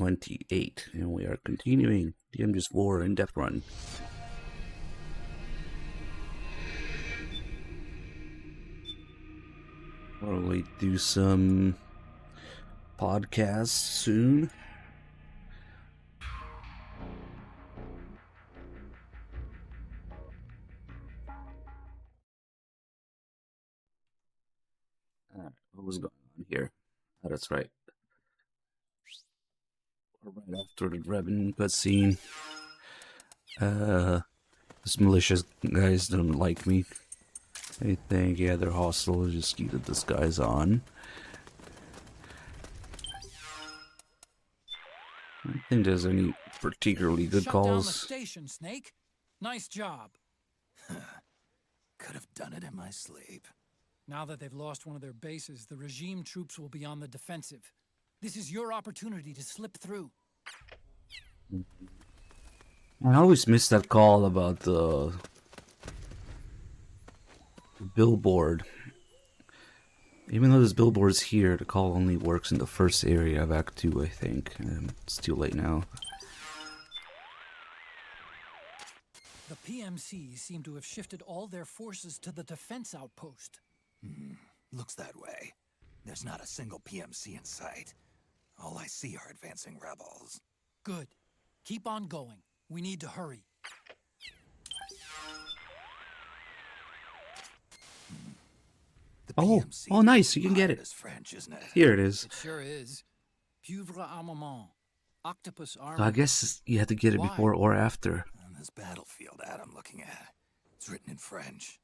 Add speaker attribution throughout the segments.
Speaker 1: 28, and we are continuing the MGS4 in-depth run. Probably do some podcasts soon. What was going on here? Oh, that's right. Right after the Revan cutscene. This malicious guys don't like me. They think, yeah, they're hostile, just keep this guy's on. I don't think there's any particularly good calls.
Speaker 2: Shut down the station, Snake. Nice job.
Speaker 3: Could have done it in my sleep.
Speaker 2: Now that they've lost one of their bases, the regime troops will be on the defensive. This is your opportunity to slip through.
Speaker 1: I always miss that call about the billboard. Even though this billboard's here, the call only works in the first area of Act 2, I think. It's too late now.
Speaker 2: The PMCs seem to have shifted all their forces to the defense outpost.
Speaker 3: Looks that way. There's not a single PMC in sight. All I see are advancing rebels.
Speaker 2: Good. Keep on going. We need to hurry.
Speaker 3: The
Speaker 1: Oh,
Speaker 3: PMC
Speaker 1: oh, nice! You can get it.
Speaker 3: is French, isn't it?
Speaker 1: Here it is.
Speaker 2: It sure is. Pieuvre armament. Octopus armor.
Speaker 1: So I guess you had to get it
Speaker 2: Why?
Speaker 1: before or after.
Speaker 3: On this battlefield ad I'm looking at, it's written in French.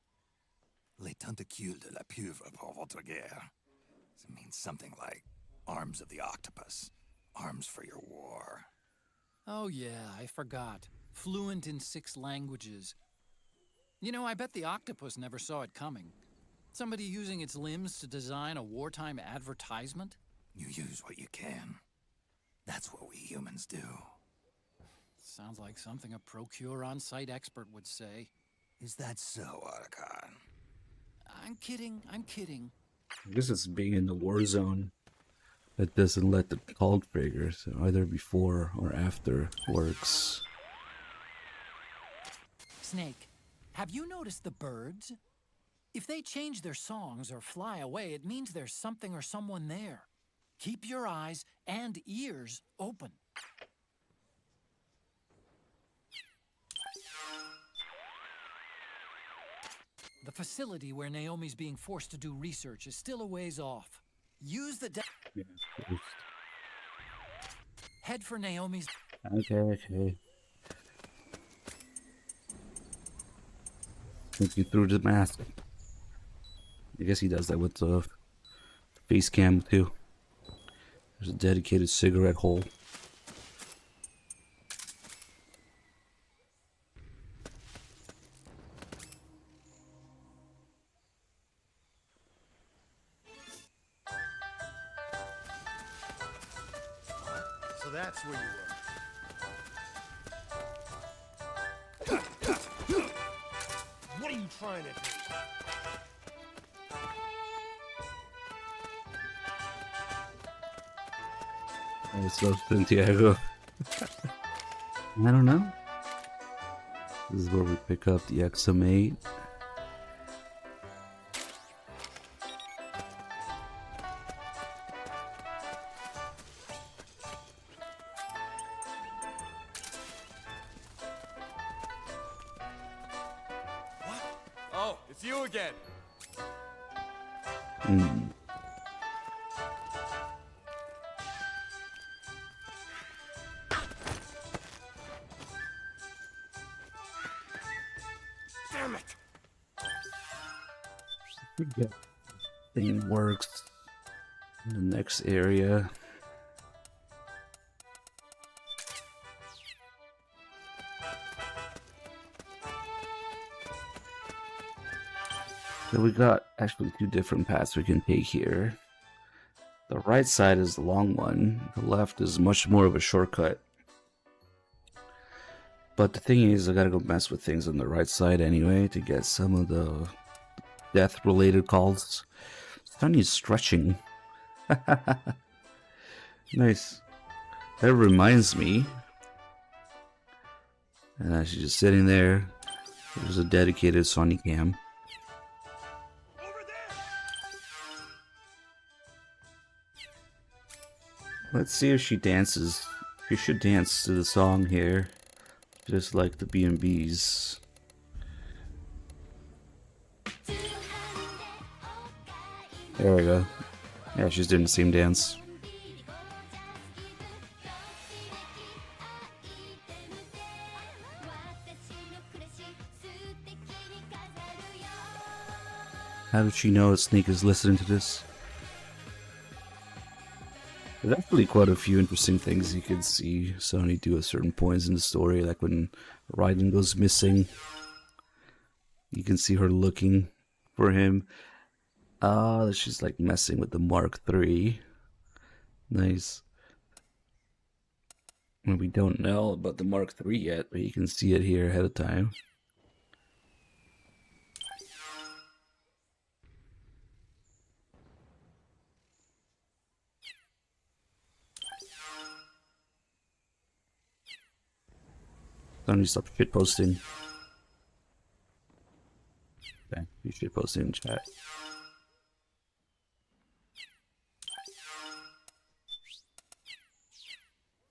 Speaker 3: Les tentacules de la pieuvre pour votre guerre. It means something like arms of the octopus, arms for your war.
Speaker 2: Oh yeah, I forgot. Fluent in 6 languages. You know, I bet the octopus never saw it coming. Somebody using its limbs to design a wartime advertisement?
Speaker 3: You use what you can. That's what we humans do.
Speaker 2: Sounds like something a procure on-site expert would say.
Speaker 3: Is that so, Otacon?
Speaker 2: I'm kidding, I'm kidding.
Speaker 1: I guess it's being in the war zone that doesn't let the call trigger, so either before or after works.
Speaker 2: Snake, have you noticed the birds? If they change their songs or fly away, it means there's something or someone there. Keep your eyes and ears open. The facility where Naomi's being forced to do research is still a ways off. Use the
Speaker 1: Yeah,
Speaker 2: head for Naomi's.
Speaker 1: okay. Think you threw the mask. I guess he does that with the face cam too. There's a dedicated cigarette hole.
Speaker 4: So that's where you were. What are you trying to do?
Speaker 1: It's Los Santiago. I don't know. This is where we pick up the XM8.
Speaker 4: What? Oh, it's you again. Damn it!
Speaker 1: Yeah. Thing works in the next area. So we got actually 2 different paths we can take here. The right side is the long one, the left is much more of a shortcut. But the thing is, I gotta go mess with things on the right side anyway to get some of the death-related calls. Sunny's stretching. Nice. That reminds me. And she's just sitting there. There's a dedicated Sony cam. Let's see if she dances. She should dance to the song here, just like the B&Bs. There we go. Yeah, she's doing the same dance. How did she know Snake is listening to this? There's actually quite a few interesting things you could see Sony do at certain points in the story, like when Raiden goes missing. You can see her looking for him. She's like messing with the Mark III. Nice. And we don't know about the Mark III yet, but you can see it here ahead of time. Don't stop shitposting. Okay, you shitposting in chat.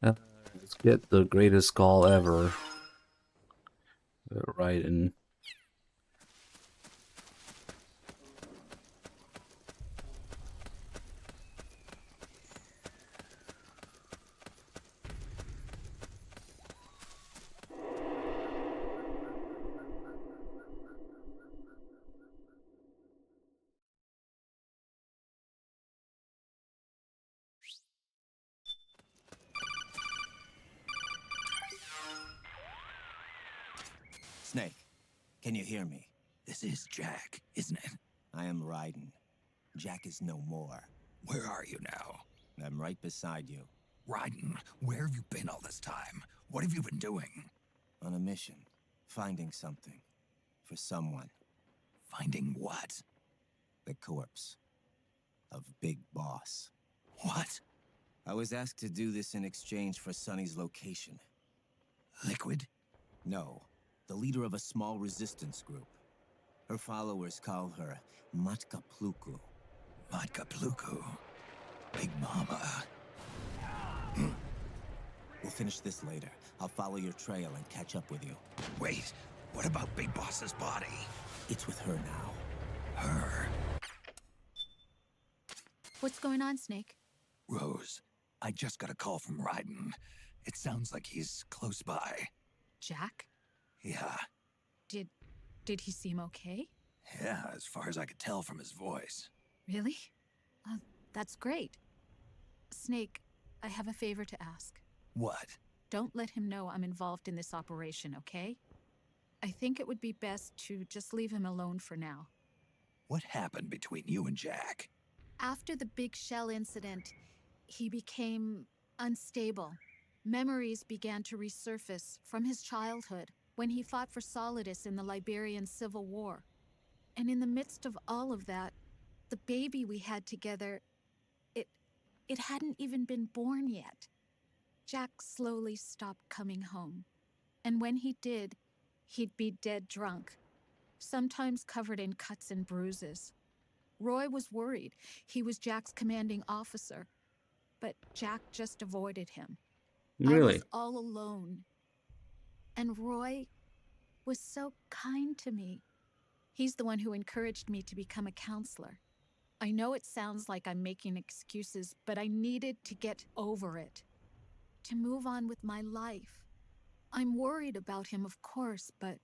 Speaker 1: Let's get the greatest call ever. Right in.
Speaker 5: Snake, can you hear me?
Speaker 3: This is Jack, isn't it?
Speaker 5: I am Raiden. Jack is no more.
Speaker 3: Where are you now?
Speaker 5: I'm right beside you.
Speaker 3: Raiden, where have you been all this time? What have you been doing?
Speaker 5: On a mission. Finding something. For someone.
Speaker 3: Finding what?
Speaker 5: The corpse. Of Big Boss.
Speaker 3: What?
Speaker 5: I was asked to do this in exchange for Sonny's location.
Speaker 3: Liquid?
Speaker 5: No. The leader of a small resistance group. Her followers call her Matka Pluku.
Speaker 3: Matka Pluku. Big Mama.
Speaker 5: We'll finish this later. I'll follow your trail and catch up with you.
Speaker 3: Wait, what about Big Boss's body?
Speaker 5: It's with her now.
Speaker 3: Her?
Speaker 6: What's going on, Snake?
Speaker 3: Rose, I just got a call from Raiden. It sounds like he's close by.
Speaker 6: Jack?
Speaker 3: Yeah.
Speaker 6: Did he seem okay?
Speaker 3: Yeah, as far as I could tell from his voice.
Speaker 6: Really? That's great. Snake, I have a favor to ask.
Speaker 3: What?
Speaker 6: Don't let him know I'm involved in this operation, okay? I think it would be best to just leave him alone for now.
Speaker 3: What happened between you and Jack?
Speaker 6: After the Big Shell incident, he became unstable. Memories began to resurface from his childhood when he fought for Solidus in the Liberian Civil War. And in the midst of all of that, the baby we had together, it hadn't even been born yet. Jack slowly stopped coming home. And when he did, he'd be dead drunk, sometimes covered in cuts and bruises. Roy was worried. He was Jack's commanding officer. But Jack just avoided him. I
Speaker 1: Really?
Speaker 6: was all alone. And Roy was so kind to me. He's the one who encouraged me to become a counselor. I know it sounds like I'm making excuses, but I needed to get over it. To move on with my life. I'm worried about him, of course, but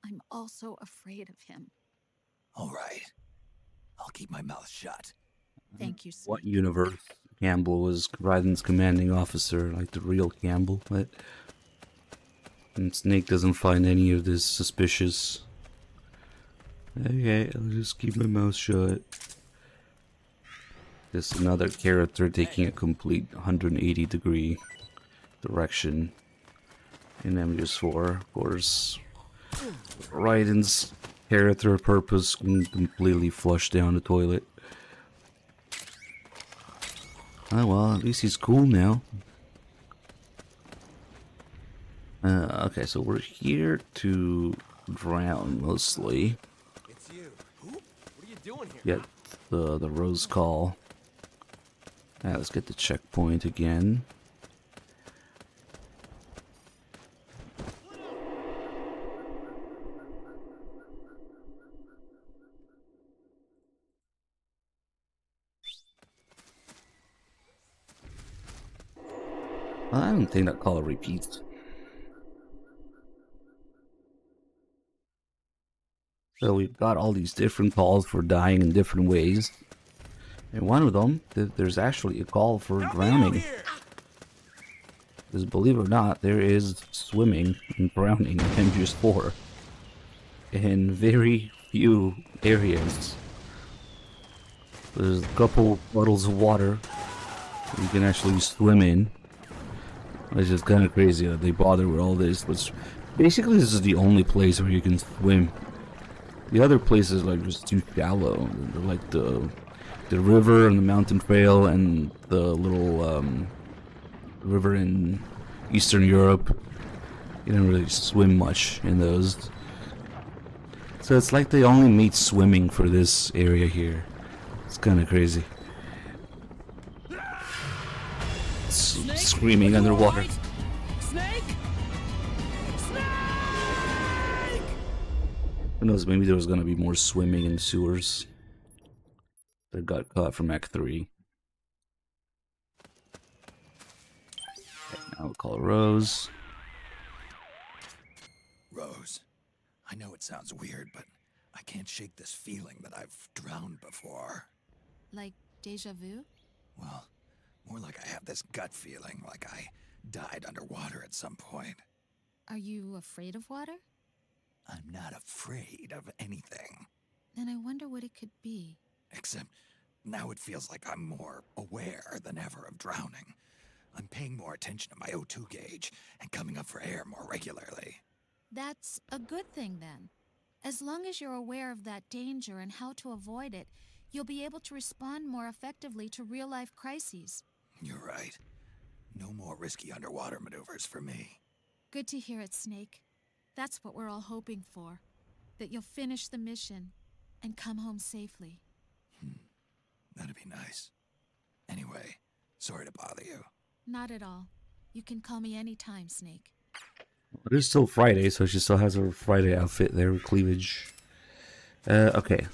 Speaker 6: I'm also afraid of him.
Speaker 3: All right. I'll keep my mouth shut.
Speaker 6: Thank you, Snake.
Speaker 1: What universe Campbell was Raiden's commanding officer, like the real Campbell? But and Snake doesn't find any of this suspicious. Okay, I'll just keep my mouth shut. Just another character taking a complete 180-degree direction in MGS4, of course. Raiden's character purpose can completely flush down the toilet. Oh well, at least he's cool now. Okay, so we're here to drown mostly.
Speaker 4: It's you. Who? What are you doing here?
Speaker 1: Get the rose call. Alright, let's get the checkpoint again. I don't think that call repeats. So we've got all these different calls for dying in different ways. And one of them, there's actually a call for drowning. Because believe it or not, there is swimming and drowning in MGS4 in very few areas. There's a couple puddles of water you can actually swim in. It's just kind of crazy that they bother with all this. But basically, this is the only place where you can swim. The other places like just too shallow. They're like the river and the mountain trail and the little river in Eastern Europe. You don't really swim much in those. So it's like they only made swimming for this area here. It's kind of crazy. Screaming underwater.
Speaker 2: Snake? Snake!
Speaker 1: Who knows, maybe there was gonna be more swimming in sewers that got caught from Act 3. Okay, now we'll call Rose.
Speaker 3: Rose, I know it sounds weird, but I can't shake this feeling that I've drowned before.
Speaker 6: Like deja vu?
Speaker 3: Well, more like I have this gut feeling like I died underwater at some point.
Speaker 6: Are you afraid of water?
Speaker 3: I'm not afraid of anything.
Speaker 6: Then I wonder what it could be.
Speaker 3: Except now it feels like I'm more aware than ever of drowning. I'm paying more attention to my O2 gauge and coming up for air more regularly.
Speaker 6: That's a good thing then. As long as you're aware of that danger and how to avoid it, you'll be able to respond more effectively to real-life crises.
Speaker 3: You're right. No more risky underwater maneuvers for me.
Speaker 6: Good to hear it, Snake. That's what we're all hoping for. That you'll finish the mission and come home safely.
Speaker 3: That'd be nice. Anyway, sorry to bother you.
Speaker 6: Not at all. You can call me anytime, Snake.
Speaker 1: It is still Friday, so she still has her Friday outfit there with cleavage. Okay.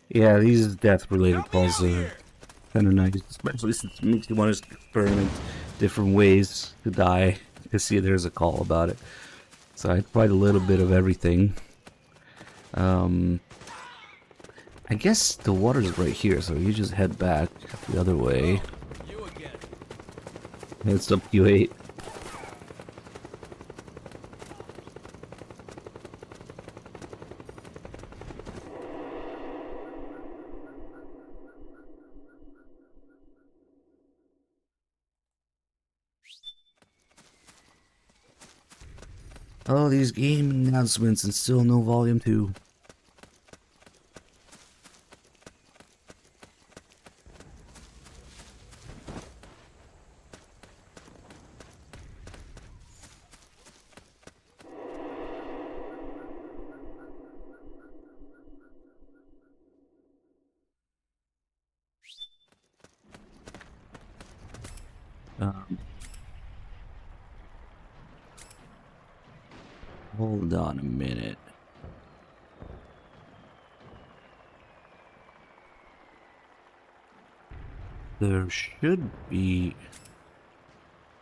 Speaker 1: Yeah, these death-related calls are kind of nice, especially since it makes you want to experiment different ways to die. You see, there's a call about it. So I tried a little bit of everything. I guess the water's right here, so you just head back the other way.
Speaker 4: You again.
Speaker 1: It's up Q8. Oh, these game announcements and still no volume 2. Hold on a minute. There should be...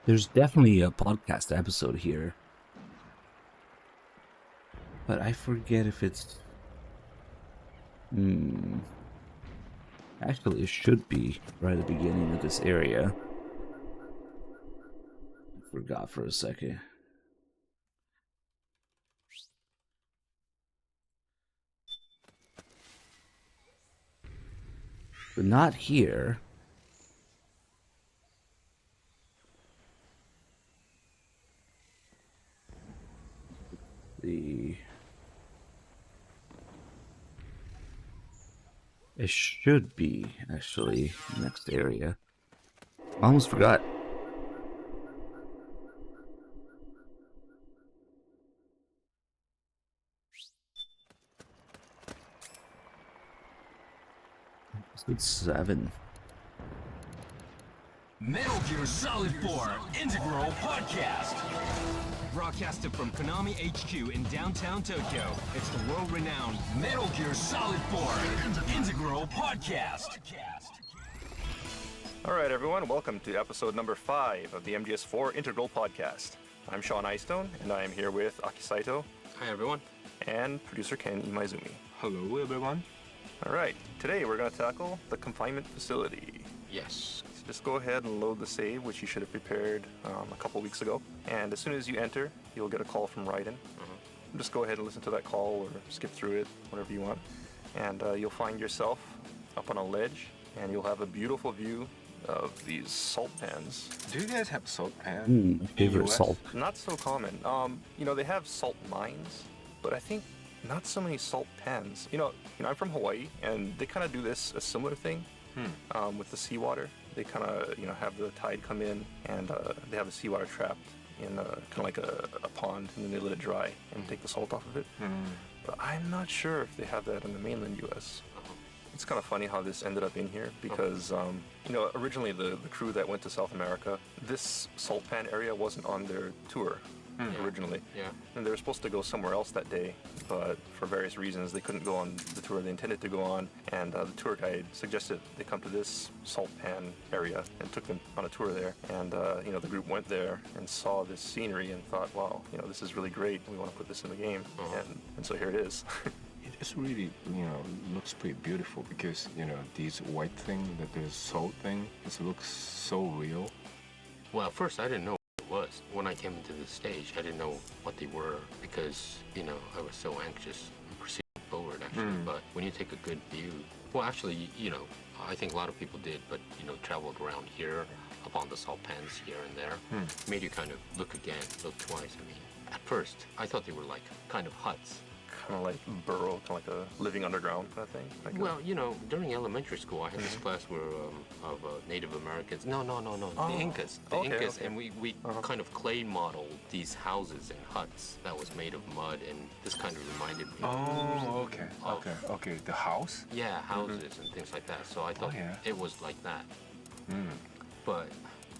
Speaker 1: There's definitely a podcast episode here. But I forget if it's... Actually, it should be right at the beginning of this area. I forgot for a second. But not here. It should be, actually, next area. I almost forgot. It's 7.
Speaker 7: Metal Gear Solid 4 Integral Podcast. Broadcasted from Konami HQ in downtown Tokyo, it's the world-renowned Metal Gear Solid 4 Integral Podcast.
Speaker 8: All right, everyone, welcome to episode number 5 of the MGS4 Integral Podcast. I'm Sean Eystone, and I am here with Aki Saito.
Speaker 9: Hi, everyone.
Speaker 8: And producer Ken Imaizumi.
Speaker 9: Hello, everyone.
Speaker 8: All right, today we're going to tackle the confinement facility.
Speaker 9: Yes.
Speaker 8: So just go ahead and load the save, which you should have prepared a couple weeks ago. And as soon as you enter, you'll get a call from Raiden. Just go ahead and listen to that call or skip through it, whatever you want. And you'll find yourself up on a ledge, and you'll have a beautiful view of these salt pans.
Speaker 9: Do you guys have salt pan?
Speaker 1: My favorite
Speaker 9: US?
Speaker 1: salt.
Speaker 8: Not so common. They have salt mines, but I think not so many salt pans. I'm from Hawaii, and they kind of do a similar thing with the seawater. They kind of, have the tide come in, and they have the seawater trapped in kind of like a pond, and then they let it dry and take the salt off of it. But I'm not sure if they have that in the mainland U.S. It's kind of funny how this ended up in here because, originally the crew that went to South America, this salt pan area wasn't on their tour originally.
Speaker 9: Yeah.
Speaker 8: And they were supposed to go somewhere else that day, but for various reasons they couldn't go on the tour they intended to go on, and the tour guide suggested they come to this salt pan area and took them on a tour there. And, the group went there and saw this scenery and thought, wow, this is really great. We want to put this in the game. And so here it is.
Speaker 9: It's really, looks pretty beautiful because, these white thing, that the salt thing, it looks so real. Well, at first I didn't know what it was. When I came into the stage, I didn't know what they were because, I was so anxious and proceeding forward, actually. But when you take a good view, well, actually, I think a lot of people did, but, traveled around here, up on the salt pans here and there, made you kind of look again, look twice. I mean, at first, I thought they were like kind of huts.
Speaker 8: Kind of like burrow, kind of like a living underground kind of thing.
Speaker 9: Well, during elementary school, I had this class where of Native Americans. No, the Incas.
Speaker 8: Okay.
Speaker 9: And we kind of clay modeled these houses and huts that was made of mud, and this kind of reminded me.
Speaker 10: Oh, okay. The house?
Speaker 9: Yeah, houses and things like that. So I thought it was like that. But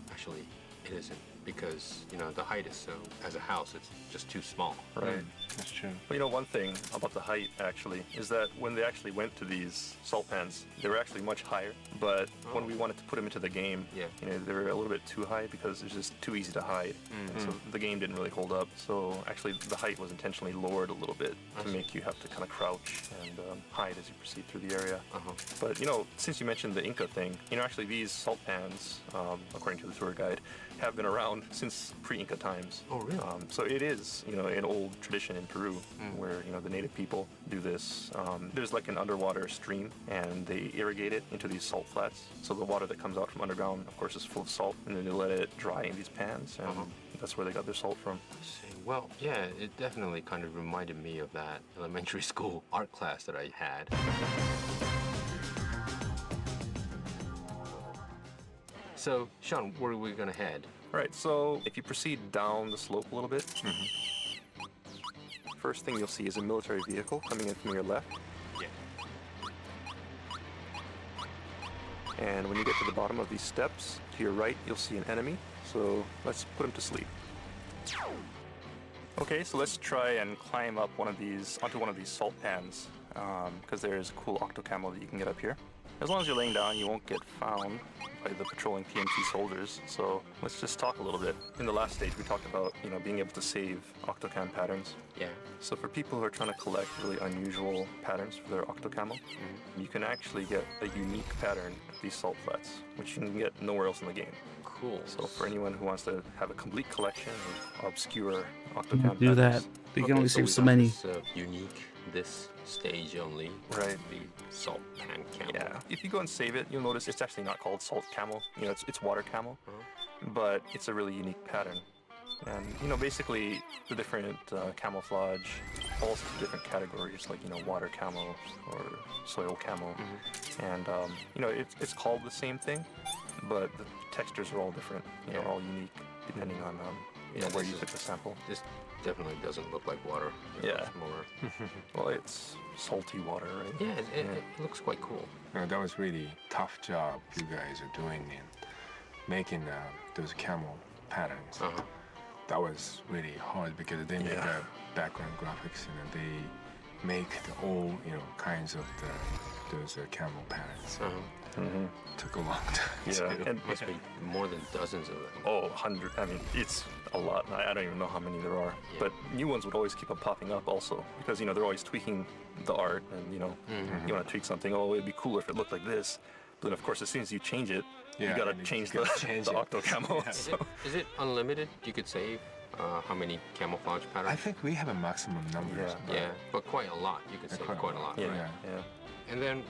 Speaker 9: actually, it isn't. Because, the height is so, as a house, it's just too small.
Speaker 8: Right.
Speaker 10: That's true.
Speaker 8: Well, one thing about the height, actually, is that when they actually went to these salt pans, they were actually much higher. But when we wanted to put them into the game, they were a little bit too high because it's just too easy to hide. And so the game didn't really hold up. So actually, the height was intentionally lowered a little bit to make you have to kind of crouch and hide as you proceed through the area. But, since you mentioned the Inca thing, actually these salt pans, according to the tour guide, have been around since pre-Inca times.
Speaker 9: Oh, really?
Speaker 8: So it is, an old tradition in Peru where, the native people do this. There's like an underwater stream, and they irrigate it into these salt flats. So the water that comes out from underground, of course, is full of salt, and then they let it dry in these pans, and that's where they got their salt from.
Speaker 9: I see. Well, yeah, it definitely kind of reminded me of that elementary school art class that I had. So, Sean, where are we going to head?
Speaker 8: All right, so if you proceed down the slope a little bit, first thing you'll see is a military vehicle coming in from your left.
Speaker 9: Yeah.
Speaker 8: And when you get to the bottom of these steps, to your right, you'll see an enemy. So let's put him to sleep. Okay, so let's try and climb up onto one of these salt pans, because there's a cool octo camo that you can get up here. As long as you're laying down, you won't get found by the patrolling PMC soldiers. So let's just talk a little bit. In the last stage, we talked about, being able to save octocam patterns.
Speaker 9: Yeah.
Speaker 8: So for people who are trying to collect really unusual patterns for their octocamo, you can actually get a unique pattern of these salt flats, which you can get nowhere else in the game.
Speaker 9: Cool.
Speaker 8: So for anyone who wants to have a complete collection of obscure octocam
Speaker 1: Do that.
Speaker 8: patterns,
Speaker 1: You can only save
Speaker 9: we
Speaker 1: so
Speaker 9: got
Speaker 1: many.
Speaker 9: This, unique, this stage only.
Speaker 8: Right.
Speaker 9: The salt pan camo.
Speaker 8: yeah, if you go and save it, you'll notice it's actually not called salt camo. It's water camo, but it's a really unique pattern. And basically the different camouflage falls into different categories, like water camo or soil camo, and it's called the same thing, but the textures are all different. Are all unique depending on you know, where you took the sample.
Speaker 9: This definitely doesn't look like water. It
Speaker 8: Yeah.
Speaker 9: looks more.
Speaker 8: Well, it's salty water, right?
Speaker 9: Yeah, it looks quite cool.
Speaker 10: That was really tough job you guys are doing in making those camel patterns.
Speaker 9: Uh-huh.
Speaker 10: That was really hard because they make
Speaker 8: Yeah.
Speaker 10: background graphics and they make all kinds of those camel patterns.
Speaker 9: Uh-huh.
Speaker 10: Took a long time.
Speaker 8: Yeah,
Speaker 10: too.
Speaker 8: and
Speaker 9: Must be more than dozens of them.
Speaker 8: oh, 100. I mean, it's a lot. I don't even know how many there are.
Speaker 9: Yeah.
Speaker 8: But new ones would always keep on popping up also because, you know, they're always tweaking the art and, you know, you want to tweak something. Oh, it'd be cooler if it looked like this. But then, of course, as soon as you change it, you
Speaker 10: Yeah,
Speaker 8: got to
Speaker 10: and you
Speaker 8: change
Speaker 10: gotta
Speaker 8: the,
Speaker 10: change
Speaker 8: the
Speaker 10: it.
Speaker 8: octo camo.
Speaker 10: Yeah.
Speaker 8: So.
Speaker 9: Is it unlimited? You could save how many camouflage
Speaker 10: I
Speaker 9: patterns?
Speaker 10: think we have a maximum number.
Speaker 8: Yeah.
Speaker 9: Yeah, but quite a lot. You could save quite a lot.
Speaker 8: Yeah,
Speaker 9: Right?
Speaker 8: yeah.
Speaker 9: And then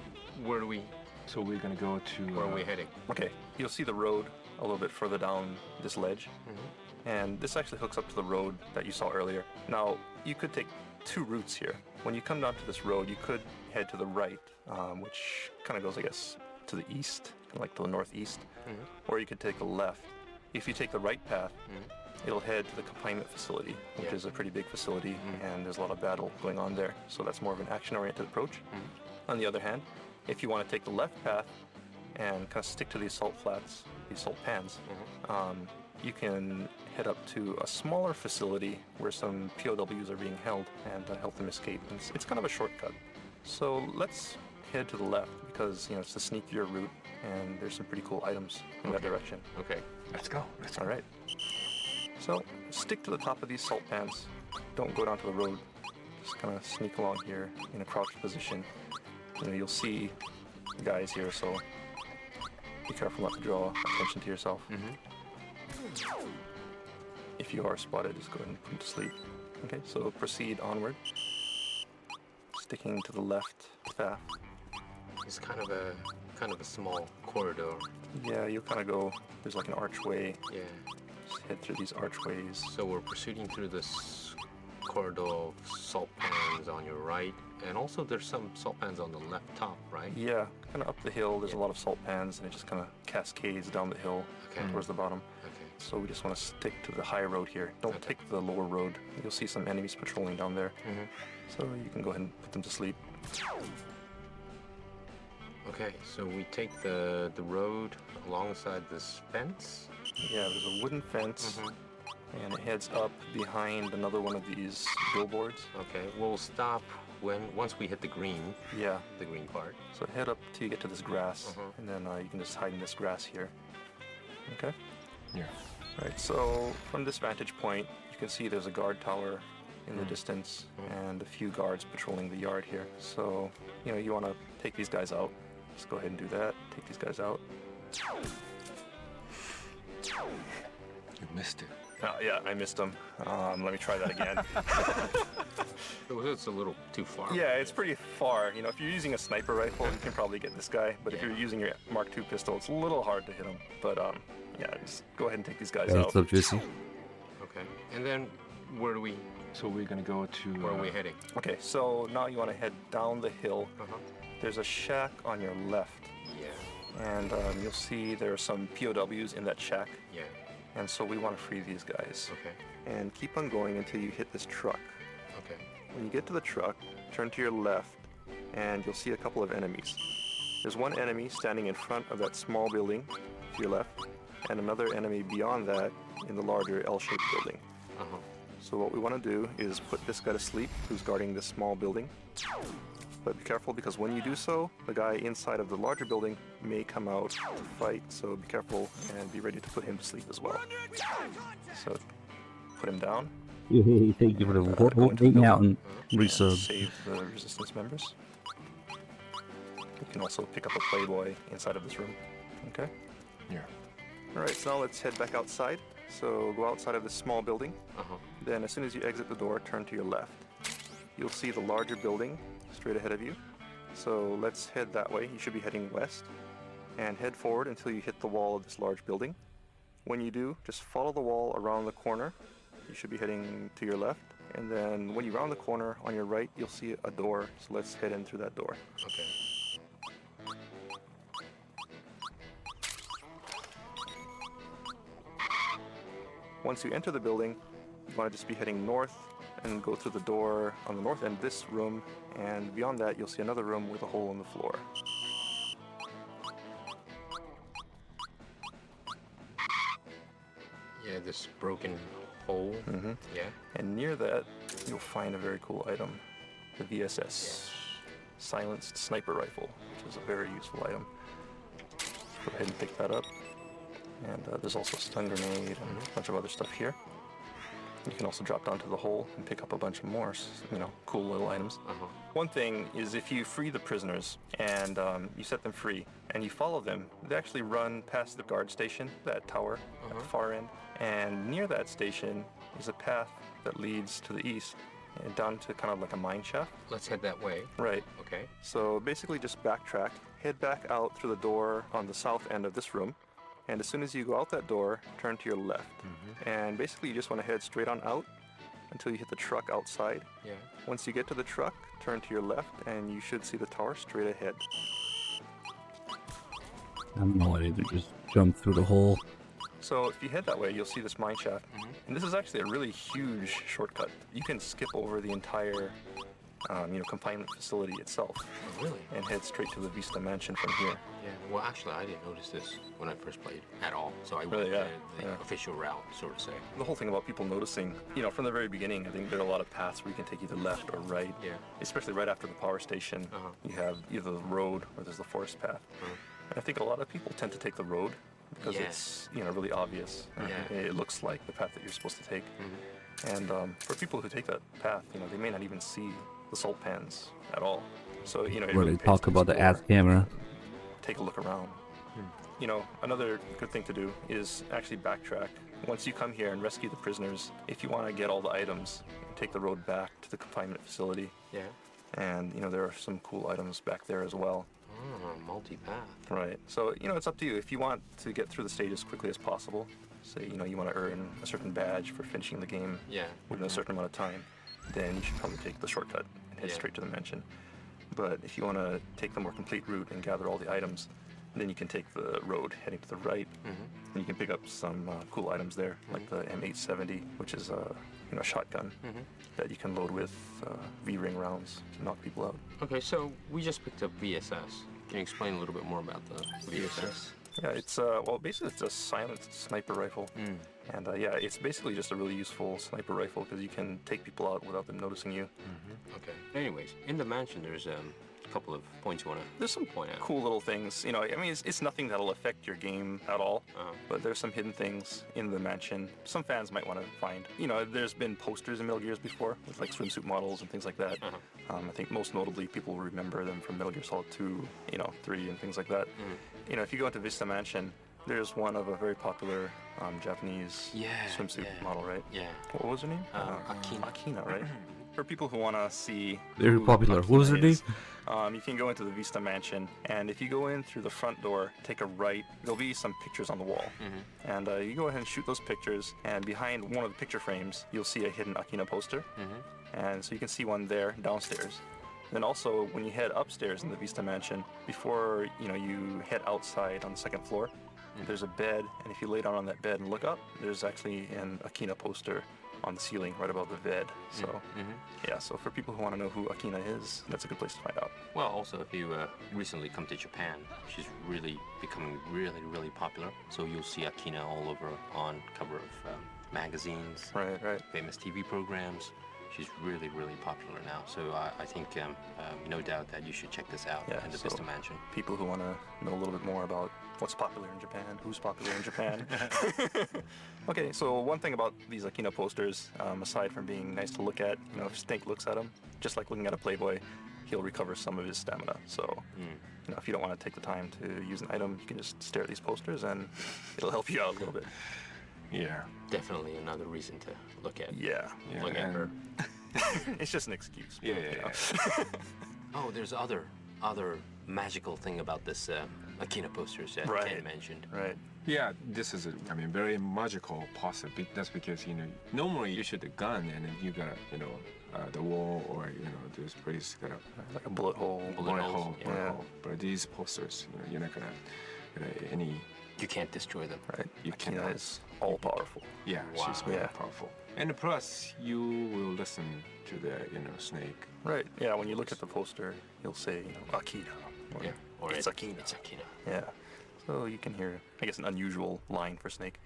Speaker 9: where do we?
Speaker 10: So we're gonna go to.
Speaker 9: Where are we heading?
Speaker 8: Okay, you'll see the road a little bit further down this ledge. And this actually hooks up to the road that you saw earlier. Now, you could take two routes here. When you come down to this road, you could head to the right, which kind of goes, I guess, to the east, kind of like to the northeast. Or you could take a left. If you take the right path, it'll head to the confinement facility, which
Speaker 9: Yeah.
Speaker 8: is a pretty big facility, and there's a lot of battle going on there. So that's more of an action-oriented approach. On the other hand, if you want to take the left path and kind of stick to these salt flats, these salt pans, you can head up to a smaller facility where some POWs are being held and help them escape. It's kind of a shortcut. So let's head to the left because, you know, it's the sneakier route and there's some pretty cool items in that direction.
Speaker 9: Okay.
Speaker 10: Let's go. Let's go.
Speaker 8: All right. So stick to the top of these salt pans. Don't go down to the road. Just kind of sneak along here in a crouched position. You know, you'll see guys here, so be careful not to draw attention to yourself. If you are spotted, just go ahead and put them to sleep. Okay, so proceed onward. Sticking to the left path.
Speaker 9: It's kind of a small corridor.
Speaker 8: Yeah, you'll kind of go, there's like an archway.
Speaker 9: Yeah.
Speaker 8: Just head through these archways.
Speaker 9: So we're proceeding through this corridor of salt pans on your right, and also there's some salt pans on the left top, right?
Speaker 8: Yeah, kind of up the hill, there's a lot of salt pans, and it just kind of cascades down the hill towards the bottom.
Speaker 9: Okay.
Speaker 8: So we just want to stick to the high road here. Don't take the lower road. You'll see some enemies patrolling down there. So you can go ahead and put them to sleep.
Speaker 9: Okay, so we take the road alongside this fence.
Speaker 8: Yeah, there's a wooden fence, and it heads up behind another one of these billboards.
Speaker 9: Okay, we'll stop once we hit the green.
Speaker 8: Yeah.
Speaker 9: The green part.
Speaker 8: So head up till you get to this grass, and then you can just hide in this grass here. Okay?
Speaker 10: Yeah.
Speaker 8: All right, so from this vantage point, you can see there's a guard tower in the distance and a few guards patrolling the yard here. So, you know, you want to take these guys out. Just go ahead and do that. Take these guys out.
Speaker 10: You missed it.
Speaker 8: Yeah, I missed them. Let me try that again.
Speaker 9: It's a little too far.
Speaker 8: Yeah, it's pretty far. You know, if you're using a sniper rifle, you can probably get this guy. But if you're using your Mark II pistol, it's a little hard to hit him. But yeah, just go ahead and take these guys out.
Speaker 1: What's up, Jesse?
Speaker 9: Okay, and then where do we?
Speaker 10: So we're gonna go to.
Speaker 9: Where are we heading?
Speaker 8: Okay, so now you want to head down the hill. There's a shack on your left.
Speaker 9: Yeah.
Speaker 8: And you'll see there are some POWs in that shack.
Speaker 9: Yeah.
Speaker 8: And so we want to free these guys.
Speaker 9: Okay.
Speaker 8: And keep on going until you hit this truck.
Speaker 9: Okay.
Speaker 8: When you get to the truck, turn to your left, and you'll see a couple of enemies. There's one enemy standing in front of that small building to your left, and another enemy beyond that in the larger L-shaped building. So what we want to do is put this guy to sleep who's guarding this small building. But be careful because when you do so, the guy inside of the larger building may come out to fight, so be careful and be ready to put him to sleep as well. So put him down.
Speaker 1: Hey, thank you for the holding out and resub.
Speaker 8: Save the resistance members. You can also pick up a Playboy inside of this room. Okay?
Speaker 10: Yeah.
Speaker 8: Alright, so now let's head back outside. So go outside of this small building. Then as soon as you exit the door, turn to your left. You'll see the larger building straight ahead of you. So let's head that way. You should be heading west. And head forward until you hit the wall of this large building. When you do, just follow the wall around the corner. You should be heading to your left. And then when you round the corner on your right, you'll see a door. So let's head in through that door.
Speaker 9: Okay.
Speaker 8: Once you enter the building, you want to just be heading north and go through the door on the north end of this room, and beyond that you'll see another room with a hole in the floor.
Speaker 9: Yeah, this broken hole.
Speaker 8: Mm-hmm.
Speaker 9: Yeah.
Speaker 8: And near that, you'll find a very cool item, the VSS silenced sniper rifle, which is a very useful item. Go ahead and pick that up. And there's also a stun grenade and a bunch of other stuff here. You can also drop down to the hole and pick up a bunch of more, cool little items. One thing is if you free the prisoners and you set them free and you follow them, they actually run past the guard station, that tower at the far end. And near that station is a path that leads to the east and down to kind of like a mine shaft.
Speaker 9: Let's head that way.
Speaker 8: Right.
Speaker 9: Okay.
Speaker 8: So basically just backtrack, head back out through the door on the south end of this room. And as soon as you go out that door, turn to your left. And basically you just want to head straight on out until you hit the truck outside.
Speaker 9: Yeah.
Speaker 8: Once you get to the truck, turn to your left and you should see the tower straight ahead.
Speaker 1: I don't know why they didn't just jump through the hole.
Speaker 8: So if you head that way, you'll see this mine shaft. And this is actually a really huge shortcut. You can skip over the entire confinement facility itself.
Speaker 9: Oh, really?
Speaker 8: And head straight to the Vista Mansion from here.
Speaker 9: Yeah, well, actually, I didn't notice this when I first played at all. So I
Speaker 8: Really,
Speaker 9: went
Speaker 8: yeah,
Speaker 9: the official route, so to say.
Speaker 8: The whole thing about people noticing, from the very beginning, I think there are a lot of paths where you can take either left or right.
Speaker 9: Yeah.
Speaker 8: Especially right after the power station, you have either the road or there's the forest path. And I think a lot of people tend to take the road because it's, really obvious.
Speaker 9: Yeah.
Speaker 8: It looks like the path that you're supposed to take. And for people who take that path, they may not even see the salt pans at all. So, it
Speaker 1: Where
Speaker 8: really
Speaker 1: they
Speaker 8: pays
Speaker 1: talk
Speaker 8: to
Speaker 1: about the
Speaker 8: explore.
Speaker 1: ad camera.
Speaker 8: Take a look around. Another good thing to do is actually backtrack. Once you come here and rescue the prisoners, if you want to get all the items, take the road back to the confinement facility.
Speaker 9: Yeah.
Speaker 8: And, there are some cool items back there as well.
Speaker 9: Oh, multi-path.
Speaker 8: Right. So, it's up to you. If you want to get through the stage as quickly as possible, say, you want to earn a certain badge for finishing the game within a certain amount of time, then you should probably take the shortcut and head straight to the mansion. But if you want to take the more complete route and gather all the items, then you can take the road heading to the right, and you can pick up some cool items there, like the M870, which is a shotgun that you can load with V-ring rounds to knock people out.
Speaker 9: Okay, so we just picked up VSS. Can you explain a little bit more about the VSS?
Speaker 8: Yeah, it's basically it's a silenced sniper rifle, and it's basically just a really useful sniper rifle because you can take people out without them noticing you.
Speaker 9: Okay. Anyways, in the mansion, there's a couple of points you want to
Speaker 8: There's some
Speaker 9: point out.
Speaker 8: cool little things. It's nothing that'll affect your game at all, but there's some hidden things in the mansion. Some fans might want to find. There's been posters in Metal Gears before with like swimsuit models and things like that. I think most notably people will remember them from Metal Gear Solid 2, 3 and things like that. If you go into Vista Mansion, there's one of a very popular Japanese swimsuit model, right?
Speaker 9: Yeah.
Speaker 8: What was her name?
Speaker 9: Akina.
Speaker 8: Akina, right? For people who want to see
Speaker 1: Very
Speaker 8: who
Speaker 1: popular. What was her
Speaker 8: Akina
Speaker 1: name?
Speaker 8: is, you can go into the Vista Mansion, and if you go in through the front door, take a right, there'll be some pictures on the wall. And you go ahead and shoot those pictures, and behind one of the picture frames, you'll see a hidden Akina poster. And so you can see one there downstairs. Then also, when you head upstairs in the Vista Mansion, before you head outside on the second floor, there's a bed, and if you lay down on that bed and look up, there's actually an Akina poster on the ceiling right above the bed. So, so for people who want to know who Akina is, that's a good place to find out.
Speaker 9: Well, also, if you recently come to Japan, she's really becoming really, really popular. So you'll see Akina all over on cover of magazines,
Speaker 8: Right.
Speaker 9: famous TV programs. She's really, really popular now. So I think no doubt that you should check this out in the
Speaker 8: so
Speaker 9: Vista Mansion.
Speaker 8: People who want to know a little bit more about what's popular in Japan, who's popular in Japan. Okay, so one thing about these Akina posters, aside from being nice to look at, if Snake looks at them, just like looking at a Playboy, he'll recover some of his stamina. So, if you don't want to take the time to use an item, you can just stare at these posters and it'll help you out a little bit.
Speaker 10: Yeah.
Speaker 9: Definitely another reason to look at.
Speaker 8: Look at
Speaker 10: and-
Speaker 8: her. It's just an excuse.
Speaker 10: Yeah.
Speaker 9: Oh, there's other magical thing about this Akina posters that Ken mentioned.
Speaker 8: Right.
Speaker 10: Yeah, this is very magical possible. That's because normally you shoot a gun and then you got the wall or this place got
Speaker 8: Like a bullet hole.
Speaker 9: Bullet holes,
Speaker 10: bullet hole. But these posters, you're not gonna get any.
Speaker 9: You can't destroy them.
Speaker 8: Right.
Speaker 10: You
Speaker 8: Akina
Speaker 10: cannot.
Speaker 8: is all powerful.
Speaker 10: Yeah, she's very powerful. And plus, you will listen to the snake.
Speaker 8: Right. Yeah. When you look at the poster, you'll say Akina. Or it's Akina.
Speaker 9: It's Akina.
Speaker 8: Yeah. So you can hear, I guess, an unusual line for snake.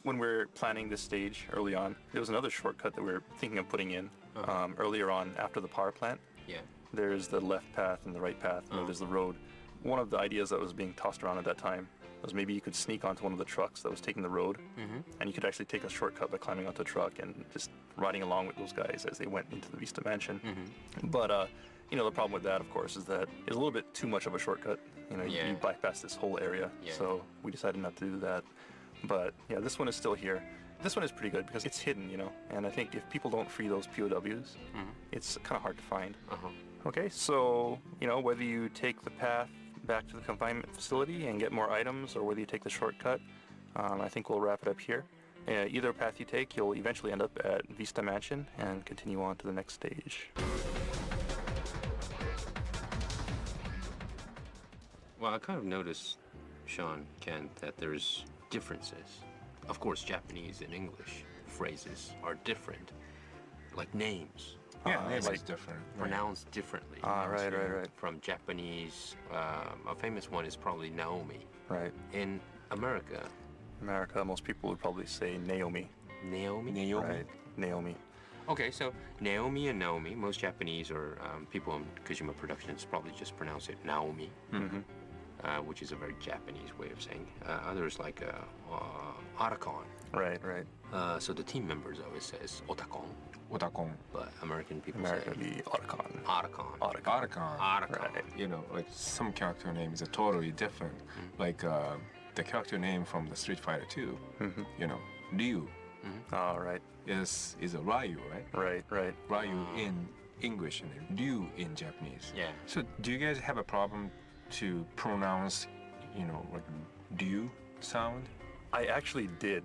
Speaker 8: When we were planning this stage early on, there was another shortcut that we were thinking of putting in earlier on after the power plant.
Speaker 9: Yeah.
Speaker 8: There's the left path and the right path, and there's the road. One of the ideas that was being tossed around at that time was maybe you could sneak onto one of the trucks that was taking the road, and you could actually take a shortcut by climbing onto a truck and just riding along with those guys as they went into the Vista Mansion. But the problem with that, of course, is that it's a little bit too much of a shortcut. You bypass this whole area, so we decided not to do that. But yeah, this one is still here. This one is pretty good because it's hidden, and I think if people don't free those POWs, it's kind of hard to find. Okay, so, whether you take the path back to the confinement facility and get more items, or whether you take the shortcut, I think we'll wrap it up here. Either path you take, you'll eventually end up at Vista Mansion and continue on to the next stage.
Speaker 9: Well, I kind of noticed, Sean, Ken, that there's differences. Of course, Japanese and English phrases are different, like names.
Speaker 10: Yeah, names is different.
Speaker 9: Pronounced differently.
Speaker 8: Right.
Speaker 9: From Japanese, a famous one is probably Naomi.
Speaker 8: Right.
Speaker 9: In America,
Speaker 8: most people would probably say Naomi.
Speaker 9: Naomi?
Speaker 8: Right, Naomi.
Speaker 9: Okay, so Naomi and Naomi, most Japanese or people in Kojima Productions probably just pronounce it Naomi, which is a very Japanese way of saying. Others like Otakon.
Speaker 8: Right.
Speaker 9: So the team members always says Otakon.
Speaker 10: Otakon.
Speaker 9: But American people
Speaker 8: America
Speaker 9: say
Speaker 8: would be Otakon.
Speaker 10: Otakon.
Speaker 9: Right.
Speaker 10: Like some character names are totally different. Like the character name from the Street Fighter 2, Ryu.
Speaker 8: Right.
Speaker 10: Is a Ryu, right?
Speaker 8: Right.
Speaker 10: Ryu in English and Ryu in Japanese.
Speaker 9: Yeah.
Speaker 10: So do you guys have a problem to pronounce, like Ryu sound?
Speaker 8: I actually did.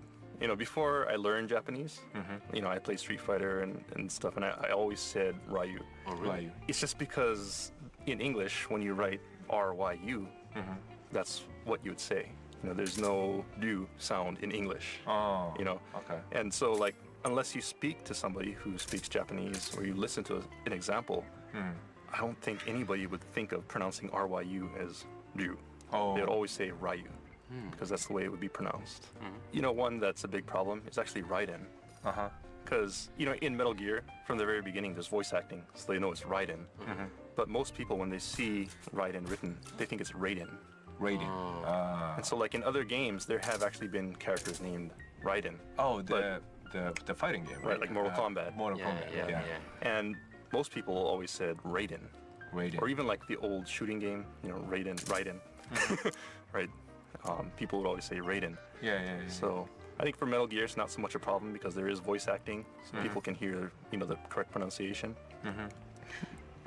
Speaker 8: Before I learned Japanese, I played Street Fighter and stuff, and I always said Ryu.
Speaker 9: Oh, really?
Speaker 10: Ryu.
Speaker 8: It's just because in English, when you write R-Y-U, that's what you would say. There's no Ryu sound in English.
Speaker 10: Oh,
Speaker 8: okay. And so, like, unless you speak to somebody who speaks Japanese or you listen to an example, I don't think anybody would think of pronouncing R-Y-U as Ryu.
Speaker 10: Oh.
Speaker 8: They would always say Ryu. Because that's the way it would be pronounced. One that's a big problem is actually Raiden. Because, in Metal Gear, from the very beginning, there's voice acting, so they know it's Raiden. But most people, when they see Raiden written, they think it's Raiden. And so, like, in other games, there have actually been characters named Raiden.
Speaker 10: Oh, the fighting game,
Speaker 8: right? Like Mortal Kombat.
Speaker 10: Mortal Kombat, yeah.
Speaker 8: And most people always said Raiden. Or even, like, the old shooting game, Raiden. Right? People would always say Raiden.
Speaker 10: Yeah.
Speaker 8: So I think for Metal Gear, it's not so much a problem because there is voice acting, so people can hear, the correct pronunciation.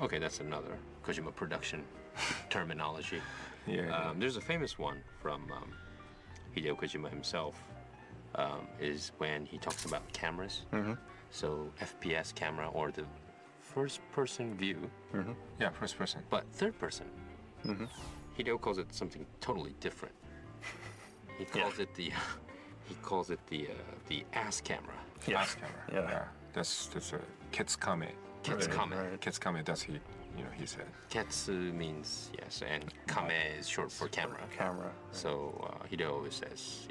Speaker 9: Okay, that's another Kojima production terminology.
Speaker 10: Yeah.
Speaker 9: There's a famous one from Hideo Kojima himself, is when he talks about cameras. So FPS camera or the first-person view.
Speaker 10: Yeah, first person.
Speaker 9: But third person. Hideo calls it something totally different. He calls it the ass camera.
Speaker 10: Ass camera. Yeah. That's a Ketsukame.
Speaker 9: Ketsukame.
Speaker 10: Ketsukame. That's he said.
Speaker 9: Ketsu means yes, and kame is short for camera. So Hideo always says,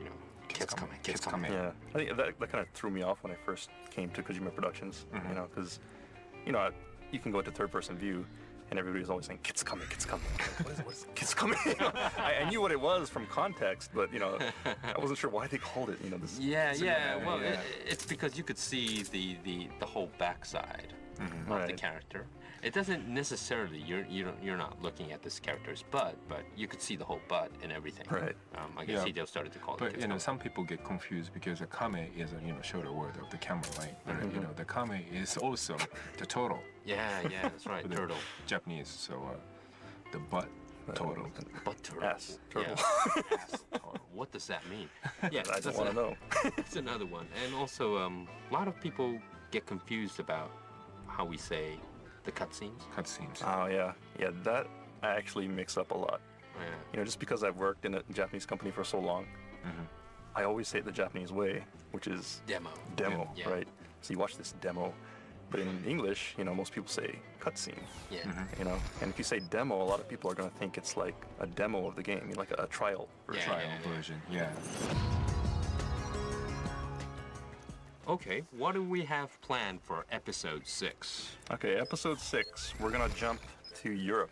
Speaker 9: Ketsukame.
Speaker 8: Yeah. I think that kind of threw me off when I first came to Kojima Productions. Because you can go into third-person view. And everybody was always saying, "Kids coming." What is kids coming? I knew what it was from context, but I wasn't sure why they called it. This.
Speaker 9: Well, it's because you could see the whole backside of the character. It doesn't necessarily you're not looking at this character's butt, but you could see the whole butt and everything.
Speaker 8: Right.
Speaker 9: I guess Hideo started to call it.
Speaker 10: But some people get confused because the kame is a shorter word of the camera, right? But the kame is also the total.
Speaker 9: Yeah, that's right. Turtle.
Speaker 10: Japanese, so the butt total.
Speaker 9: Butt turtle.
Speaker 8: Ass turtle.
Speaker 9: Yeah. Ass turtle. What does that mean? Yeah,
Speaker 8: I don't want to know.
Speaker 9: It's another one, and also a lot of people get confused about how we say the cutscenes.
Speaker 10: Cutscenes.
Speaker 8: Oh yeah, that I actually mix up a lot. You know, just because I've worked in a Japanese company for so long, I always say it the Japanese way, which is
Speaker 7: Demo. Yeah.
Speaker 8: Right? So you watch this demo, but in English, you know, most people say cutscene.
Speaker 7: Yeah.
Speaker 8: You know, and if you say demo, a lot of people are going to think it's like a demo of the game, like a trial version.
Speaker 10: Version. Yeah.
Speaker 7: Okay, what do we have planned for episode 6?
Speaker 8: Okay, episode 6, we're going to jump to Europe,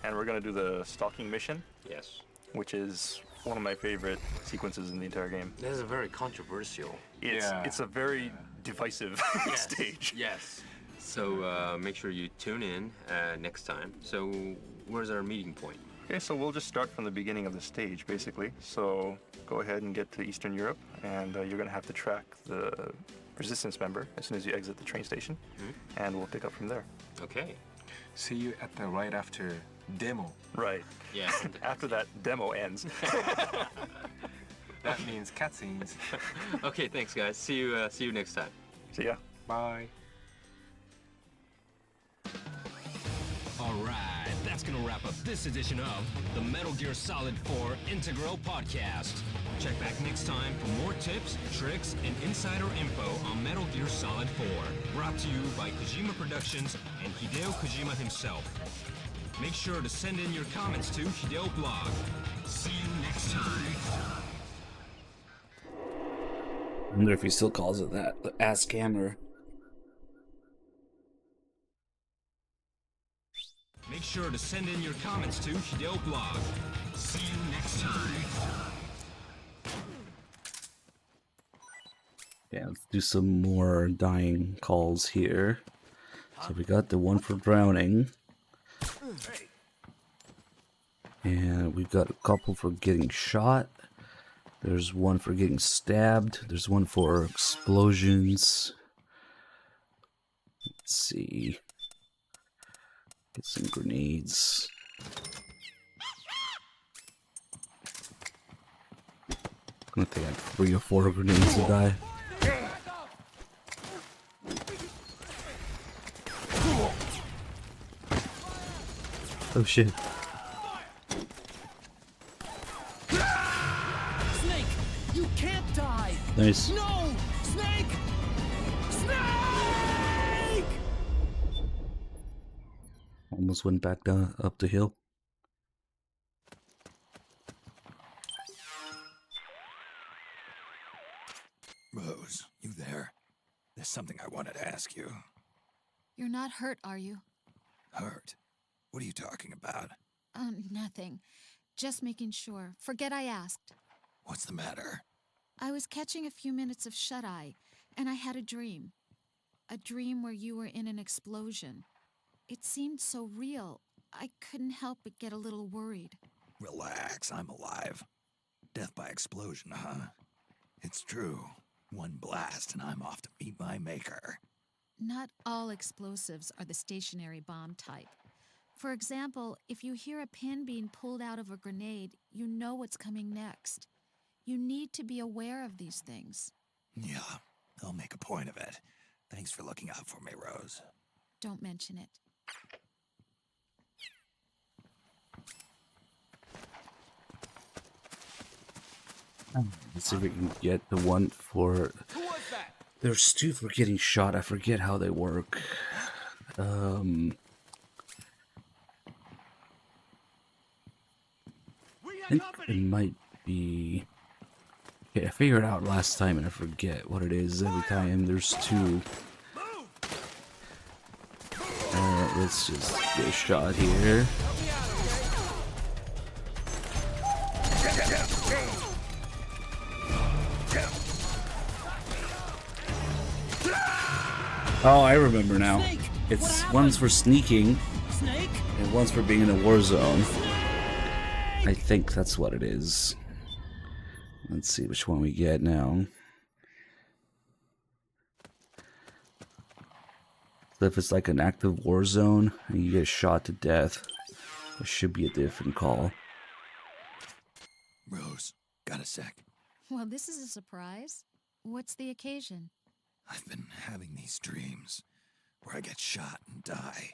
Speaker 8: and we're going to do the stalking mission,
Speaker 7: Yes.
Speaker 8: which is one of my favorite sequences in the entire game.
Speaker 7: This is a very controversial.
Speaker 8: It's a very divisive stage.
Speaker 7: Yes. So make sure you tune in next time. So where's our meeting point?
Speaker 8: Okay, so we'll just start from the beginning of the stage, basically. So go ahead and get to Eastern Europe, and you're going to have to track the resistance member as soon as you exit the train station, and we'll pick up from there.
Speaker 7: Okay.
Speaker 10: See you at the right after demo.
Speaker 8: Right.
Speaker 7: Yeah.
Speaker 8: After that demo ends.
Speaker 10: That means cutscenes.
Speaker 7: Okay, thanks guys. See you next time.
Speaker 8: See ya.
Speaker 10: Bye.
Speaker 7: Alright, that's gonna wrap up this edition of the Metal Gear Solid 4 Integral Podcast. Check back next time for more tips, tricks, and insider info on Metal Gear Solid 4. Brought to you by Kojima Productions and Hideo Kojima himself. Make sure to send in your comments to Hideo Blog. See you next time.
Speaker 1: I wonder if he still calls it that. The Ask Hammer.
Speaker 7: Make sure to send in your comments to Hideo Blog. See you next time.
Speaker 1: Yeah, let's do some more dying calls here. So we got the one for drowning. And we've got a couple for getting shot. There's one for getting stabbed. There's one for explosions. Let's see. Get some grenades. I'm gonna take like 3 or 4 grenades to die. Oh shit.
Speaker 2: Snake, you can't die.
Speaker 1: Nice.
Speaker 2: No, Snake! Snake!
Speaker 1: Almost went back down up the hill.
Speaker 3: Rose, you there? There's something I wanted to ask you.
Speaker 6: You're not hurt, are you?
Speaker 3: Hurt? What are you talking about?
Speaker 6: Nothing. Just making sure. Forget I asked.
Speaker 3: What's the matter?
Speaker 6: I was catching a few minutes of shut-eye, and I had a dream. A dream where you were in an explosion. It seemed so real, I couldn't help but get a little worried.
Speaker 3: Relax, I'm alive. Death by explosion, huh? It's true. One blast and I'm off to meet my maker.
Speaker 6: Not all explosives are the stationary bomb type. For example, if you hear a pin being pulled out of a grenade, you know what's coming next. You need to be aware of these things.
Speaker 3: Yeah, I'll make a point of it. Thanks for looking out for me, Rose.
Speaker 6: Don't mention it.
Speaker 1: Let's see if we can get the one for...
Speaker 4: Who was that?
Speaker 1: There's 2 for getting shot. I forget how they work. I think it might be... Okay, I figured it out last time and I forget what it is every time. There's 2. Let's just get a shot here. Oh, I remember now. It's one's for sneaking, and one's for being in a war zone. I think that's what it is. Let's see which one we get now. So if it's like an active war zone and you get shot to death, it should be a different call.
Speaker 3: Rose, got a sec?
Speaker 6: Well, this is a surprise. What's the occasion?
Speaker 3: I've been having these dreams where I get shot and die.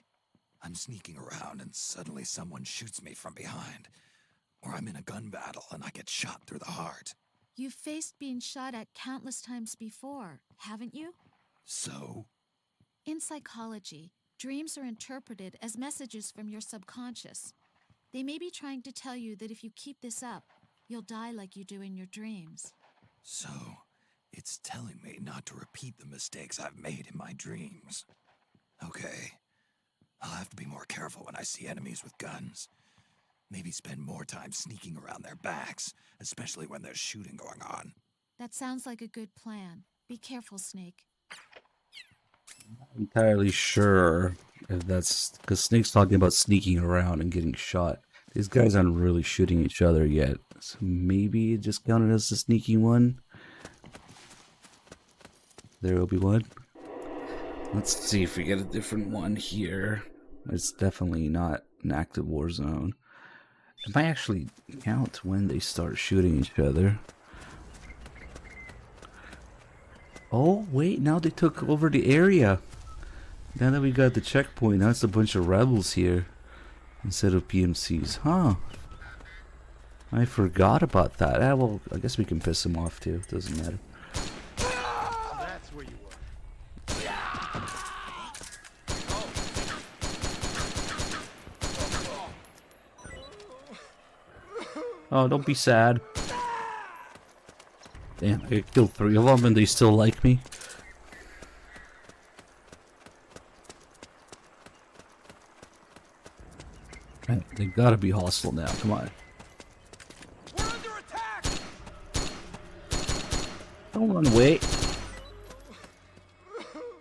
Speaker 3: I'm sneaking around and suddenly someone shoots me from behind. Or I'm in a gun battle and I get shot through the heart.
Speaker 6: You've faced being shot at countless times before, haven't you?
Speaker 3: So?
Speaker 6: In psychology, dreams are interpreted as messages from your subconscious. They may be trying to tell you that if you keep this up, you'll die like you do in your dreams.
Speaker 3: So, it's telling me not to repeat the mistakes I've made in my dreams. Okay. I'll have to be more careful when I see enemies with guns. Maybe spend more time sneaking around their backs, especially when there's shooting going on.
Speaker 6: That sounds like a good plan. Be careful, Snake.
Speaker 1: Entirely sure if that's because Snake's talking about sneaking around and getting shot. These guys aren't really shooting each other yet, so maybe it just counted as the sneaking one. There will be one. Let's see if we get a different one here. It's definitely not an active war zone. It might actually count when they start shooting each other. Oh, wait, now they took over the area. Now that we got the checkpoint, now it's a bunch of rebels here instead of PMCs. Huh. I forgot about that. Ah, well, I guess we can piss them off too. Doesn't matter.
Speaker 4: That's where you were.
Speaker 1: Oh, don't be sad. Damn, I killed 3 of them and they still like me. Man, they gotta be hostile now, come on.
Speaker 4: We're under attack!
Speaker 1: Don't run away.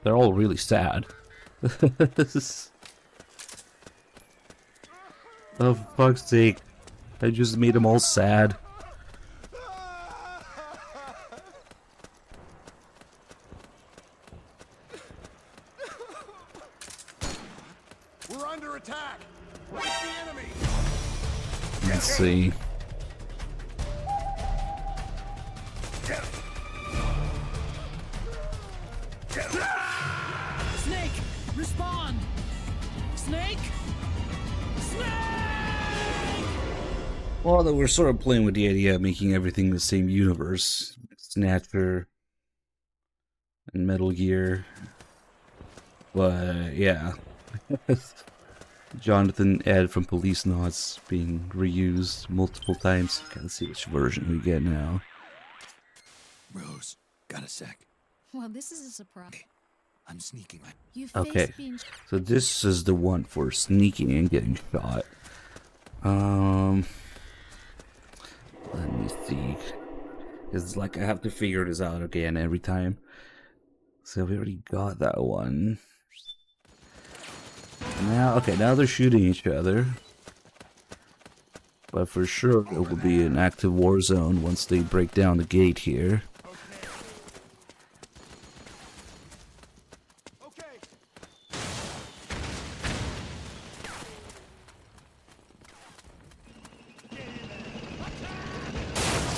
Speaker 1: They're all really sad. This is... Oh, for fuck's sake. I just made them all sad.
Speaker 4: We're under attack! Where's the enemy?
Speaker 1: Let's see.
Speaker 2: Snake, respond! Snake! Snake!
Speaker 1: Well, we're sort of playing with the idea of making everything the same universe. Snatcher and Metal Gear. But, yeah. Jonathan Ed from Police Knots being reused multiple times. Gotta see which version we get now.
Speaker 3: Rose, got a sec?
Speaker 6: Well, this is a surprise.
Speaker 3: I'm sneaking.
Speaker 6: You
Speaker 1: Okay,
Speaker 6: faced being
Speaker 1: so this is the one for sneaking and getting shot. Let me see. It's like I have to figure this out again every time. So we already got that one. Now, okay, now they're shooting each other. But for sure, it will be an active war zone once they break down the gate here.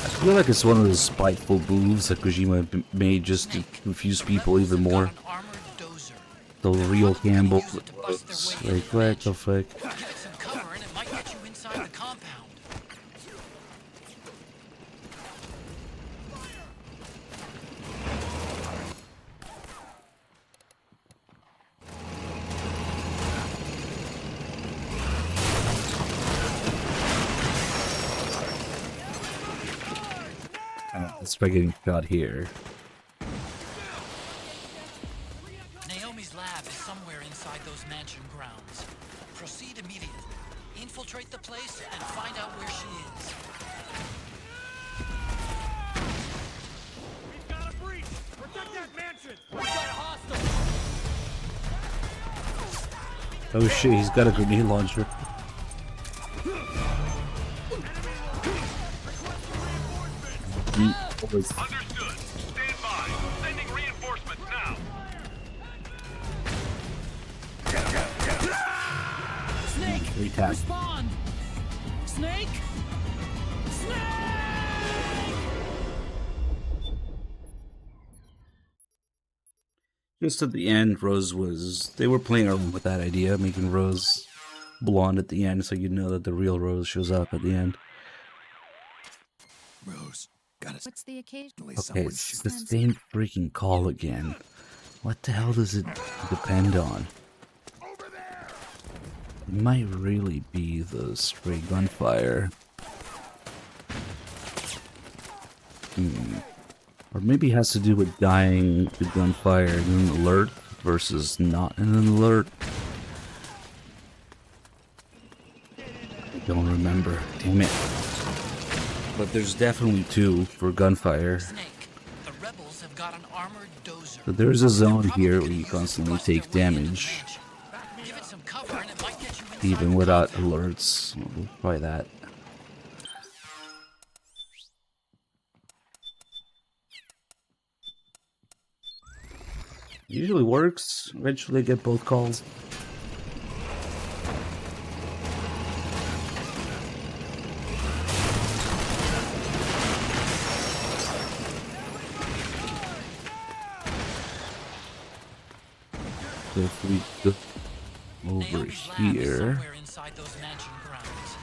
Speaker 1: I feel like it's one of those spiteful moves that Kojima made just to confuse people even more. The real Campbell. Like, what the fuck?
Speaker 2: Give it some cover and it might get you inside the compound.
Speaker 1: Let's try getting shot here.
Speaker 2: Naomi's lab is somewhere inside those mansion grounds. Proceed immediately. Infiltrate the place and find out where she is.
Speaker 4: We've got a breach! Protect that mansion! We've got a hostile!
Speaker 1: Oh shit, he's got a grenade launcher.
Speaker 4: Understood. Stand by. Sending reinforcements now.
Speaker 2: Snake!
Speaker 1: Retap.
Speaker 2: Respond! Snake! Snake!
Speaker 1: Just at the end, Rose was... They were playing around with that idea, making Rose blonde at the end, so you know that the real Rose shows up at the end.
Speaker 3: Rose, gotta
Speaker 6: What's the occasion?
Speaker 3: occasionally
Speaker 1: Okay,
Speaker 3: someone
Speaker 1: it's
Speaker 3: shoot.
Speaker 1: the same freaking call again. What the hell does it depend on? It might really be the stray gunfire. Or maybe it has to do with dying to gunfire in an alert versus not in an alert. I don't remember. Damn it. But there's definitely two for gunfire.
Speaker 2: Snake, the rebels have got an armored dozer.
Speaker 1: But there's a zone
Speaker 2: Probably
Speaker 1: here
Speaker 2: gonna
Speaker 1: where you
Speaker 2: use it to
Speaker 1: constantly
Speaker 2: bust their
Speaker 1: take
Speaker 2: way into the
Speaker 1: damage.
Speaker 2: mansion. Give it some cover and it might get you inside
Speaker 1: Even
Speaker 2: the
Speaker 1: without
Speaker 2: compound.
Speaker 1: alerts. We'll try that. Usually works. Eventually get both calls. So if we go over
Speaker 2: Naomi's lab is
Speaker 1: here,
Speaker 2: somewhere inside those mansion grounds.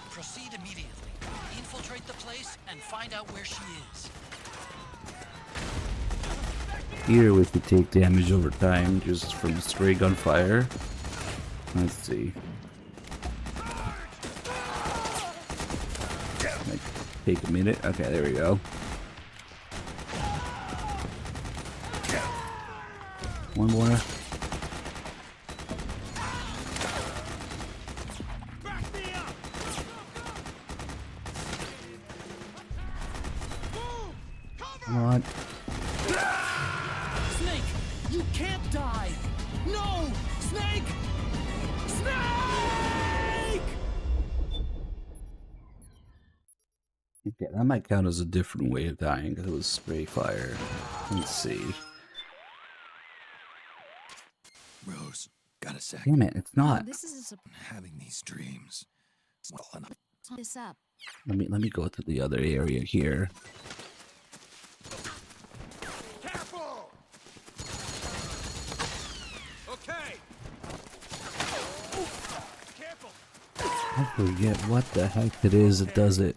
Speaker 2: Proceed immediately. Infiltrate the place and find out where she is.
Speaker 1: here we could take damage over time just from stray gunfire. Let's see. Might take a minute. Okay, there we go. One more. Come on.
Speaker 2: Snake, you can't die! No! Snake! Snake!
Speaker 1: Okay, that might count as a different way of dying because it was spray fire. Let's see.
Speaker 3: Rose, got a sec.
Speaker 1: Damn it, it's not.
Speaker 6: This is
Speaker 3: I'm having these dreams. Well enough.
Speaker 6: this up.
Speaker 1: Let me go to the other area here.
Speaker 4: Careful! Okay. Careful.
Speaker 1: I forget what the heck it is that does it.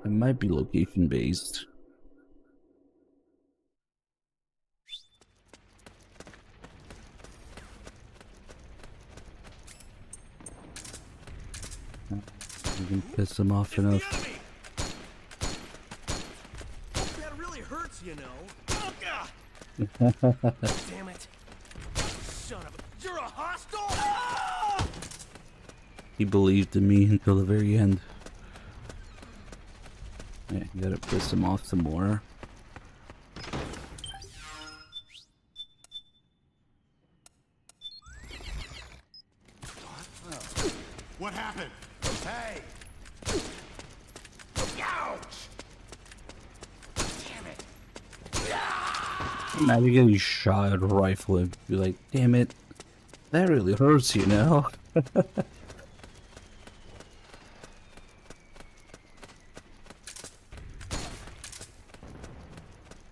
Speaker 1: It might be location based. You can piss them off enough.
Speaker 4: That really hurts, you know. Damn it. Son of a... You're a hostile? Ah!
Speaker 1: He believed in me until the very end. Yeah, you gotta piss him off some more.
Speaker 4: What happened? Hey! Ouch! Damn it!
Speaker 1: Imagine getting shot at a rifle and be like, damn it, that really hurts, you know?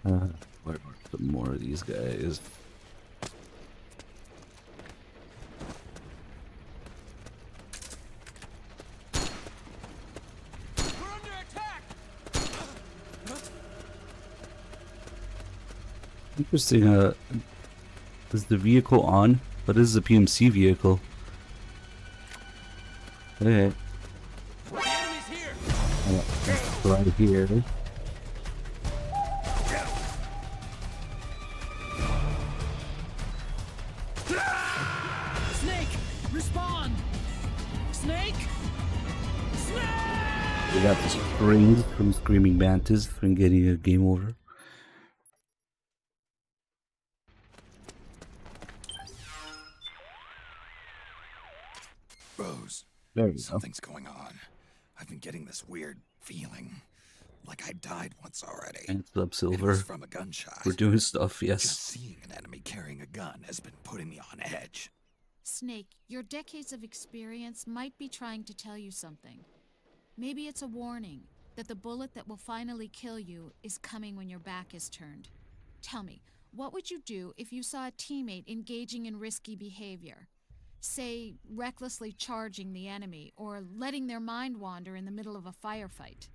Speaker 1: Where are some more of these guys?
Speaker 4: We're under attack!
Speaker 1: Interesting, is the vehicle on? But this is a PMC vehicle. Okay.
Speaker 4: The enemy's here!
Speaker 1: Right here.
Speaker 2: Snake! Respond! Snake! Snake!
Speaker 1: We got the strings from Screaming Mantis from getting a game over.
Speaker 3: Rose,
Speaker 1: There we go.
Speaker 3: something's going on. I've been getting this weird feeling. Like I died once already.
Speaker 1: Hands up,
Speaker 3: It
Speaker 1: Silver.
Speaker 3: was from a gunshot.
Speaker 1: We're doing stuff,
Speaker 3: Just
Speaker 1: yes.
Speaker 3: seeing an enemy carrying a gun has been putting me on edge.
Speaker 6: Snake, your decades of experience might be trying to tell you something. Maybe it's a warning that the bullet that will finally kill you is coming when your back is turned. Tell me, what would you do if you saw a teammate engaging in risky behavior? Say, recklessly charging the enemy, or letting their mind wander in the middle of a firefight.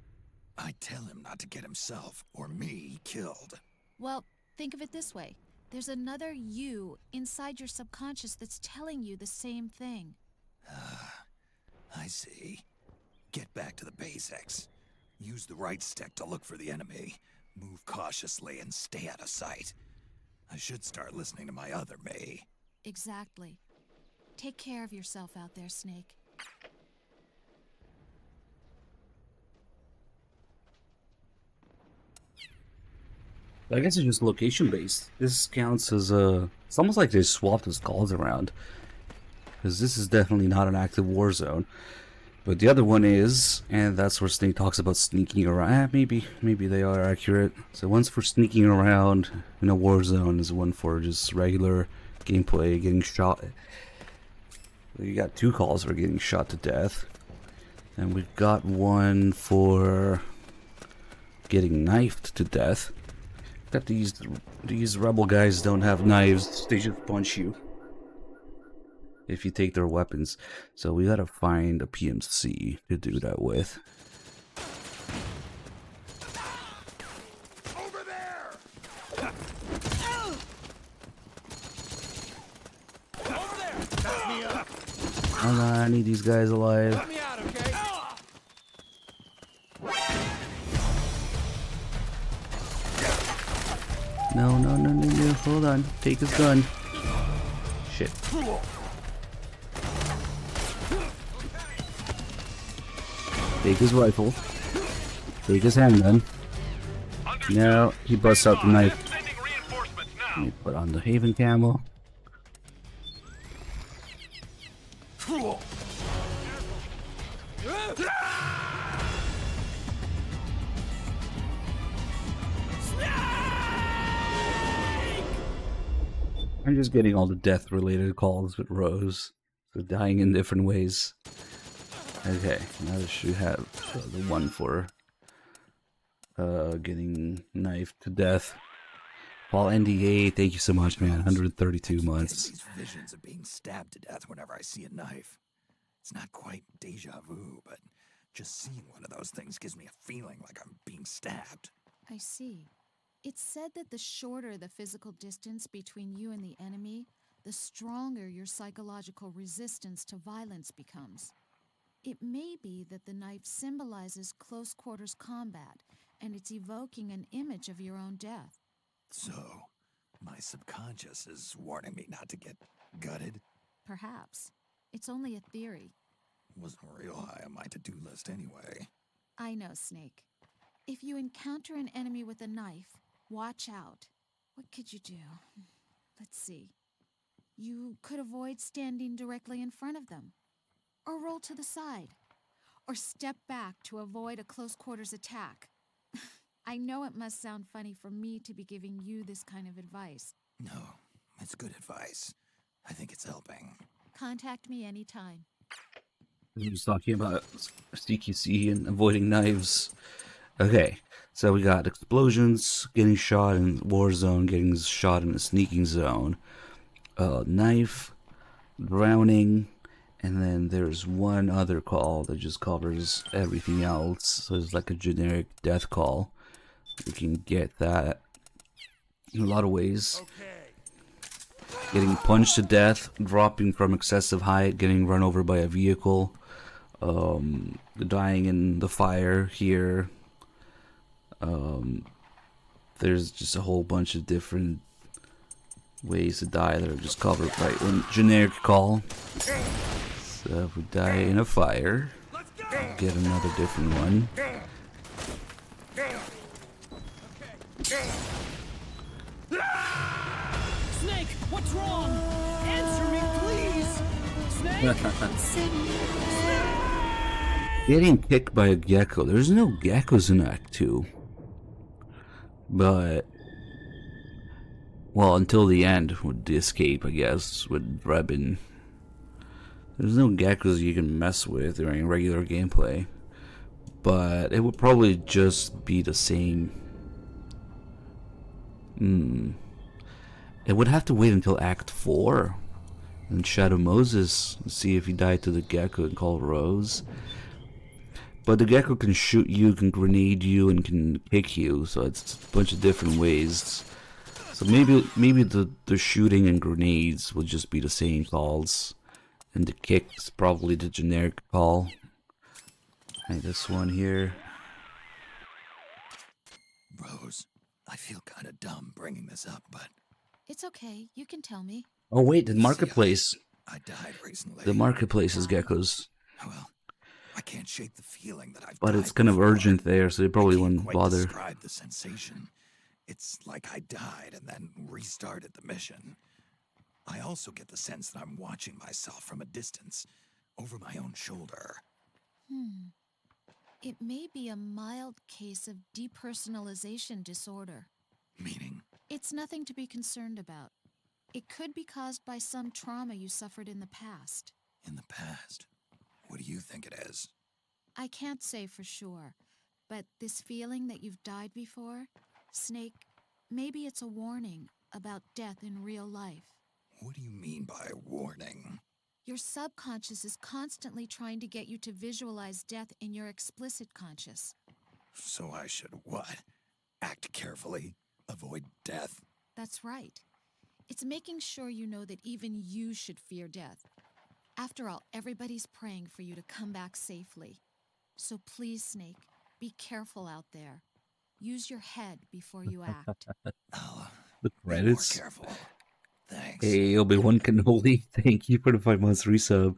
Speaker 3: I tell him not to get himself or me killed.
Speaker 6: Well, think of it this way. There's another you inside your subconscious that's telling you the same thing.
Speaker 3: I see. Get back to the basics. Use the right stick to look for the enemy. Move cautiously and stay out of sight. I should start listening to my other me.
Speaker 6: Exactly. Take care of yourself out there, Snake.
Speaker 1: I guess it's just location based. This counts as a. It's almost like they swapped his calls around. Because this is definitely not an active war zone. But the other one is, and that's where Snake talks about sneaking around. Maybe they are accurate. So one's for sneaking around in a war zone, is one for just regular gameplay, getting shot. You got 2 calls for getting shot to death. And we've got one for getting knifed to death. That these rebel guys don't have knives, they just punch you if you take their weapons. So we gotta find a PMC to do that with.
Speaker 3: Over there!
Speaker 4: Over there! Back me up!
Speaker 1: Hold on, I need these guys alive.
Speaker 4: Let me out, okay?
Speaker 1: No, hold on. Take his gun. Shit. Take his rifle. Take his handgun. Now he busts out the knife. Let me put on the Haven camo. I'm just getting all the death-related calls with Rose. So dying in different ways. Okay, now this should have the one for getting knifed to death. Paul NDA, thank you so much, man. 132 months.
Speaker 3: These visions of being stabbed to death whenever I see a knife. It's not quite deja vu, but just seeing one of those things gives me a feeling like I'm being stabbed.
Speaker 6: I see. It's said that the shorter the physical distance between you and the enemy, the stronger your psychological resistance to violence becomes. It may be that the knife symbolizes close quarters combat, and it's evoking an image of your own death.
Speaker 3: So, my subconscious is warning me not to get gutted?
Speaker 6: Perhaps. It's only a theory.
Speaker 3: Wasn't real high on my to-do list anyway.
Speaker 6: I know, Snake. If you encounter an enemy with a knife, watch out. What could you do? Let's see. You could avoid standing directly in front of them, or roll to the side, or step back to avoid a close quarters attack. I know it must sound funny for me to be giving you this kind of advice.
Speaker 3: No, it's good advice. I think it's helping.
Speaker 6: Contact me anytime.
Speaker 1: He was talking about CQC and avoiding knives. Okay, so we got explosions, getting shot in war zone, getting shot in a sneaking zone, knife, drowning, and then there's one other call that just covers everything else. So it's like a generic death call. We can get that in a lot of ways. Getting punched to death, dropping from excessive height, getting run over by a vehicle, dying in the fire here. There's just a whole bunch of different ways to die that are just covered by one generic call. So if we die in a fire, we'll get another different one.
Speaker 4: Snake, what's wrong? Answer me, please! Snake!
Speaker 1: Getting kicked by a gecko. There's no geckos in Act 2. But, well, until the end with the escape, I guess, with Drebin. There's no geckos you can mess with during regular gameplay. But it would probably just be the same. It would have to wait until Act 4 And Shadow Moses, see if you die to the gecko and call Rose. But the gecko can shoot you, can grenade you, and can kick you, so it's a bunch of different ways. So maybe the shooting and grenades would just be the same calls. And the kick's probably the generic call. Like this one here.
Speaker 3: Rose, I feel kind of dumb bringing this up, but
Speaker 6: It's okay. You can tell me.
Speaker 1: Oh wait, the marketplace.
Speaker 3: I died recently.
Speaker 1: The marketplace is geckos.
Speaker 3: Well, I can't shake the feeling that I've
Speaker 1: But
Speaker 3: died
Speaker 1: it's kind of
Speaker 3: before.
Speaker 1: urgent there, so they probably
Speaker 3: I can't
Speaker 1: wouldn't
Speaker 3: quite
Speaker 1: bother.
Speaker 3: describe the sensation. It's like I died and then restarted the mission. I also get the sense that I'm watching myself from a distance, over my own shoulder.
Speaker 6: It may be a mild case of depersonalization disorder.
Speaker 3: Meaning?
Speaker 6: It's nothing to be concerned about. It could be caused by some trauma you suffered in the past.
Speaker 3: In the past? What do you think it is?
Speaker 6: I can't say for sure, but this feeling that you've died before, Snake, maybe it's a warning about death in real life.
Speaker 3: What do you mean by warning?
Speaker 6: Your subconscious is constantly trying to get you to visualize death in your explicit conscious.
Speaker 3: So I should what? Act carefully? Avoid death?
Speaker 6: That's right. It's making sure you know that even you should fear death. After all, everybody's praying for you to come back safely. So please, Snake, be careful out there. Use your head before you act.
Speaker 1: The credits.
Speaker 3: Be more careful. Thanks.
Speaker 1: Hey, Obi-Wan Kenobi, thank you for the 5 months resub.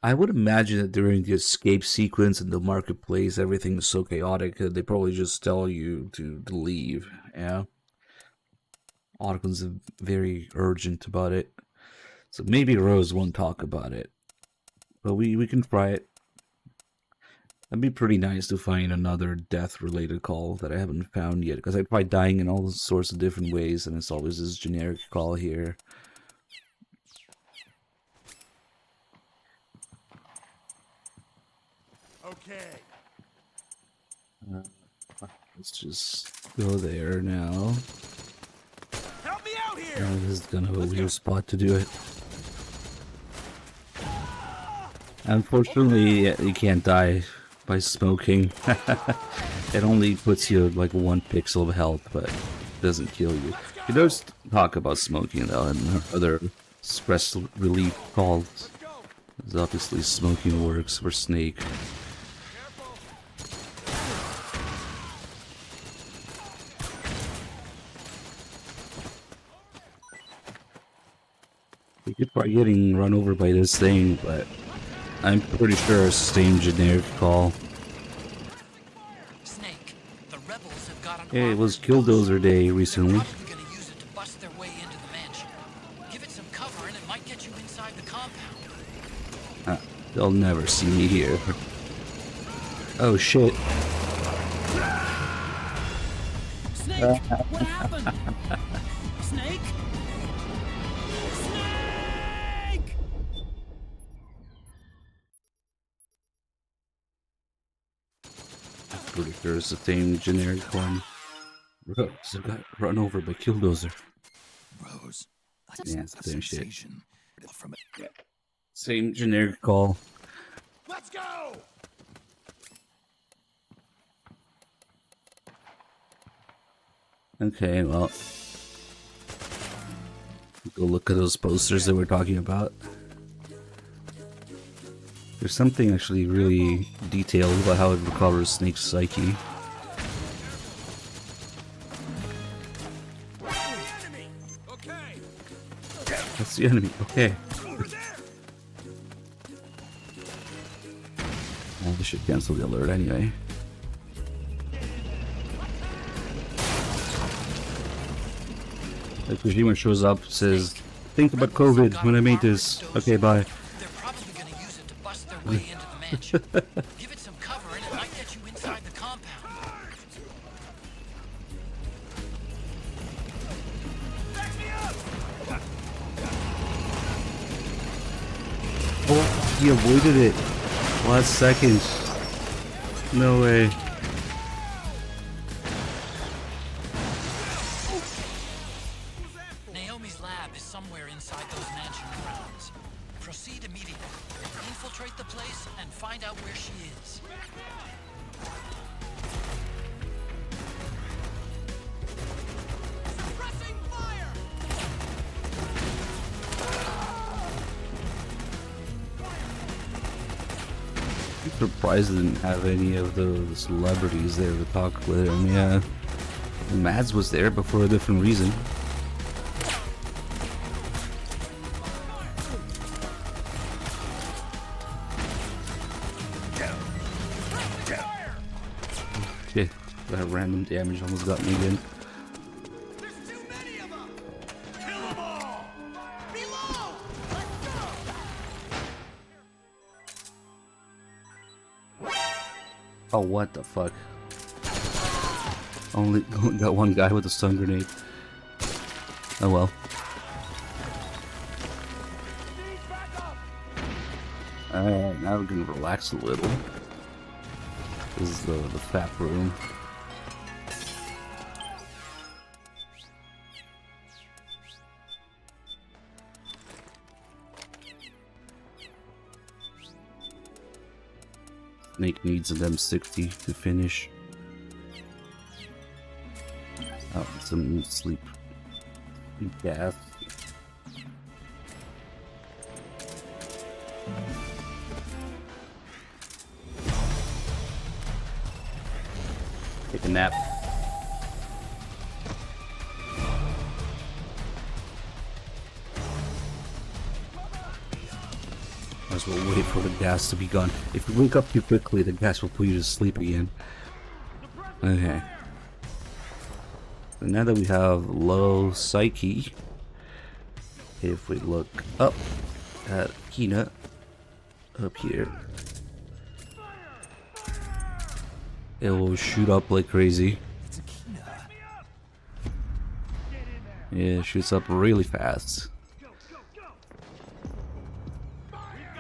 Speaker 1: I would imagine that during the escape sequence in the marketplace, everything is so chaotic that they probably just tell you to leave, yeah? Ottoman's very urgent about it. So maybe Rose won't talk about it. But we can try it. That'd be pretty nice to find another death-related call that I haven't found yet. Because I tried dying in all sorts of different ways, and it's always this generic call here.
Speaker 4: Okay.
Speaker 1: Let's just go there now.
Speaker 4: Help me out here.
Speaker 1: This is kind of a weird spot to do it. Unfortunately, you can't die by smoking. It only puts you like 1 pixel of health, but it doesn't kill you. He does talk about smoking though, and other stress relief calls. Because obviously smoking works for Snake. We could try getting run over by this thing, but I'm pretty sure it's the same generic call.
Speaker 2: Snake, the rebels have got an
Speaker 1: Hey, it was Killdozer Day recently.
Speaker 2: They're probably gonna use it to bust their way into the mansion. Give it some cover and it might get you inside the compound.
Speaker 1: They'll never see me here. Oh shit.
Speaker 2: Snake, what happened? Snake? Snake!
Speaker 1: Pretty sure it's the same generic one. Rose got run over by Killdozer.
Speaker 3: Rose, I
Speaker 1: Yeah,
Speaker 3: sense a
Speaker 1: same shit.
Speaker 3: sensation from it.
Speaker 1: Same generic call.
Speaker 4: Let's go.
Speaker 1: Okay, well. Go look at those posters that we're talking about. There's something actually really detailed about how it recovers Snake's psyche.
Speaker 4: Enemy. Okay.
Speaker 1: That's the enemy, okay.
Speaker 4: Over there.
Speaker 1: Well, this should cancel the alert anyway. Like Kojima shows up, says, think about COVID when I made this. Okay, bye.
Speaker 2: They're probably gonna use it to bust their way into the mansion. Give it some cover and it might get you inside the compound.
Speaker 4: Back me up.
Speaker 1: Oh, he avoided it. Last second. No way.
Speaker 2: Naomi's lab is somewhere inside
Speaker 4: she is. Suppressing fire!
Speaker 1: I'm surprised they didn't have any of the celebrities there to talk with him. Yeah, Mads was there, but for a different reason. Shit, that random damage almost got me again.
Speaker 4: There's too many of them! Kill them all! Below! Let's go!
Speaker 1: Oh, what the fuck? Only got one guy with a stun grenade. Oh well. Alright, now we can relax a little. This is the fat room. Snake needs an M60 to finish. Oh, some sleep gas. Take a nap. Might as well wait for the gas to be gone. If you wake up too quickly, the gas will put you to sleep again. Okay. So now that we have low psyche, if we look up at Kina, up here, it will shoot up like crazy. Yeah, it shoots up really fast.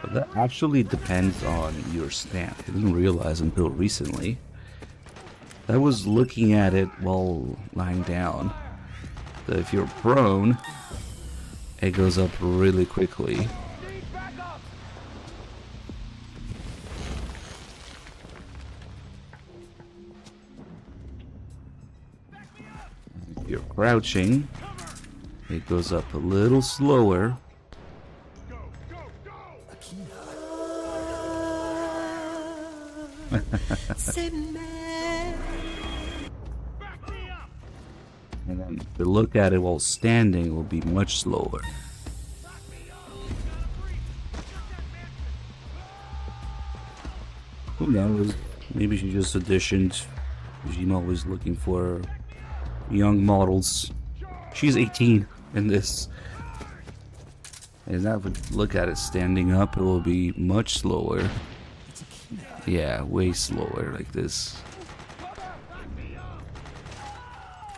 Speaker 1: But that actually depends on your stance. I didn't realize until recently. I was looking at it while lying down. That if you're prone, it goes up really quickly. If you're crouching, it goes up a little slower. And then to look at it while standing will be much slower. Who knows? Maybe she just auditioned. She's always looking for young models. She's 18 in this. And now if we look at it standing up, it will be much slower. Yeah, way slower like this.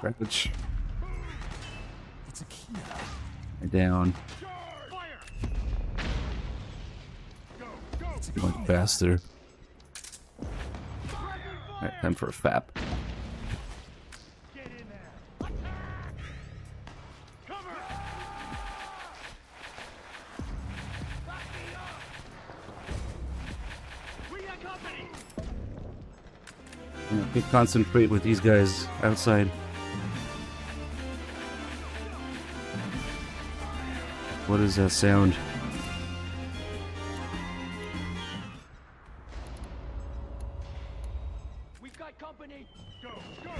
Speaker 1: Crouch. Down. Much faster. Alright, time for a FAP. I can concentrate with these guys outside. What is that sound?
Speaker 4: We've got company. Go, go,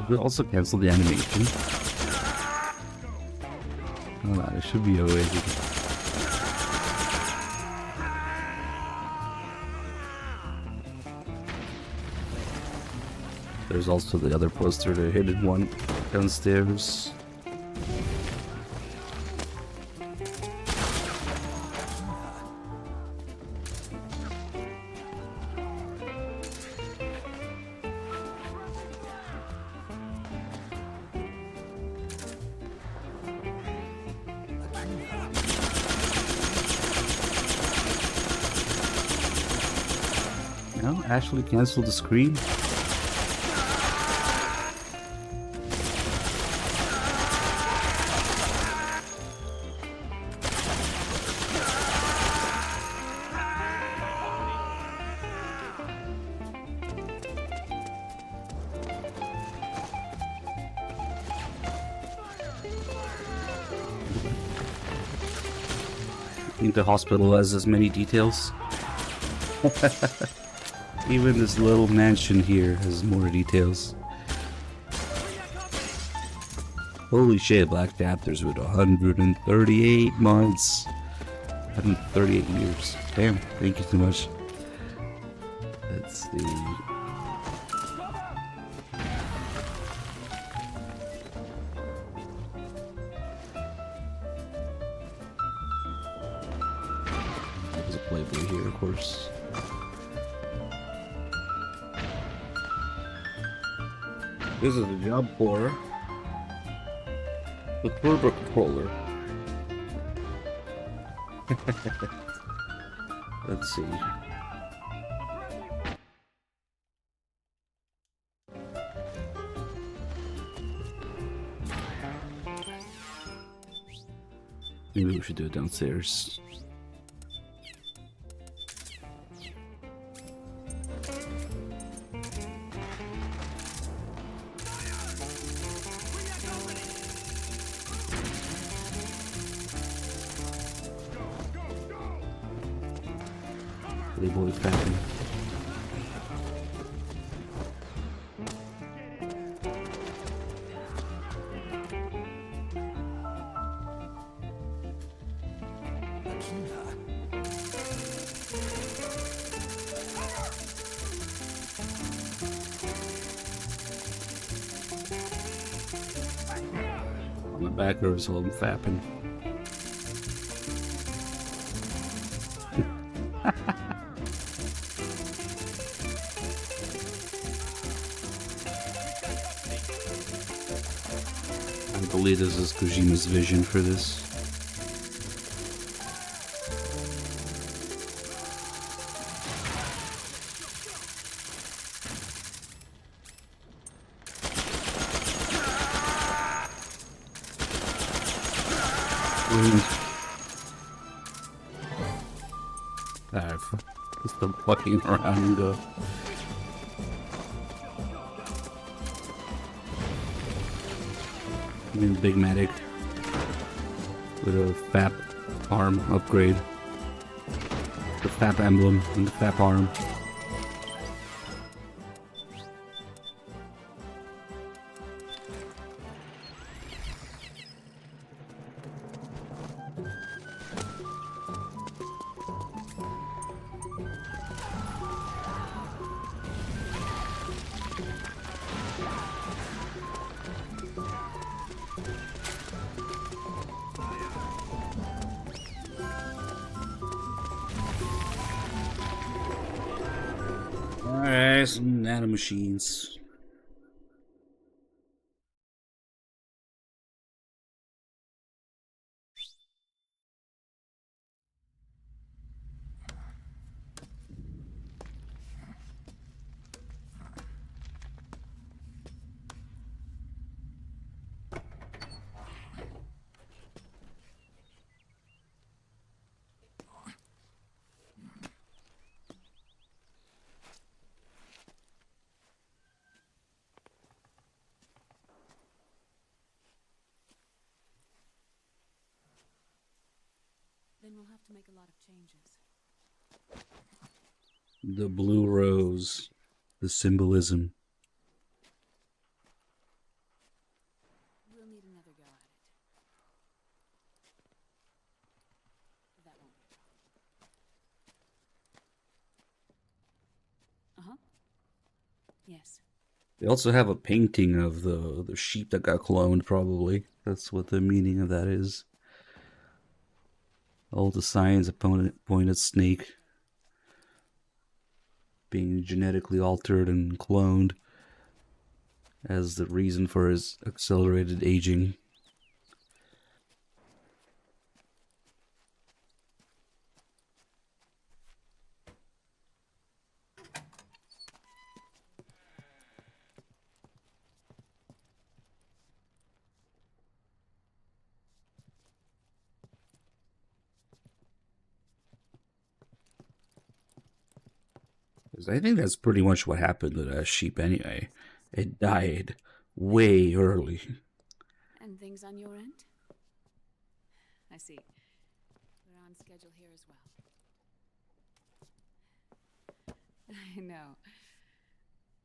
Speaker 1: We also cancel the animation. Hold on, it should be a way. There's also the other poster, the hidden one downstairs. No, actually cancel the screen. I think the hospital has as many details. Even this little mansion here has more details. Holy shit, Black Panthers with 138 months. 138 years. Damn, thank you so much. Let's see. There's a Playboy here, of course. This is a job for the turbo controller. Let's see. Maybe we should do it downstairs. Playboy fashion. On the back there is all fapping. I believe this is Kojima's vision for this. Alright, just the fucking around and go. I mean, Big Matic with a FAP arm upgrade. The FAP emblem and the FAP arm. Alright, some nanomachines.
Speaker 11: Then we'll have to make a lot of changes.
Speaker 1: The blue rose. The symbolism.
Speaker 11: We'll need another go at it. That won't be a problem. Yes.
Speaker 1: They also have a painting of the sheep that got cloned, probably. That's what the meaning of that is. All the signs point at Snake being genetically altered and cloned as the reason for his accelerated aging. 'Cause I think that's pretty much what happened to that sheep anyway. It died way early.
Speaker 11: And things on your end? I see. We're on schedule here as well. I know.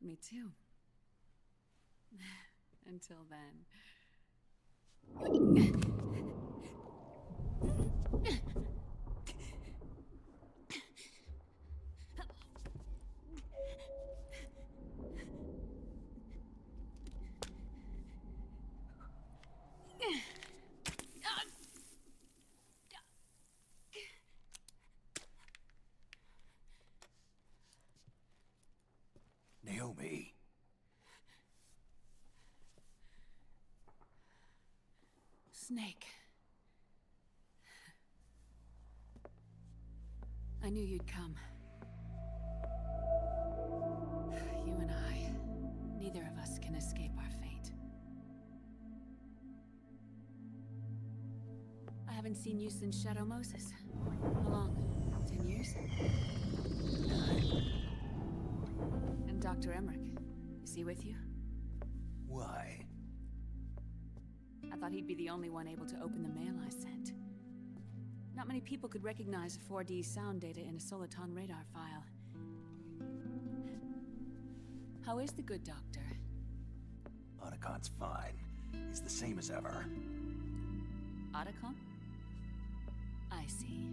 Speaker 11: Me too. Until then.
Speaker 3: Naomi.
Speaker 11: Snake. I knew you'd come. You and I, neither of us can escape our fate. I haven't seen you since Shadow Moses. How long? 10 years? 9. And Dr. Emmerich, is he with you?
Speaker 3: Why?
Speaker 11: I thought he'd be the only one able to open the mail I sent. Not many people could recognize 4D sound data in a Soliton radar file. How is the good doctor?
Speaker 3: Otacon's fine. He's the same as ever.
Speaker 11: Otacon? I see.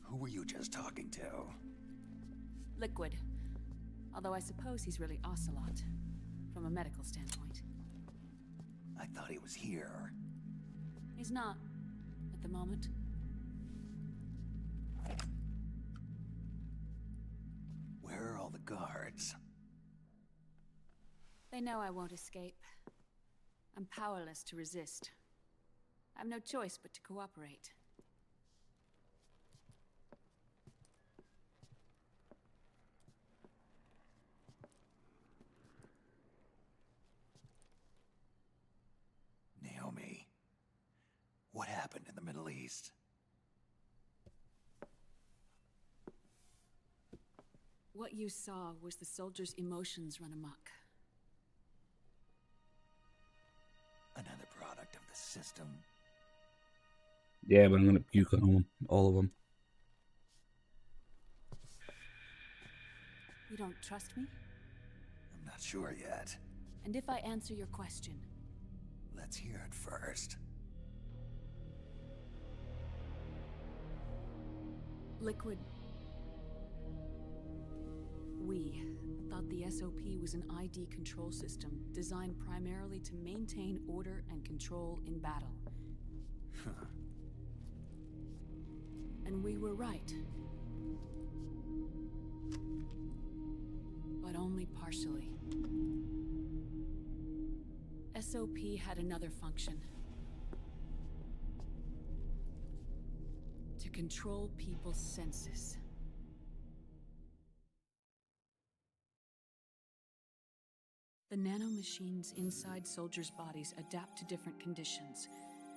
Speaker 3: Who were you just talking to?
Speaker 11: Liquid. Although I suppose he's really Ocelot, from a medical standpoint.
Speaker 3: I thought he was here.
Speaker 11: He's not, at the moment.
Speaker 3: Where are all the guards?
Speaker 11: They know I won't escape. I'm powerless to resist. I have no choice but to cooperate.
Speaker 3: Naomi, what happened in the Middle East?
Speaker 11: What you saw was the soldiers' emotions run amok.
Speaker 3: Another product of the system.
Speaker 1: Yeah, but I'm gonna puke on them, all of them.
Speaker 11: You don't trust me?
Speaker 3: I'm not sure yet.
Speaker 11: And if I answer your question?
Speaker 3: Let's hear it first.
Speaker 11: Liquid. We thought the SOP was an ID control system designed primarily to maintain order and control in battle. And we were right. But only partially. SOP had another function. To control people's senses. The nanomachines inside soldiers' bodies adapt to different conditions,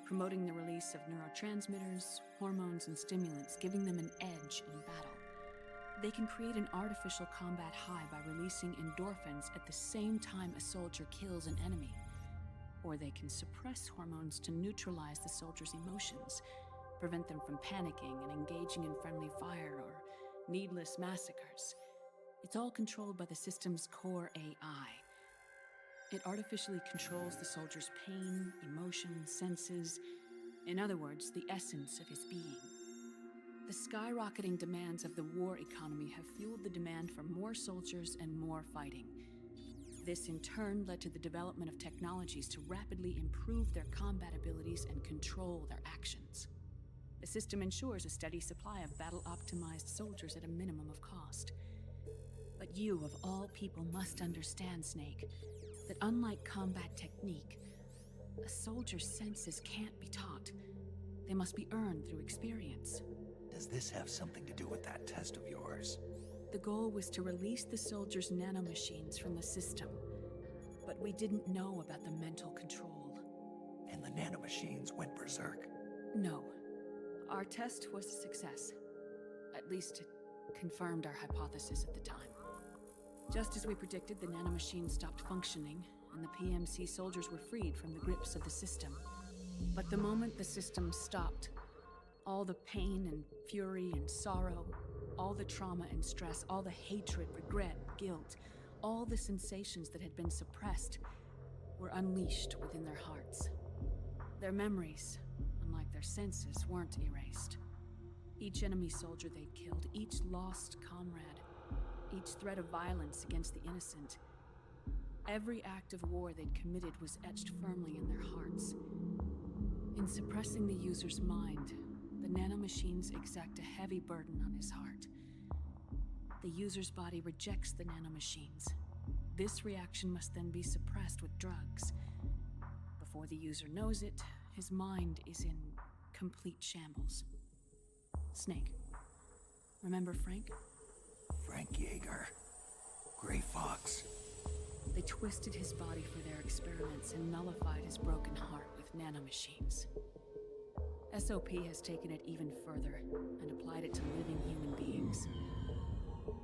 Speaker 11: promoting the release of neurotransmitters, hormones, and stimulants, giving them an edge in battle. They can create an artificial combat high by releasing endorphins at the same time a soldier kills an enemy. Or they can suppress hormones to neutralize the soldier's emotions, prevent them from panicking and engaging in friendly fire or needless massacres. It's all controlled by the system's core AI. It artificially controls the soldier's pain, emotion, senses, in other words, the essence of his being. The skyrocketing demands of the war economy have fueled the demand for more soldiers and more fighting. This in turn led to the development of technologies to rapidly improve their combat abilities and control their actions. The system ensures a steady supply of battle-optimized soldiers at a minimum of cost. But you, of all people, must understand, Snake, that unlike combat technique, a soldier's senses can't be taught. They must be earned through experience.
Speaker 3: Does this have something to do with that test of yours?
Speaker 11: The goal was to release the soldiers' nanomachines from the system, but we didn't know about the mental control.
Speaker 3: And the nanomachines went berserk?
Speaker 11: No. Our test was a success. At least it confirmed our hypothesis at the time. Just as we predicted, the nanomachine stopped functioning, and the PMC soldiers were freed from the grips of the system. But the moment the system stopped, all the pain and fury and sorrow, all the trauma and stress, all the hatred, regret, guilt, all the sensations that had been suppressed were unleashed within their hearts. Their memories, unlike their senses, weren't erased. Each enemy soldier they'd killed, each lost comrade, each threat of violence against the innocent, every act of war they'd committed was etched firmly in their hearts. In suppressing the user's mind, the nanomachines exact a heavy burden on his heart. The user's body rejects the nanomachines. This reaction must then be suppressed with drugs. Before the user knows it, his mind is in complete shambles. Snake. Remember Frank?
Speaker 3: Frank Yeager. Gray Fox.
Speaker 11: They twisted his body for their experiments and nullified his broken heart with nanomachines. SOP has taken it even further and applied it to living human beings.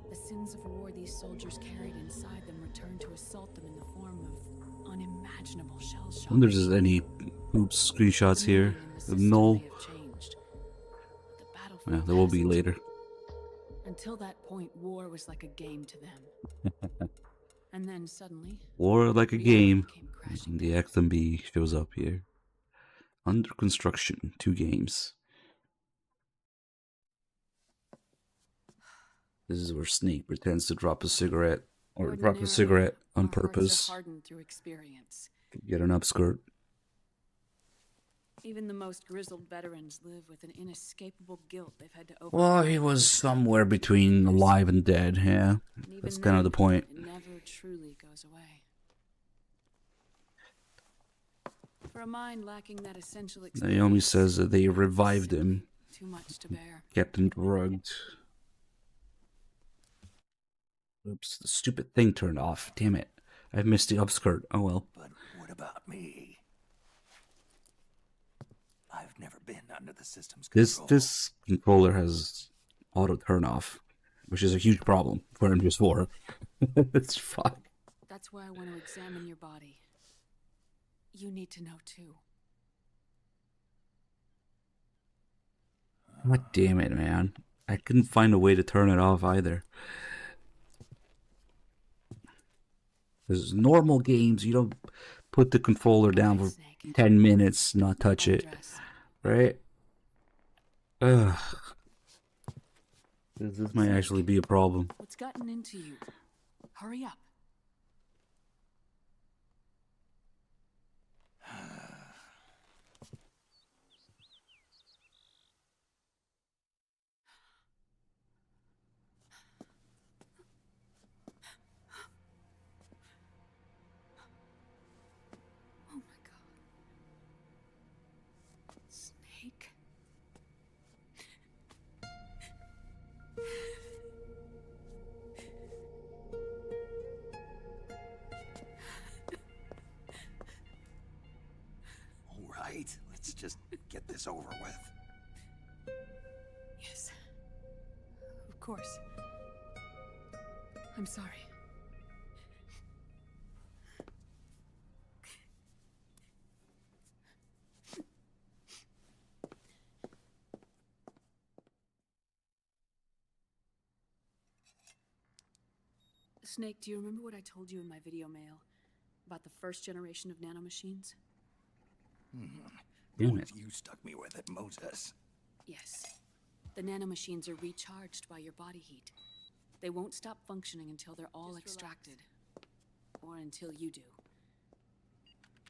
Speaker 11: The sins of war these soldiers carried inside them returned to assault them in the form of unimaginable shell shock.
Speaker 1: I wonder if there's any oops screenshots here. No. Yeah, there will be later.
Speaker 11: Until that point, war was like a game to them. And then suddenly,
Speaker 1: War like a game. And the XMB shows up here. Under construction, 2 games. This is where Snake pretends to drop a cigarette, or drop a cigarette on purpose.
Speaker 11: hardened through experience.
Speaker 1: Get an upskirt.
Speaker 11: Even the most grizzled veterans live with an inescapable guilt they've had to overcome.
Speaker 1: Well, he was somewhere between alive and dead, yeah. That's kind of the point.
Speaker 11: It never truly goes away. For a mind lacking that essential experience,
Speaker 1: Naomi says that they revived him.
Speaker 11: too much to bear.
Speaker 1: Kept him drugged. Oops, the stupid thing turned off. Damn it. I missed the upskirt. Oh well.
Speaker 3: But what about me? I've never been under the system's control.
Speaker 1: This controller has auto turn off, which is a huge problem for MGS4. It's fine.
Speaker 11: That's why I want to examine your body. You need to know too.
Speaker 1: God damn it, man. I couldn't find a way to turn it off either. There's normal games, you don't put the controller down for 10 minutes, not touch it. Right? Ugh. This might actually be a problem.
Speaker 11: What's gotten into you? Hurry up. Oh my God. Snake.
Speaker 3: All right, let's just get this over with.
Speaker 11: Yes. Of course. I'm sorry. Snake, do you remember what I told you in my video mail about the first generation of nanomachines?
Speaker 1: Damn it.
Speaker 3: You stuck me with it, Moses.
Speaker 11: Yes. The nanomachines are recharged by your body heat. They won't stop functioning until they're all extracted. Or until you do.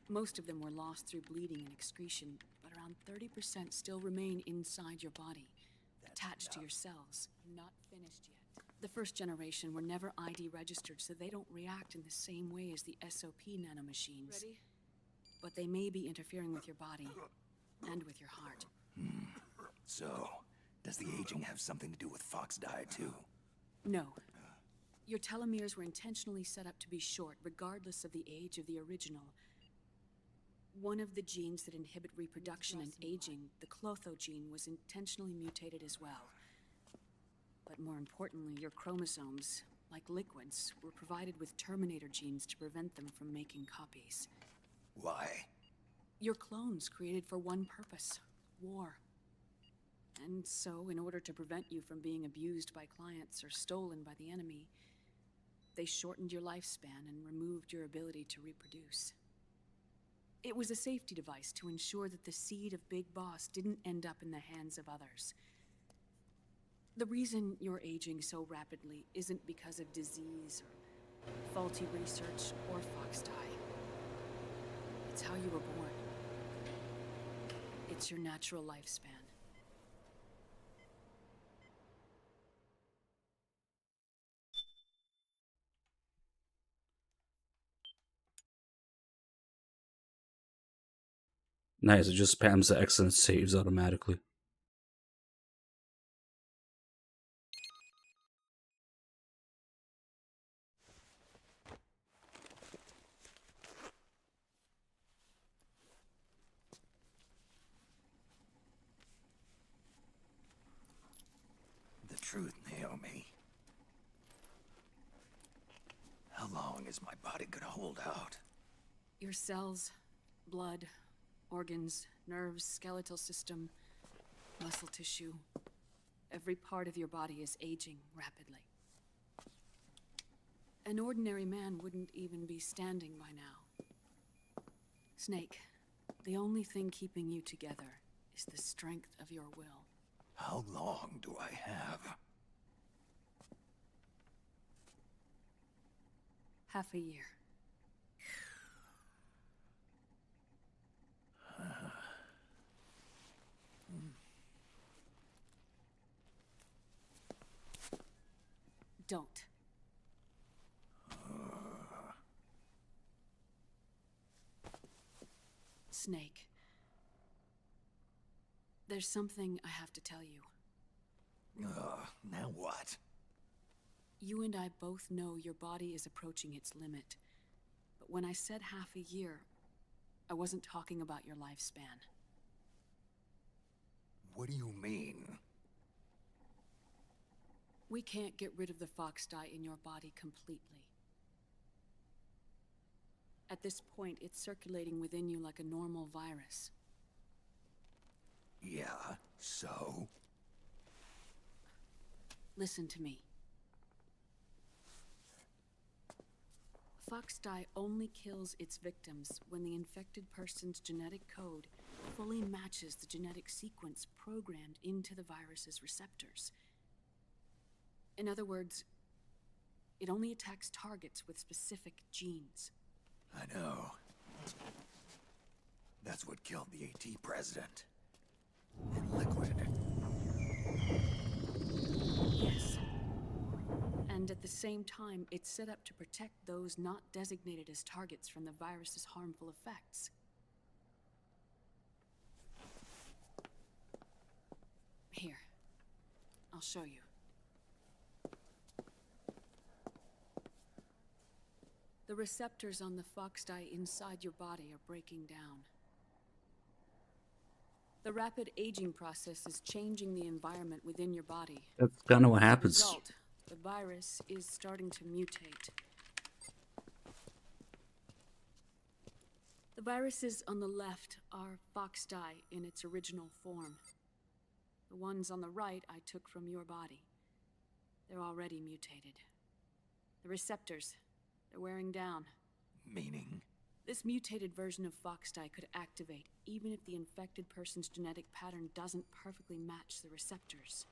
Speaker 11: Most of them were lost through bleeding and excretion, but around 30% still remain inside your body, attached to your cells. Not finished yet. The first generation were never ID registered, so they don't react in the same way as the SOP nanomachines. Ready? But they may be interfering with your body and with your heart.
Speaker 3: So, does the aging have something to do with Fox diet too?
Speaker 11: No. Your telomeres were intentionally set up to be short, regardless of the age of the original. One of the genes that inhibit reproduction and aging, the clotho gene, was intentionally mutated as well. But more importantly, your chromosomes, like liquids, were provided with Terminator genes to prevent them from making copies.
Speaker 3: Why?
Speaker 11: Your clones created for one purpose: war. And so, in order to prevent you from being abused by clients or stolen by the enemy, they shortened your lifespan and removed your ability to reproduce. It was a safety device to ensure that the seed of Big Boss didn't end up in the hands of others. The reason you're aging so rapidly isn't because of disease or faulty research or fox dye. It's how you were born. It's your natural lifespan.
Speaker 1: Nice, it just spams the X and saves automatically.
Speaker 3: The truth, Naomi. How long is my body gonna hold out?
Speaker 11: Your cells, blood, organs, nerves, skeletal system, muscle tissue. Every part of your body is aging rapidly. An ordinary man wouldn't even be standing by now. Snake, the only thing keeping you together is the strength of your will.
Speaker 3: How long do I have?
Speaker 11: Half a year. Don't. Snake. There's something I have to tell you.
Speaker 3: Now what?
Speaker 11: You and I both know your body is approaching its limit. But when I said half a year, I wasn't talking about your lifespan.
Speaker 3: What do you mean?
Speaker 11: We can't get rid of the fox dye in your body completely. At this point, it's circulating within you like a normal virus.
Speaker 3: Yeah, so?
Speaker 11: Listen to me. Fox dye only kills its victims when the infected person's genetic code fully matches the genetic sequence programmed into the virus's receptors. In other words, it only attacks targets with specific genes.
Speaker 3: I know. That's what killed the AT president. In liquid.
Speaker 11: Yes. And at the same time, it's set up to protect those not designated as targets from the virus's harmful effects. Here, I'll show you. The receptors on the fox dye inside your body are breaking down. The rapid aging process is changing the environment within your body.
Speaker 1: That's kind of what
Speaker 11: As a
Speaker 1: happens.
Speaker 11: result, the virus is starting to mutate. The viruses on the left are fox dye in its original form. The ones on the right I took from your body. They're already mutated. The receptors, they're wearing down.
Speaker 3: Meaning?
Speaker 11: This mutated version of fox dye could activate even if the infected person's genetic pattern doesn't perfectly match the receptors.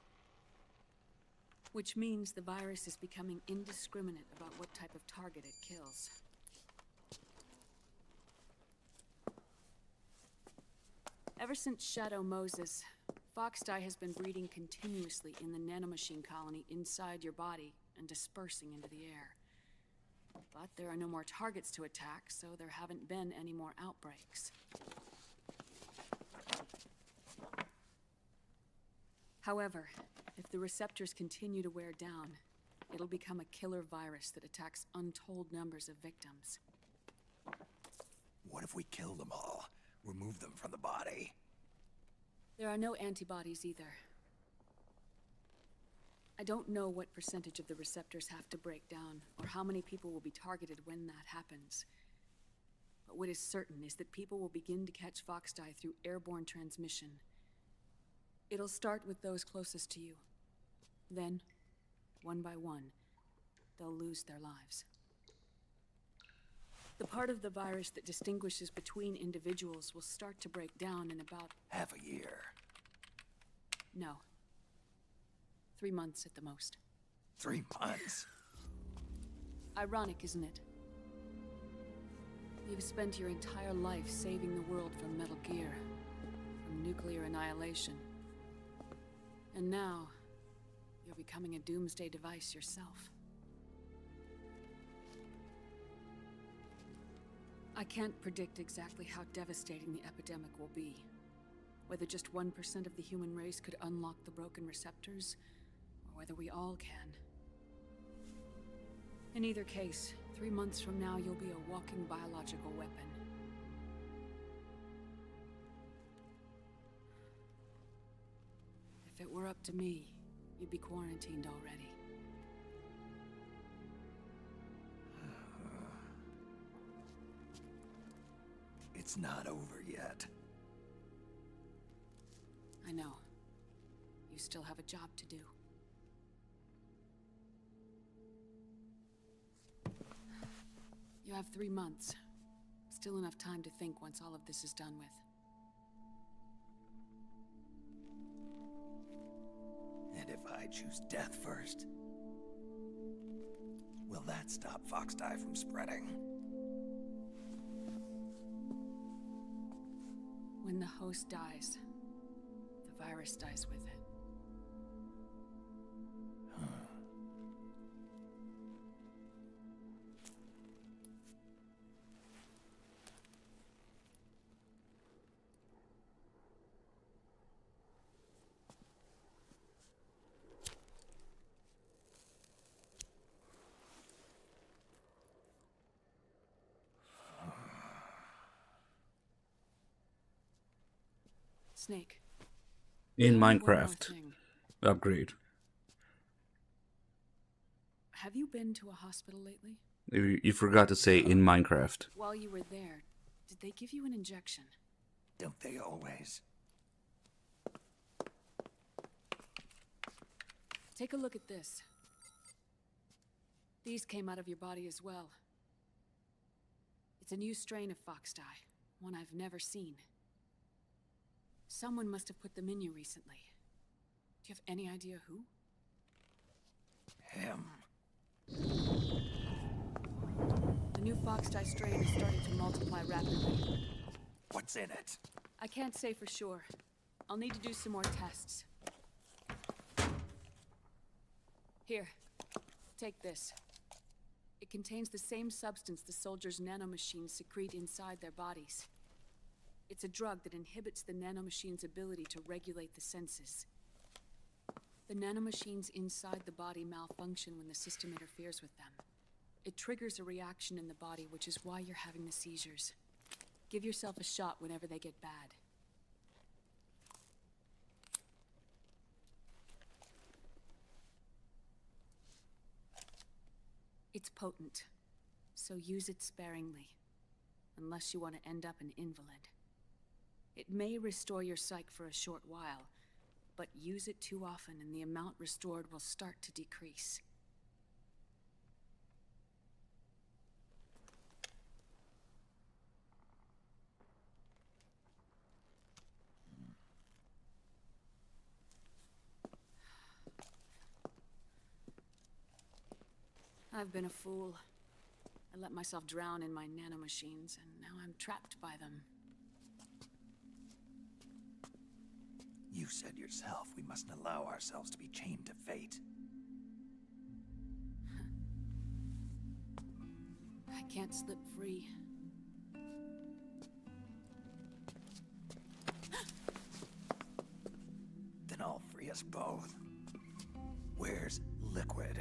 Speaker 11: Which means the virus is becoming indiscriminate about what type of target it kills. Ever since Shadow Moses, fox dye has been breeding continuously in the nanomachine colony inside your body and dispersing into the air. But there are no more targets to attack, so there haven't been any more outbreaks. However, if the receptors continue to wear down, it'll become a killer virus that attacks untold numbers of victims.
Speaker 3: What if we kill them all? Remove them from the body?
Speaker 11: There are no antibodies either. I don't know what percentage of the receptors have to break down, or how many people will be targeted when that happens. But what is certain is that people will begin to catch Foxdie through airborne transmission. It'll start with those closest to you. Then, one by one, they'll lose their lives. The part of the virus that distinguishes between individuals will start to break down in about...
Speaker 3: Half a year.
Speaker 11: No. 3 months at the most.
Speaker 3: 3 months?
Speaker 11: Ironic, isn't it? You've spent your entire life saving the world from Metal Gear, from nuclear annihilation. And now, you're becoming a doomsday device yourself. I can't predict exactly how devastating the epidemic will be. Whether just 1% of the human race could unlock the broken receptors, or whether we all can. In either case, 3 months from now, you'll be a walking biological weapon. If it were up to me, you'd be quarantined already.
Speaker 3: It's not over yet.
Speaker 11: I know. You still have a job to do. You have 3 months. Still enough time to think once all of this is done with.
Speaker 3: And if I choose death first, will that stop Foxdie from spreading?
Speaker 11: When the host dies, the virus dies with it. Snake.
Speaker 1: In
Speaker 11: Tell me one more
Speaker 1: Minecraft.
Speaker 11: thing.
Speaker 1: Upgrade.
Speaker 11: Have you been to a hospital lately?
Speaker 1: You forgot to say in Minecraft.
Speaker 11: While you were there, did they give you an injection?
Speaker 3: Don't they always?
Speaker 11: Take a look at this. These came out of your body as well. It's a new strain of Foxdie, one I've never seen. Someone must have put them in you recently. Do you have any idea who?
Speaker 3: Him.
Speaker 11: The new Foxdie strain is starting to multiply rapidly.
Speaker 3: What's in it?
Speaker 11: I can't say for sure. I'll need to do some more tests. Here, take this. It contains the same substance the soldiers' nanomachines secrete inside their bodies. It's a drug that inhibits the nanomachine's ability to regulate the senses. The nanomachines inside the body malfunction when the system interferes with them. It triggers a reaction in the body, which is why you're having the seizures. Give yourself a shot whenever they get bad. It's potent, so use it sparingly, unless you want to end up an invalid. It may restore your psyche for a short while, but use it too often and the amount restored will start to decrease. I've been a fool. I let myself drown in my nanomachines, and now I'm trapped by them.
Speaker 3: You said yourself we mustn't allow ourselves to be chained to fate.
Speaker 11: I can't slip free.
Speaker 3: Then I'll free us both. Where's Liquid?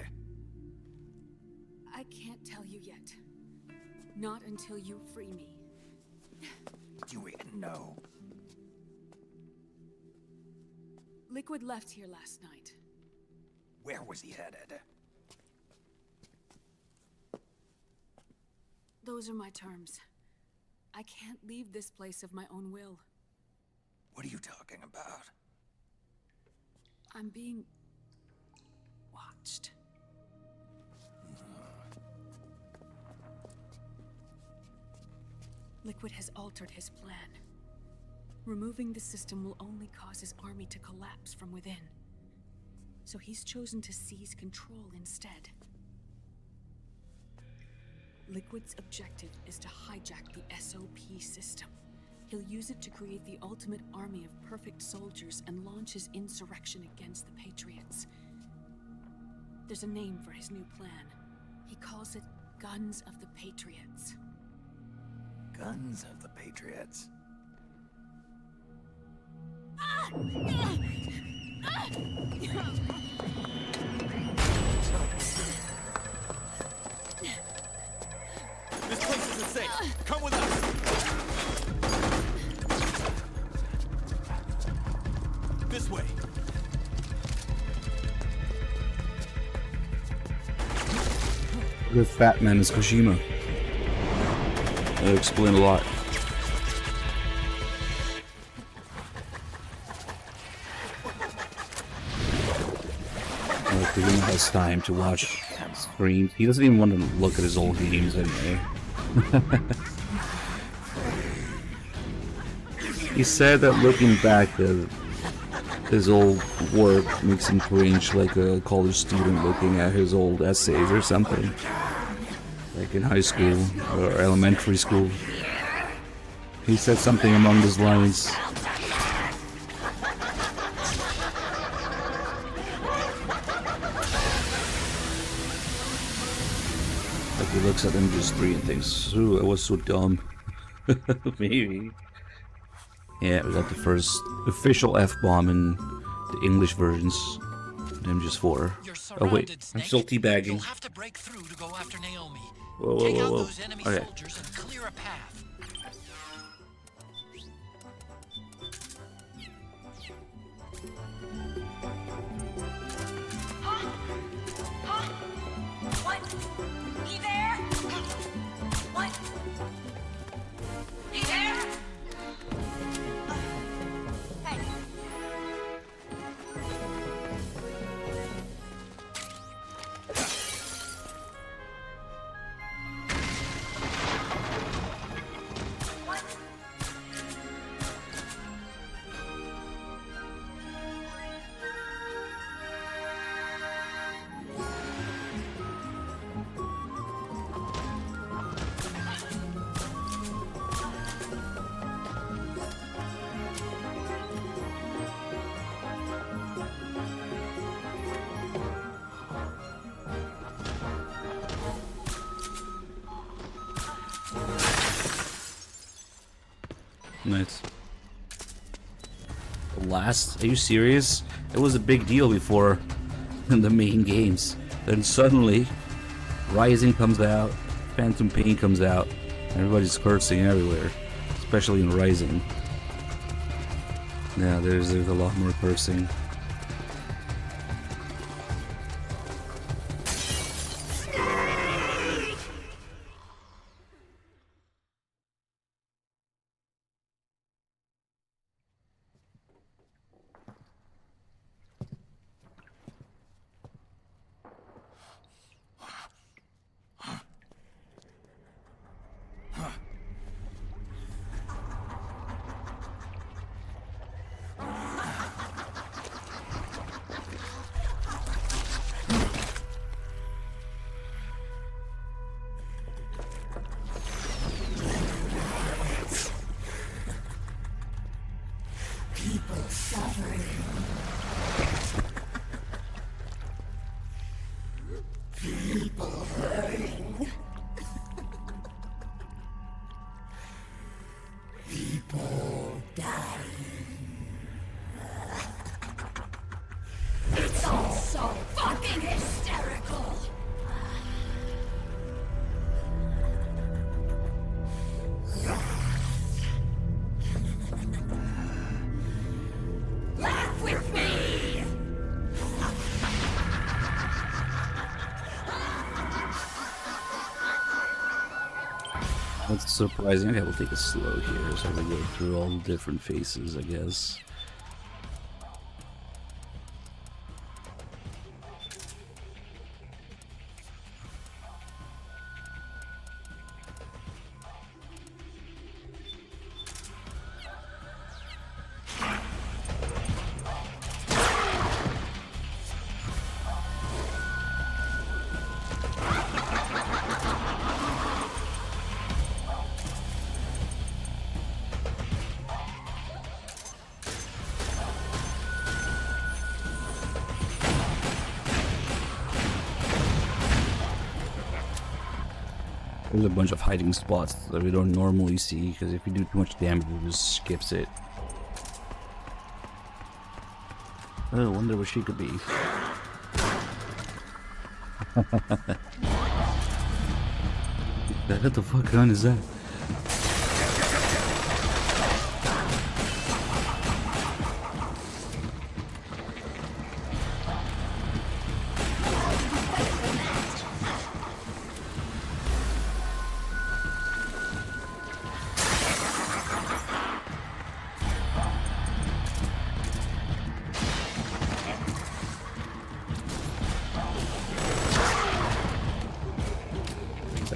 Speaker 11: I can't tell you yet. Not until you free me.
Speaker 3: Do we know?
Speaker 11: Liquid left here last night.
Speaker 3: Where was he headed?
Speaker 11: Those are my terms. I can't leave this place of my own will.
Speaker 3: What are you talking about?
Speaker 11: I'm being watched. Liquid has altered his plan. Removing the system will only cause his army to collapse from within. So he's chosen to seize control instead. Liquid's objective is to hijack the SOP system. He'll use it to create the ultimate army of perfect soldiers and launch his insurrection against the Patriots. There's a name for his new plan. He calls it Guns of the Patriots.
Speaker 3: Guns of the Patriots.
Speaker 4: This place isn't safe. Come with us. This way.
Speaker 1: The fat man is Kojima. That'll explain a lot. Kojima has time to watch streams. He doesn't even want to look at his old games anyway. He said that looking back at his old work makes him cringe like a college student looking at his old essays or something. Like in high school or elementary school. He said something along those lines. Like he looks at MGS4 and thinks, ooh, I was so dumb. Maybe. Yeah, we got the first official F-bomb in the English versions of MGS4. Oh wait, I'm still teabagging.
Speaker 2: You'll have to break through to go after Naomi.
Speaker 1: Whoa, whoa,
Speaker 2: Take
Speaker 1: whoa,
Speaker 2: out
Speaker 1: whoa.
Speaker 2: those enemy
Speaker 1: Okay.
Speaker 2: soldiers and clear a path.
Speaker 12: What? He there? What? He there? Hey. What?
Speaker 1: Nice. The last? Are you serious? It was a big deal before in the main games. Then suddenly, Rising comes out, Phantom Pain comes out, everybody's cursing everywhere, especially in Rising. Yeah, there's a lot more cursing.
Speaker 12: People suffering. People hurting. People dying. It's all so fucking hysterical. Laugh with me.
Speaker 1: What's surprising, okay, we'll take it slow here so we go through all the different faces, I guess. There's a bunch of hiding spots that we don't normally see, because if you do too much damage, it just skips it. Oh, I wonder what she could be. What the fuck gun is that?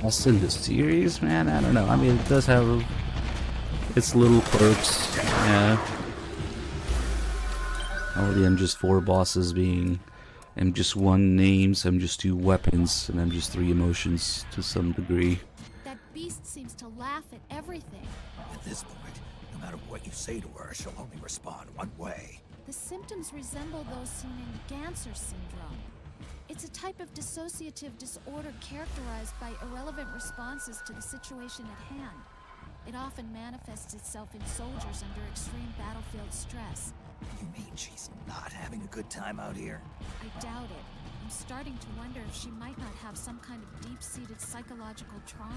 Speaker 1: Best in the series, man. I don't know. I mean, it does have its little quirks. Yeah. All the MGS4 bosses being MGS1 names, MGS2 weapons, and MGS3 emotions to some degree.
Speaker 6: That beast seems to laugh at everything.
Speaker 3: At this point, no matter what you say to her, she'll only respond one way.
Speaker 6: The symptoms resemble those seen in Ganser syndrome. It's a type of dissociative disorder characterized by irrelevant responses to the situation at hand. It often manifests itself in soldiers under extreme battlefield stress.
Speaker 3: You mean she's not having a good time out here?
Speaker 6: I doubt it. I'm starting to wonder if she might not have some kind of deep-seated psychological trauma.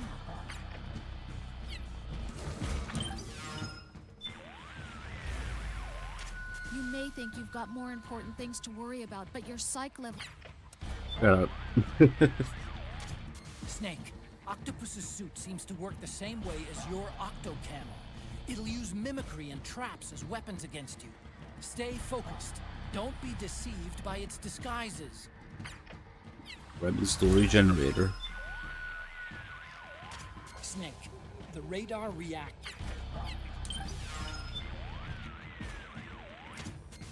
Speaker 6: You may think you've got more important things to worry about, but your psych level...
Speaker 2: Snake, Octopus's suit seems to work the same way as your octo-camo. It'll use mimicry and traps as weapons against you. Stay focused. Don't be deceived by its disguises.
Speaker 1: Rebel story generator.
Speaker 2: Snake, the radar react.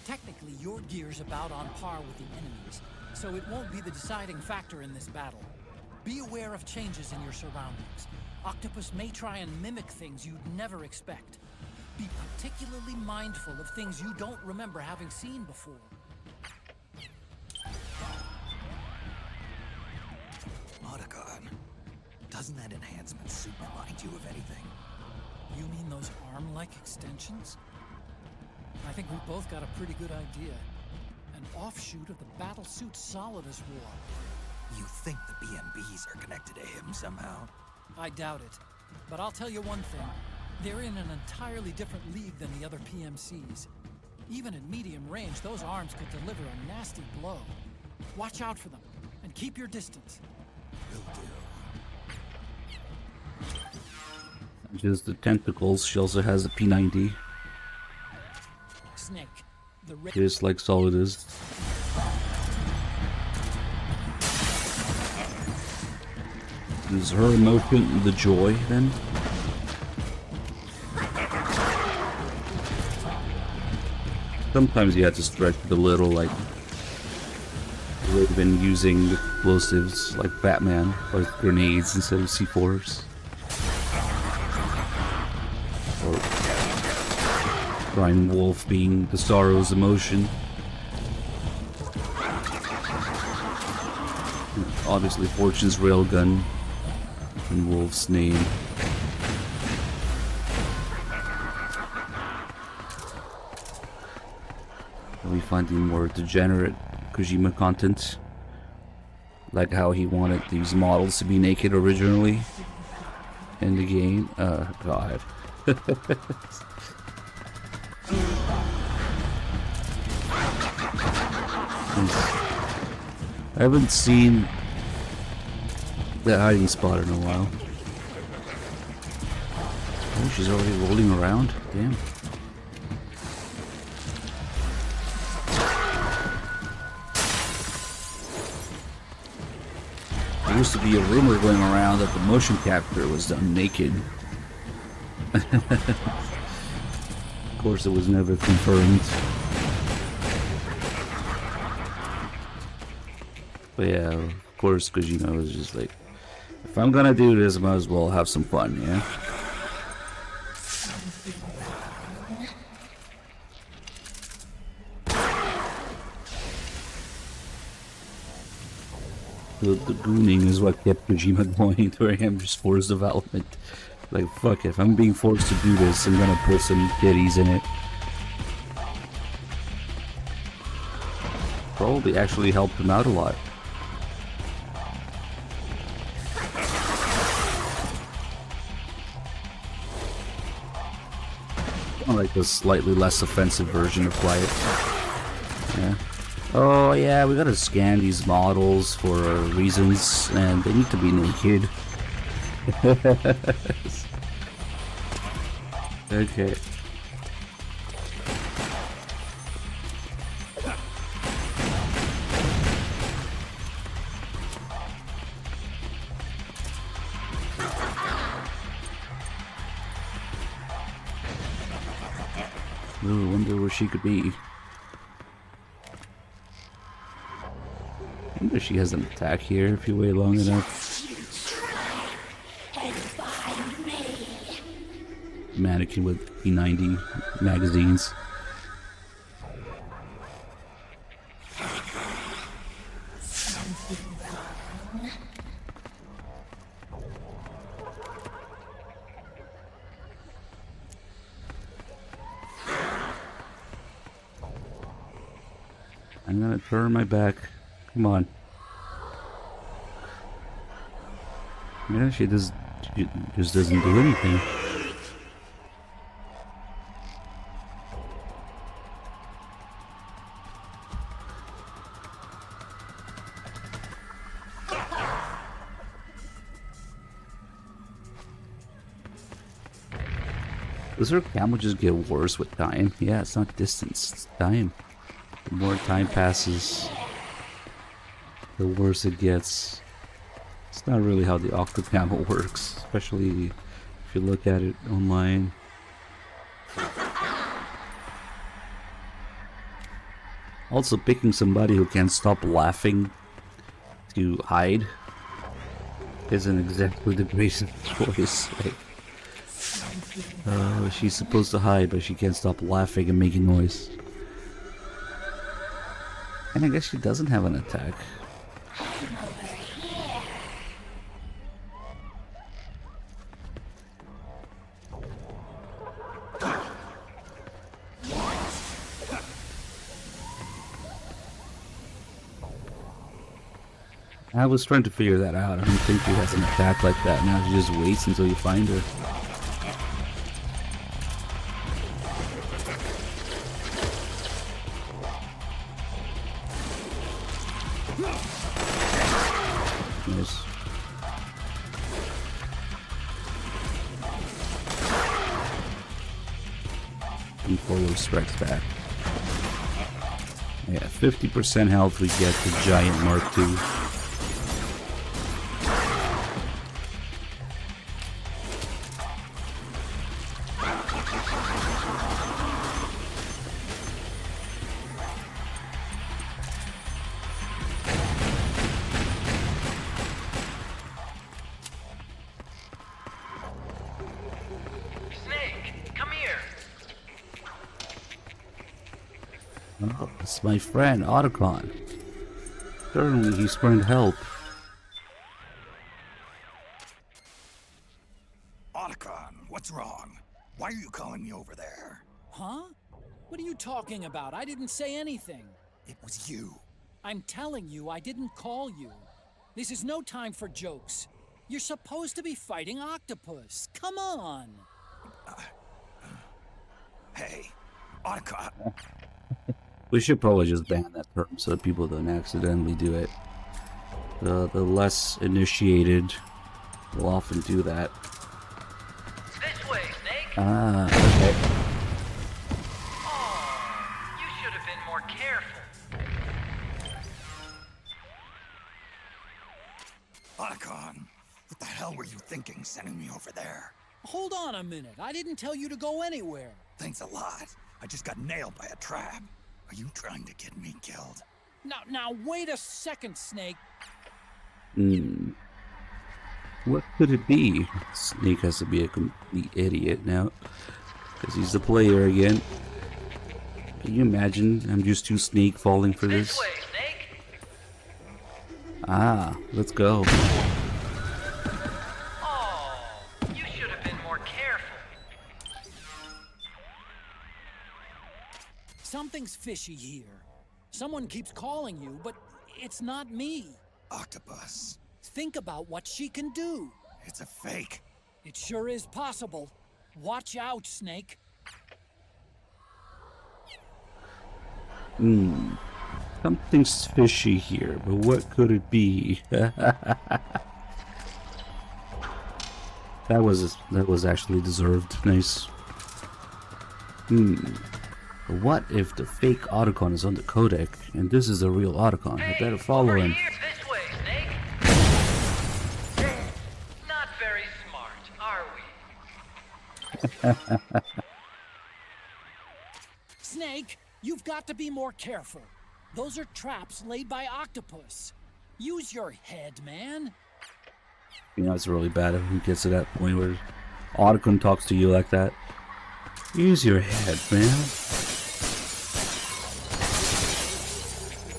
Speaker 2: Technically, your gear's about on par with the enemy's, so it won't be the deciding factor in this battle. Be aware of changes in your surroundings. Octopus may try and mimic things you'd never expect. Be particularly mindful of things you don't remember having seen before.
Speaker 3: Motagon, doesn't that enhancement suit remind you of anything?
Speaker 2: You mean those arm-like extensions? I think we both got a pretty good idea. An offshoot of the battlesuit Solidus wore.
Speaker 3: You think the BMBs are connected to him somehow?
Speaker 2: I doubt it. But I'll tell you one thing. They're in an entirely different league than the other PMCs. Even at medium range, those arms could deliver a nasty blow. Watch out for them, and keep your distance.
Speaker 3: Will do.
Speaker 1: Just the tentacles. She also has a P90.
Speaker 2: Snake, the
Speaker 1: just like Solidus. Is her emotion the joy then? Sometimes you have to stretch it a little, like they've been using explosives like Batman, like grenades instead of C4s. Or Brian Wolf being the sorrow's emotion. Obviously Fortune's railgun in Wolf's name. Are we finding more degenerate Kojima content? Like how he wanted these models to be naked originally in the game? Oh god. I haven't seen that hiding spot in a while. she's already rolling around. Damn. There used to be a rumor going around that the motion capture was done naked. Of course, it was never confirmed. But yeah, of course, Kojima was just like, if I'm gonna do this, I might as well have some fun, yeah? The gooning is what kept Kojima going during MGS4's development. Like, fuck it, if I'm being forced to do this, I'm gonna put some titties in it. Probably actually helped him out a lot. Like a slightly less offensive version of Quiet. Yeah. Oh yeah, we gotta scan these models for reasons, and they need to be naked. Okay. Ooh, wonder where she could be. I wonder if she has an attack here if you wait long enough. Mannequin with P90 magazines. I'm gonna turn my back. Come on. Yeah, she just doesn't do anything. Does her camera just get worse with time? Yeah, it's not distance, it's time. The more time passes, the worse it gets. It's not really how the octocamera works, especially if you look at it online. Also, picking somebody who can't stop laughing to hide isn't exactly the greatest choice. Like, she's supposed to hide, but she can't stop laughing and making noise. And I guess she doesn't have an attack. I was trying to figure that out. I don't think she has an attack like that. Now she just waits until you find her. Nice. And follow strikes back. Yeah, 50% health we get the giant Mark II. Oh, it's my friend, Otacon. Certainly he's going to help.
Speaker 3: Otacon, what's wrong? Why are you calling me over there?
Speaker 2: Huh? What are you talking about? I didn't say anything.
Speaker 3: It was you.
Speaker 2: I'm telling you, I didn't call you. This is no time for jokes. You're supposed to be fighting Octopus. Come on.
Speaker 3: Hey, Otacon.
Speaker 1: We should probably just ban that term so that people don't accidentally do it. The less initiated will often do that.
Speaker 4: This way, Snake.
Speaker 1: Ah, okay.
Speaker 2: You should have been more careful.
Speaker 3: Otacon, what the hell were you thinking sending me over there?
Speaker 2: Hold on a minute. I didn't tell you to go anywhere.
Speaker 3: Thanks a lot. I just got nailed by a trap. Are you trying to get me killed?
Speaker 2: Now, wait a second, Snake.
Speaker 1: What could it be? Snake has to be a complete idiot now. Because he's the player again. Can you imagine MGS2 Snake falling for this?
Speaker 2: Way, Snake.
Speaker 1: Ah, let's go.
Speaker 2: Oh, you should have been more careful. Something's fishy here. Someone keeps calling you, but it's not me.
Speaker 3: Octopus.
Speaker 2: Think about what she can do.
Speaker 3: It's a fake.
Speaker 2: It sure is possible. Watch out, Snake.
Speaker 1: Something's fishy here, but what could it be? That was actually deserved. Nice. What if the fake Otacon is on the codec and this is the real Otacon? I better follow him.
Speaker 2: This way, Snake. Not very smart, are we? Snake, you've got to be more careful. Those are traps laid by Octopus. Use your head, man.
Speaker 1: You know, it's really bad if he gets to that point where Otacon talks to you like that. Use your head, man.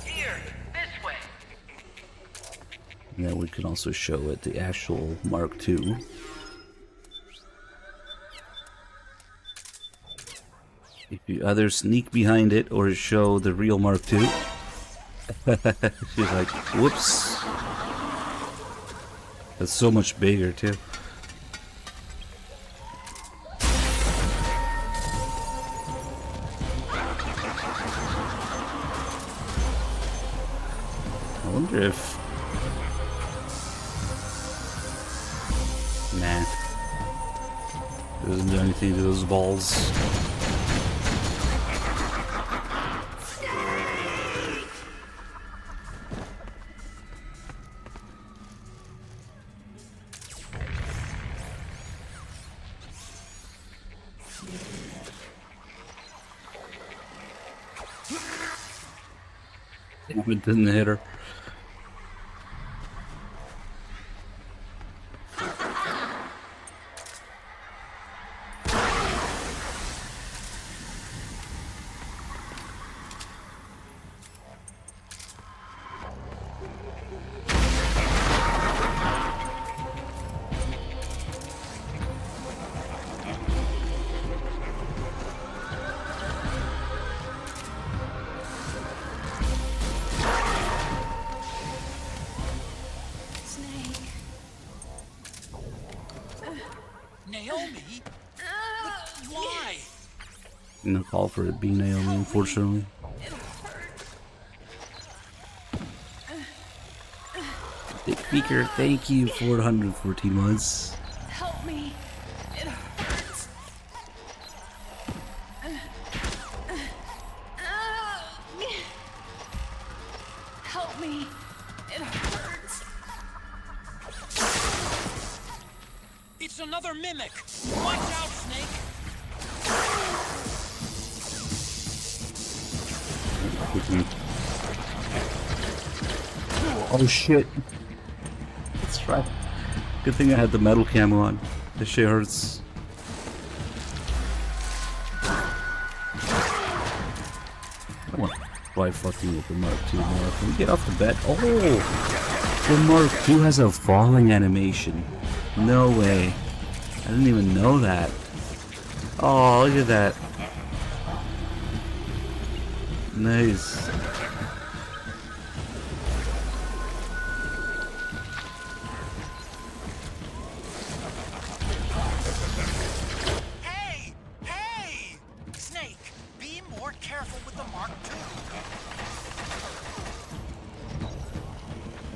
Speaker 2: Here, this way.
Speaker 1: And then we can also show it the actual Mark II. If you either sneak behind it or show the real Mark II. She's like, whoops. That's so much bigger too. I wonder if... Nah. It doesn't do anything to those balls. It didn't hit her.
Speaker 2: Naomi? But why?
Speaker 1: No call for it being Naomi, unfortunately. Dick Beaker, thank you for 114 months.
Speaker 12: Help me. It hurts. Help me. It hurts.
Speaker 2: It's another mimic. Watch out, Snake.
Speaker 1: Oh shit. That's right. Good thing I had the metal camo on. This shit hurts. I want to try fucking with the Mark II more. Can we get off the bed? Oh! The Mark II has a falling animation. No way. I didn't even know that. Oh, look at that. Nice.
Speaker 2: Hey! Hey! Snake, be more careful with the Mark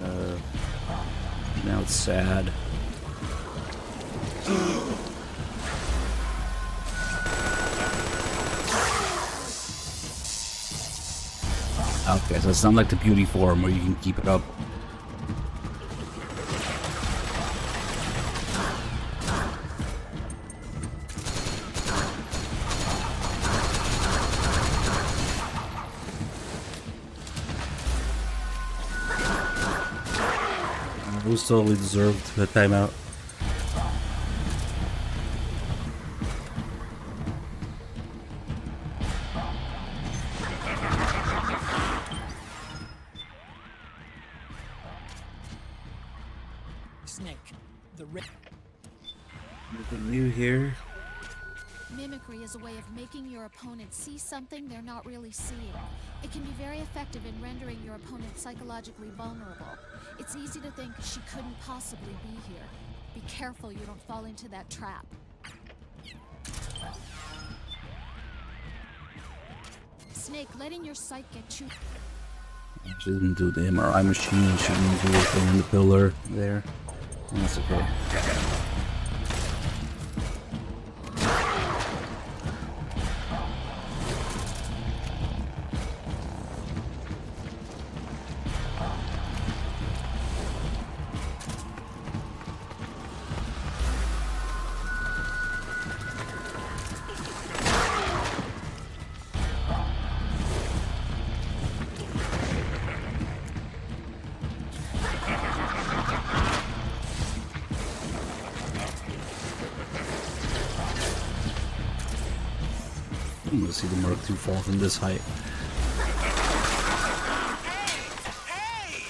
Speaker 2: II.
Speaker 1: Now it's sad. Okay, so it's not like the beauty form where you can keep it up. It was totally deserved the timeout.
Speaker 2: Snake, the
Speaker 1: Nothing new here.
Speaker 6: Mimicry is a way of making your opponent see something they're not really seeing. It can be very effective in rendering your opponent psychologically vulnerable. It's easy to think she couldn't possibly be here. Be careful you don't fall into that trap. Snake, letting your sight get you.
Speaker 1: She didn't do the MRI machine. She didn't do anything on the pillar there. That's okay. I'm gonna see the Mark II fall from this height.
Speaker 4: Hey!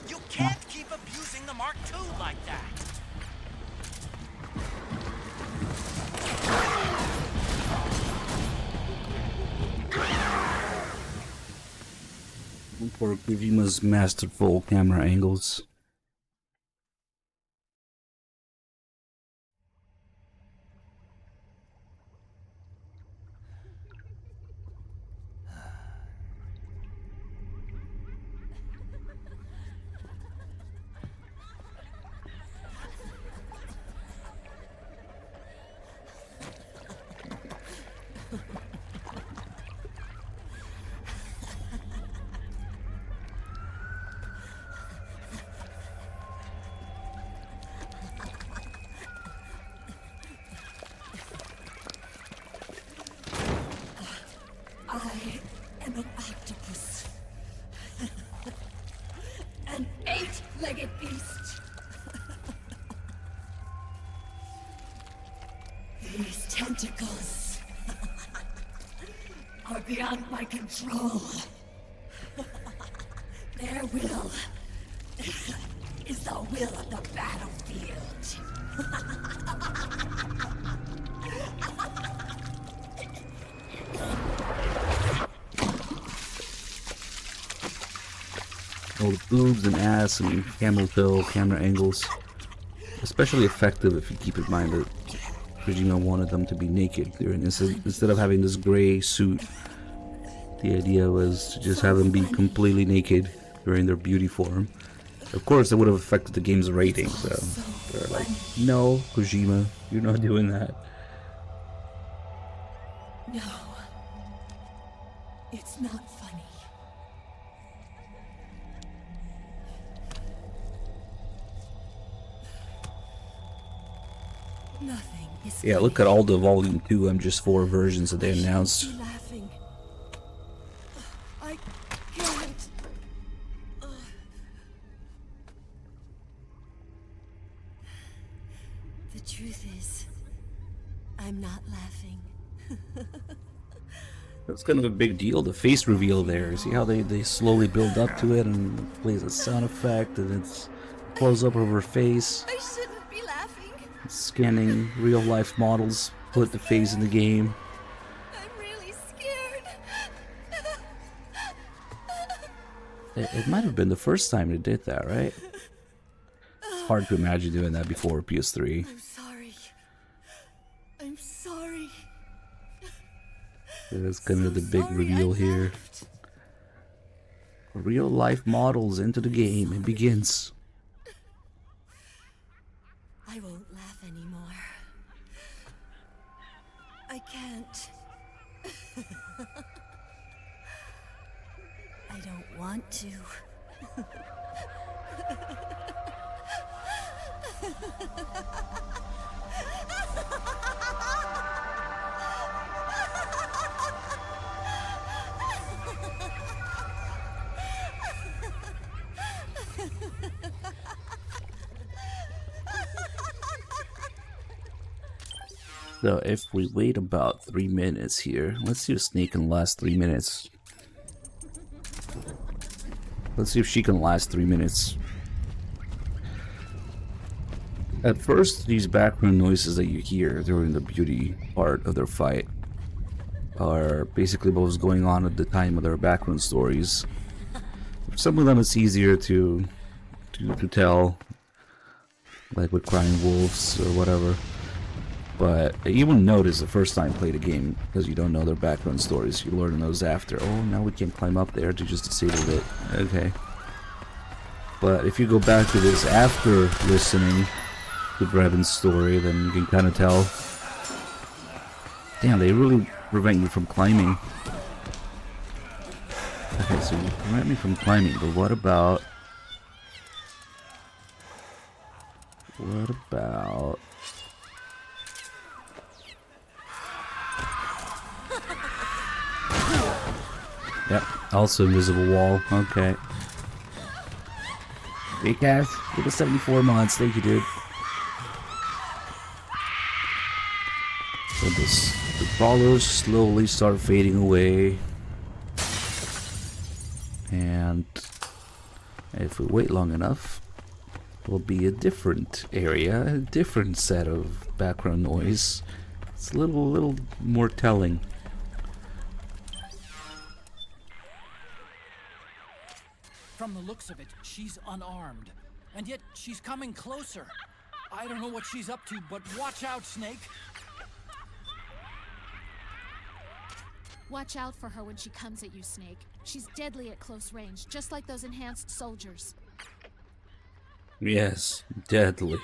Speaker 4: You can't keep abusing the Mark II like that.
Speaker 1: For Kojima's masterful camera angles.
Speaker 12: I am an octopus. An 8-legged beast. These tentacles are beyond my control. Their will is the will of the battlefield.
Speaker 1: All the boobs and ass and camel toe camera angles. Especially effective if you keep in mind that Kojima wanted them to be naked. Instead of having this gray suit, the idea was to just have them be completely naked during their beauty form. Of course, it would have affected the game's rating, so they're like, no, Kojima, you're not doing that.
Speaker 12: No, it's not funny. Nothing is
Speaker 1: Yeah, look at all the Volume 2 MGS4 versions that they announced.
Speaker 12: Be laughing. I can't. The truth is, I'm not laughing.
Speaker 1: That's kind of a big deal, the face reveal there. See how they slowly build up to it and it plays a sound effect and it's close up of her face.
Speaker 12: I shouldn't be laughing.
Speaker 1: Scanning real life models, put the face in the game.
Speaker 12: I'm really scared.
Speaker 1: It might have been the first time they did that, right? It's hard to imagine doing that before PS3.
Speaker 12: I'm sorry. I'm sorry.
Speaker 1: That's kind of the big reveal here. Real life models into the game. It begins.
Speaker 12: I won't laugh anymore. I can't. I don't want to.
Speaker 1: So if we wait about 3 minutes here, let's see if Snake can last 3 minutes. Let's see if she can last 3 minutes. At first, these background noises that you hear during the beauty part of their fight are basically what was going on at the time of their background stories. Some of them it's easier to tell, like with Crying Wolves or whatever. But you wouldn't notice the first time you play the game because you don't know their background stories. You learn those after. Oh, now we can't climb up there to just disable it. Okay. But if you go back to this after listening to Brevin's story, then you can kind of tell. Damn, they really prevent you from climbing. Okay, so you prevent me from climbing, but what about... Yep, also invisible wall. Okay. Big cat, give us 74 months. Thank you, dude. So the ballers slowly start fading away. And if we wait long enough, will be a different area, a different set of background noise. It's a little more telling.
Speaker 2: From the looks of it, she's unarmed. And yet, she's coming closer. I don't know what she's up to, but watch out, Snake.
Speaker 6: Watch out for her when she comes at you, Snake. She's deadly at close range, just like those enhanced soldiers.
Speaker 1: Yes, deadly.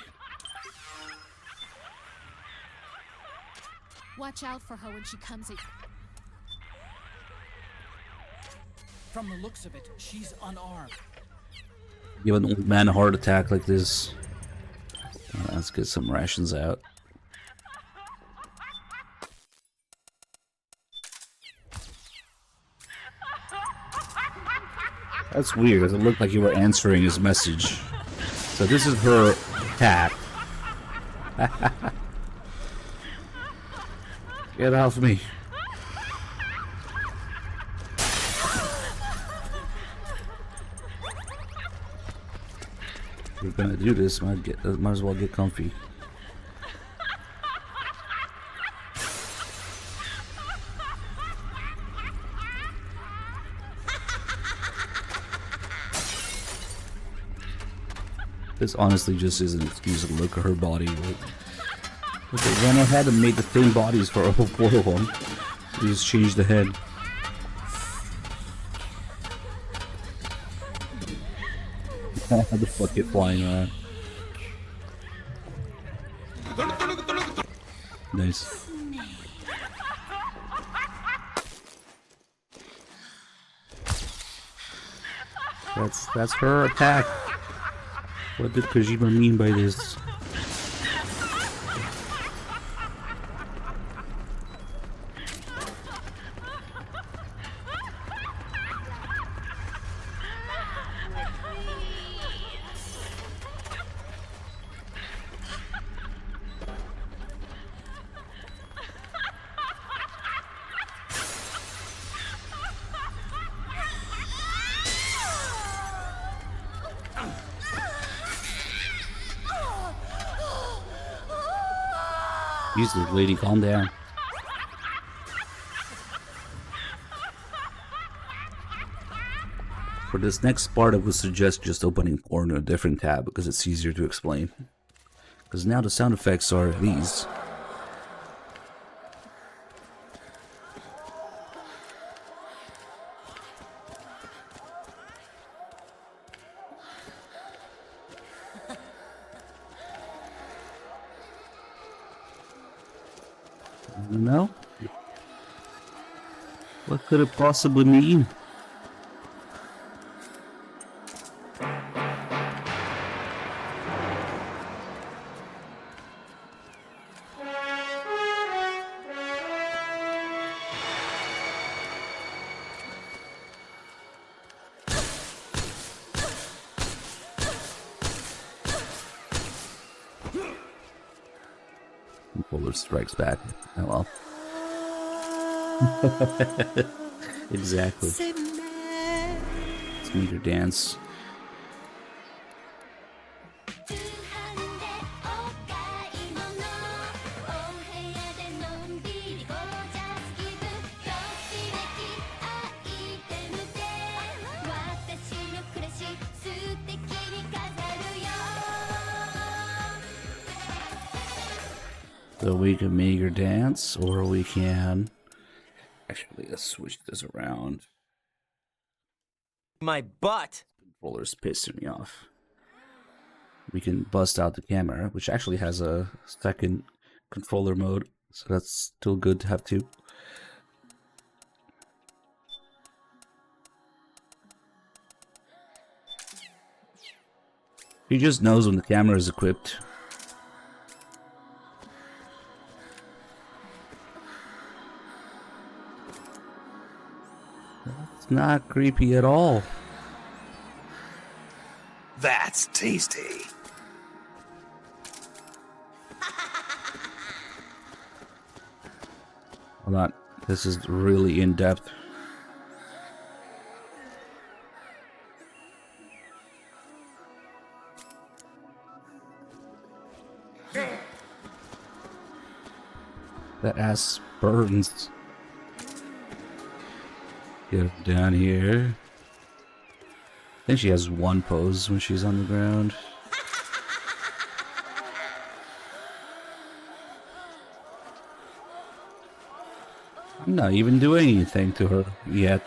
Speaker 6: Watch out for her when she comes at you.
Speaker 2: From the looks of it, she's unarmed.
Speaker 1: Give an old man a heart attack like this. Let's get some rations out. That's weird, because it looked like you were answering his message. So this is her cat. Get off me. If we're gonna do this, might as well get comfy. This honestly just is an excuse to look at her body. Like, they went ahead and made the same bodies for all four of them. They just changed the head. The fuck it flying around. Nice. That's her attack. What did Kojima mean by this? Jesus, lady, calm down. For this next part, I would suggest just opening porn in a different tab because it's easier to explain. Because now the sound effects are these. I don't know. What could it possibly mean? controller strikes back. Oh well. Exactly. Let's meet her dance. So we can make her dance, or we can... Actually, let's switch this around.
Speaker 5: My butt!
Speaker 1: Controller's pissing me off. We can bust out the camera, which actually has a second controller mode, so that's still good to have too. He just knows when the camera is equipped. It's not creepy at all.
Speaker 3: That's tasty.
Speaker 1: Hold on. This is really in-depth. That ass burns. Get down here. I think she has one pose when she's on the ground. I'm not even doing anything to her yet.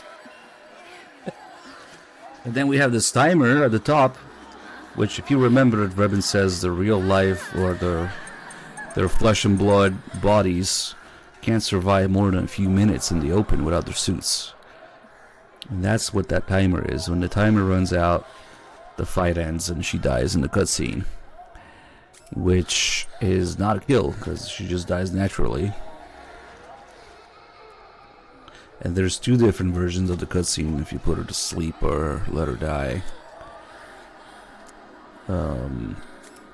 Speaker 1: And then we have this timer at the top, which, if you remember, it Rebin says the real life or their flesh and blood bodies can't survive more than a few minutes in the open without their suits. And that's what that timer is. When the timer runs out, the fight ends and she dies in the cutscene. Which is not a kill, because she just dies naturally. And there's two different versions of the cutscene if you put her to sleep or let her die.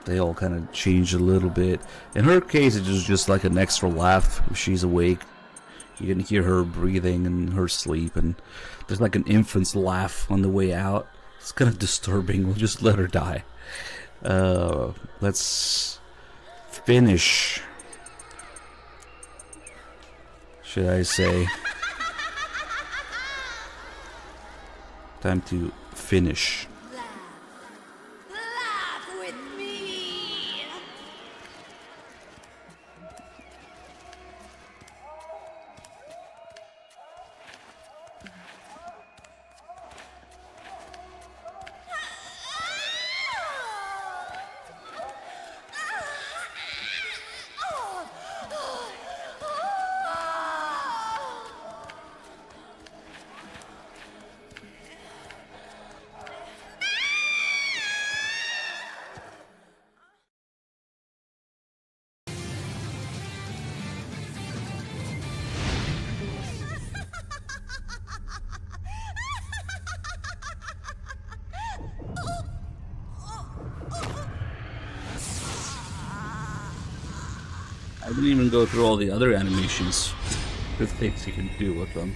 Speaker 1: They all kind of change a little bit. In her case, it was just like an extra laugh if she's awake. You can hear her breathing in her sleep, and there's like an infant's laugh on the way out. It's kind of disturbing. We'll just let her die. Let's finish. Should I say? Time to finish.
Speaker 12: Laugh with me!
Speaker 1: I didn't even go through all the other animations. Good things you can do with them.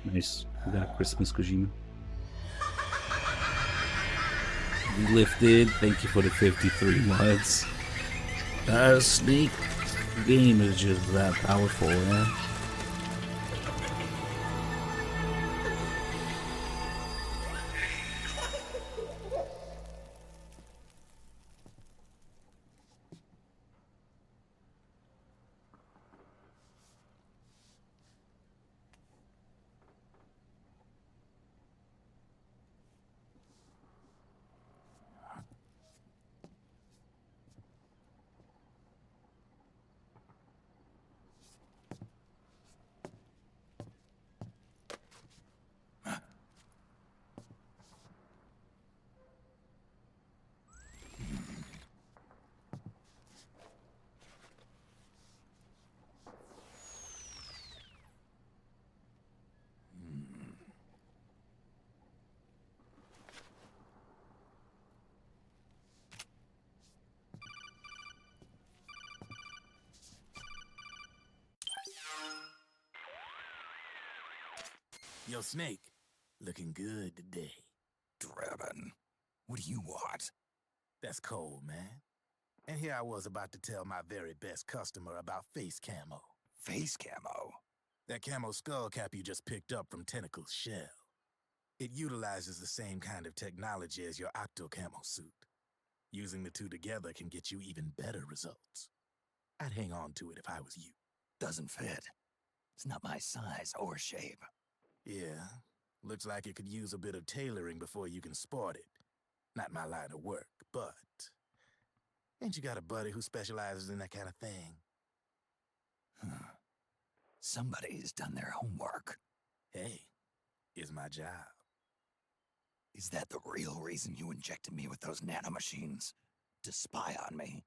Speaker 1: Nice. We got a Christmas Kojima. We lifted. Thank you for the 53 mods. Snake game is just that powerful, yeah.
Speaker 3: Yo, Snake, looking good today.
Speaker 4: Drebin, what do you want?
Speaker 3: That's cold, man. And here I was about to tell my very best customer about face camo.
Speaker 4: Face camo?
Speaker 3: That camo skull cap you just picked up from Tentacle's shell. It utilizes the same kind of technology as your octo camo suit. Using the two together can get you even better results. I'd hang on to it if I was you.
Speaker 4: Doesn't fit. It's not my size or shape.
Speaker 3: Yeah, looks like it could use a bit of tailoring before you can sport it. Not my line of work, but... Ain't you got a buddy who specializes in that kind of thing?
Speaker 4: Somebody's done their homework.
Speaker 3: Hey, it's my job.
Speaker 4: Is that the real reason you injected me with those nanomachines? To spy on me?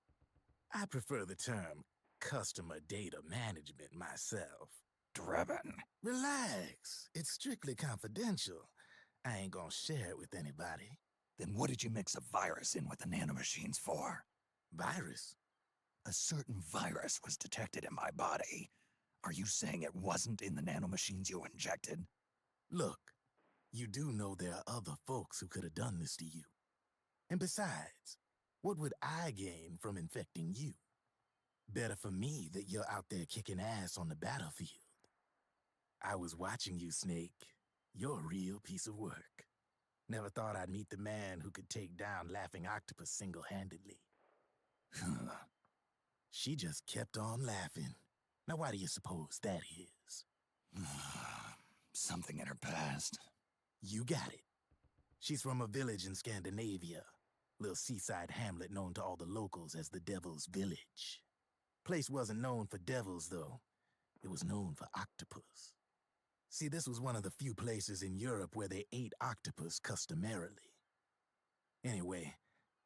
Speaker 3: I prefer the term customer data management myself.
Speaker 4: Drebin.
Speaker 3: Relax. It's strictly confidential. I ain't gonna share it with anybody.
Speaker 4: Then what did you mix a virus in with the nanomachines for?
Speaker 3: Virus?
Speaker 4: A certain virus was detected in my body. Are you saying it wasn't in the nanomachines you injected?
Speaker 3: Look, you do know there are other folks who could have done this to you. And besides, what would I gain from infecting you? Better for me that you're out there kicking ass on the battlefield. I was watching you, Snake. You're a real piece of work. Never thought I'd meet the man who could take down Laughing Octopus single-handedly. She just kept on laughing. Now why do you suppose that is?
Speaker 4: Something in her past.
Speaker 3: You got it. She's from a village in Scandinavia. Little seaside hamlet known to all the locals as the Devil's Village. Place wasn't known for devils, though. It was known for octopus. See, this was one of the few places in Europe where they ate octopus customarily. Anyway,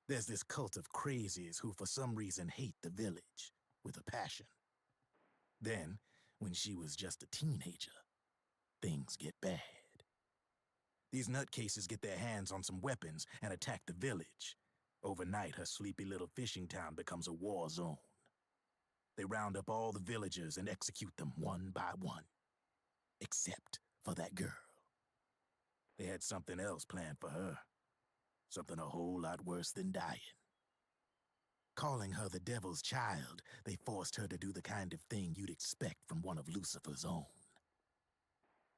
Speaker 3: there's this cult of crazies who for some reason hate the village with a passion. Then, when she was just a teenager, things get bad. These nutcases get their hands on some weapons and attack the village. Overnight, her sleepy little fishing town becomes a war zone. They round up all the villagers and execute them one by one. Except for that girl. They had something else planned for her. Something a whole lot worse than dying. Calling her the Devil's Child, they forced her to do the kind of thing you'd expect from one of Lucifer's own.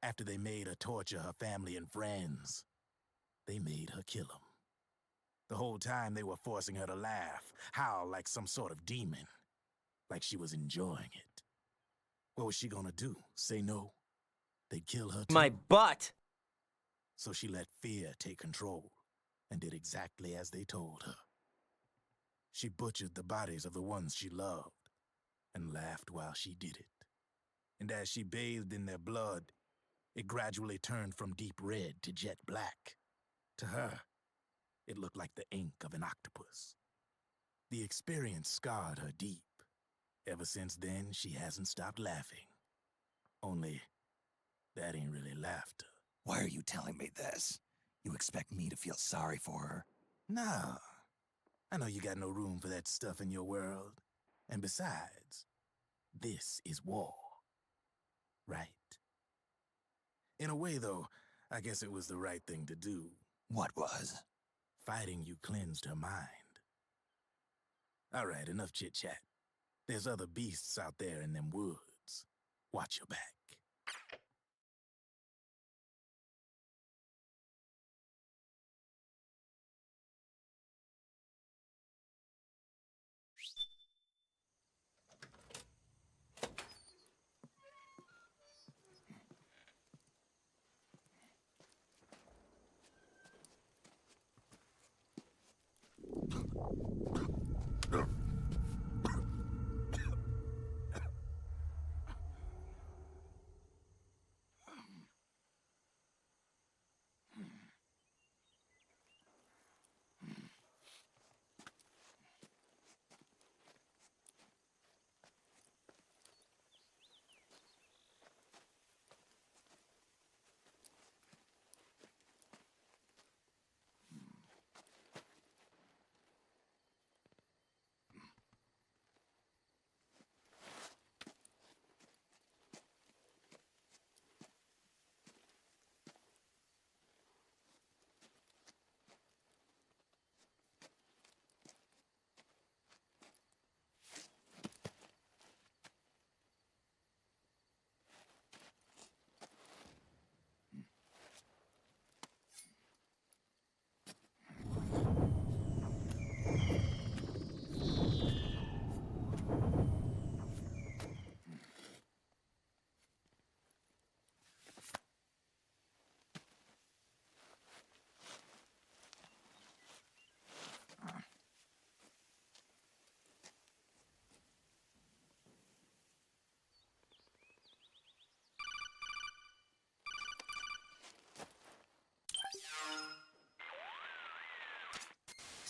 Speaker 3: After they made her torture her family and friends, they made her kill them. The whole time they were forcing her to laugh, howl like some sort of demon. Like she was enjoying it. What was she gonna do? Say no? They'd kill her too.
Speaker 13: My butt!
Speaker 3: So she let fear take control and did exactly as they told her. She butchered the bodies of the ones she loved and laughed while she did it. And as she bathed in their blood, it gradually turned from deep red to jet black. To her, it looked like the ink of an octopus. The experience scarred her deep. Ever since then, she hasn't stopped laughing. Only, that ain't really laughter.
Speaker 4: Why are you telling me this? You expect me to feel sorry for her?
Speaker 3: Nah. I know you got no room for that stuff in your world. And besides, this is war. Right? In a way, though, I guess it was the right thing to do.
Speaker 4: What was?
Speaker 3: Fighting you cleansed her mind. All right, enough chit-chat. There's other beasts out there in them woods. Watch your back.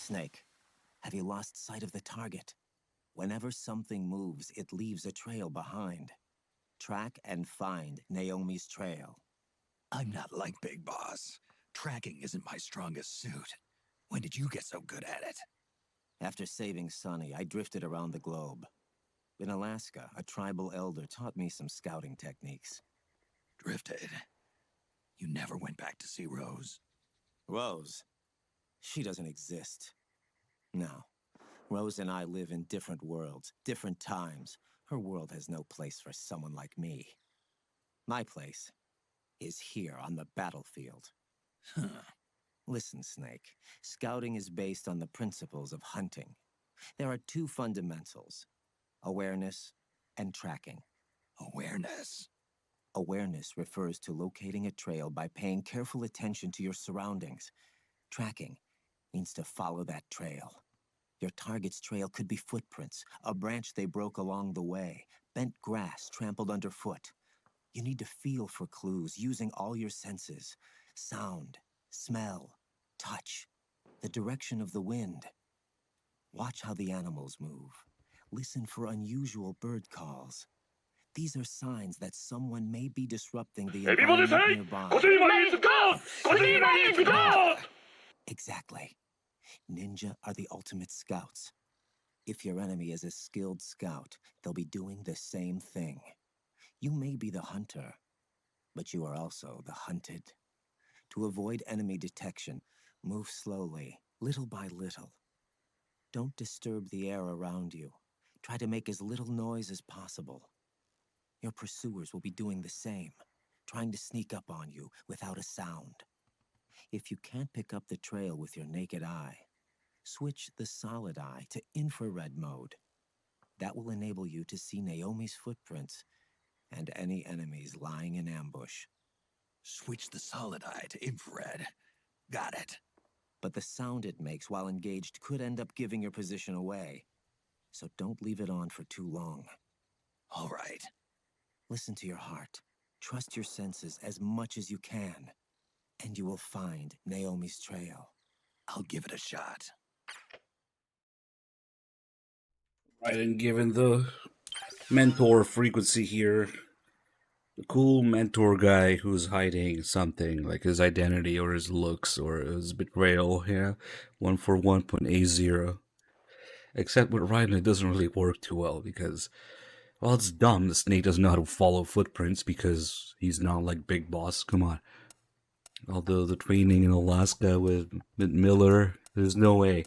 Speaker 5: Snake, have you lost sight of the target? Whenever something moves, it leaves a trail behind. Track and find Naomi's trail.
Speaker 4: I'm not like Big Boss. Tracking isn't my strongest suit. When did you get so good at it?
Speaker 5: After saving Sonny, I drifted around the globe. In Alaska, a tribal elder taught me some scouting techniques.
Speaker 4: Drifted? You never went back to see Rose?
Speaker 5: Rose? She doesn't exist. No. Rose and I live in different worlds, different times. Her world has no place for someone like me. My place is here on the battlefield. Listen, Snake. Scouting is based on the principles of hunting. There are two fundamentals: awareness and tracking.
Speaker 4: Awareness?
Speaker 5: Awareness refers to locating a trail by paying careful attention to your surroundings. Tracking means to follow that trail. Your target's trail could be footprints, a branch they broke along the way, bent grass trampled underfoot. You need to feel for clues using all your senses: sound, smell, touch, the direction of the wind. Watch how the animals move. Listen for unusual bird calls. These are signs that someone may be disrupting the environment nearby. Exactly. Ninja are the ultimate scouts. If your enemy is a skilled scout, they'll be doing the same thing. You may be the hunter, but you are also the hunted. To avoid enemy detection, move slowly, little by little. Don't disturb the air around you. Try to make as little noise as possible. Your pursuers will be doing the same, trying to sneak up on you without a sound. If you can't pick up the trail with your naked eye, switch the solid eye to infrared mode. That will enable you to see Naomi's footprints and any enemies lying in ambush.
Speaker 4: Switch the solid eye to infrared. Got it.
Speaker 5: But the sound it makes while engaged could end up giving your position away. So don't leave it on for too long.
Speaker 4: All right.
Speaker 5: Listen to your heart. Trust your senses as much as you can. And you will find Naomi's trail.
Speaker 4: I'll give it a shot.
Speaker 1: Right, and given the mentor frequency here, the cool mentor guy who's hiding something, like his identity or his looks or his betrayal, yeah, 141.80. Except with Raiden, it doesn't really work too well because, well, it's dumb. The snake doesn't know how to follow footprints because he's not like Big Boss. Come on. Although the training in Alaska with Miller, there's no way.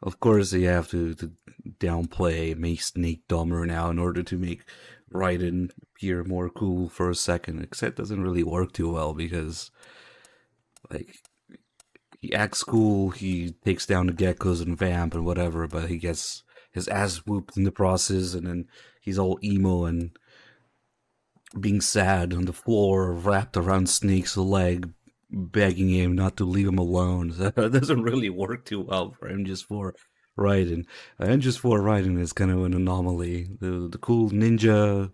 Speaker 1: Of course, they have to downplay, make Snake dumber now in order to make Raiden appear more cool for a second. Except it doesn't really work too well because, like, he acts cool, he takes down the geckos and Vamp and whatever, but he gets his ass whooped in the process, and then he's all emo and being sad on the floor, wrapped around Snake's leg, begging him not to leave him alone. So it doesn't really work too well for MGS4 Raiden. MGS4 Raiden is kind of an anomaly. The cool ninja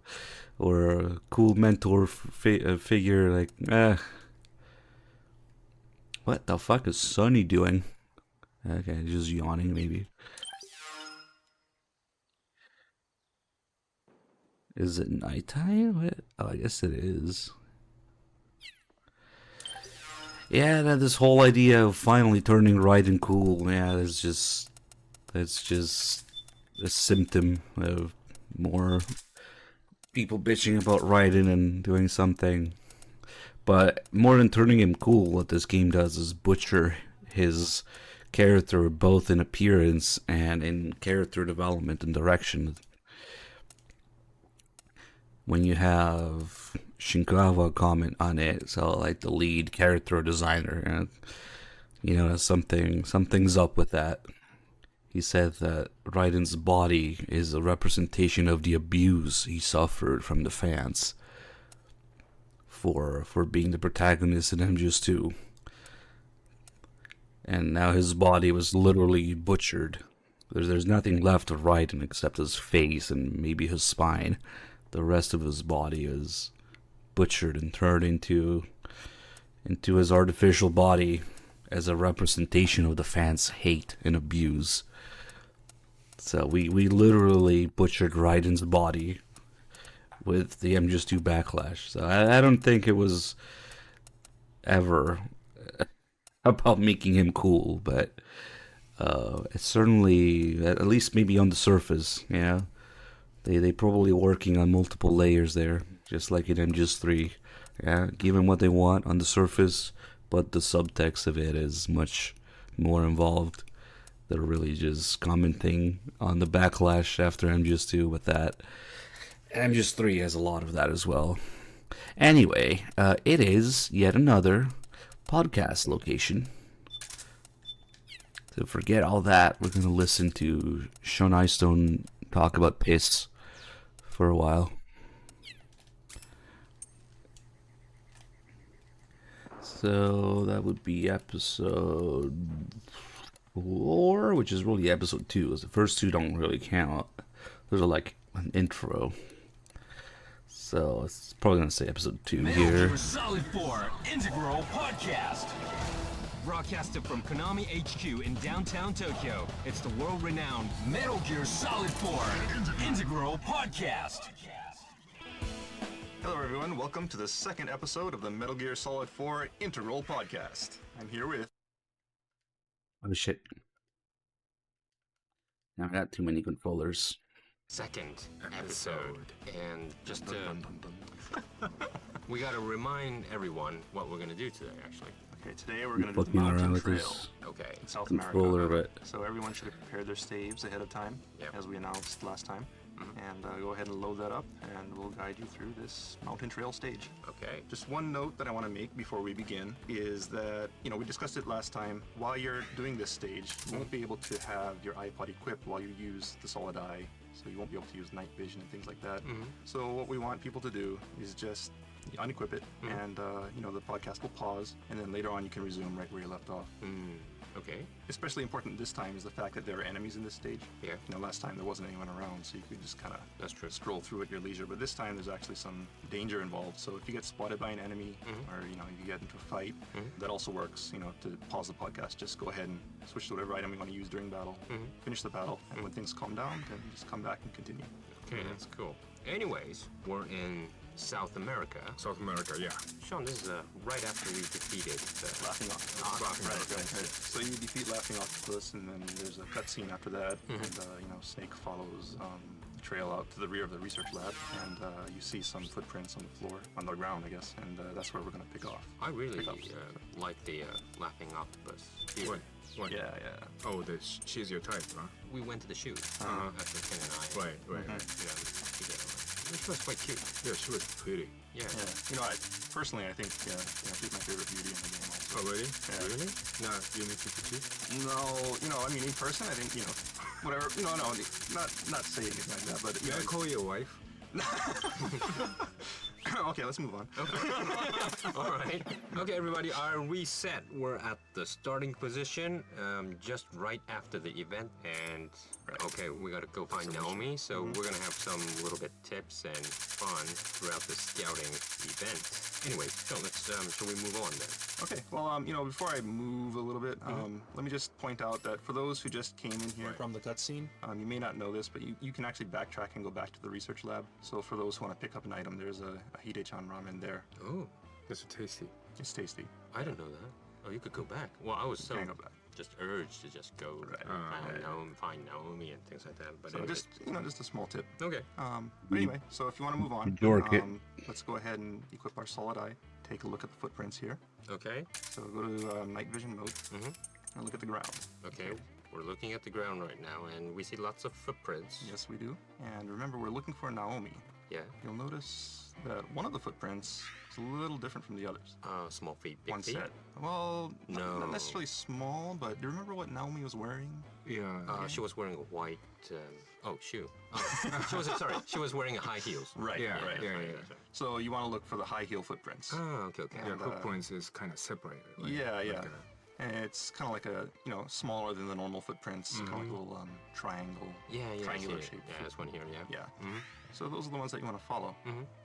Speaker 1: or cool mentor figure, like, what the fuck is Sonny doing? Okay, just yawning maybe. Is it nighttime? What? Oh, I guess it is. Yeah, that this whole idea of finally turning Raiden cool, yeah, that's just a symptom of more people bitching about Raiden and doing something. But more than turning him cool, what this game does is butcher his character, both in appearance and in character development and direction. When you have Shinkawa comment on it, so like the lead character designer, and you know, something's up with that. He said that Raiden's body is a representation of the abuse he suffered from the fans for being the protagonist in MGS2. And now his body was literally butchered. There's nothing left of Raiden except his face and maybe his spine. The rest of his body is butchered and turned into his artificial body. as a representation of the fans' hate and abuse. So we literally butchered Raiden's body with the MGS2 backlash. So I don't think it was ever about making him cool, but it's certainly, at least maybe on the surface, yeah. They probably working on multiple layers there, just like in MGS3. Yeah, give them what they want on the surface, but the subtext of it is much more involved. They're really just commenting on the backlash after MGS2 with that. MGS3 has a lot of that as well. Anyway, it is yet another podcast location. To forget all that, we're going to listen to Sean Eyestone talk about piss for a while. So that would be episode 4, which is really episode 2. The first 2 don't really count. Those are like an intro. So it's probably going to say episode 2 here.
Speaker 7: Gear Solid 4 Integral Podcast. Broadcasted from Konami HQ in downtown Tokyo, it's the world-renowned Metal Gear Solid 4 Integral Podcast.
Speaker 8: Hello everyone, welcome to the second episode of the Metal Gear Solid 4 Integral Podcast. I'm here with...
Speaker 1: Oh shit. Now I got too many controllers.
Speaker 9: Second episode. And just we gotta remind everyone what we're gonna do today, actually.
Speaker 8: Okay, today we're gonna do the Mountain Trail.
Speaker 9: Okay.
Speaker 8: In South
Speaker 1: Controller,
Speaker 8: America.
Speaker 1: but...
Speaker 8: So everyone should have prepared their saves ahead of time, as we announced last time. And go ahead and load that up, and we'll guide you through this Mountain Trail stage.
Speaker 9: Okay.
Speaker 8: Just one note that I want to make before we begin is that, you know, we discussed it last time. While you're doing this stage, you won't be able to have your iPod equipped while you use the Solid Eye, so you won't be able to use night vision and things like that. So what we want people to do is just unequip it, and, you know, the podcast will pause, and then later on you can resume right where you left off.
Speaker 9: Okay.
Speaker 8: Especially important this time is the fact that there are enemies in this stage.
Speaker 9: Yeah.
Speaker 8: You know, last time there wasn't anyone around, so you could just kind of scroll through at your leisure. But this time there's actually some danger involved. So if you get spotted by an enemy, or you know, you get into a fight, that also works. You know, to pause the podcast, just go ahead and switch to whatever item you want to use during battle. Finish the battle, and when things calm down, then just come back and continue.
Speaker 9: Okay, that's cool. Anyways, we're in South America.
Speaker 10: South America, yeah.
Speaker 9: Sean, this is right after we defeated
Speaker 8: Laughing Octopus. Right. So you defeat Laughing Octopus, and then there's a cutscene after that, and you know, Snake follows the trail out to the rear of the research lab, and you see some footprints on the floor, on the ground, I guess, and that's where we're gonna pick off.
Speaker 9: I really like the Laughing Octopus.
Speaker 10: What?
Speaker 8: Yeah.
Speaker 10: Oh, she's your type, huh?
Speaker 9: We went to the shoot after Ken and I.
Speaker 10: Right.
Speaker 9: Yeah, she was quite cute.
Speaker 10: Yeah, she was pretty.
Speaker 9: Yeah.
Speaker 8: You know, I think you know, she's my favorite beauty in the game also.
Speaker 10: Oh, really?
Speaker 8: Yeah.
Speaker 10: Really? No, you need to compete?
Speaker 8: No, you know, I mean, in person, I think, you know, whatever, no, not saying anything like that, but...
Speaker 10: Can I call you a wife?
Speaker 8: Okay, let's move on.
Speaker 9: Okay. All right. Okay, everybody, our reset. We're at the starting position, just right after the event, and okay, we gotta go find Naomi. So we're gonna have some little bit tips and fun throughout the scouting event. Anyway, so let's shall we move on then?
Speaker 8: Okay. Well, you know, before I move a little bit, let me just point out that for those who just came in here from the cutscene, you may not know this, but you can actually backtrack and go back to the research lab. So for those who want to pick up an item, there's a Hide-chan ramen there.
Speaker 9: Oh,
Speaker 10: it's tasty.
Speaker 8: It's tasty.
Speaker 9: I didn't know that. Oh, you could go back. Well, I was so
Speaker 8: go back.
Speaker 9: just urged to just go find Naomi and things like that. But
Speaker 8: so
Speaker 9: anyway.
Speaker 8: just, you know, just a small tip.
Speaker 9: Okay.
Speaker 8: But anyway, so if you want to move on, let's go ahead and equip our Solid Eye. Take a look at the footprints here.
Speaker 9: Okay.
Speaker 8: So go to night vision mode and look at the ground.
Speaker 9: Okay. We're looking at the ground right now, and we see lots of footprints.
Speaker 8: Yes, we do. And remember, we're looking for Naomi.
Speaker 9: Yeah.
Speaker 8: You'll notice that one of the footprints is a little different from the others.
Speaker 9: Small feet, big
Speaker 8: one
Speaker 9: feet?
Speaker 8: set. Well, not necessarily small, but do you remember what Naomi was wearing?
Speaker 10: Yeah.
Speaker 9: She was wearing a white shoe. She was wearing high heels.
Speaker 8: Right.
Speaker 10: Yeah.
Speaker 8: So you want to look for the high heel footprints.
Speaker 9: Oh, okay.
Speaker 10: Yeah, footprints is kind of separated. Like,
Speaker 8: yeah. And it's kind of like a, you know, smaller than the normal footprints, kind of like a little triangle. Triangular shape.
Speaker 9: Yeah, there's one here. Yeah.
Speaker 8: So those are the ones that you want to follow.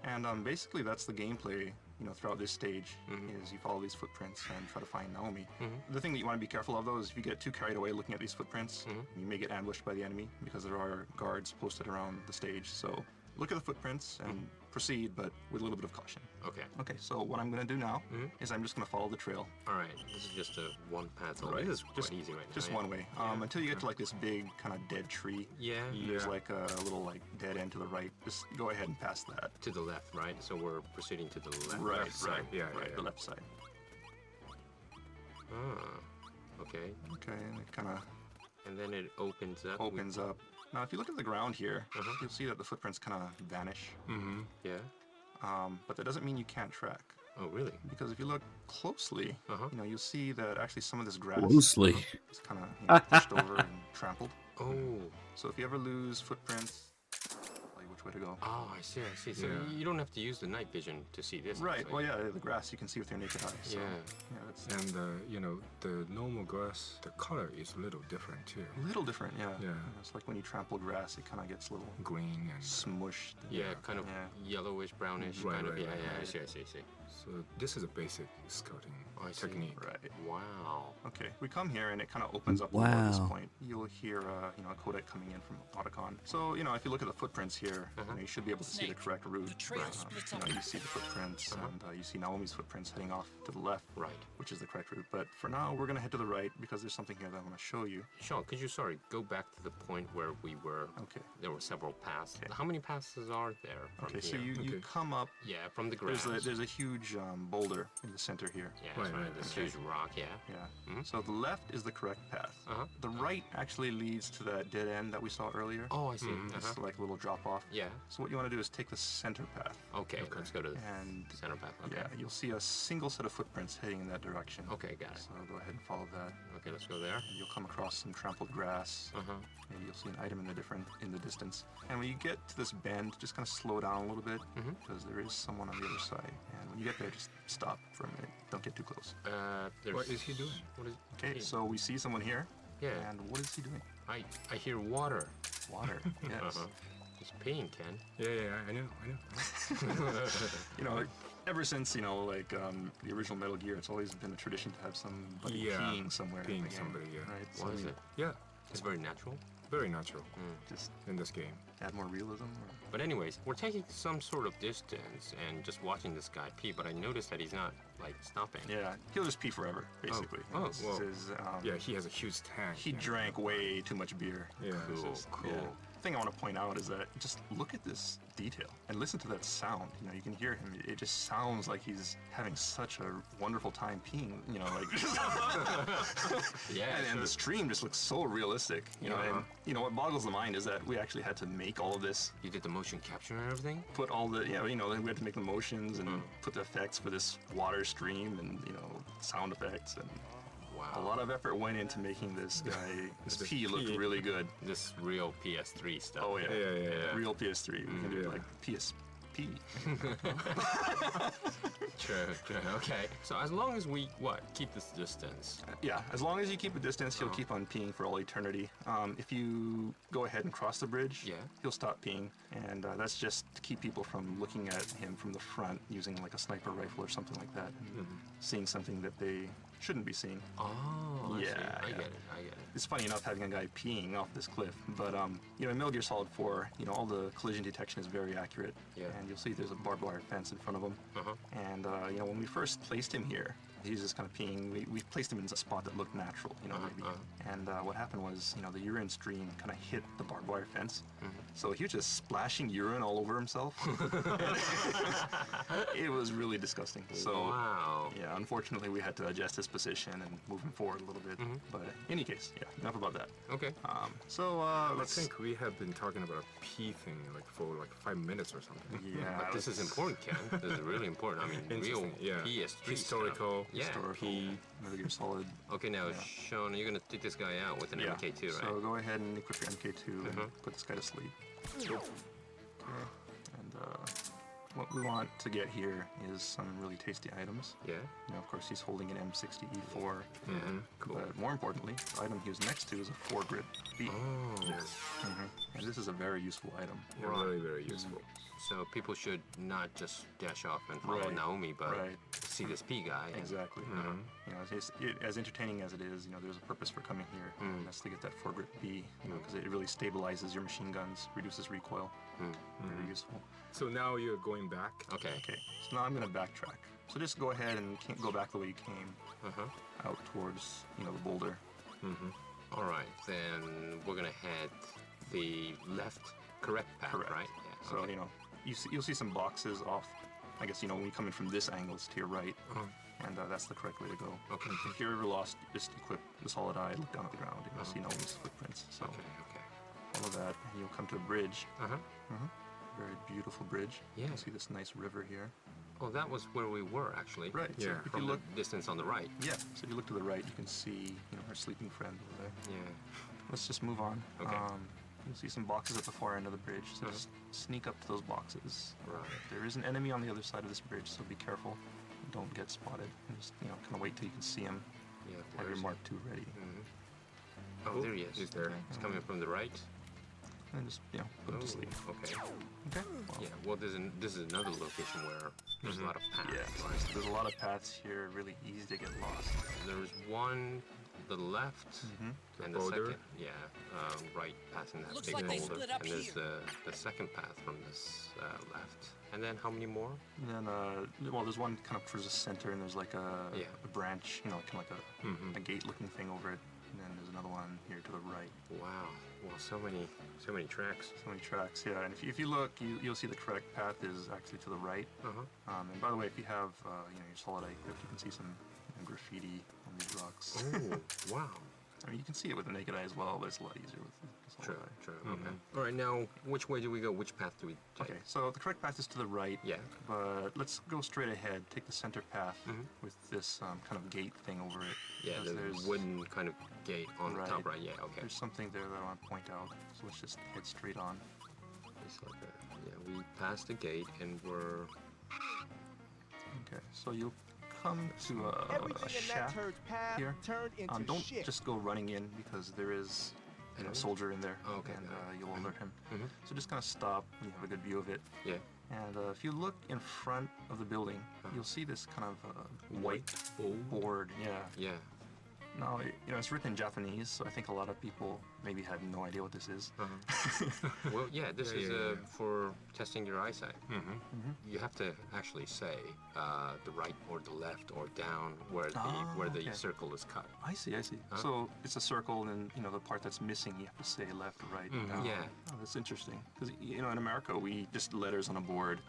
Speaker 8: And basically that's the gameplay. throughout this stage is you follow these footprints and try to find Naomi. The thing that you want to be careful of, though, is if you get too carried away looking at these footprints, you may get ambushed by the enemy because there are guards posted around the stage. So look at the footprints and proceed, but with a little bit of caution.
Speaker 9: Okay.
Speaker 8: Okay, so what I'm going to do now is I'm just going to follow the trail.
Speaker 9: All right. This is just a one path.
Speaker 8: Right.
Speaker 9: This is
Speaker 8: Just-
Speaker 9: quite easy right now.
Speaker 8: Just
Speaker 9: yeah?
Speaker 8: one way. Until you get to like this big kind of dead tree.
Speaker 9: Yeah.
Speaker 8: There's like a little like dead end to the right. Just go ahead and pass that.
Speaker 9: To the left, right? So we're proceeding to the left.
Speaker 8: Right,
Speaker 10: left side.
Speaker 8: right,
Speaker 10: Yeah,
Speaker 8: right,
Speaker 10: yeah,
Speaker 8: the
Speaker 10: yeah.
Speaker 8: left side.
Speaker 9: Okay.
Speaker 8: Okay, and it kind of
Speaker 9: And then it opens up.
Speaker 8: opens up. Now, if you look at the ground here, you'll see that the footprints kind of vanish.
Speaker 9: Yeah.
Speaker 8: But that doesn't mean you can't track.
Speaker 9: Oh, really?
Speaker 8: Because if you look closely, you'll see that actually some of this grass
Speaker 1: Loosely.
Speaker 8: is kind of pushed over and trampled.
Speaker 9: Oh.
Speaker 8: So if you ever lose footprints, like which way to go?
Speaker 9: Oh, I see. So you don't have to use the night vision to see this.
Speaker 8: Right.
Speaker 9: actually.
Speaker 8: Well, yeah, the grass you can see with your naked eye. So,
Speaker 9: Yeah.
Speaker 8: yeah, that's
Speaker 10: And the normal grass, the color is a little different too.
Speaker 8: a little different. Yeah.
Speaker 10: Yeah.
Speaker 8: It's like when you trample grass, it kind of gets a little
Speaker 10: Green and
Speaker 8: smushed.
Speaker 9: Yeah, kind of
Speaker 8: Yeah.
Speaker 9: yellowish, brownish,
Speaker 10: Right,
Speaker 9: kind of.
Speaker 10: right,
Speaker 9: Yeah,
Speaker 10: right,
Speaker 9: yeah.
Speaker 10: right.
Speaker 9: I see.
Speaker 10: so this is a basic scouting
Speaker 9: I see.
Speaker 10: technique.
Speaker 8: Right.
Speaker 9: Wow.
Speaker 8: Okay, we come here and it kind of opens up a little at this
Speaker 1: Wow.
Speaker 8: point. You'll hear, a codec coming in from Otacon. So, if you look at the footprints here, you should be able to see the correct route.
Speaker 2: The trail splits up.
Speaker 8: You see the footprints, and you see Naomi's footprints heading off to the left,
Speaker 9: Right.
Speaker 8: which is the correct route. But for now, we're gonna head to the right because there's something here that I want to show you.
Speaker 9: Sean, could you, go back to the point where we were?
Speaker 8: Okay.
Speaker 9: There were several paths.
Speaker 8: Okay.
Speaker 9: How many passes are there from
Speaker 8: Okay, so
Speaker 9: here?
Speaker 8: you come up.
Speaker 9: Yeah, from the ground.
Speaker 8: There's a huge boulder in the center here.
Speaker 9: Yeah, that's
Speaker 10: Right,
Speaker 9: right.
Speaker 10: right,
Speaker 9: This
Speaker 8: okay.
Speaker 9: huge rock, yeah.
Speaker 8: Yeah. So the left is the correct path. The right actually leads to that dead end that we saw earlier.
Speaker 9: Oh, I see.
Speaker 8: It's like a little drop off.
Speaker 9: Yeah.
Speaker 8: So what you want to do is take the center path.
Speaker 9: Okay, let's go to the
Speaker 8: And
Speaker 9: center path. Okay.
Speaker 8: yeah, you'll see a single set of footprints heading in that direction.
Speaker 9: Okay, got it.
Speaker 8: So go ahead and follow that.
Speaker 9: Okay, let's go there.
Speaker 8: You'll come across some trampled grass. Maybe you'll see an item in the distance. And when you get to this bend, just kind of slow down a little bit because there is someone on the other side. And when you get there, just stop for a minute. Don't get too close.
Speaker 9: There's,
Speaker 10: What is he doing?
Speaker 9: What is?
Speaker 8: Okay, so we see someone here.
Speaker 9: Yeah.
Speaker 8: And what is he doing?
Speaker 9: I hear water.
Speaker 8: Water. Yes.
Speaker 9: He's peeing, Ken.
Speaker 10: Yeah, I know.
Speaker 8: Ever since the original Metal Gear, it's always been a tradition to have somebody
Speaker 10: Yeah,
Speaker 8: peeing somewhere. in
Speaker 10: peeing
Speaker 8: the game,
Speaker 10: somebody, yeah.
Speaker 8: Right. So,
Speaker 9: Why
Speaker 8: I
Speaker 9: is
Speaker 8: mean,
Speaker 9: it?
Speaker 10: Yeah,
Speaker 9: It's very natural.
Speaker 10: very natural
Speaker 8: just
Speaker 10: in this game.
Speaker 8: add more realism.
Speaker 9: But anyways, we're taking some sort of distance and just watching this guy pee. But I noticed that he's not stopping.
Speaker 8: Yeah, he'll just pee forever, basically.
Speaker 9: Oh,
Speaker 8: This
Speaker 10: well,
Speaker 8: is,
Speaker 10: Yeah, he has a huge tank.
Speaker 8: He
Speaker 10: yeah.
Speaker 8: drank way too much beer.
Speaker 10: Yeah.
Speaker 9: Cool.
Speaker 8: The thing I want to point out is that just look at this detail and listen to that sound. You can hear him. It just sounds like he's having such a wonderful time peeing.
Speaker 9: Yeah.
Speaker 8: and the stream just looks so realistic. And what boggles the mind is that we actually had to make all of this.
Speaker 9: You did the motion capture and everything.
Speaker 8: Put all the we had to make the motions and put the effects for this water stream and sound effects and.
Speaker 9: Wow.
Speaker 8: A lot of effort went into making this guy, this pee look really good.
Speaker 9: This real PS3 stuff.
Speaker 8: Oh yeah,
Speaker 10: Yeah.
Speaker 8: real PS3. We can do
Speaker 10: yeah.
Speaker 8: like PSP.
Speaker 9: True. Okay. So as long as we keep this distance.
Speaker 8: Yeah, as long as you keep a distance, he'll keep on peeing for all eternity. If you go ahead and cross the bridge, he'll stop peeing, and that's just to keep people from looking at him from the front using like a sniper rifle or something like that, and seeing something that they shouldn't be seeing.
Speaker 9: Oh,
Speaker 8: Yeah,
Speaker 9: I
Speaker 8: yeah.
Speaker 9: get it.
Speaker 8: It's funny enough having a guy peeing off this cliff, but in Metal Gear Solid 4, all the collision detection is very accurate.
Speaker 9: Yeah.
Speaker 8: And you'll see there's a barbed wire fence in front of him. And when we first placed him here, he's just kind of peeing. We placed him in a spot that looked natural, maybe. And what happened was, the urine stream kind of hit the barbed wire fence. So he was just splashing urine all over himself. It was really disgusting. So
Speaker 9: Wow.
Speaker 8: yeah, unfortunately we had to adjust his position and move him forward a little bit. But in any case, yeah, enough about that.
Speaker 9: Okay.
Speaker 10: I
Speaker 8: Let's
Speaker 10: think we have been talking about a pee thing for 5 minutes or something.
Speaker 8: Yeah,
Speaker 9: But this is important, Ken. This is really important. I mean, real
Speaker 10: Interesting, yeah.
Speaker 9: PS3
Speaker 10: Historical.
Speaker 9: stuff. Yeah.
Speaker 8: historical
Speaker 10: P.
Speaker 8: Metal Gear Solid.
Speaker 9: Okay, now Sean, you're gonna take this guy out with an
Speaker 8: Yeah.
Speaker 9: MK2, right?
Speaker 8: So go ahead and equip your MK2 and put this guy to sleep. Okay. And what we want to get here is some really tasty items.
Speaker 9: Yeah.
Speaker 8: You know, of course, he's holding an M60E4.
Speaker 9: Cool.
Speaker 8: But more importantly, the item he was next to is a 4-grip B.
Speaker 9: Oh.
Speaker 10: Yes.
Speaker 8: And this is a very useful item.
Speaker 10: Yeah,
Speaker 9: Right.
Speaker 10: very, very useful.
Speaker 9: So people should not just dash off and follow
Speaker 8: Right.
Speaker 9: Naomi, but
Speaker 8: Right.
Speaker 9: see this P guy. And,
Speaker 8: Exactly. You know, as entertaining as it is, you know, there's a purpose for coming here. And that's to get that 4-grip B, you know, because it really stabilizes your machine guns, reduces recoil. Very useful.
Speaker 10: So now you're going back.
Speaker 9: Okay.
Speaker 8: Okay, so now I'm going to backtrack. So just go ahead and go back the way you came, out towards, you know, the boulder.
Speaker 9: All right, then we're gonna head the left, correct path,
Speaker 8: Correct.
Speaker 9: right? Yeah.
Speaker 8: So,
Speaker 9: okay.
Speaker 8: you know, you'll see some boxes off. I guess, you know, when you come in from this angle, it's to your right. And that's the correct way to go.
Speaker 9: Okay.
Speaker 8: If you're ever lost, just equip the solid eye, look down at the ground, and you'll see Naomi's footprints. So
Speaker 9: Okay.
Speaker 8: follow that, and you'll come to a bridge.
Speaker 9: Uh-huh.
Speaker 8: Very beautiful bridge.
Speaker 9: Yeah.
Speaker 8: You can see this nice river here.
Speaker 9: Oh, that was where we were actually.
Speaker 8: Right. So
Speaker 10: Yeah.
Speaker 8: if
Speaker 9: From
Speaker 8: you look,
Speaker 9: the distance on the right.
Speaker 8: yeah. So if you look to the right, you can see, you know, our sleeping friend over there.
Speaker 9: Yeah.
Speaker 8: Let's just move on.
Speaker 9: Okay.
Speaker 8: You'll see some boxes at the far end of the bridge, so just sneak up to those boxes.
Speaker 9: Right.
Speaker 8: There is an enemy on the other side of this bridge, so be careful. Don't get spotted. And just, you know, kind of wait till you can see him.
Speaker 9: Yeah.
Speaker 8: Have
Speaker 9: where
Speaker 8: your
Speaker 9: is he?
Speaker 8: Mark II ready.
Speaker 9: Oh, there he is.
Speaker 10: He's there.
Speaker 9: He's coming from the right.
Speaker 8: And just, you know, put him to sleep.
Speaker 9: Okay.
Speaker 8: Okay? Well,
Speaker 9: Yeah. Well, this is another location where there's a lot of paths.
Speaker 8: yeah,
Speaker 9: Right?
Speaker 8: there's a lot of paths here, really easy to get lost.
Speaker 9: There's one to the left, and the
Speaker 10: boulder?
Speaker 9: second, yeah, right passing that
Speaker 12: Looks
Speaker 9: big
Speaker 12: like they
Speaker 9: boulder.
Speaker 12: split up
Speaker 9: And there's
Speaker 12: here.
Speaker 9: the second path from this left. And then how many more?
Speaker 8: And then, well, there's one kind of towards the center, and there's like a branch, you know, kind of like a gate-looking thing over it. And then there's another one here to the right.
Speaker 9: Wow. Well, so many tracks.
Speaker 8: So many tracks, yeah. And if you look, you'll see the correct path is actually to the right. And by the way, if you have, you know, your solid eye equipped, you can see some, you know, graffiti on these rocks.
Speaker 9: Oh, wow.
Speaker 8: I mean, you can see it with the naked eye as well, but it's a lot easier with the solid eye.
Speaker 9: True. Okay. All right. Now, which way do we go? Which path do we take?
Speaker 8: Okay, so the correct path is to the right.
Speaker 9: Yeah.
Speaker 8: But let's go straight ahead. Take the center path with this kind of gate thing over it.
Speaker 9: Yeah,
Speaker 8: because
Speaker 9: the wooden kind of gate on the top right. Yeah. Okay.
Speaker 8: There's something there that I want to point out. So let's just head straight on.
Speaker 9: It's like we passed the gate and we're.
Speaker 8: Okay, so you'll come to a shack here. Don't just go running in because there is a soldier in there, and you'll alert him. So just kind of stop and you have a good view of it.
Speaker 9: Yeah.
Speaker 8: And if you look in front of the building, you'll see this kind of white board. Yeah.
Speaker 9: Yeah.
Speaker 8: Now, you know, it's written in Japanese, so I think a lot of people maybe had no idea what this is.
Speaker 9: Well, yeah, this is for testing your eyesight. You have to actually say the right or the left or down where the circle is cut.
Speaker 8: I see. So it's a circle, and you know the part that's missing, you have to say left, right, down.
Speaker 9: Yeah.
Speaker 8: Oh, that's interesting. Because you know, in America, we just letters on a board,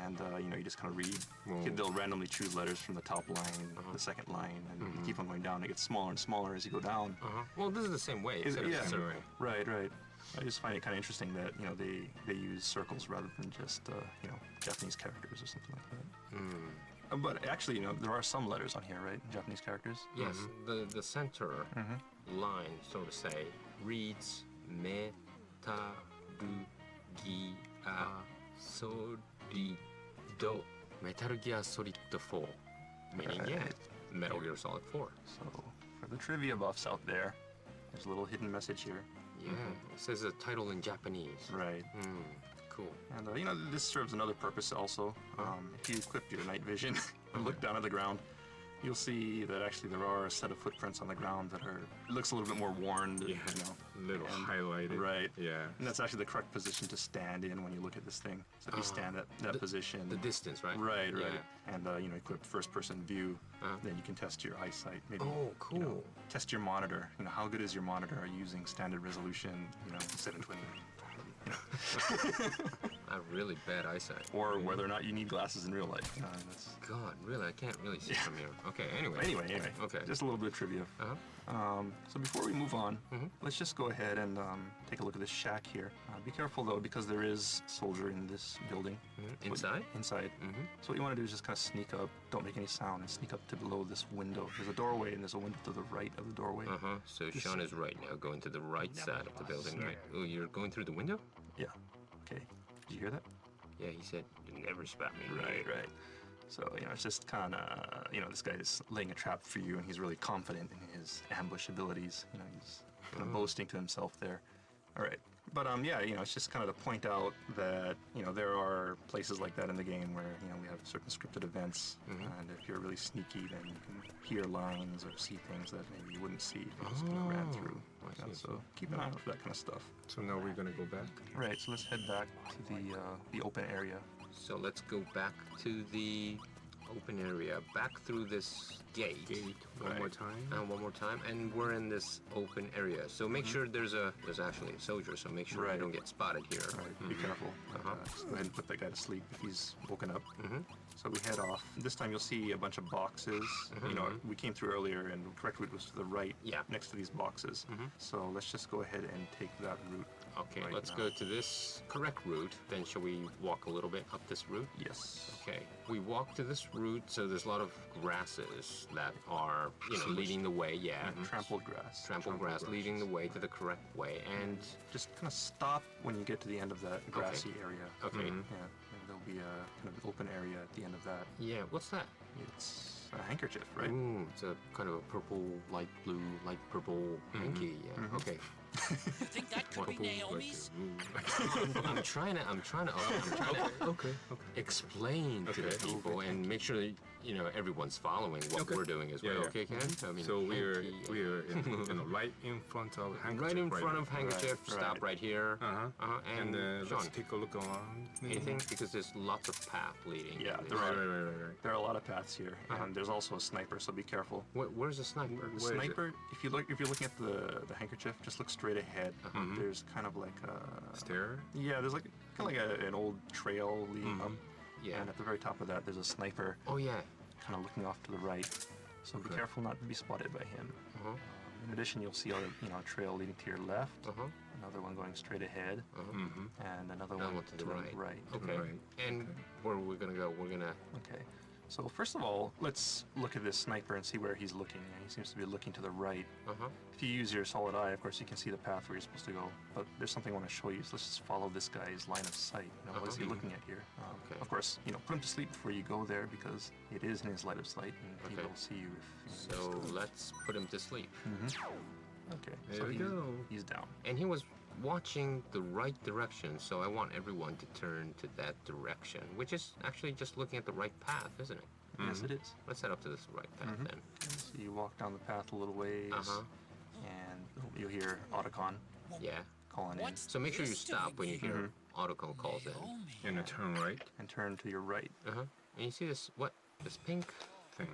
Speaker 8: and you know, you just kind of read. They'll randomly choose letters from the top line, the second line, and you keep on going down. It gets smaller and smaller as you go down.
Speaker 9: Well, this is the same way.
Speaker 8: Right. I just find it kind of interesting that, you know, they use circles rather than just you know, Japanese characters or something like that. But actually, you know, there are some letters on here, right? Japanese characters.
Speaker 9: Yes, the center line, so to say, reads Metal Gear Solid Metal Gear Solid 4, meaning Metal Gear Solid 4.
Speaker 8: So for the trivia buffs out there, there's a little hidden message here.
Speaker 9: Yeah, it says the title in Japanese.
Speaker 8: Right.
Speaker 9: Cool.
Speaker 8: And you know, this serves another purpose also. If you equip your night vision and look down at the ground, you'll see that actually there are a set of footprints on the ground that looks a little bit more worn.
Speaker 10: Yeah,
Speaker 8: you know,
Speaker 10: little highlighted.
Speaker 8: Right.
Speaker 10: Yeah.
Speaker 8: And that's actually the correct position to stand in when you look at this thing. So if you stand at that position.
Speaker 9: The distance, right?
Speaker 8: Right.
Speaker 9: Yeah.
Speaker 8: And you know, equip first-person view. Then you can test your eyesight. Maybe.
Speaker 9: Oh, cool.
Speaker 8: You know, test your monitor. You know, how good is your monitor? Are you using standard resolution? You know, 720. You know.
Speaker 9: I have really bad eyesight.
Speaker 8: Or whether or not you need glasses in real life.
Speaker 9: God, really, I can't really see from here. Okay, anyway. Okay.
Speaker 8: Just a little bit of trivia. So before we move on, let's just go ahead and take a look at this shack here. Be careful though, because there is a soldier in this building.
Speaker 9: Inside?
Speaker 8: Inside. So what you want to do is just kind of sneak up, don't make any sound, and sneak up to below this window. There's a doorway, and there's a window to the right of the doorway.
Speaker 9: So Sean is right now, going to the right side of the building, right? Oh, you're going through the window?
Speaker 8: Yeah. Okay. Did you hear that?
Speaker 9: Yeah, he said, never spat me.
Speaker 8: Right. So, it's just kind of, this guy is laying a trap for you, and he's really confident in his ambush abilities. He's kind of boasting to himself there. All right. But, it's just kind of to point out that, there are places like that in the game where, we have certain scripted events, and if you're really sneaky, then you can hear lines or see things that maybe you wouldn't see if you just kind of ran through. So keep an eye out for that kind of stuff.
Speaker 10: So now we're gonna go back?
Speaker 8: Right, so let's head back to the open area.
Speaker 9: So let's go back to the open area, back through this gate.
Speaker 10: One more time.
Speaker 9: And one more time, and we're in this open area. So make sure there's actually a soldier. So make sure you don't get spotted here.
Speaker 8: Right. Be careful. Just go ahead and put that guy to sleep if he's woken up. So we head off. This time you'll see a bunch of boxes. We came through earlier, and the correct route was to the right, next to these boxes. So let's just go ahead and take that route.
Speaker 9: Okay, let's go to this correct route. Then shall we walk a little bit up this route?
Speaker 8: Yes.
Speaker 9: Okay, we walk to this route. So there's a lot of grasses that are, leading the way. Yeah.
Speaker 8: Trampled grass.
Speaker 9: Trampled grass leading the way to the correct way, and
Speaker 8: just kind of stop when you get to the end of that grassy area.
Speaker 9: Okay.
Speaker 8: Yeah. And there'll be a kind of open area at the end of that.
Speaker 9: Yeah. What's that?
Speaker 8: It's a handkerchief, right?
Speaker 9: Ooh, it's a kind of a purple, light blue, light purple hanky. Yeah. Okay.
Speaker 12: You think that could be Naomi's?
Speaker 9: I'm trying to explain to the people and make sure that, everyone's following what we're doing as well.
Speaker 10: Yeah.
Speaker 9: Okay, Ken? I mean,
Speaker 10: So we're right in front of handkerchief.
Speaker 9: right in front of handkerchief.
Speaker 8: Right.
Speaker 9: Stop right here.
Speaker 10: And
Speaker 9: Sean,
Speaker 10: let's take a look around.
Speaker 9: anything? Because there's lots of path leading.
Speaker 8: Yeah,
Speaker 9: in
Speaker 8: there
Speaker 9: this.
Speaker 8: are. There are a lot of paths here, and there's also a sniper, so be careful.
Speaker 9: Where's the sniper?
Speaker 8: The sniper, if you're looking at the handkerchief, just look straight ahead. There's kind of like a
Speaker 10: Stair?
Speaker 8: Yeah, there's like kind of like an old trail leading up.
Speaker 9: Yeah.
Speaker 8: And at the very top of that, there's a sniper.
Speaker 9: Oh yeah.
Speaker 8: Kind of looking off to the right. So be careful not to be spotted by him. In addition, you'll see a trail leading to your left. Another one going straight ahead. And another one
Speaker 9: to the right. Okay.
Speaker 10: Right.
Speaker 9: And where are we gonna go? We're gonna.
Speaker 8: Okay. So first of all, let's look at this sniper and see where he's looking. He seems to be looking to the right. If you use your solid eye, of course, you can see the path where you're supposed to go. But there's something I want to show you, so let's just follow this guy's line of sight. What is he looking at here? Of course, put him to sleep before you go there because it is in his line of sight, and he will see you if you
Speaker 9: So let's put him to sleep.
Speaker 8: Okay.
Speaker 10: There we go.
Speaker 8: He's down.
Speaker 9: And he was watching the right direction, so I want everyone to turn to that direction, which is actually just looking at the right path, isn't it?
Speaker 8: Yes, it is.
Speaker 9: Let's head up to this right path then.
Speaker 8: So you walk down the path a little ways, and you'll hear Otacon
Speaker 9: Yeah.
Speaker 8: calling in.
Speaker 9: So make sure you stop when you hear Otacon calls in.
Speaker 10: And a turn right.
Speaker 8: And turn to your right.
Speaker 9: And you see this pink
Speaker 10: Thing.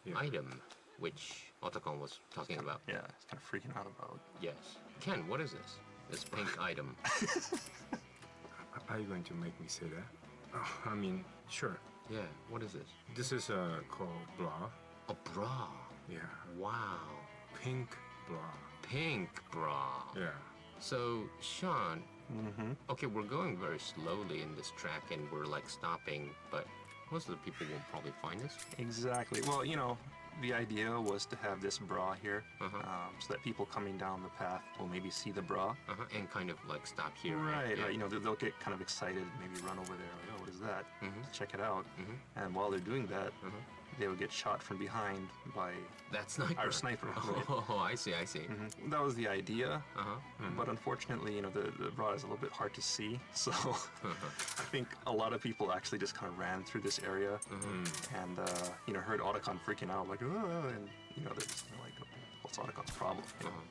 Speaker 10: Yeah.
Speaker 9: item, which Otacon was talking about.
Speaker 8: Yeah, he's kind of freaking out about.
Speaker 9: Yes. Ken, what is this? This pink item.
Speaker 10: Are you going to make me say that? I mean, sure.
Speaker 9: Yeah, what is this?
Speaker 10: This is called bra.
Speaker 9: A bra.
Speaker 10: Yeah.
Speaker 9: Wow.
Speaker 10: Pink bra.
Speaker 9: Pink bra.
Speaker 10: Yeah.
Speaker 9: So, Sean, okay, we're going very slowly in this track and we're like stopping, but most of the people won't probably find us.
Speaker 8: Exactly. Well, the idea was to have this bra here, so that people coming down the path will maybe see the bra.
Speaker 9: And kind of like stop here.
Speaker 8: Right.
Speaker 9: Yeah.
Speaker 8: They'll get kind of excited, maybe run over there. Like, oh, what is that? Check it out. And while they're doing that, they would get shot from behind by
Speaker 9: that sniper.
Speaker 8: Our sniper. Right?
Speaker 9: Oh, I see.
Speaker 8: That was the idea. But unfortunately, the bra is a little bit hard to see. So I think a lot of people actually just kind of ran through this area and heard Otacon freaking out, like, and they're just like, what's Otacon's problem?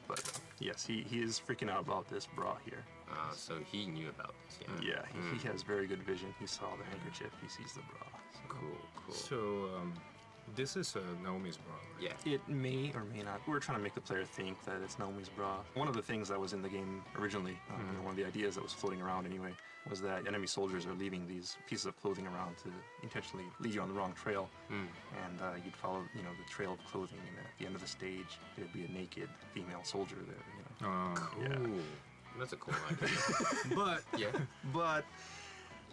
Speaker 8: But yes, he is freaking out about this bra here.
Speaker 9: So he knew about this. Yeah.
Speaker 8: Yeah, he has very good vision. He saw the handkerchief. He sees the bra. So.
Speaker 9: Cool.
Speaker 10: So, this is Naomi's bra.
Speaker 9: Yeah.
Speaker 8: It may or may not. We're trying to make the player think that it's Naomi's bra. One of the things that was in the game originally, one of the ideas that was floating around anyway, was that enemy soldiers are leaving these pieces of clothing around to intentionally lead you on the wrong trail. And you'd follow, the trail of clothing, and at the end of the stage, there'd be a naked female soldier there.
Speaker 9: Cool.
Speaker 8: Yeah.
Speaker 9: That's a cool idea.
Speaker 8: But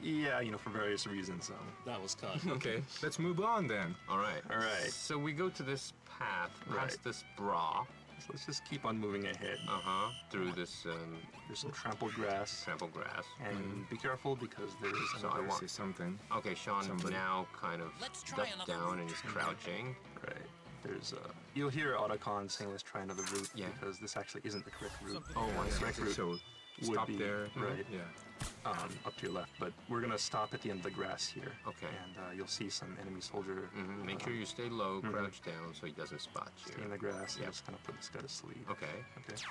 Speaker 8: Yeah, you know, for various reasons. That was cut.
Speaker 10: Okay, let's move on then.
Speaker 9: All right.
Speaker 8: All right.
Speaker 9: So we go to this path, past
Speaker 8: Right.
Speaker 9: this bra.
Speaker 8: So let's just keep on moving ahead.
Speaker 9: Through this
Speaker 8: There's some trampled grass.
Speaker 9: trampled grass.
Speaker 8: And be careful because there is
Speaker 9: So I
Speaker 8: another...
Speaker 9: want-
Speaker 10: See something.
Speaker 9: Okay, Sean
Speaker 10: Somebody.
Speaker 9: now kind of
Speaker 2: Let's try
Speaker 9: ducked
Speaker 2: another
Speaker 9: down
Speaker 2: route.
Speaker 9: and is crouching.
Speaker 8: Right. There's you'll hear Otacon saying let's try another route
Speaker 9: Yeah.
Speaker 8: because this actually isn't the correct route.
Speaker 9: Oh, I
Speaker 8: The
Speaker 9: see.
Speaker 8: correct route
Speaker 10: So
Speaker 8: would
Speaker 10: stop
Speaker 8: be
Speaker 10: there.
Speaker 8: right.
Speaker 10: Yeah.
Speaker 8: Up to your left, but we're gonna stop at the end of the grass here.
Speaker 9: Okay.
Speaker 8: And you'll see some enemy soldier.
Speaker 9: Make sure you stay low, crouch down so he doesn't spot you.
Speaker 8: Stay in the grass.
Speaker 9: Yeah.
Speaker 8: And just kind of put this guy to sleep.
Speaker 9: Okay.
Speaker 8: Okay.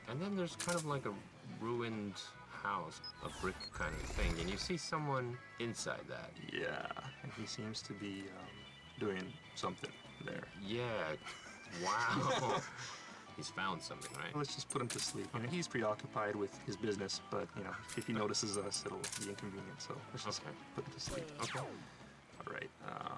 Speaker 9: And then there's kind of like a ruined house, a brick kind of thing, and you see someone inside that.
Speaker 8: Yeah, and he seems to be doing something there.
Speaker 9: Yeah. Wow. He's found something, right?
Speaker 8: Let's just put him to sleep. You know, he's preoccupied with his business, but you know, if he notices us, it'll be inconvenient. So let's just put him to sleep.
Speaker 9: Okay.
Speaker 8: All right.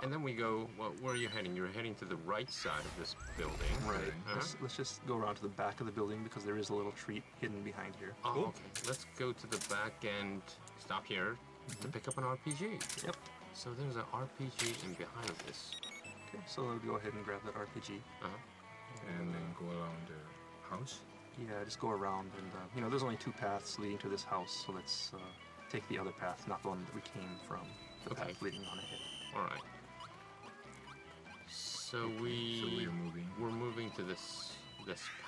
Speaker 9: And then we go, well, where are you heading? You're heading to the right side of this building.
Speaker 8: Right.
Speaker 9: Uh-huh.
Speaker 8: Let's just go around to the back of the building because there is a little treat hidden behind here.
Speaker 9: Oh, okay. Let's go to the back and stop here to pick up an RPG.
Speaker 8: Yep.
Speaker 9: So there's an RPG in behind this.
Speaker 8: Okay. So go ahead and grab that RPG.
Speaker 10: And then go around the house.
Speaker 8: Yeah, just go around and you know, there's only two paths leading to this house, so let's take the other path, not the one that we came from. The path leading on ahead.
Speaker 9: All right. So we're moving to this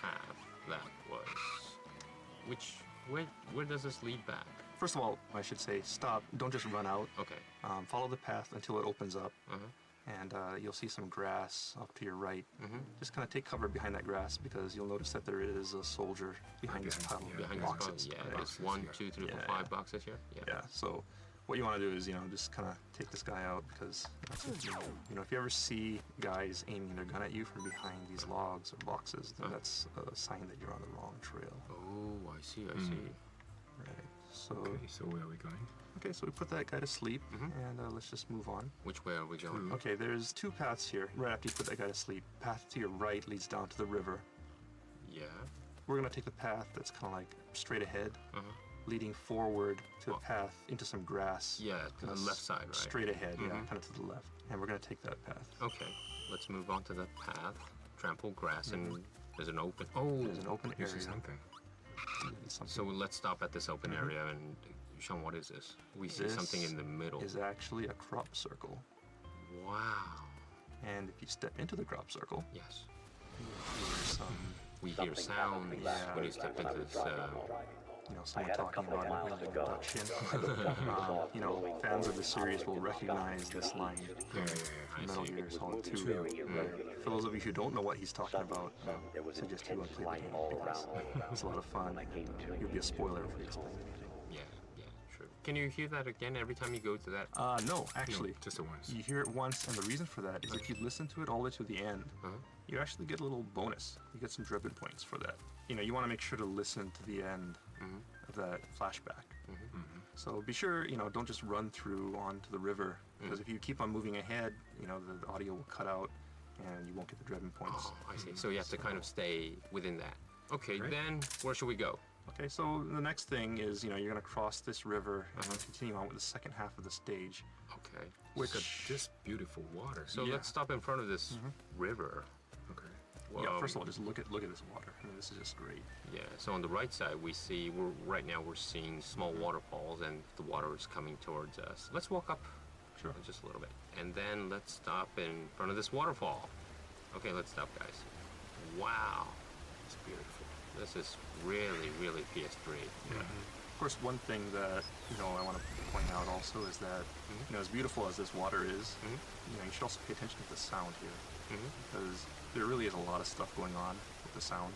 Speaker 9: path that was. Where does this lead back?
Speaker 8: First of all, I should say stop. Don't just run out.
Speaker 9: Okay.
Speaker 8: Follow the path until it opens up.
Speaker 9: Uh-huh.
Speaker 8: And you'll see some grass up to your right. Just kind of take cover behind that grass because you'll notice that there is a soldier behind this pile of
Speaker 9: Behind
Speaker 8: boxes.
Speaker 9: this box, yeah.
Speaker 8: right?
Speaker 9: There's 1, 2, 3, 4, 5 boxes here. Yeah.
Speaker 8: Yeah. So what you want to do is, you know, just kind of take this guy out because, you know, if you ever see guys aiming their gun at you from behind these logs or boxes, then that's a sign that you're on the wrong trail.
Speaker 9: Oh, I see. I see.
Speaker 8: Right. So.
Speaker 10: Okay. So where are we going?
Speaker 8: Okay, so we put that guy to sleep, and let's just move on.
Speaker 9: Which way are we going?
Speaker 8: Okay, there's two paths here. Right after you put that guy to sleep, path to your right leads down to the river.
Speaker 9: Yeah.
Speaker 8: We're gonna take the path that's kind of like straight ahead, leading forward to a path into some grass.
Speaker 9: Yeah, to the left side, right?
Speaker 8: Straight ahead, yeah, kind of to the left. And we're gonna take that path.
Speaker 9: Okay, let's move on to that path. Trampled grass, and there's an open. Oh,
Speaker 8: There's an open area.
Speaker 10: Something.
Speaker 9: So let's stop at this open area and. Sean, what is this? We see something in the middle.
Speaker 8: Is actually a crop circle.
Speaker 9: Wow.
Speaker 8: And if you step into the crop circle,
Speaker 9: yes,
Speaker 8: we
Speaker 9: hear sounds when you step into this.
Speaker 8: You know, someone talking about an abduction. You know, fans of the series will recognize this line from Metal Gear Solid 2. For those of you who don't know what he's talking about, I suggest you go and play the game because it's a lot of fun and you'll be a spoiler if we explain anything.
Speaker 9: Yeah, true. Can you hear that again every time you go to that?
Speaker 8: No, actually.
Speaker 10: Just the once.
Speaker 8: You hear it once, and the reason for that is if you listen to it all the way to the end, you actually get a little bonus. You get some driven points for that. You know, you want to make sure to listen to the end of that flashback. So be sure, you know, don't just run through onto the river, because if you keep on moving ahead, you know, the audio will cut out, and you won't get the driven points.
Speaker 9: Oh, I see. So you have to kind of stay within that. Okay, then where should we go?
Speaker 8: Okay, so the next thing is, you know, you're going to cross this river and continue on with the second half of the stage.
Speaker 9: Okay.
Speaker 8: Which
Speaker 10: just beautiful water.
Speaker 9: So let's stop in front of this river.
Speaker 10: Okay.
Speaker 9: Well,
Speaker 8: yeah, first of all, just look at this water. I mean, this is just great.
Speaker 9: Yeah. So on the right side, we're seeing small waterfalls, and the water is coming towards us. Let's walk up.
Speaker 8: Sure.
Speaker 9: Just a little bit, and then let's stop in front of this waterfall. Okay, let's stop, guys. Wow, it's beautiful. This is really, really PS3. Yeah.
Speaker 8: Of course, one thing that, you know, I want to point out also is that, you know, as beautiful as this water is, you know, you should also pay attention to the sound here, because there really is a lot of stuff going on with the sound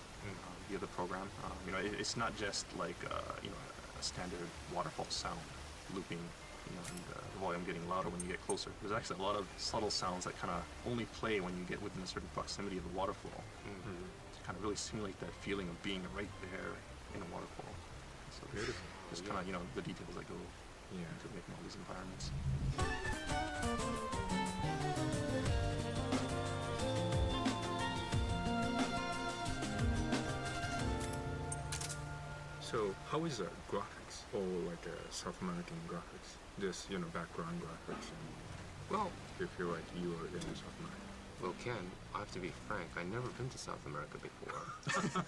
Speaker 8: via the program. You know, it's not just like, you know, a standard waterfall sound looping, you know, and the volume getting louder when you get closer. There's actually a lot of subtle sounds that kind of only play when you get within a certain proximity of the waterfall. To kind of really simulate that feeling of being right there in a waterfall. So beautiful. Just kind of, you know, the details that go into making all these environments.
Speaker 10: So how is the graphics? all like South American graphics, just background graphics, and
Speaker 9: Well,
Speaker 10: you feel like you are in South America.
Speaker 9: well, Ken, I have to be frank. I've never been to South America before.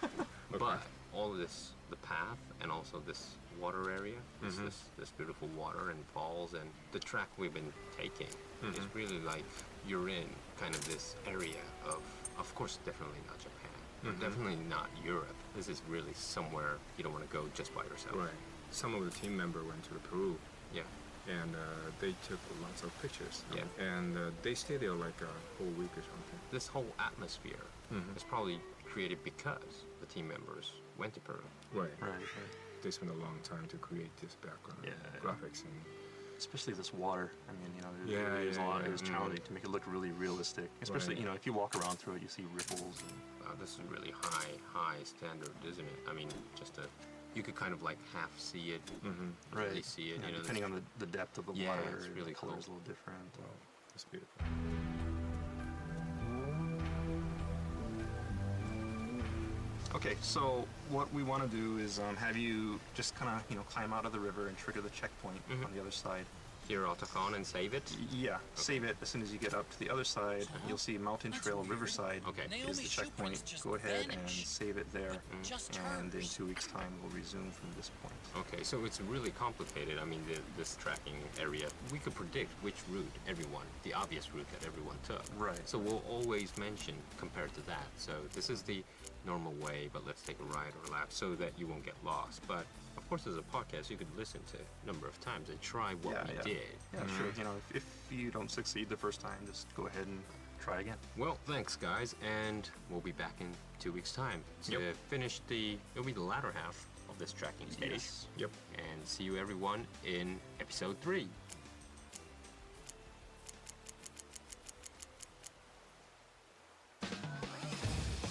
Speaker 9: But all of this, the path, and also this water area, this beautiful water and falls, and the track we've been taking is really like you're in kind of this area of course, definitely not Japan, but definitely not Europe. This is really somewhere you don't want to go just by yourself.
Speaker 10: Right. Some of the team member went to Peru.
Speaker 9: Yeah.
Speaker 10: And they took lots of pictures.
Speaker 9: Yeah.
Speaker 10: And they stayed there like a whole week or something.
Speaker 9: This whole atmosphere is probably created because the team members went to Peru.
Speaker 10: Right.
Speaker 1: Right.
Speaker 10: They spent a long time to create this background graphics, and
Speaker 1: Especially this water. I mean,
Speaker 10: there's a lot.
Speaker 1: It was challenging to make it look really realistic. Especially, if you walk around through it, you see ripples. And
Speaker 9: This is really high standard, isn't it? I mean, you could kind of like half see it, really see it.
Speaker 1: Yeah, depending on the depth of the
Speaker 9: Yeah,
Speaker 1: water,
Speaker 9: it's really
Speaker 1: the color
Speaker 9: cool.
Speaker 1: is a little different.
Speaker 10: it's beautiful.
Speaker 13: Okay, so what we want to do is have you just kind of, climb out of the river and trigger the checkpoint on the other side.
Speaker 9: Your autocon and save it?
Speaker 13: Yeah, save it as soon as you get up to the other side. You'll see Mountain Trail Riverside is the checkpoint. Go ahead and save it there, and in 2 weeks' time we'll resume from this point.
Speaker 9: Okay, so it's really complicated. I mean, this tracking area, we could predict which route the obvious route that everyone took.
Speaker 13: Right.
Speaker 9: So we'll always mention compared to that. So this is the normal way, but let's take a ride or a lap so that you won't get lost. But of course, as a podcast, you could listen to a number of times and try what we did.
Speaker 13: Yeah, sure. If you don't succeed the first time, just go ahead and try again.
Speaker 9: Well, thanks, guys, and we'll be back in 2 weeks' time to finish it'll be the latter half of this tracking stage.
Speaker 13: Yes. Yep.
Speaker 9: And see you, everyone, in episode 3.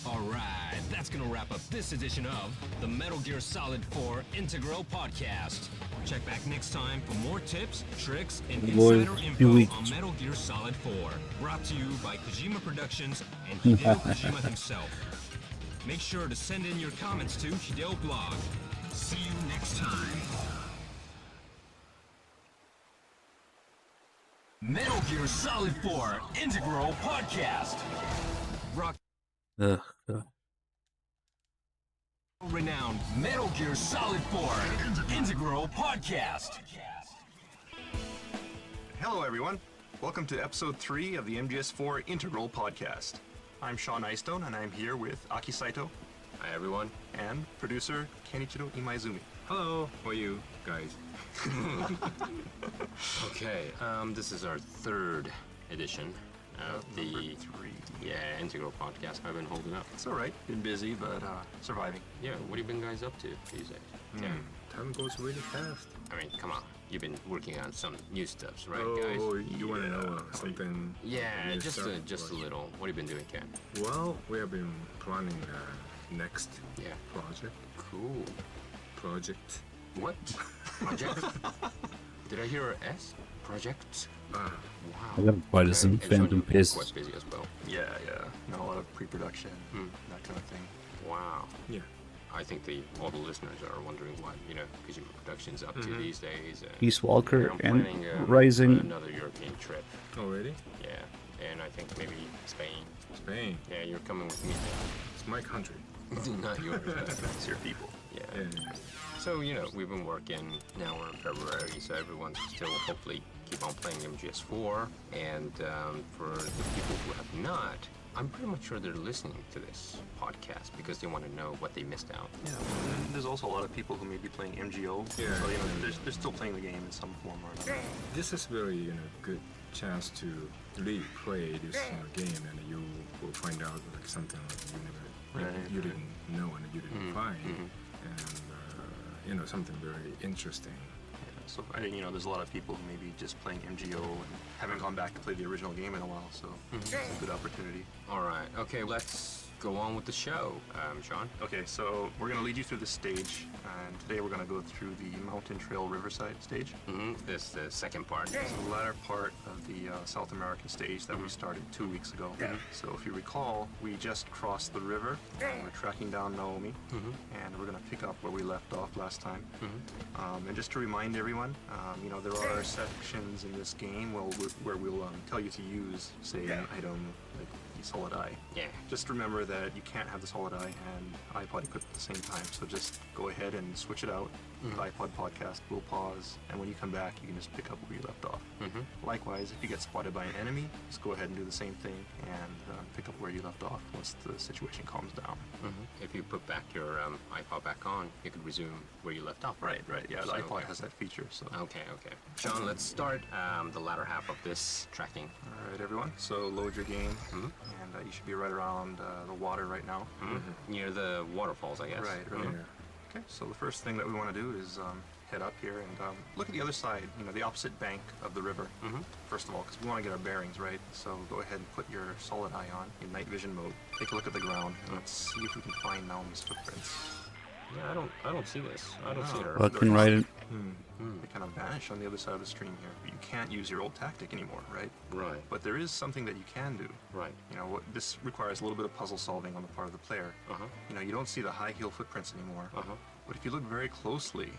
Speaker 9: Alright, that's gonna wrap up this edition of the Metal Gear Solid 4 Integral Podcast. Check back next time for more tips, tricks, and insider info on Metal Gear Solid 4. Brought to you by Kojima Productions and Hideo Kojima himself. Make sure to send in your comments to Hideo Blog. See you next time. Metal Gear Solid 4 Integral Podcast. Rock
Speaker 1: Ugh, God.
Speaker 9: renowned Metal Gear Solid 4 Integral Podcast.
Speaker 13: Hello, everyone. Welcome to episode 3 of the MGS4 Integral Podcast. I'm Sean Eystone, and I'm here with Aki Saito.
Speaker 9: Hi, everyone.
Speaker 13: And producer Kenichiro Imaizumi.
Speaker 10: Hello, how are you guys?
Speaker 9: Okay, this is our 3rd edition of the Integral Podcast. I've been holding up.
Speaker 13: It's all right. Been busy, but surviving.
Speaker 9: Yeah, what have you been guys up to these days? Yeah.
Speaker 10: Time goes really fast.
Speaker 9: I mean, come on. You've been working on some new stuffs, right,
Speaker 10: Oh,
Speaker 9: guys?
Speaker 10: you want to know something?
Speaker 9: Yeah,
Speaker 10: new
Speaker 9: just
Speaker 10: stuff,
Speaker 9: a
Speaker 10: like-
Speaker 9: little. What have you been doing, Ken?
Speaker 10: Well, we have been planning next project.
Speaker 9: Cool.
Speaker 10: Project.
Speaker 9: What? Project? Did I hear a S? Project? Wow.
Speaker 1: I got quite some
Speaker 9: And Sean,
Speaker 1: Phantom
Speaker 9: you've been
Speaker 1: Piss.
Speaker 9: quite busy as well.
Speaker 13: Yeah. A lot of pre-production, that kind of thing.
Speaker 9: Wow.
Speaker 10: Yeah.
Speaker 9: I think all the listeners are wondering what, Kojima Productions up to these days.
Speaker 1: Peace Walker
Speaker 9: I'm
Speaker 1: and
Speaker 9: planning,
Speaker 1: Rising.
Speaker 9: another European trip.
Speaker 10: Already?
Speaker 9: Yeah, and I think maybe Spain.
Speaker 10: Spain.
Speaker 9: Yeah, you're coming with me.
Speaker 10: It's my country.
Speaker 9: Not yours.
Speaker 13: It's your people.
Speaker 9: Yeah. So, we've been working, now we're in February, so everyone's still hopefully keep on playing MGS4. And for the people who have not, I'm pretty much sure they're listening to this podcast because they want to know what they missed out.
Speaker 13: Yeah, and there's also a lot of people who may be playing MGO.
Speaker 10: Yeah.
Speaker 13: So, they're still playing the game in some form or another.
Speaker 10: This is very, good chance to really play this game, and you will find out like something like you didn't know and you didn't find, and something very interesting.
Speaker 13: So I think there's a lot of people who may be just playing MGO and haven't gone back to play the original game in a while. So it's a good opportunity.
Speaker 9: All right. Okay, let's go on with the show, Sean.
Speaker 13: Okay, so we're going to lead you through this stage, and today we're going to go through the Mountain Trail Riverside stage.
Speaker 9: This is the second part.
Speaker 13: It's the latter part of the South American stage that we started 2 weeks ago. So if you recall, we just crossed the river, and we're tracking down Naomi, and we're going to pick up where we left off last time. And just to remind everyone, you know, there are sections in this game where we'll tell you to use, say, an item like the solid eye.
Speaker 9: Yeah.
Speaker 13: Just remember that you can't have the solid eye and iPod equipped at the same time, so just go ahead and switch it out. The iPod podcast will pause, and when you come back, you can just pick up where you left off. Likewise, if you get spotted by an enemy, just go ahead and do the same thing and pick up where you left off once the situation calms down.
Speaker 9: If you put back your iPod back on, you could resume where you left off.
Speaker 13: Right. Yeah, the iPod has that feature. So.
Speaker 9: Okay. Sean, let's start the latter half of this tracking.
Speaker 13: All right, everyone. So load your game, and you should be right around the water right now.
Speaker 9: Near the waterfalls, I guess.
Speaker 13: Right. Okay, so the first thing that we want to do is head up here and look at the other side, you know, the opposite bank of the river, first of all, because we want to get our bearings right. So go ahead and put your solid eye on in night vision mode. Take a look at the ground, and let's see if we can find Naomi's footprints.
Speaker 9: Yeah, I don't see this. I don't see her.
Speaker 1: Fucking right.
Speaker 13: They kind of vanish on the other side of the stream here. But you can't use your old tactic anymore, right?
Speaker 9: Right.
Speaker 13: But there is something that you can do.
Speaker 9: Right.
Speaker 13: You know, this requires a little bit of puzzle solving on the part of the player. You know, you don't see the high heel footprints anymore. But if you look very closely,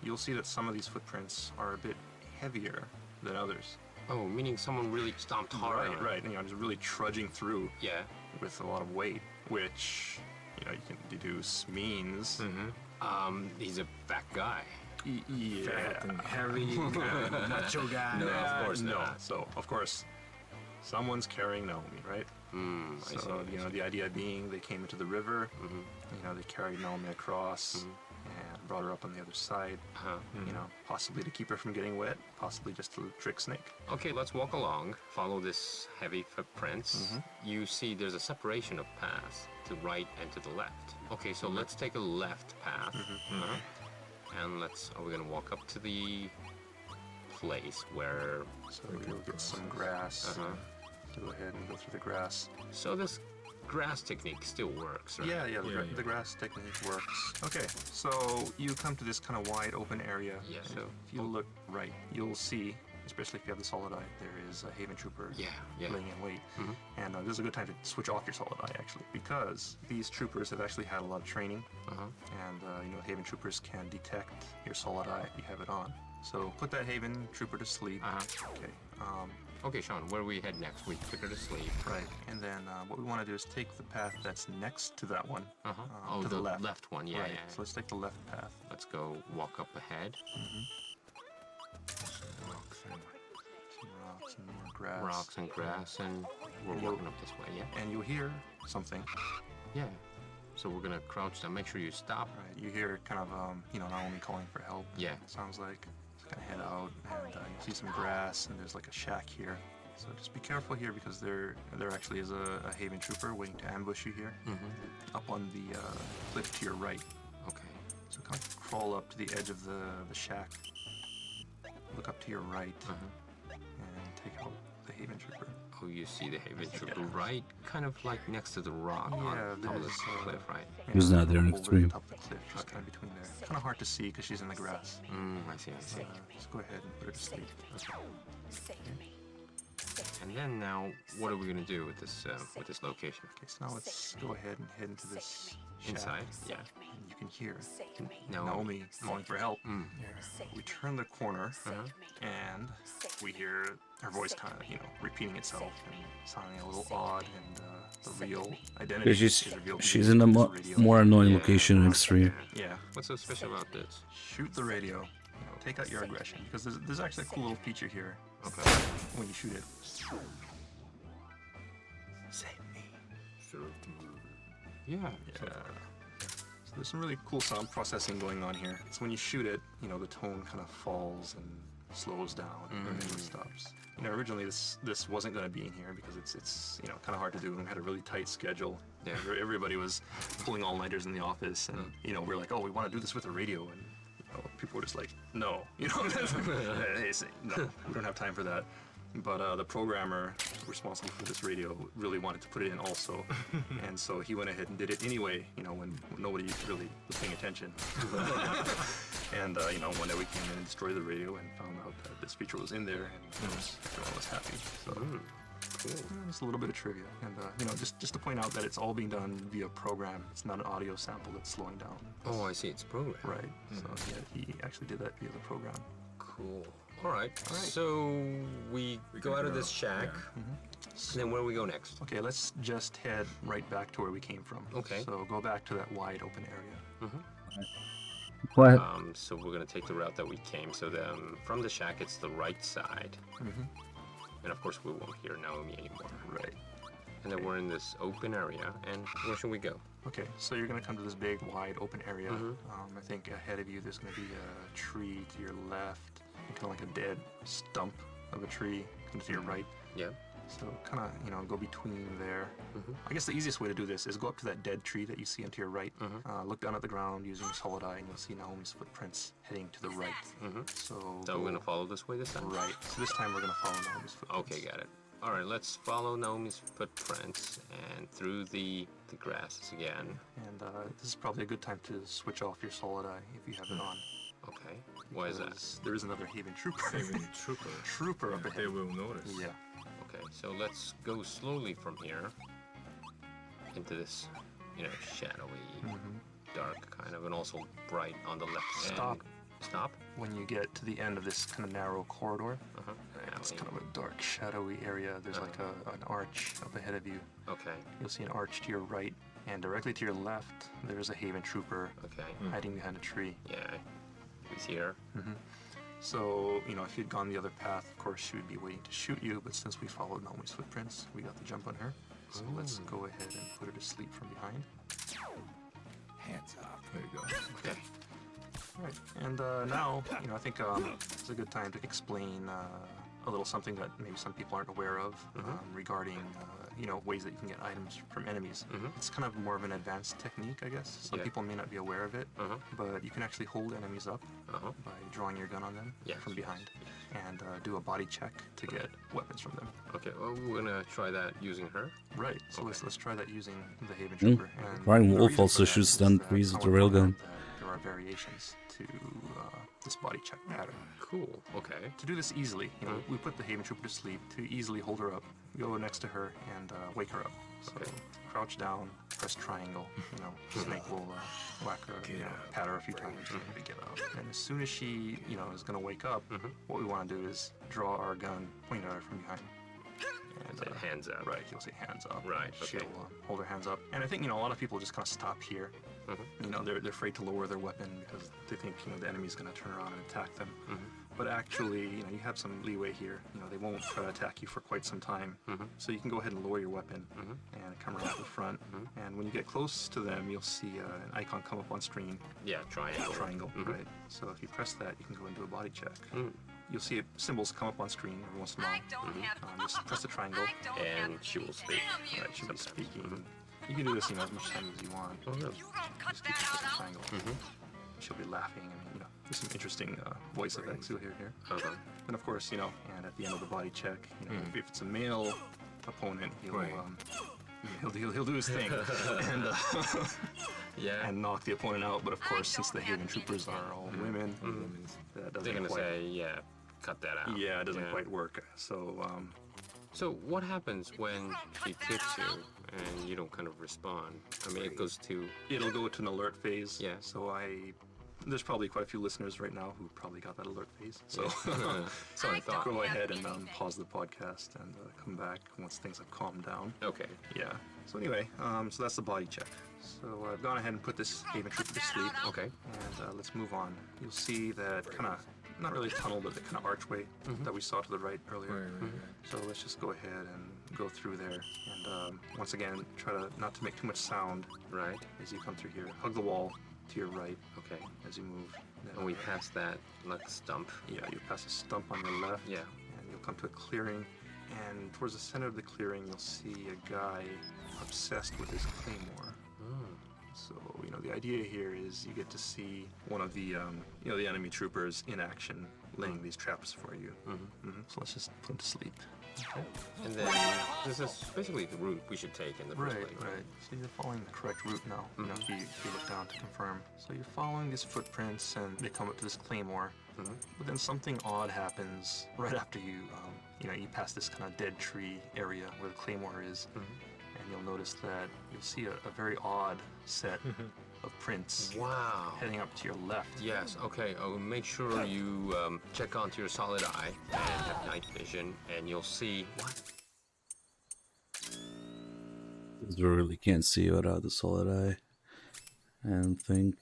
Speaker 13: you'll see that some of these footprints are a bit heavier than others.
Speaker 9: Oh, meaning someone really stomped hard.
Speaker 13: Right. You know, just really trudging through.
Speaker 9: Yeah.
Speaker 13: With a lot of weight, which, you know, you can deduce means.
Speaker 9: He's a fat guy.
Speaker 13: Fat
Speaker 10: and heavy, macho guy.
Speaker 9: No, of course
Speaker 13: no.
Speaker 9: not.
Speaker 13: So, of course, someone's carrying Naomi, right?
Speaker 9: I see.
Speaker 13: You know, the idea being they came into the river, you know, they carried Naomi across and brought her up on the other side, you know, possibly to keep her from getting wet, possibly just to trick Snake.
Speaker 9: Okay, let's walk along, follow this heavy footprints. You see there's a separation of paths to right and to the left. Okay, so let's take a left path. And we're gonna walk up to the place where...
Speaker 13: So we'll get some grass. Go ahead and go through the grass.
Speaker 9: So this grass technique still works, right?
Speaker 13: Yeah, the grass technique works. Okay, so you come to this kind of wide open area.
Speaker 9: Yeah.
Speaker 13: So if you look right, you'll see, especially if you have the solid eye, there is a Haven Trooper laying in wait. And this is a good time to switch off your solid eye, actually, because these troopers have actually had a lot of training. And, you know, Haven Troopers can detect your solid eye if you have it on. So put that Haven Trooper to sleep. Okay.
Speaker 9: Okay, Sean, where do we head next? We put her to sleep.
Speaker 13: Right, and then what we want to do is take the path that's next to that one.
Speaker 9: Oh,
Speaker 13: to the left.
Speaker 9: left one, yeah.
Speaker 13: So let's take the left path.
Speaker 9: Let's go walk up ahead.
Speaker 13: Rocks and more grass.
Speaker 9: Rocks and grass, and we're walking up this way, yeah?
Speaker 13: And you'll hear something.
Speaker 9: Yeah. So we're gonna crouch down, make sure you stop.
Speaker 13: Right, you hear kind of, you know, Naomi calling for help.
Speaker 9: Yeah.
Speaker 13: Sounds like. Kind of head out, and you see some grass, and there's like a shack here. So just be careful here, because there actually is a Haven Trooper waiting to ambush you here. Up on the cliff to your right.
Speaker 9: Okay.
Speaker 13: So kind of crawl up to the edge of the shack. Look up to your right, and take out the Haven Trooper.
Speaker 9: Oh, you see the Haven Trooper right, kind of like next to the rock on top of the cliff, right?
Speaker 1: Who's not there in
Speaker 13: Over
Speaker 1: extreme?
Speaker 13: the top of the cliff, just kind of between there. Kind of hard to see because she's in the grass.
Speaker 9: I see.
Speaker 13: Just go ahead and put her to sleep.
Speaker 9: And then now, what are we gonna do with this location?
Speaker 13: Okay, so now let's go ahead and head into this shack.
Speaker 9: Inside, yeah.
Speaker 13: And you can hear
Speaker 9: Naomi
Speaker 13: calling for help. We turn the corner, and we hear her voice kind of, you know, repeating itself and sounding a little odd, and the real identity is revealed.
Speaker 1: She's in a more annoying location in extreme.
Speaker 13: Yeah.
Speaker 9: What's so special about this?
Speaker 13: Shoot the radio. You know, take out your aggression, because there's actually a cool little feature here.
Speaker 9: Okay.
Speaker 13: When you shoot it.
Speaker 10: Save me.
Speaker 9: Yeah.
Speaker 13: So there's some really cool sound processing going on here. So when you shoot it, you know, the tone kind of falls and slows down and everything stops. You know, originally this wasn't going to be in here because it's you know, kind of hard to do, and we had a really tight schedule. Yeah. Everybody was pulling all-nighters in the office, and you know, we're like, oh, we want to do this with a radio, and you know, people were just like, no, you know, no, we don't have time for that. But the programmer responsible for this radio really wanted to put it in also, and so he went ahead and did it anyway. You know, when nobody really was paying attention. And you know, one day we came in and destroyed the radio and found out that this feature was in there, and everyone was happy. So. Cool. Just a little bit of trivia, and you know, just to point out that it's all being done via program. It's not an audio sample that's slowing down.
Speaker 9: Oh, I see. It's program.
Speaker 13: Right. So yeah, he actually did that via the program.
Speaker 9: Cool. All right. So we go out of this shack.
Speaker 13: Yeah.
Speaker 9: And then where do we go next?
Speaker 13: Okay, let's just head right back to where we came from.
Speaker 9: Okay.
Speaker 13: So go back to that wide open area.
Speaker 1: What?
Speaker 9: So we're gonna take the route that we came. So then from the shack, it's the right side. And of course, we won't hear Naomi anymore.
Speaker 13: Right.
Speaker 9: And then we're in this open area. And where should we go?
Speaker 13: Okay, so you're gonna come to this big, wide, open area. I think ahead of you, there's gonna be a tree to your left, and kind of like a dead stump of a tree, kind of to your right.
Speaker 9: Yeah.
Speaker 13: So kind of, you know, go between there. I guess the easiest way to do this is go up to that dead tree that you see to your right. Look down at the ground using your solid eye, and you'll see Naomi's footprints heading to the right. So
Speaker 9: we're gonna follow this way this time?
Speaker 13: Right. So this time we're gonna follow Naomi's footprints.
Speaker 9: Okay, got it. All right, let's follow Naomi's footprints and through the grasses again.
Speaker 13: And this is probably a good time to switch off your solid eye if you have it on.
Speaker 9: Okay. Why is that?
Speaker 13: There is another Haven Trooper.
Speaker 10: Trooper
Speaker 13: up ahead.
Speaker 10: They will notice.
Speaker 13: Yeah.
Speaker 9: Okay, so let's go slowly from here into this, you know, shadowy, dark kind of, and also bright on the left.
Speaker 13: Stop.
Speaker 9: Stop?
Speaker 13: When you get to the end of this kind of narrow corridor, it's kind of a dark, shadowy area. There's like an arch up ahead of you.
Speaker 9: Okay.
Speaker 13: You'll see an arch to your right, and directly to your left, there's a Haven Trooper hiding behind a tree.
Speaker 9: Yeah, he's here.
Speaker 13: So, you know, if you'd gone the other path, of course, she would be waiting to shoot you, but since we followed Naomi's footprints, we got the jump on her. So let's go ahead and put her to sleep from behind.
Speaker 3: Hands up.
Speaker 10: There you go.
Speaker 9: Okay.
Speaker 13: All right, and now, you know, I think it's a good time to explain a little something that maybe some people aren't aware of regarding, you know, ways that you can get items from enemies. It's kind of more of an advanced technique, I guess. Some people may not be aware of it, but you can actually hold enemies up by drawing your gun on them from behind and do a body check to get weapons from them.
Speaker 9: Okay, well, we're gonna try that using her.
Speaker 13: Right, so let's try that using the Haven Trooper. And
Speaker 1: Ryan
Speaker 13: the
Speaker 1: Wolf
Speaker 13: reason
Speaker 1: also
Speaker 13: for that
Speaker 1: shoots
Speaker 13: is
Speaker 1: stun
Speaker 13: that
Speaker 1: trees
Speaker 13: I
Speaker 1: with a
Speaker 13: wanna point
Speaker 1: railgun.
Speaker 13: out that there are variations to this body check pattern.
Speaker 9: Cool, okay.
Speaker 13: To do this easily, you know, we put the Haven Trooper to sleep. To easily hold her up, go next to her and wake her up. So crouch down, press triangle, you know, Snake will whack her, you know, pat her a few times to get up. And as soon as she, you know, is gonna wake up, what we want to do is draw our gun, point at her from behind. And,
Speaker 9: hands up.
Speaker 13: Right, you'll say hands up.
Speaker 9: Right,
Speaker 13: She'll hold her hands up. And I think, you know, a lot of people just kind of stop here. You know, they're afraid to lower their weapon because they think, you know, the enemy's going to turn around and attack them. But actually, you know, you have some leeway here. You know, they won't try to attack you for quite some time. So you can go ahead and lower your weapon and come around to the front. And when you get close to them, you'll see an icon come up on screen.
Speaker 9: Yeah, triangle.
Speaker 13: Triangle, right. So if you press that, you can go into a body check. You'll see symbols come up on screen every once in a while. Just press the triangle.
Speaker 9: And she will speak.
Speaker 13: Right, she'll be speaking. You can do this, you know, as much time as you want. Just keep pressing the triangle. She'll be laughing. I mean, you know, there's some interesting voice effects you'll hear here. And of course, you know, and at the end of the body check, you know, if it's a male opponent, he'll do his thing and and knock the opponent out. But of course, since the Haven Troopers are all women, that doesn't
Speaker 9: They're gonna
Speaker 13: quite,
Speaker 9: say, yeah, cut that out.
Speaker 13: Yeah, it doesn't quite work. So.
Speaker 9: So what happens when she kicks you and you don't kind of respond? I mean, it goes to...
Speaker 13: It'll go to an alert phase.
Speaker 9: Yeah.
Speaker 13: So there's probably quite a few listeners right now who probably got that alert phase. So,
Speaker 9: so I thought.
Speaker 13: Go ahead and pause the podcast and come back once things have calmed down.
Speaker 9: Okay.
Speaker 13: Yeah. So anyway, so that's the body check. So I've gone ahead and put this Haven Trooper to sleep.
Speaker 9: Okay.
Speaker 13: And let's move on. You'll see that kind of, not really a tunnel, but the kind of archway that we saw to the right earlier. So let's just go ahead and go through there. And once again, try not to make too much sound.
Speaker 9: Right.
Speaker 13: As you come through here. Hug the wall to your right.
Speaker 9: Okay.
Speaker 13: As you move.
Speaker 9: And we pass that, like, stump.
Speaker 13: Yeah, you pass a stump on your left.
Speaker 9: Yeah.
Speaker 13: And you'll come to a clearing. And towards the center of the clearing, you'll see a guy obsessed with his claymore. So, you know, the idea here is you get to see one of the, you know, the enemy troopers in action laying these traps for you. So let's just put him to sleep. Okay.
Speaker 9: And then this is basically the route we should take in the first place.
Speaker 13: Right. So you're following the correct route now. You know, if you look down to confirm. So you're following these footprints, and they come up to this claymore. But then something odd happens right after you pass this kind of dead tree area where the claymore is, and you'll notice that you'll see a very odd set of prints.
Speaker 9: Wow.
Speaker 13: Heading up to your left.
Speaker 9: Yes, okay. Make sure you check onto your solid eye and have night vision, and you'll see what?
Speaker 1: You really can't see without the solid eye. And think.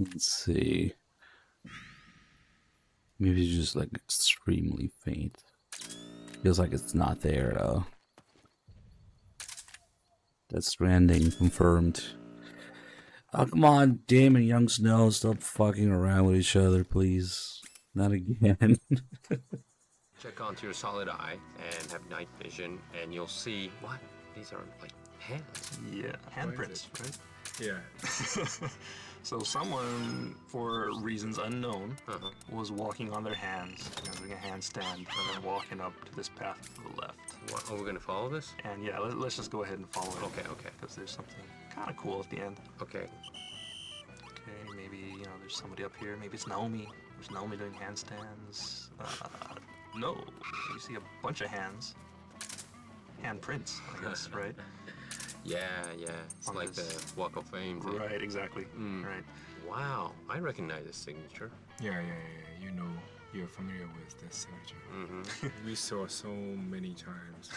Speaker 1: Let's see. Maybe it's just like extremely faint. Feels like it's not there though. That's stranding confirmed. Oh, come on, Dame and Young Snow, stop fucking around with each other, please. Not again.
Speaker 9: Check onto your solid eye and have night vision, and you'll see what? These are like hands.
Speaker 13: Yeah, handprints, right?
Speaker 10: Yeah.
Speaker 13: So someone, for reasons unknown, was walking on their hands, doing a handstand, and then walking up to this path to the left.
Speaker 9: What, are we gonna follow this?
Speaker 13: And yeah, let's just go ahead and follow it.
Speaker 9: Okay.
Speaker 13: Because there's something kind of cool at the end.
Speaker 9: Okay.
Speaker 13: Okay, maybe, there's somebody up here. Maybe it's Naomi. There's Naomi doing handstands. No. You see a bunch of hands. Handprints, I guess, right?
Speaker 9: Yeah. It's
Speaker 13: On
Speaker 9: like
Speaker 13: this-
Speaker 9: the Walk of Fame thing.
Speaker 13: Right, exactly. Right.
Speaker 9: Wow, I recognize this signature.
Speaker 10: Yeah. You know, you're familiar with this signature. We saw so many times.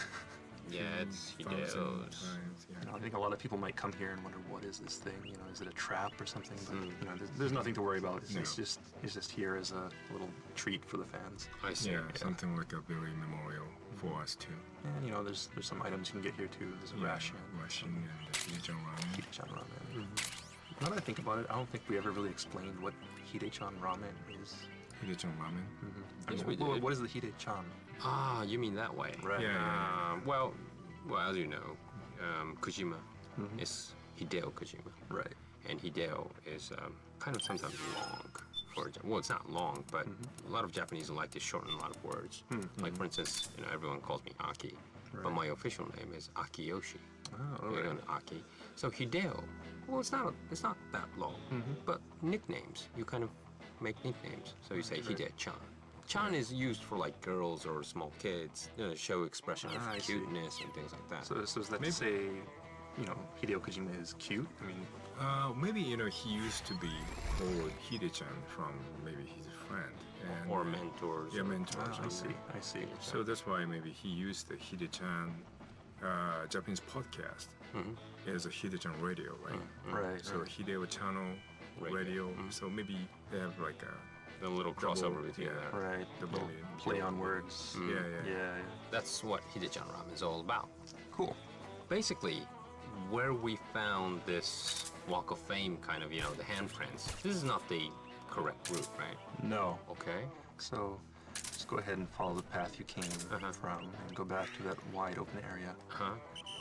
Speaker 9: Yeah, it's
Speaker 10: Thousands of
Speaker 9: Hideo's.
Speaker 10: times, yeah.
Speaker 13: I think a lot of people might come here and wonder, what is this thing? Is it a trap or something? But there's nothing to worry about. It's just here as a little treat for the fans.
Speaker 9: I see.
Speaker 10: Yeah, something like a very memorial for us too.
Speaker 13: And there's some items you can get here too. There's a ration
Speaker 10: and the Hidechan ramen.
Speaker 13: Hidechan ramen. Now that I think about it, I don't think we ever really explained what Hidechan ramen is.
Speaker 10: Hidechan ramen.
Speaker 9: Yes, we did.
Speaker 13: What is the Hidechan?
Speaker 9: Ah, you mean that way?
Speaker 13: Right.
Speaker 10: Yeah.
Speaker 9: Well, as you know, Kojima is Hideo Kojima.
Speaker 13: Right.
Speaker 9: And Hideo is kind of sometimes long. Well, it's not long, but a lot of Japanese like to shorten a lot of words. Like, for instance, everyone calls me Aki, but my official name is Akiyoshi.
Speaker 13: Oh, all right.
Speaker 9: Aki. So Hideo, well, it's not that long, but nicknames, you kind of make nicknames. So you say Hide-chan. Chan is used for like girls or small kids, show expression of cuteness and things like that.
Speaker 13: So is that to say, Hideo Kojima is cute? I mean,
Speaker 10: maybe he used to be called Hide-chan from maybe his friend
Speaker 9: or mentors.
Speaker 10: Yeah, mentors.
Speaker 13: I see.
Speaker 10: So that's why maybe he used the Hide-chan Japanese podcast as a Hide-chan radio, right?
Speaker 13: Right.
Speaker 10: So Hideo channel radio. So maybe they have like
Speaker 9: a little crossover between that.
Speaker 13: Right.
Speaker 10: Double
Speaker 13: Play on words. Yeah.
Speaker 9: That's what Hidechan ramen is all about.
Speaker 13: Cool.
Speaker 9: Basically, where we found this Walk of Fame kind of, the handprints, this is not the correct route, right?
Speaker 13: No.
Speaker 9: Okay.
Speaker 13: So just go ahead and follow the path you came from and go back to that wide open area.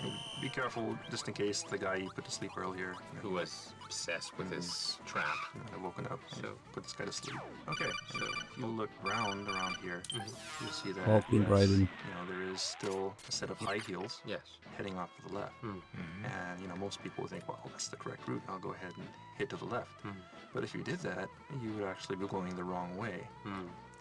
Speaker 13: And be careful, just in case the guy you put to sleep earlier,
Speaker 9: who was obsessed with his trap,
Speaker 13: had woken up.
Speaker 9: So
Speaker 13: put this guy to sleep. Okay. So if you look around here, you'll see that
Speaker 1: Walking right in.
Speaker 13: there is still a set of high heels.
Speaker 9: Yes.
Speaker 13: Heading off to the left. And most people would think, well, that's the correct route. I'll go ahead and head to the left. But if you did that, you would actually be going the wrong way.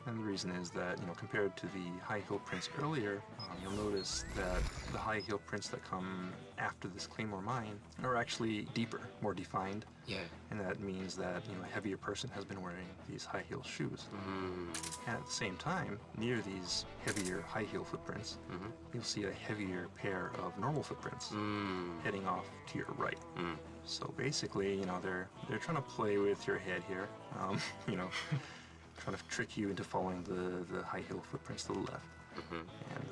Speaker 13: And the reason is that, compared to the high heel prints earlier, you'll notice that the high heel prints that come after this Claymore mine are actually deeper, more defined.
Speaker 9: Yeah.
Speaker 13: And that means that, a heavier person has been wearing these high heel shoes. And at the same time, near these heavier high heel footprints, you'll see a heavier pair of normal footprints heading off to your right. So basically, they're trying to play with your head here. Trying to trick you into following the high heel footprints to the left. And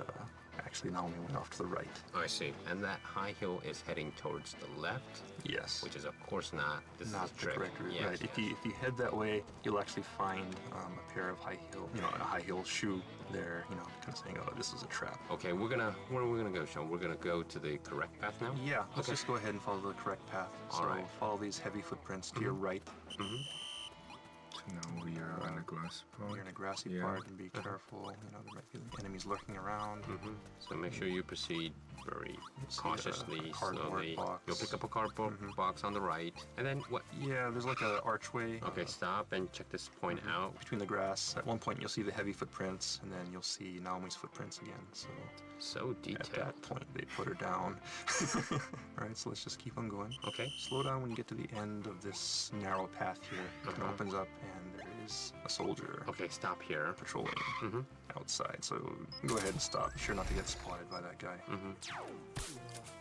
Speaker 13: actually Naomi went off to the right.
Speaker 9: I see. And that high heel is heading towards the left?
Speaker 13: Yes.
Speaker 9: Which is, of course not. This is
Speaker 8: not
Speaker 9: a
Speaker 8: the
Speaker 9: trick.
Speaker 8: correct route.
Speaker 9: Yes,
Speaker 8: Right.
Speaker 9: yes.
Speaker 8: If you head that way, you'll actually find a pair of high heel, a high heel shoe. There, kind of saying, oh, this is a trap.
Speaker 9: Okay, where are we gonna go, Sean? We're gonna go to the correct path now?
Speaker 8: Yeah, let's
Speaker 9: Okay.
Speaker 8: just go ahead and follow the correct path.
Speaker 9: All
Speaker 8: so
Speaker 9: right.
Speaker 8: follow these heavy footprints to your right.
Speaker 10: So now we are on the glass part.
Speaker 8: You're in a grassy
Speaker 10: Yeah.
Speaker 8: part, and be careful. There might be enemies lurking around.
Speaker 9: So make sure you proceed very
Speaker 8: See
Speaker 9: cautiously,
Speaker 8: a cardboard
Speaker 9: slowly.
Speaker 8: box.
Speaker 9: You'll pick up a cardboard box on the right, and then what?
Speaker 8: Yeah, there's like an archway.
Speaker 9: Okay, stop and check this point out.
Speaker 8: Between the grass. At one point, you'll see the heavy footprints, and then you'll see Naomi's footprints again.
Speaker 9: So
Speaker 8: At
Speaker 9: detailed.
Speaker 8: that point, they put her down. All right, so let's just keep on going.
Speaker 9: Okay.
Speaker 8: Slow down when you get to the end of this narrow path here. It opens up, and there is a soldier.
Speaker 9: Okay, stop here.
Speaker 8: Patrolling outside. So go ahead and stop. Be sure not to get spotted by that guy.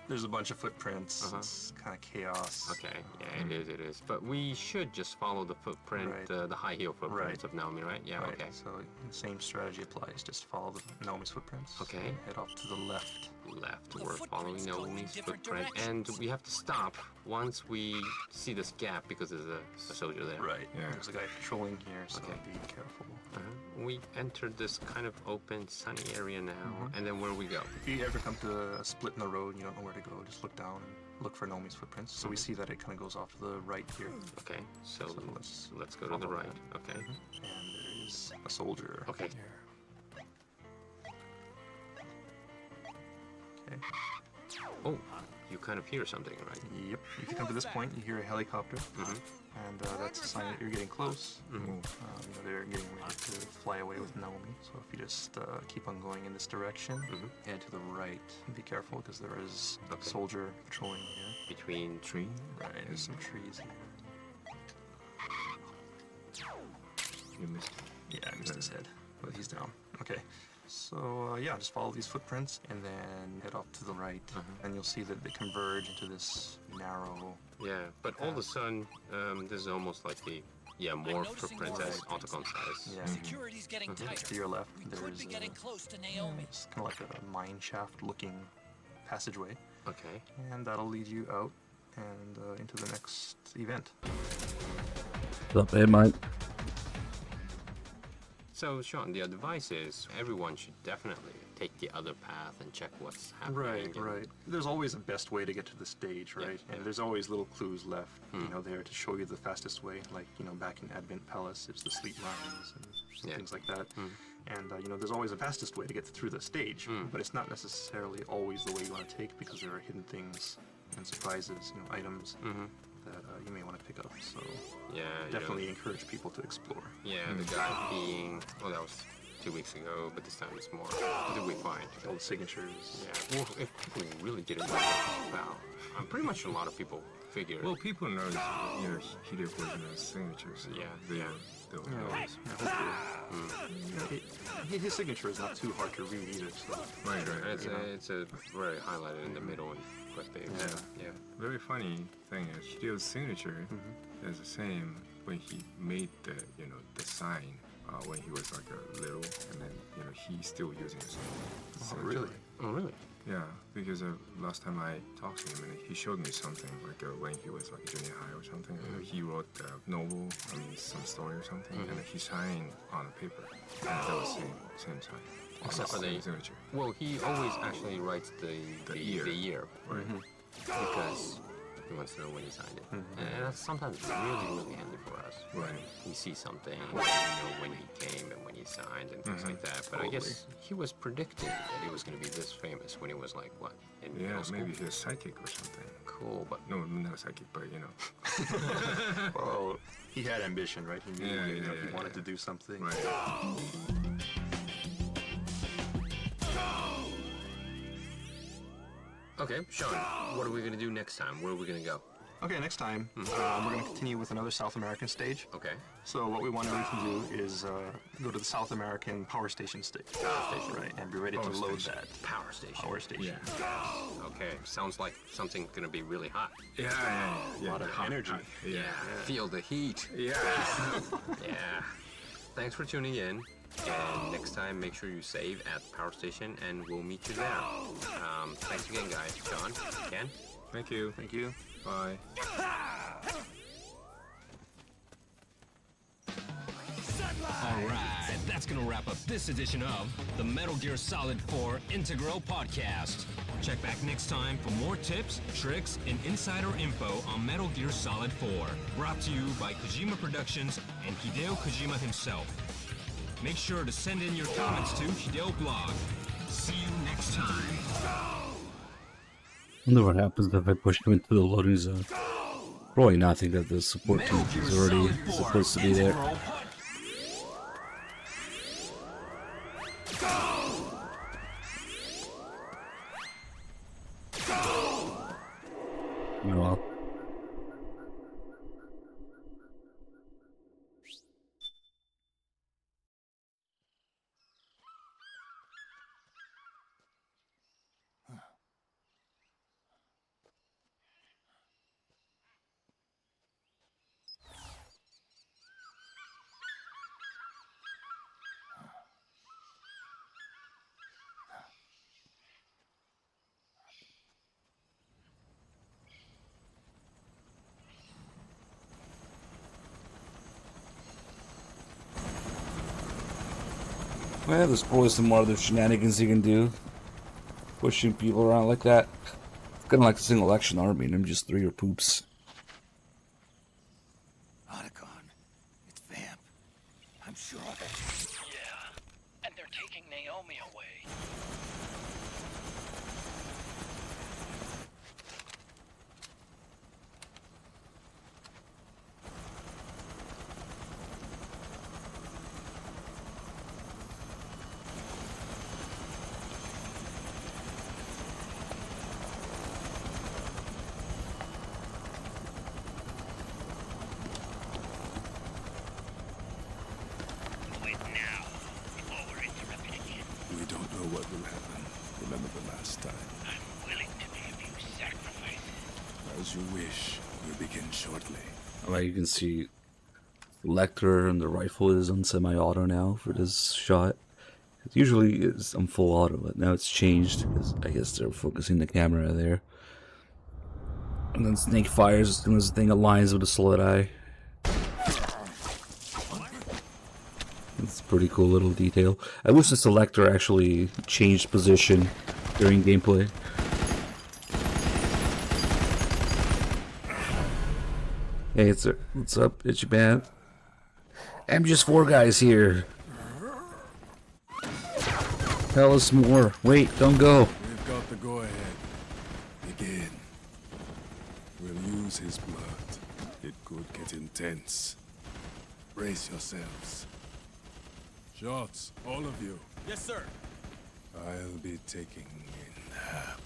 Speaker 8: There's a bunch of footprints. It's kind of chaos.
Speaker 9: Okay, yeah, it is. But we should just follow the footprint,
Speaker 8: Right.
Speaker 9: the high heel footprints of Naomi, right? Yeah,
Speaker 8: Right,
Speaker 9: okay.
Speaker 8: So the same strategy applies. Just follow Naomi's footprints.
Speaker 9: Okay.
Speaker 8: Head off to the left.
Speaker 9: We're following Naomi's footprint, and we have to stop once we see this gap because there's a soldier there.
Speaker 8: Right.
Speaker 10: Yeah.
Speaker 8: There's a guy patrolling here, so
Speaker 9: Okay.
Speaker 8: be careful.
Speaker 9: We entered this kind of open, sunny area now, and then where do we go?
Speaker 8: If you ever come to a split in the road and you don't know where to go, just look down and look for Naomi's footprints. So we see that it kind of goes off to the right here.
Speaker 9: Okay, so let's go to the
Speaker 8: follow
Speaker 9: right.
Speaker 8: that.
Speaker 9: Okay.
Speaker 8: And there is a soldier.
Speaker 9: Okay.
Speaker 8: Okay.
Speaker 9: Oh, you kind of hear something, right?
Speaker 8: Yep. If you come to this point, you hear a helicopter, and that's a sign that you're getting close. They're getting ready to fly away with Naomi. So if you just keep on going in this direction, head to the right. Be careful because there is a soldier patrolling here.
Speaker 9: Between trees?
Speaker 8: Right, there's some trees here.
Speaker 10: You missed.
Speaker 8: Yeah, I missed his head, but he's down. Okay. So yeah, just follow these footprints and then head off to the right, and you'll see that they converge into this narrow.
Speaker 9: Yeah, but all of a sudden, this is almost like the more footprints as Autocon size.
Speaker 8: Yeah.
Speaker 2: Security's getting tighter.
Speaker 8: To your left,
Speaker 2: We could
Speaker 8: there's
Speaker 2: be getting close to Naomi.
Speaker 8: it's kind of like a mine shaft-looking passageway,
Speaker 9: Okay.
Speaker 8: and that'll lead you out and into the next event.
Speaker 1: What's up, hey, mate?
Speaker 9: So, Sean, the advice is everyone should definitely take the other path and check what's happening.
Speaker 8: Right. There's always a best way to get to the stage, right? And there's always little clues left, there to show you the fastest way. Like, back in Advent Palace, it's the sleep mines and things like that. And, there's always a fastest way to get through the stage, but it's not necessarily always the way you want to take because there are hidden things and surprises, items that you may want to pick up. So definitely encourage people to explore.
Speaker 9: Yeah, the guy being, well, that was 2 weeks ago, but this time it's more. What did we find?
Speaker 8: All the signatures.
Speaker 9: Yeah, well, if people really didn't know about, I'm pretty much a lot of people figure.
Speaker 10: Well, people know, Hideo Kojima signatures. So they'll
Speaker 8: His signature is not too hard to read either. So.
Speaker 10: Right.
Speaker 9: It's a very highlighted in the middle and quite big. Yeah.
Speaker 10: Very funny thing is Hideo's signature is the same when he made the the sign when he was like a little, and then he's still using his signature.
Speaker 8: Really?
Speaker 9: Oh, really?
Speaker 10: Yeah, because last time I talked to him, and he showed me something like when he was like junior high or something. He wrote a novel, some story or something, and he signed on a paper. And that was same sign.
Speaker 9: Except for the
Speaker 10: signature.
Speaker 9: Well, he always actually writes the year,
Speaker 10: Right.
Speaker 9: Because he wants to know when he signed it, and that's sometimes really handy for us.
Speaker 10: Right.
Speaker 9: We see something, we know when he came and when he signed and things like that. But I guess he was predicting that he was going to be this famous when he was like what in middle school?
Speaker 10: Maybe he was psychic or something.
Speaker 9: Cool, but
Speaker 10: no, not psychic, but
Speaker 8: Well, he had ambition, right? He knew he wanted to do something.
Speaker 10: Right.
Speaker 9: Okay, Sean, what are we going to do next time? Where are we going to go?
Speaker 8: Okay, next time, we're going to continue with another South American stage.
Speaker 9: Okay.
Speaker 8: So what we want to do is go to the South American power station stage. Right, and be ready to load that.
Speaker 9: Power station.
Speaker 8: Power station.
Speaker 9: Yeah. Okay, sounds like something going to be really hot.
Speaker 10: Yeah.
Speaker 8: A lot of energy.
Speaker 9: Yeah. Feel the heat.
Speaker 10: Yeah.
Speaker 9: Yeah. Thanks for tuning in. And next time, make sure you save at the power station, and we'll meet you there. Thanks again, guys. John, Ken.
Speaker 10: Thank you.
Speaker 8: Thank you.
Speaker 10: Bye.
Speaker 7: Alright, that's gonna wrap up this edition of the Metal Gear Solid 4 Integral Podcast. Check back next time for more tips, tricks, and insider info on Metal Gear Solid 4. Brought to you by Kojima Productions and Hideo Kojima himself. Make sure to send in your comments to Hideo Blog. See you next time.
Speaker 1: I wonder what happens if I push him into the loading zone. Probably nothing, that the support team is already supposed to be there. Well. Well, there's probably some more other shenanigans you can do. Pushing people around like that. It's kind of like a single action army and MGS3 or poops.
Speaker 3: Otacon, it's Vamp. I'm sure of it.
Speaker 2: Yeah, and they're taking Naomi away. Like you can see, Lecter and the rifle is on semi-auto now for this shot. Usually it's on full auto, but now it's changed because I guess they're focusing the camera there. And then Snake fires as soon as the thing aligns with the slot eye. It's a pretty cool little detail. I wish the selector actually changed position during gameplay. Hey, what's up, Itchy Man? MGS4 guys here. Tell us more. Wait, don't go.
Speaker 14: We've got the go-ahead. Begin. We'll use his blood. It could get intense. Brace yourselves. Shots, all of you.
Speaker 15: Yes, sir.
Speaker 14: I'll be taking in half.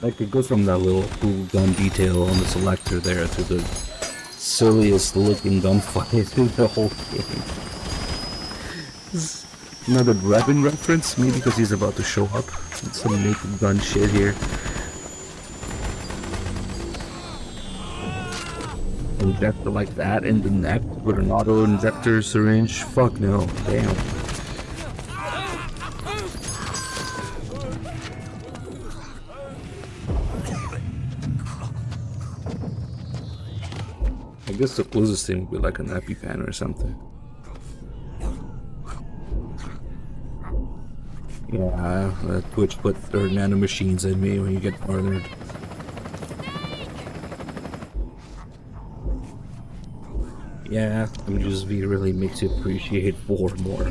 Speaker 1: Like it goes from that little cool gun detail on the selector there to the silliest looking gunfight in the whole game. This is another Revan reference, maybe because he's about to show up. It's some naked gun shit here. Injector like that in the neck with an auto injector syringe? Fuck no. Damn. I guess the closest thing would be like an EpiPen or something. Yeah, Twitch put their nanomachines in me when you get partnered. Yeah, MGS4 really makes you appreciate 4 more.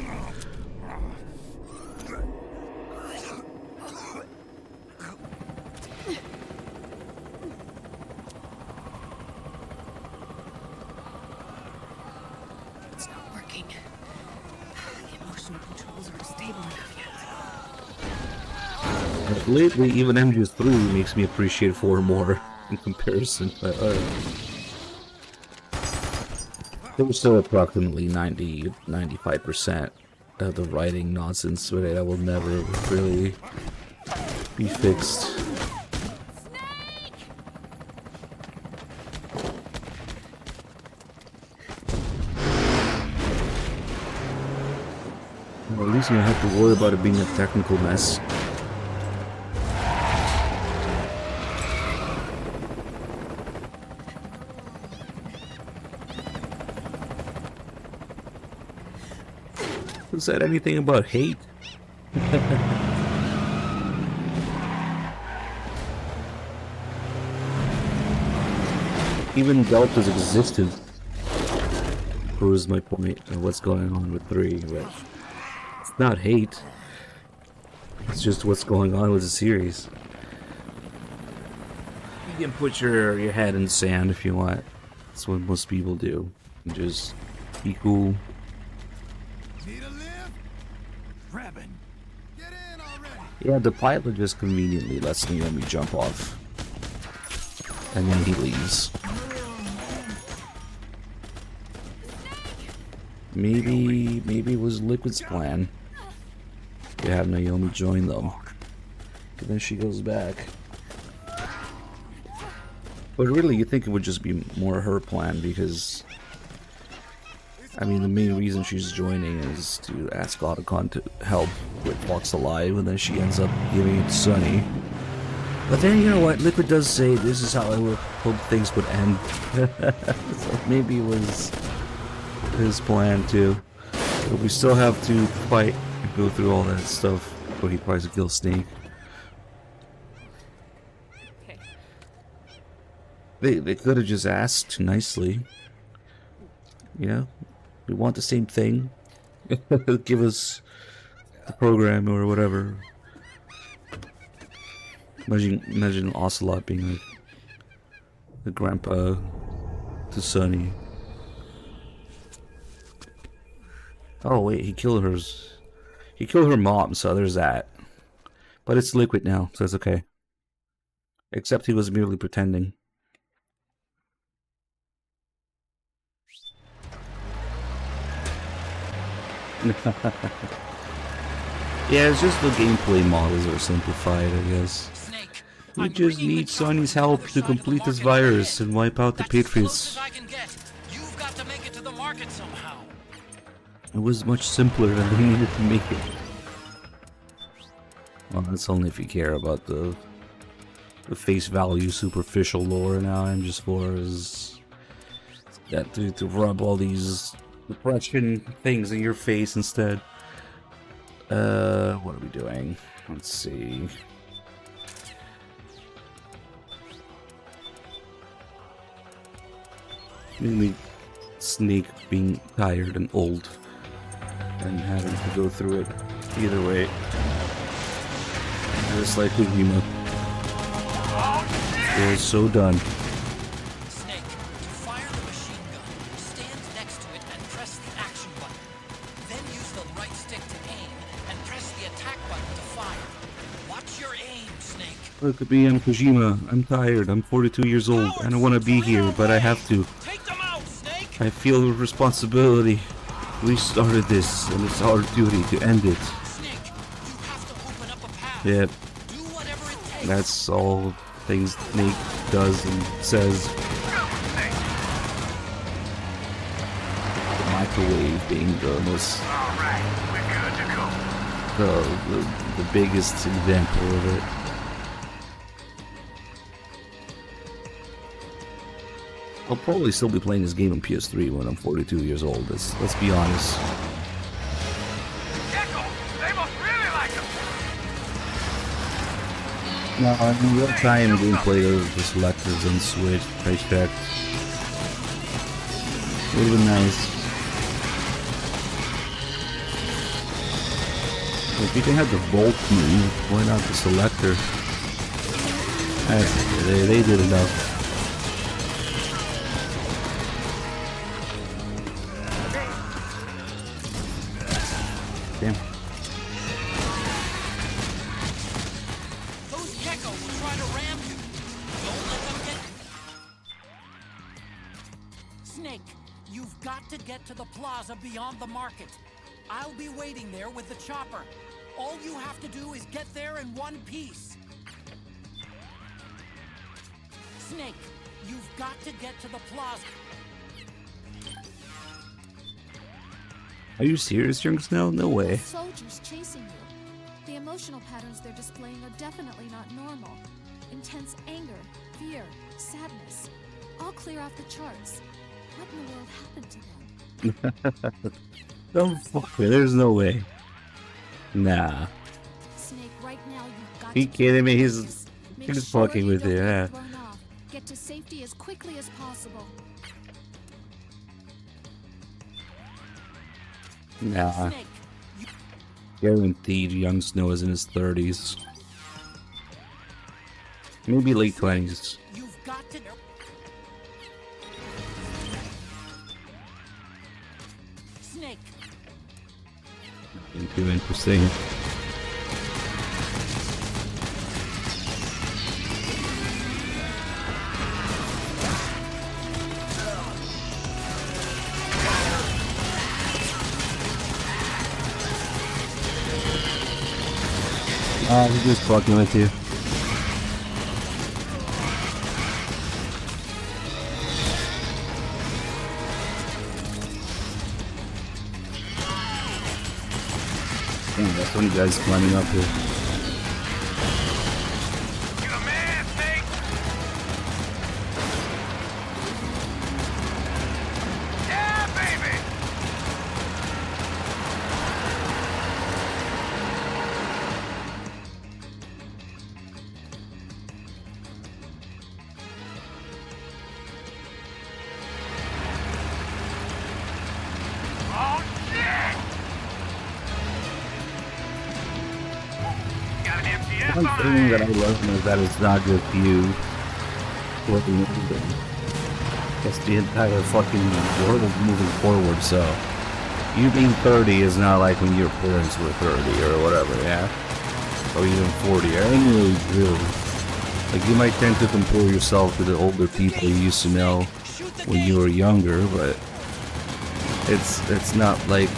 Speaker 11: It's not working. The emotional controls aren't stable enough yet.
Speaker 1: Lately, even MGS3 makes me appreciate 4 more in comparison. There was still approximately 90-95% of the writing nonsense with it that will never really be fixed. Well, at least you don't have to worry about it being a technical mess. Who said anything about hate? Even Delta's existence proves my point of what's going on with 3, but it's not hate. It's just what's going on with the series. You can put your head in the sand if you want. That's what most people do. And just be cool.
Speaker 3: Need a lift? Grabbing. Get in already.
Speaker 1: Yeah, the pilot just conveniently lets Naomi jump off. And then he leaves. Maybe it was Liquid's plan to have Naomi join them. And then she goes back. But really, you think it would just be more her plan because... I mean, the main reason she's joining is to ask Otacon to help with Fox Alive, and then she ends up giving it to Sunny. But then, you know what, Liquid does say this is how I would hope things would end. So maybe it was his plan too. But we still have to fight and go through all that stuff before he tries to kill Snake.
Speaker 11: Okay.
Speaker 1: They could have just asked nicely. You know? We want the same thing. Give us the program or whatever. Imagine Ocelot being like the grandpa to Sunny. Oh wait, he killed her mom, so there's that. But it's Liquid now, so it's okay. Except he was merely pretending. Yeah, it's just the gameplay models are simplified, I guess. We just need Sonny's help to complete this virus and wipe out the Patriots. It was much simpler than they needed to make it. Well, that's only if you care about the face value superficial lore now. MGS4 is that to rub all these depression things in your face instead. What are we doing? Let's see. Mainly Snake being tired and old and having to go through it either way. Just like Kojima. They're so done.
Speaker 2: Snake, to fire the machine gun, stand next to it and press the action button. Then use the right stick to aim and press the attack button to fire. Watch your aim, Snake.
Speaker 1: Look at me, I'm Kojima. I'm tired. I'm 42 years old. I don't want to be here, but I have to.
Speaker 2: Take them out, Snake!
Speaker 1: I feel a responsibility. We started this, and it's our duty to end it.
Speaker 2: Snake, you have to open up a path.
Speaker 1: Yep.
Speaker 2: Do whatever it takes.
Speaker 1: That's all things Snake does and says. The microwave being the most...
Speaker 3: Alright, we're good to go.
Speaker 1: The biggest example of it. I'll probably still be playing this game on PS3 when I'm 42 years old. Let's be honest.
Speaker 3: Gecko, they must really like him.
Speaker 1: No, in real time gameplay, the selectors and switch, I checked. Would've been nice. If you can have the Volt move, why not the selector? They did enough. Damn.
Speaker 2: Those Gecko will try to ram you. Don't let them get... Snake, you've got to get to the plaza beyond the market. I'll be waiting there with the chopper. All you have to do is get there in one piece. Snake, you've got to get to the plaza.
Speaker 1: Are you serious, young Snow? No way.
Speaker 6: Soldiers chasing you. The emotional patterns they're displaying are definitely not normal. Intense anger, fear, sadness, all clear off the charts. What in the world happened to them?
Speaker 1: Don't fuck me. There's no way. Nah.
Speaker 6: Snake, right now you've got
Speaker 1: Are you
Speaker 6: to
Speaker 1: kidding me?
Speaker 6: Make
Speaker 1: He's
Speaker 6: sure
Speaker 1: fucking
Speaker 6: you
Speaker 1: with
Speaker 6: don't
Speaker 1: you.
Speaker 6: get
Speaker 1: Yeah.
Speaker 6: thrown off. Get to safety as quickly as possible.
Speaker 1: Nah.
Speaker 6: Snake,
Speaker 1: Guaranteed young Snow is in his 30s. Maybe late 20s.
Speaker 12: You've got to know. Snake.
Speaker 1: Nothing too interesting. He's just fucking with you. Damn, that's one guy's climbing up here. One thing that I love is that it's not just you looking at them. It's the entire fucking world moving forward, so you being 30 is not like when your parents were 30 or whatever, yeah? Or even 40, or any age, really. Like, you might tend to compare yourself to the older people you used to know when you were younger, but it's not like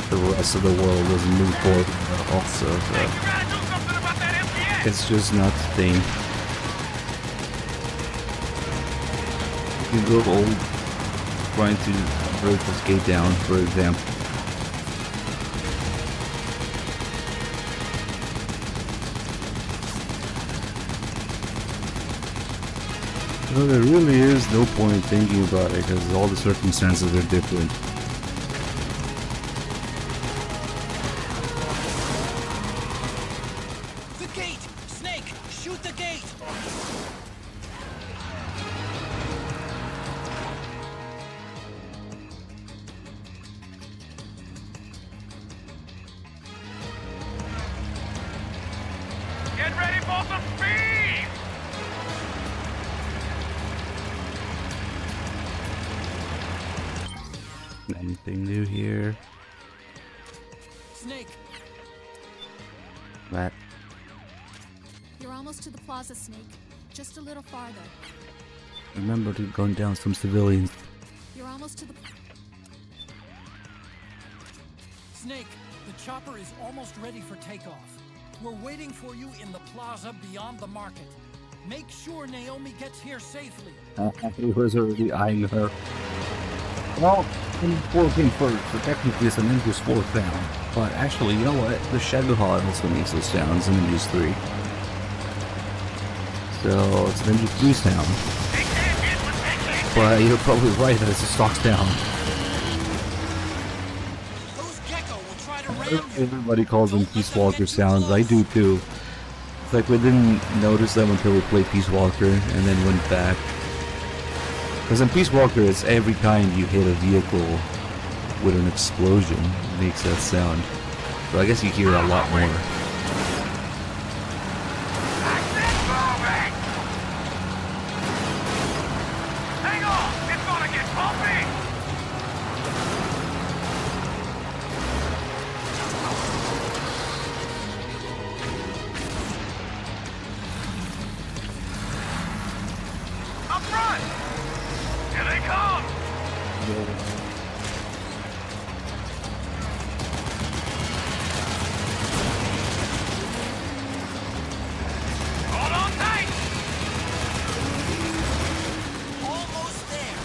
Speaker 1: the rest of the world doesn't move forward also, so it's just not the thing. You grow old trying to break the skate down, for example. So there really is no point thinking about it because all the circumstances are different.
Speaker 12: The gate! Snake, shoot the gate!
Speaker 7: Get ready for some speed!
Speaker 1: Anything new here?
Speaker 12: Snake,
Speaker 1: Matt?
Speaker 6: You're almost to the plaza, Snake. Just a little farther.
Speaker 1: Remember to gun down some civilians.
Speaker 6: You're almost to the...
Speaker 2: Snake, the chopper is almost ready for takeoff. We're waiting for you in the plaza beyond the market. Make sure Naomi gets here safely.
Speaker 1: He was already eyeing her. Well, MGS4 came first, so technically it's an MGS4 sound. But actually, you know what? The Shadowhawk also makes those sounds in MGS3. So it's an MGS3 sound. But you're probably right that it's a stock sound. Everybody calls them Peace Walker sounds. I do too. It's like we didn't notice them until we played Peace Walker and then went back. Because in Peace Walker, it's every time you hit a vehicle with an explosion, it makes that sound. So I guess you hear a lot more.
Speaker 7: Hang on! It's gonna get bumpy! Up front! Here they come! Hold on tight! Almost there!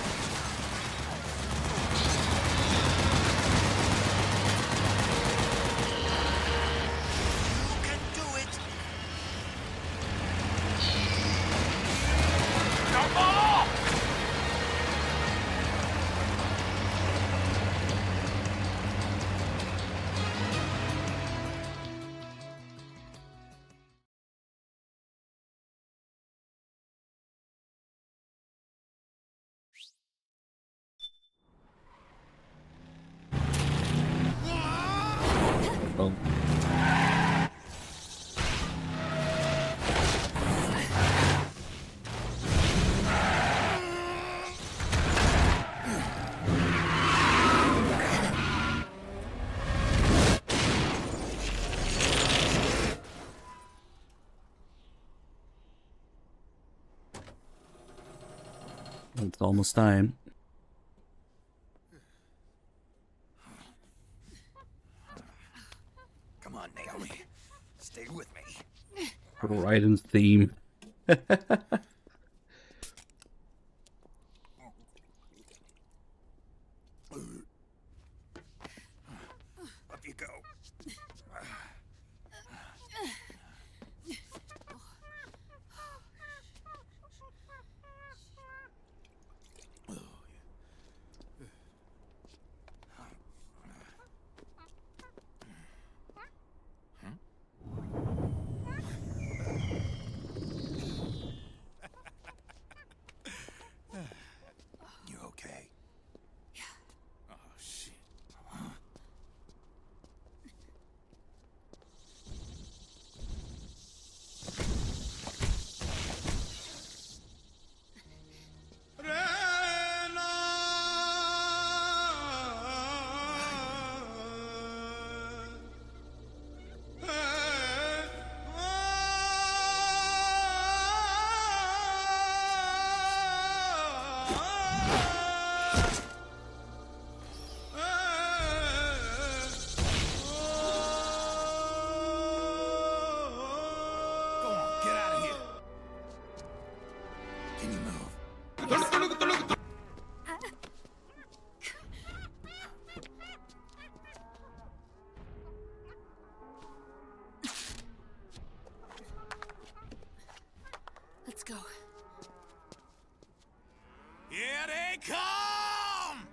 Speaker 1: It's almost time.
Speaker 3: Come on, Naomi. Stay with me.
Speaker 1: Raiden's theme.
Speaker 3: Up you go. You okay? Oh, shit. Go on, get out of here. Can you move?
Speaker 11: Let's go.
Speaker 3: Here they come!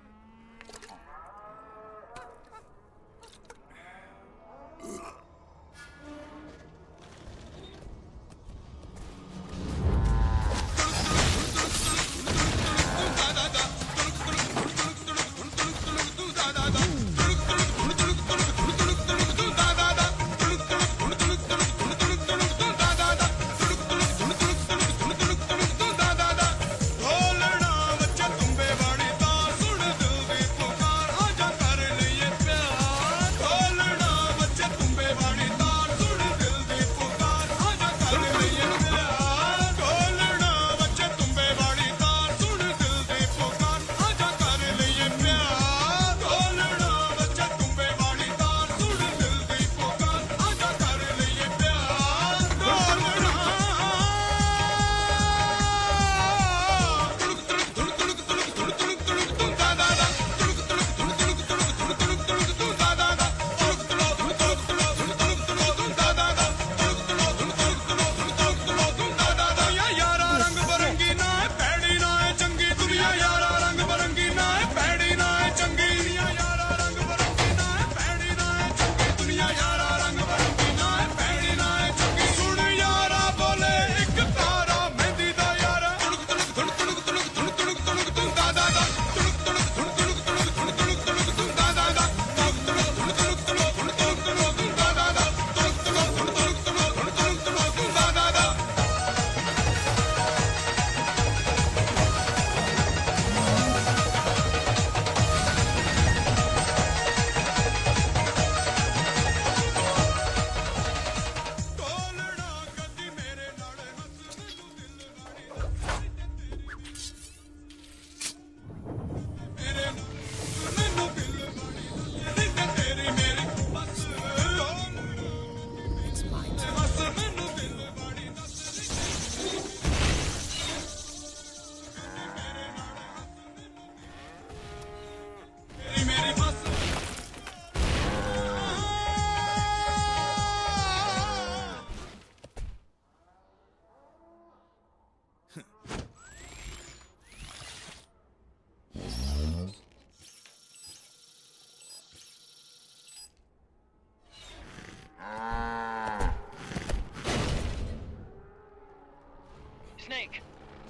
Speaker 15: Snake,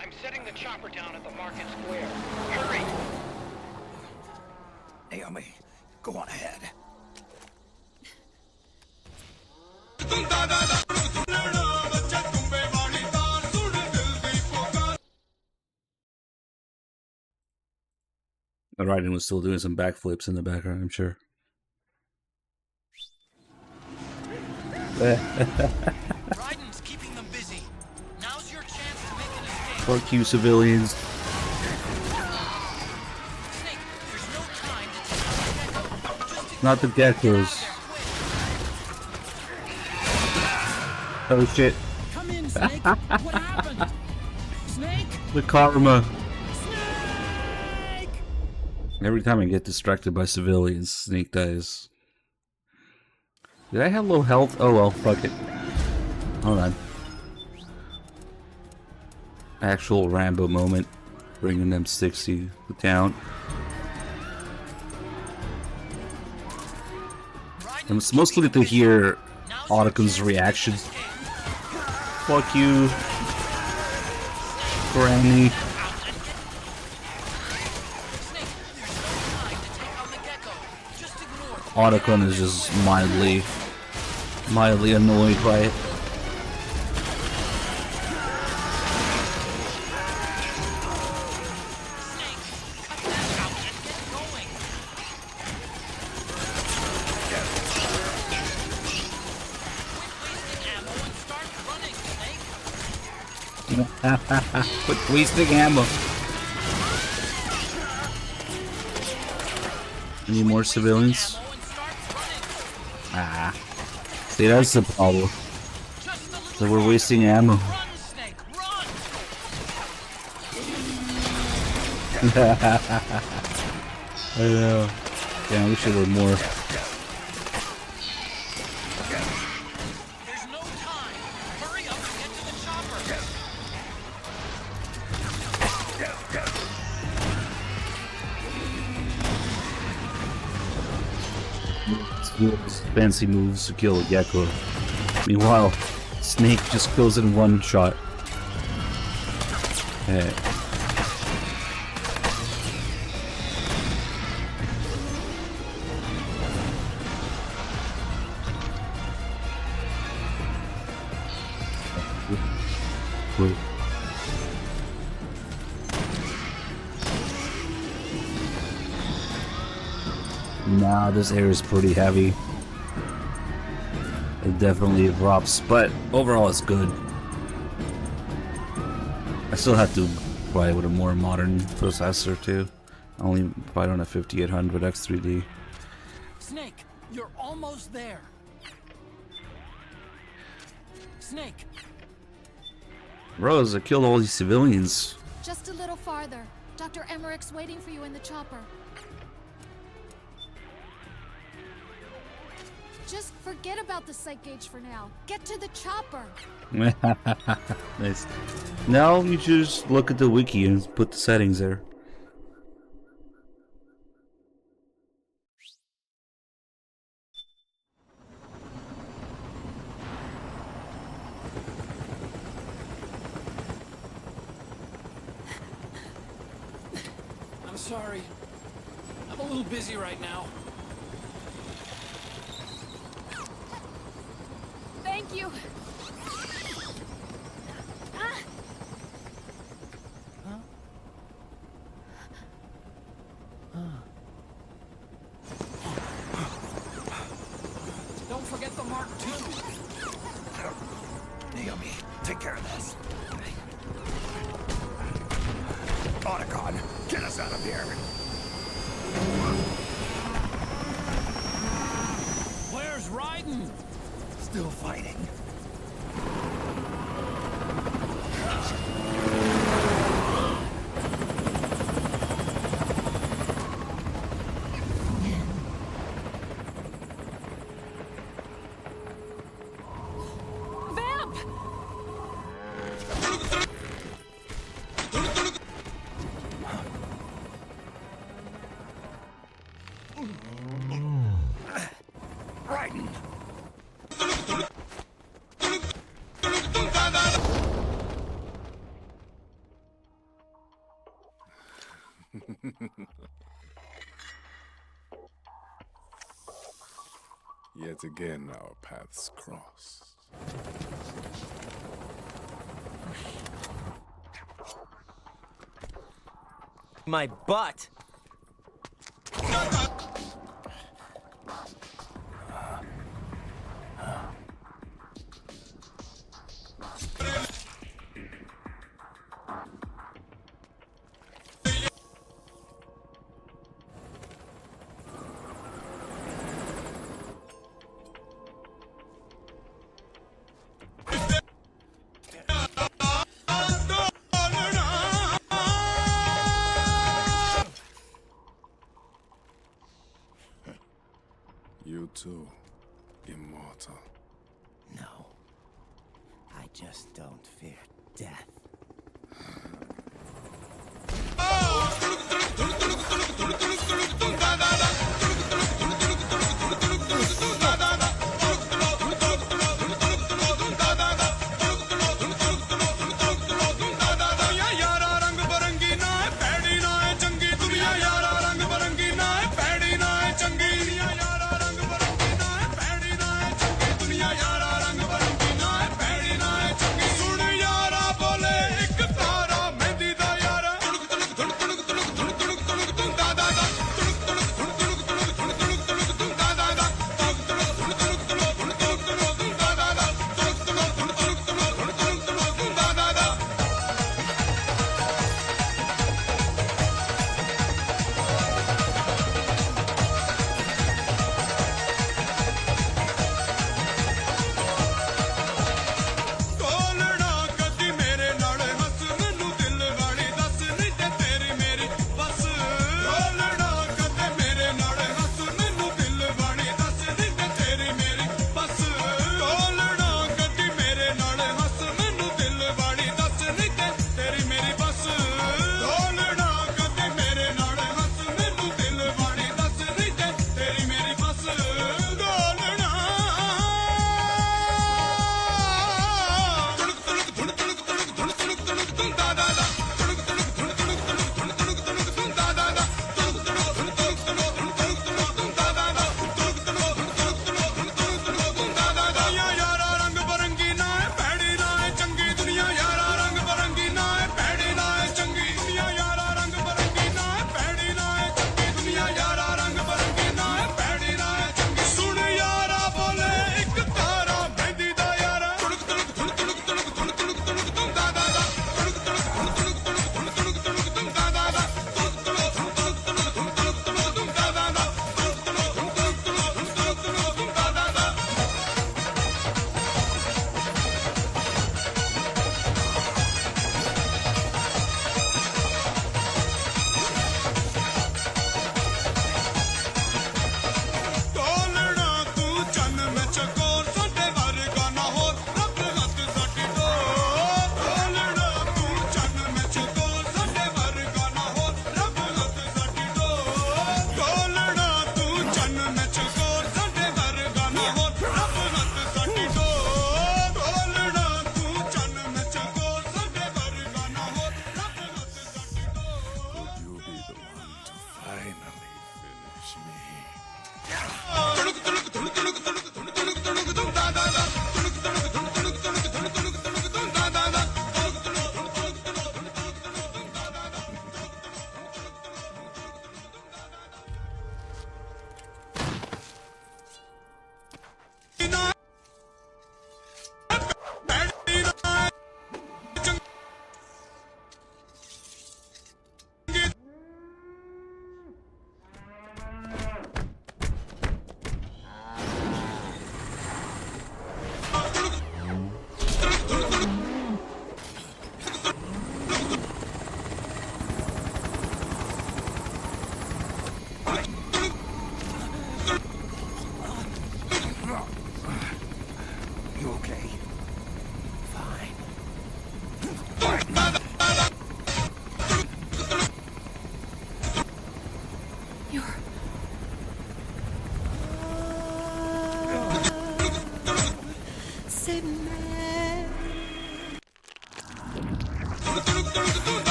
Speaker 15: I'm setting the chopper down at the market square. Hurry!
Speaker 3: Naomi, go on ahead.
Speaker 1: Raiden was still doing some backflips in the background, I'm sure.
Speaker 2: Raiden's keeping them busy. Now's your chance to make an escape.
Speaker 1: Fuck you, civilians. not the geckos. Oh shit.
Speaker 2: Come in, Snake. What happened? Snake?
Speaker 1: The karma.
Speaker 2: Snake!
Speaker 1: Every time I get distracted by civilians, Snake dies. Did I have low health? Oh well, fuck it. Hold on. Actual Rambo moment. Bringing them 60 to town. And it's mostly to hear Otacun's reaction. Fuck you, Granny. Otacun is just mildly annoyed by it. Quit wasting ammo. Any more civilians? Ah. See, that's the problem. So we're wasting ammo. I know. Yeah, I wish there were more. Fancy moves to kill a gecko. Meanwhile, Snake just kills in one shot. Hey. Wait. Nah, this air is pretty heavy. It definitely drops, but overall it's good. I still have to play with a more modern processor too. I only fight on a 5800 X3D.
Speaker 2: Snake, you're almost there. Snake.
Speaker 1: Rose, I killed all these civilians.
Speaker 6: Just a little farther. Dr. Emmerich's waiting for you in the chopper. Just forget about the sight gauge for now. Get to the chopper.
Speaker 1: Nice. Now you just look at the wiki and put the settings there.
Speaker 2: I'm sorry. I'm a little busy right now.
Speaker 6: Thank you.
Speaker 2: Don't forget the Mark II.
Speaker 3: Naomi, take care of this. Otacon, get us out of here.
Speaker 2: Where's Raiden?
Speaker 3: Still fighting.
Speaker 6: Vamp!
Speaker 3: Raiden!
Speaker 14: Yet again, our paths cross.
Speaker 16: My butt!
Speaker 14: You too, immortal.
Speaker 5: No. I just don't fear death.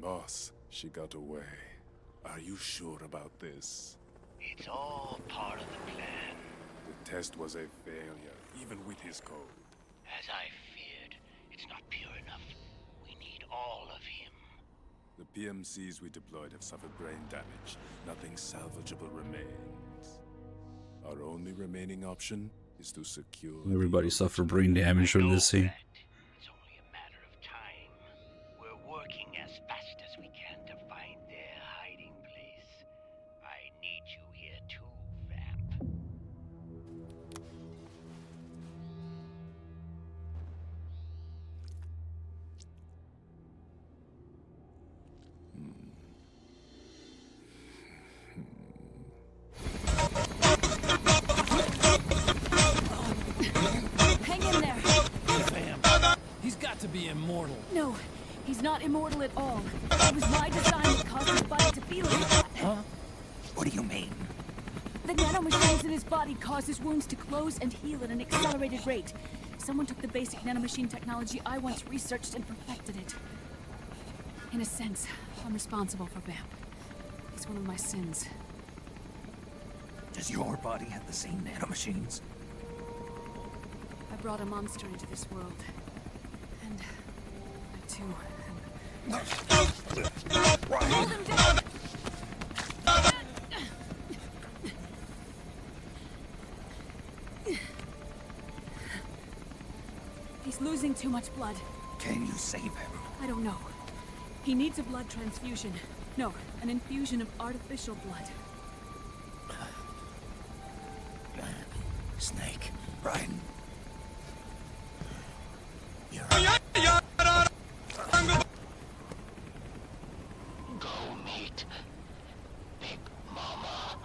Speaker 14: Boss, she got away. Are you sure about this?
Speaker 15: It's all part of the plan.
Speaker 14: The test was a failure, even with his code.
Speaker 15: As I feared, it's not pure enough. We need all of him.
Speaker 14: The PMCs we deployed have suffered brain damage. Nothing salvageable remains. Our only remaining option is to secure...
Speaker 1: Everybody suffered brain damage from this scene.
Speaker 15: It's only a matter of time. We're working as fast as we can to find their hiding place. I need you here too, Vamp.
Speaker 2: He's got to be immortal.
Speaker 11: No, he's not immortal at all. It was my design that caused his body to feel like that.
Speaker 2: Huh?
Speaker 4: What do you mean?
Speaker 11: The nanomachines in his body cause his wounds to close and heal at an accelerated rate. Someone took the basic nanomachine technology I once researched and perfected it. In a sense, I'm responsible for Vamp. It's one of my sins.
Speaker 4: Does your body have the same nanomachines?
Speaker 11: I brought a monster into this world. And I too am... Hold him down! He's losing too much blood.
Speaker 4: Can you save him?
Speaker 11: I don't know. He needs a blood transfusion. No, an infusion of artificial blood.
Speaker 4: Snake. Ryan.
Speaker 15: Go meet Big Mama.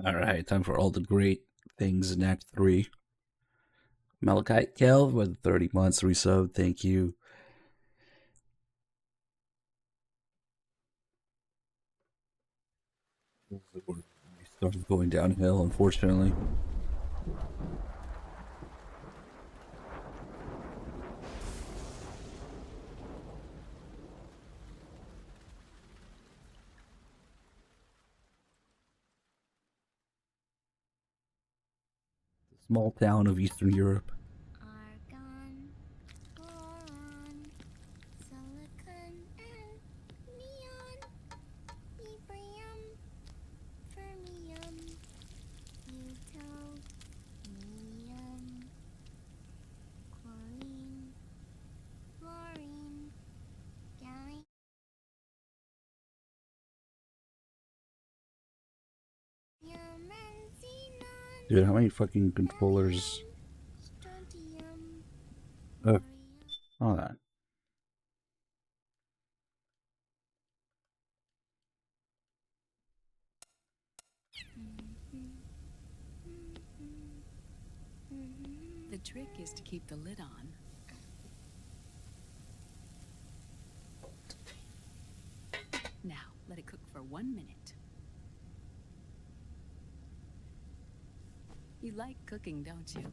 Speaker 1: All right, time for all the great things in Act 3. Malachite Kel with 30 months resub. Thank you. We started going downhill, unfortunately. The small town of Eastern Europe.
Speaker 17: Argon, boron, silicon, and neon, yttrium, fermium, plutonium, chlorine, fluorine, gallium.
Speaker 1: Dude, how many fucking controllers? Hold on.
Speaker 11: The trick is to keep the lid on. Now, let it cook for 1 minute. You like cooking, don't you?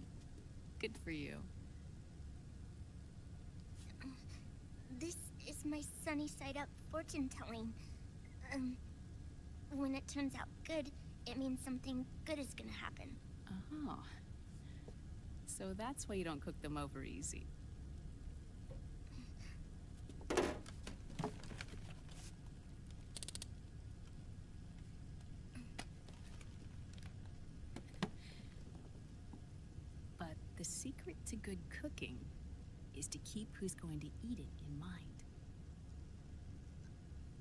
Speaker 11: Good for you.
Speaker 17: This is my sunny side up fortune telling. When it turns out good, it means something good is gonna happen.
Speaker 11: Oh. So that's why you don't cook them over easy. But the secret to good cooking is to keep who's going to eat it in mind.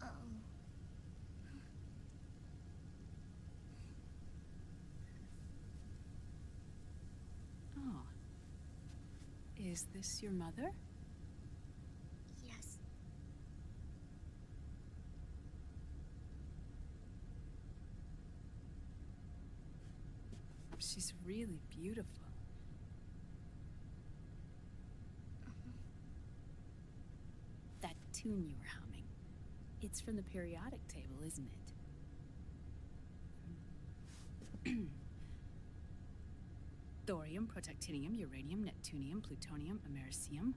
Speaker 17: Oh.
Speaker 11: Oh. Is this your mother?
Speaker 17: Yes.
Speaker 11: She's really beautiful. That tune you were humming, it's from the periodic table, isn't it? Thorium, protactinium, uranium, neptunium, plutonium, americium.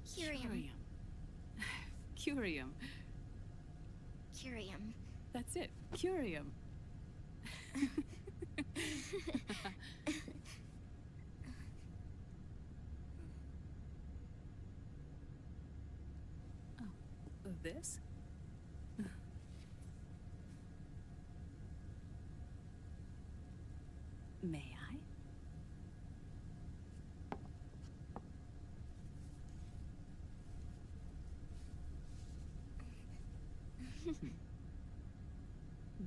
Speaker 17: Curium.
Speaker 11: Curium.
Speaker 17: Curium.
Speaker 11: That's it. Curium. Oh, this? May I?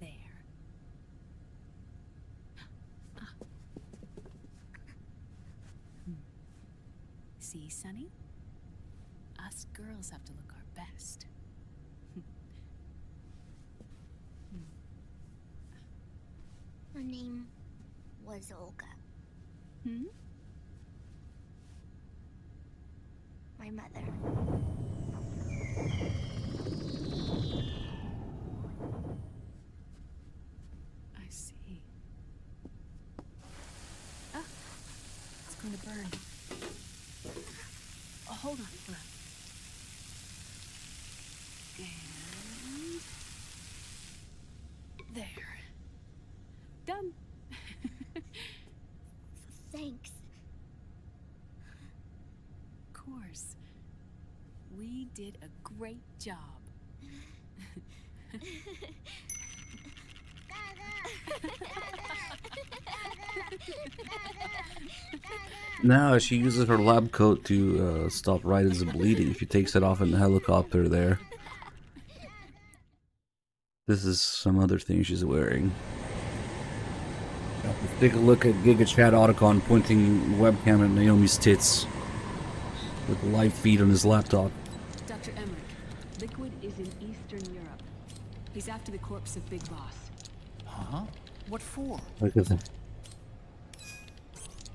Speaker 11: There. See, Sonny? Us girls have to look our best.
Speaker 17: Her name was Olga.
Speaker 11: Hmm?
Speaker 17: My mother.
Speaker 11: I see. Ah, it's going to burn. Oh, hold on, hold on. And there. Done.
Speaker 17: Thanks.
Speaker 11: Of course. We did a great job.
Speaker 1: Now she uses her lab coat to stop Raiden's bleeding if he takes it off in the helicopter there. This is some other thing she's wearing. Now, let's take a look at Giga Chad Otacon pointing webcam at Naomi's tits with the live feed on his laptop.
Speaker 11: Dr. Emmerich, Liquid is in Eastern Europe. He's after the corpse of Big Boss.
Speaker 2: Huh? What for?
Speaker 1: Look at that.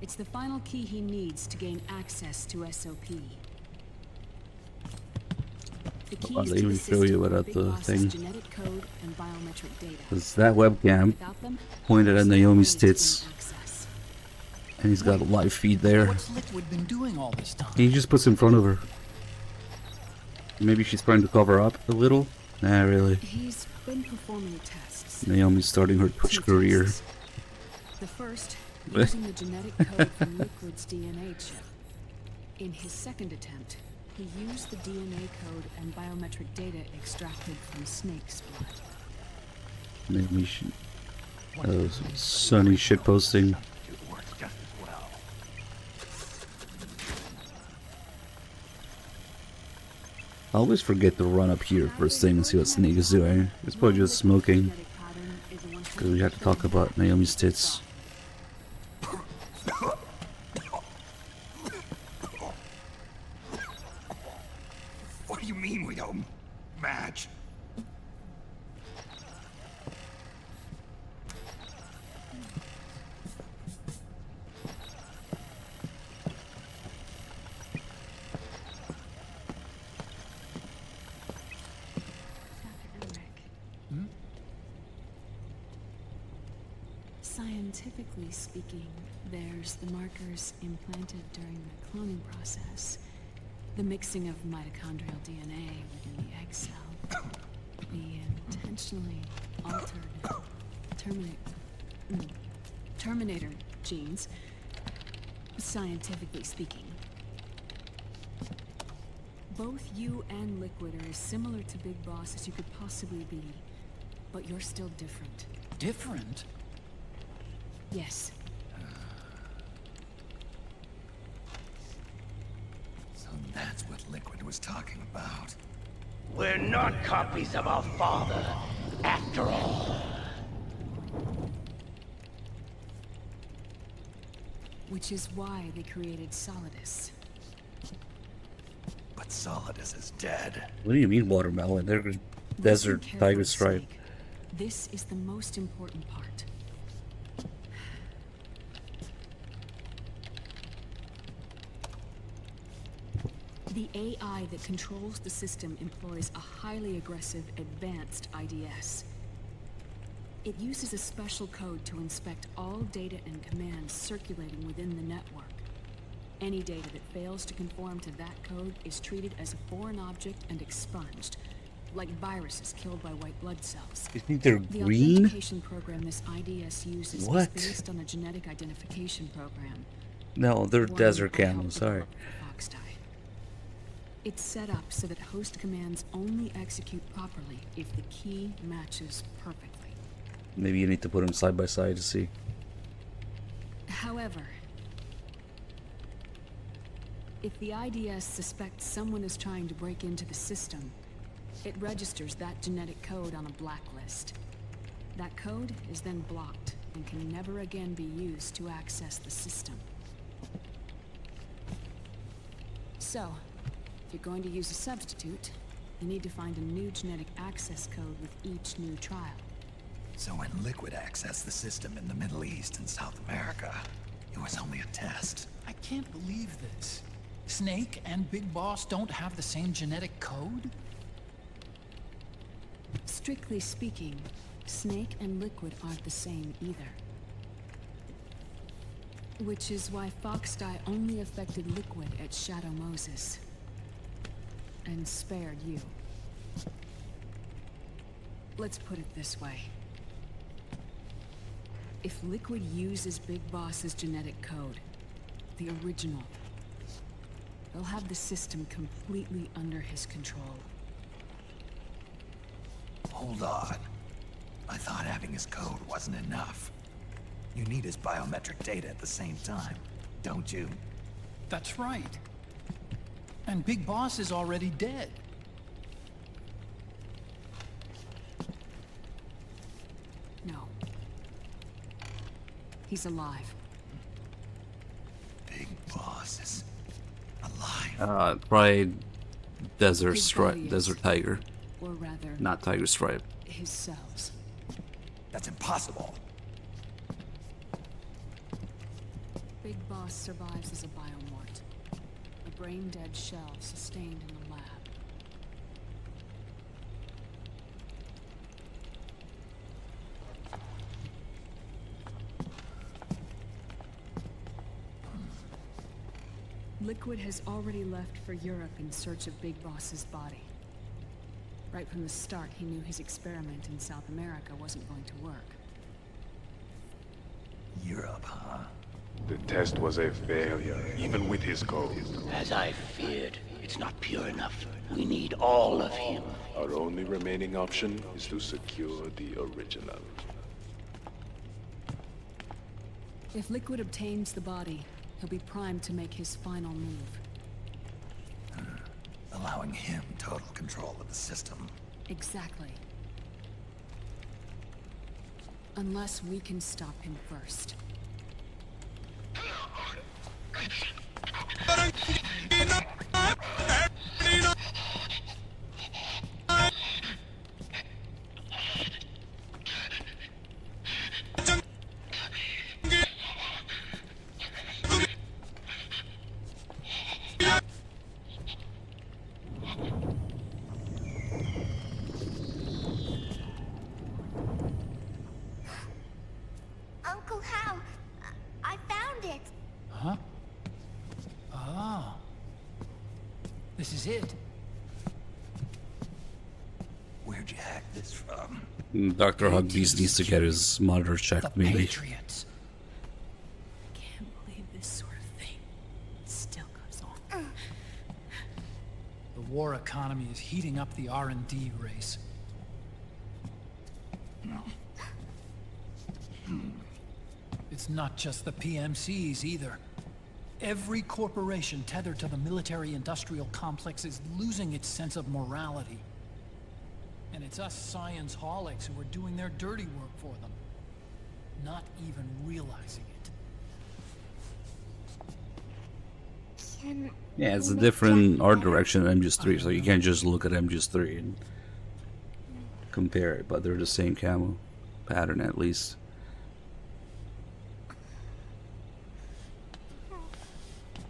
Speaker 11: It's the final key he needs to gain access to SOP. The keys
Speaker 1: Let
Speaker 11: to
Speaker 1: me
Speaker 11: the
Speaker 1: show you
Speaker 11: system
Speaker 1: what
Speaker 11: are
Speaker 1: at
Speaker 11: Big
Speaker 1: the
Speaker 11: Boss's
Speaker 1: thing.
Speaker 11: genetic code and biometric data.
Speaker 1: It's that webcam
Speaker 11: Without them,
Speaker 1: pointed at
Speaker 11: there's no
Speaker 1: Naomi's
Speaker 11: way to gain
Speaker 1: tits.
Speaker 11: access.
Speaker 1: And he's got a live feed there.
Speaker 2: What's Liquid been doing all this time?
Speaker 1: He just puts in front of her. Maybe she's trying to cover up a little? Nah, really.
Speaker 11: He's been performing tests.
Speaker 1: Naomi's starting her Twitch
Speaker 11: Two
Speaker 1: career.
Speaker 11: tests. The first, using the genetic code from Liquid's DNA chip. In his second attempt, he used the DNA code and biometric data extracted from Snake's blood.
Speaker 1: Maybe she... Sunny shitposting.
Speaker 3: It works just as well.
Speaker 1: I always forget to run up here first thing and see what Snake is doing. It's probably just smoking. Because we have to talk about Naomi's tits.
Speaker 3: What do you mean we don't match?
Speaker 11: Scientifically speaking, there's the markers implanted during the cloning process. The mixing of mitochondrial DNA within the egg cell. The intentionally altered Terminator genes, scientifically speaking. Both you and Liquid are as similar to Big Boss as you could possibly be, but you're still different.
Speaker 2: Different?
Speaker 11: Yes.
Speaker 3: So that's what Liquid was talking about.
Speaker 15: We're not copies of our father, after all.
Speaker 11: Which is why they created Solidus.
Speaker 3: But Solidus is dead.
Speaker 1: What do you mean watermelon? There's desert
Speaker 11: Listen
Speaker 1: tiger
Speaker 11: carefully,
Speaker 1: stripe.
Speaker 11: Snake. This is the most important part. The AI that controls the system employs a highly aggressive, advanced IDS. It uses a special code to inspect all data and commands circulating within the network. Any data that fails to conform to that code is treated as a foreign object and expunged, like viruses killed by white blood cells.
Speaker 1: You think they're
Speaker 11: The
Speaker 1: green?
Speaker 11: authentication program this IDS uses
Speaker 1: What?
Speaker 11: is based on a genetic identification program.
Speaker 1: No, they're
Speaker 11: One
Speaker 1: desert
Speaker 11: I helped
Speaker 1: camels, sorry.
Speaker 11: develop for Foxdie. It's set up so that host commands only execute properly if the key matches perfectly.
Speaker 1: Maybe you need to put them side by side to see.
Speaker 11: However, if the IDS suspects someone is trying to break into the system, It registers that genetic code on a blacklist. That code is then blocked and can never again be used to access the system. So, if you're going to use a substitute, you need to find a new genetic access code with each new trial.
Speaker 4: So when Liquid accessed the system in the Middle East and South America, it was only a test.
Speaker 2: I can't believe this. Snake and Big Boss don't have the same genetic code?
Speaker 11: Strictly speaking, Snake and Liquid aren't the same either. Which is why Foxdie only affected Liquid at Shadow Moses. And spared you. Let's put it this way. If Liquid uses Big Boss's genetic code, the original, they'll have the system completely under his control.
Speaker 4: Hold on. I thought having his code wasn't enough. You need his biometric data at the same time, don't you?
Speaker 2: That's right. And Big Boss is already dead.
Speaker 11: No. He's alive.
Speaker 4: Big Boss is alive.
Speaker 1: Probably Desert
Speaker 11: His
Speaker 1: Stripe,
Speaker 11: body is-
Speaker 1: Desert Tiger,
Speaker 11: Or rather,
Speaker 1: not Tiger Stripe.
Speaker 11: his cells.
Speaker 4: That's impossible.
Speaker 11: Big Boss survives as a biomort. A brain-dead shell sustained in the lab. Liquid has already left for Europe in search of Big Boss's body. Right from the start, he knew his experiment in South America wasn't going to work.
Speaker 4: Europe, huh?
Speaker 14: The test was a failure, even with his code.
Speaker 15: As I feared, it's not pure enough. We need all of him.
Speaker 14: Our only remaining option is to secure the original.
Speaker 11: If Liquid obtains the body, he'll be primed to make his final move.
Speaker 4: Allowing him total control of the system.
Speaker 11: Exactly. Unless we can stop him first.
Speaker 17: Uncle Hal, I found it.
Speaker 2: Huh? Ah. This is it.
Speaker 4: Where'd you hack this from?
Speaker 1: Dr. Hugbeast needs to get his monitor checked, maybe.
Speaker 2: Patriots.
Speaker 11: Can't believe this sort of thing still goes on.
Speaker 2: The war economy is heating up the R&D race. It's not just the PMCs either. Every corporation tethered to the military-industrial complex is losing its sense of morality. And it's us science-holics who are doing their dirty work for them, not even realizing it.
Speaker 17: Can
Speaker 1: Yeah, it's a different art direction than MGS3, so you can't just look at MGS3 and compare it, but they're the same camo pattern at least.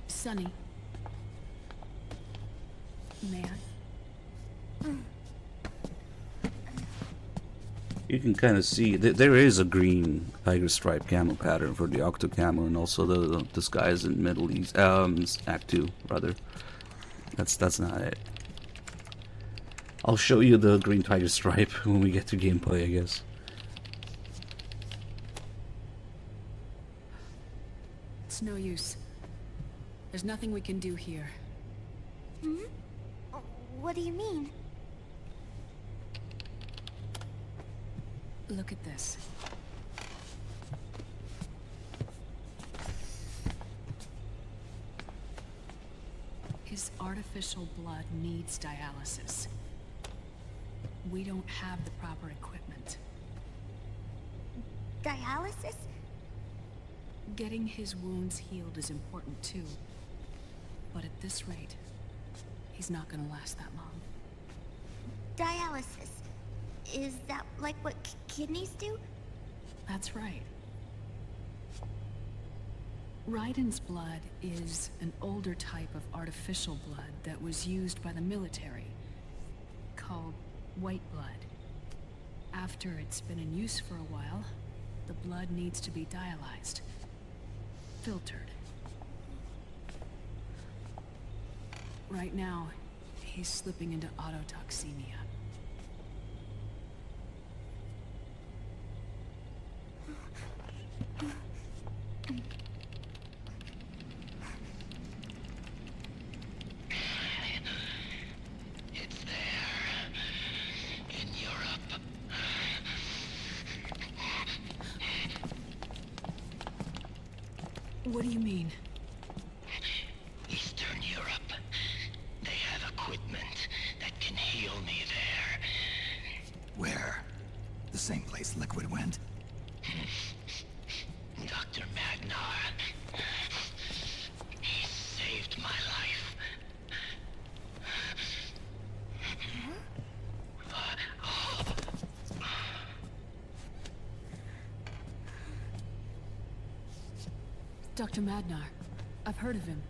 Speaker 11: Sonny. May I?
Speaker 1: You can kind of see there is a green tiger stripe camo pattern for the Octo camo, and also the disguise in Middle East, Act 2 rather. That's not it. I'll show you the green tiger stripe when we get to gameplay, I guess.
Speaker 11: It's no use. There's nothing we can do here.
Speaker 17: Hmm? What do you mean?
Speaker 11: Look at this. His artificial blood needs dialysis. We don't have the proper equipment.
Speaker 17: Dialysis?
Speaker 11: Getting his wounds healed is important too. But at this rate, he's not gonna last that long.
Speaker 17: Dialysis. Is that like what kidneys do?
Speaker 11: That's right. Raiden's blood is an older type of artificial blood that was used by the military, called white blood. After it's been in use for a while, the blood needs to be dialyzed, filtered. Right now, he's slipping into autotoxemia.
Speaker 15: It's there. In Europe.
Speaker 11: What do you mean?
Speaker 15: Eastern Europe. They have equipment that can heal me there.
Speaker 4: Where? The same place Liquid went?
Speaker 15: Dr. Magnar. He saved my life.
Speaker 11: Dr. Magnar. I've heard of him.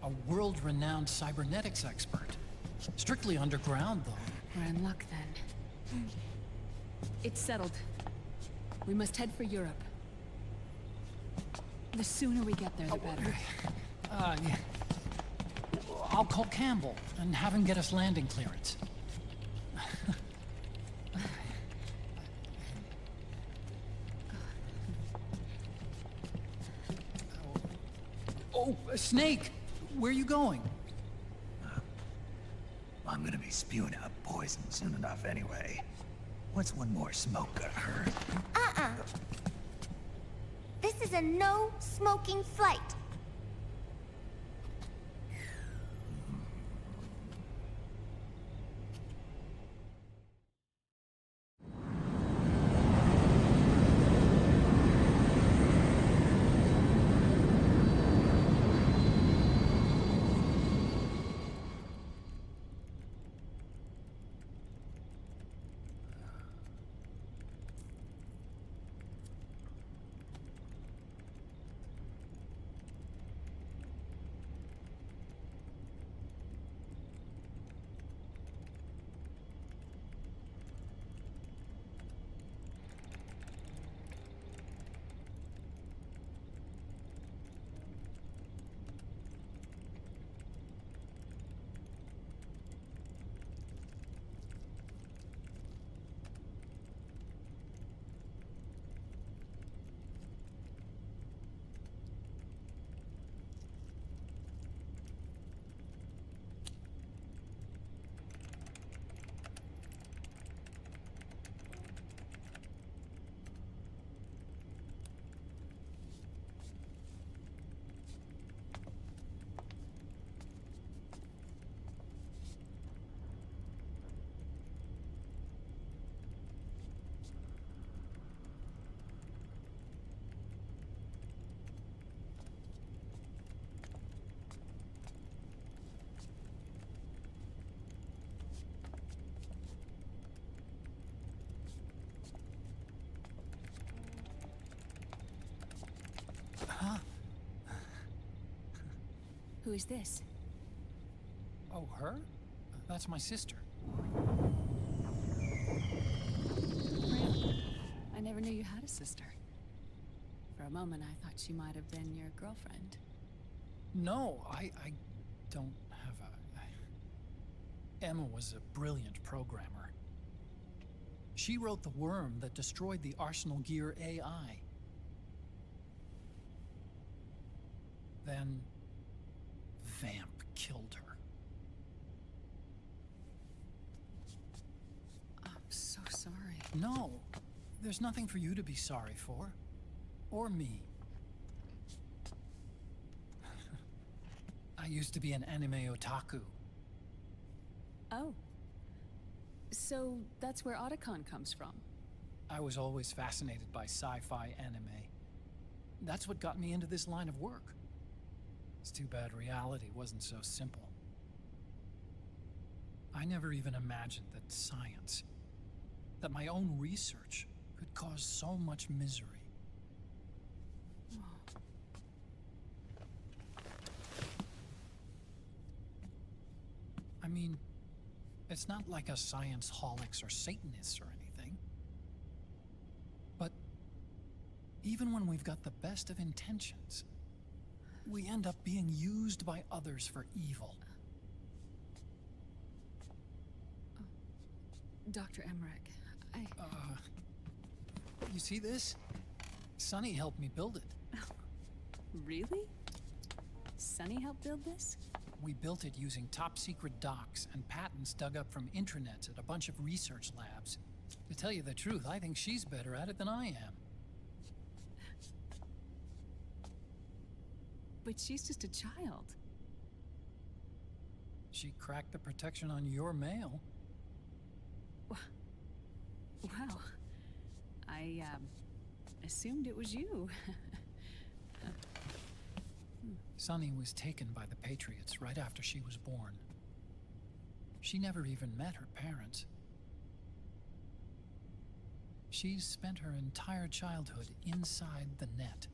Speaker 2: A world-renowned cybernetics expert. Strictly underground, though.
Speaker 11: We're in luck then. It's settled. We must head for Europe. The sooner we get there, the better.
Speaker 2: Yeah. I'll call Campbell and have him get us landing clearance. Oh, Snake! Where are you going?
Speaker 4: I'm gonna be spewing out poison soon enough anyway. What's one more smoke gonna hurt?
Speaker 17: This is a no smoking flight.
Speaker 11: Who is this?
Speaker 2: Oh, her? That's my sister.
Speaker 11: Really? I never knew you had a sister. For a moment, I thought she might have been your girlfriend.
Speaker 2: No, I don't have a... Emma was a brilliant programmer. She wrote the worm that destroyed the Arsenal Gear AI. Then... Vamp killed her.
Speaker 11: I'm so sorry.
Speaker 2: No, there's nothing for you to be sorry for. Or me. I used to be an anime otaku.
Speaker 11: Oh. So that's where Otacon comes from.
Speaker 2: I was always fascinated by sci-fi anime. That's what got me into this line of work. It's too bad reality wasn't so simple. I never even imagined that science, that my own research, could cause so much misery. I mean, it's not like us science holics or Satanists or anything. But even when we've got the best of intentions, we end up being used by others for evil.
Speaker 11: Dr. Emmerich,
Speaker 2: You see this? Sonny helped me build it.
Speaker 11: Really? Sonny helped build this?
Speaker 2: We built it using top-secret docs and patents dug up from intranets at a bunch of research labs. To tell you the truth, I think she's better at it than I am.
Speaker 11: But she's just a child.
Speaker 2: She cracked the protection on your mail.
Speaker 11: Wow. I, assumed it was you.
Speaker 2: Sonny was taken by the Patriots right after she was born. She never even met her parents. She's spent her entire childhood inside the net.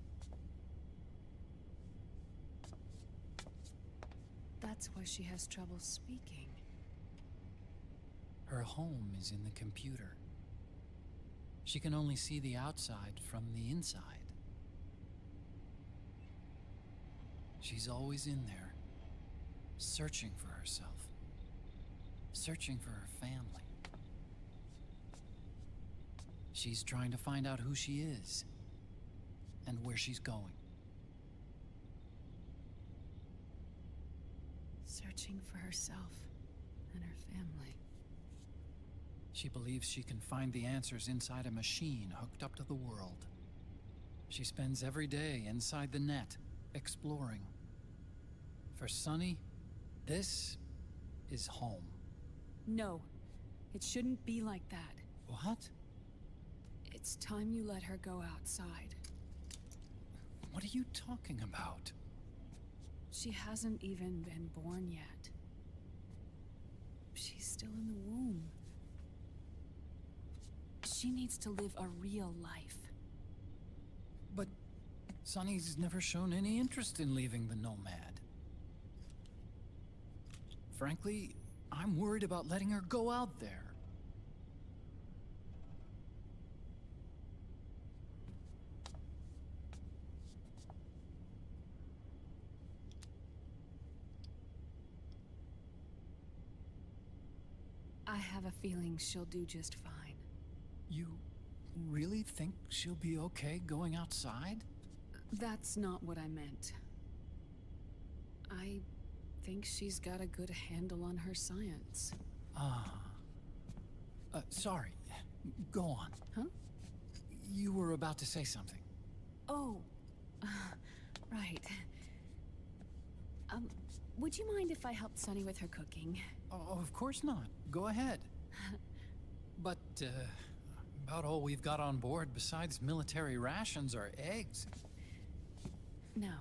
Speaker 11: That's why she has trouble speaking.
Speaker 2: Her home is in the computer. She can only see the outside from the inside. She's always in there, searching for herself, searching for her family. She's trying to find out who she is and where she's going.
Speaker 11: Searching for herself and her family.
Speaker 2: She believes she can find the answers inside a machine hooked up to the world. She spends every day inside the net, exploring. For Sonny, this is home.
Speaker 11: No, it shouldn't be like that.
Speaker 2: What?
Speaker 11: It's time you let her go outside.
Speaker 2: What are you talking about?
Speaker 11: She hasn't even been born yet. She's still in the womb. She needs to live a real life.
Speaker 2: But Sonny's never shown any interest in leaving the Nomad. Frankly, I'm worried about letting her go out there.
Speaker 11: I have a feeling she'll do just fine.
Speaker 2: You really think she'll be okay going outside?
Speaker 11: That's not what I meant. I think she's got a good handle on her science.
Speaker 2: Sorry. Go on.
Speaker 11: Huh?
Speaker 2: You were about to say something.
Speaker 11: Oh, right. Would you mind if I helped Sonny with her cooking?
Speaker 2: Oh, of course not. Go ahead. But, about all we've got on board besides military rations are eggs.
Speaker 11: No.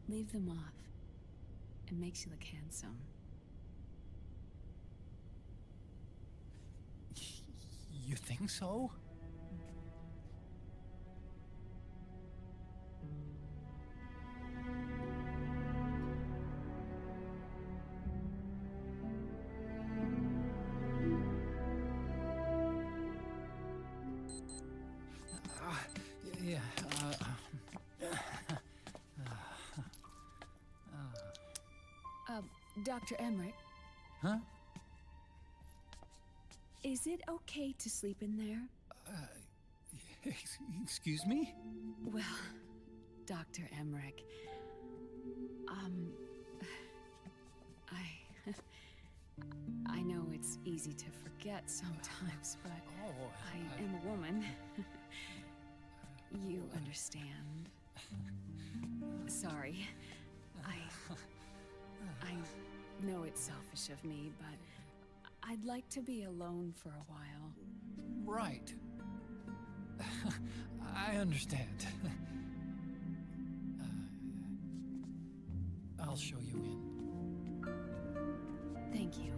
Speaker 11: Leave them off. It makes you look handsome.
Speaker 2: You think so? Yeah,
Speaker 11: Dr. Emmerich?
Speaker 2: Huh?
Speaker 11: Is it okay to sleep in there?
Speaker 2: Excuse me?
Speaker 11: Well, Dr. Emmerich, I know it's easy to forget sometimes, but I am a woman. You understand. Sorry. know it's selfish of me, but I'd like to be alone for a while.
Speaker 2: Right. I understand. I'll show you in.
Speaker 11: Thank you.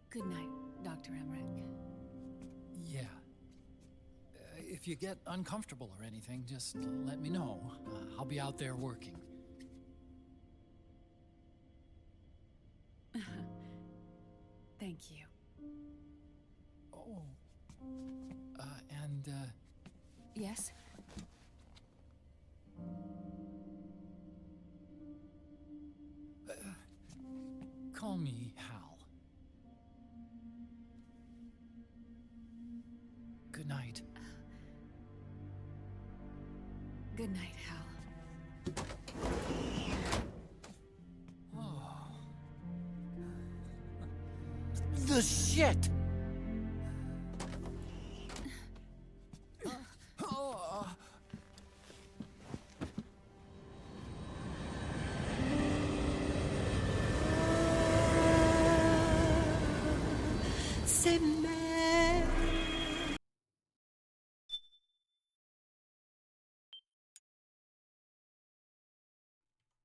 Speaker 11: Good night, Dr. Emmerich.
Speaker 2: Yeah. If you get uncomfortable or anything, just let me know. I'll be out there working.
Speaker 11: Thank you.
Speaker 2: Oh.
Speaker 11: Yes?
Speaker 2: Call me Hal. Good night.
Speaker 11: Good night, Hal.
Speaker 2: The shit!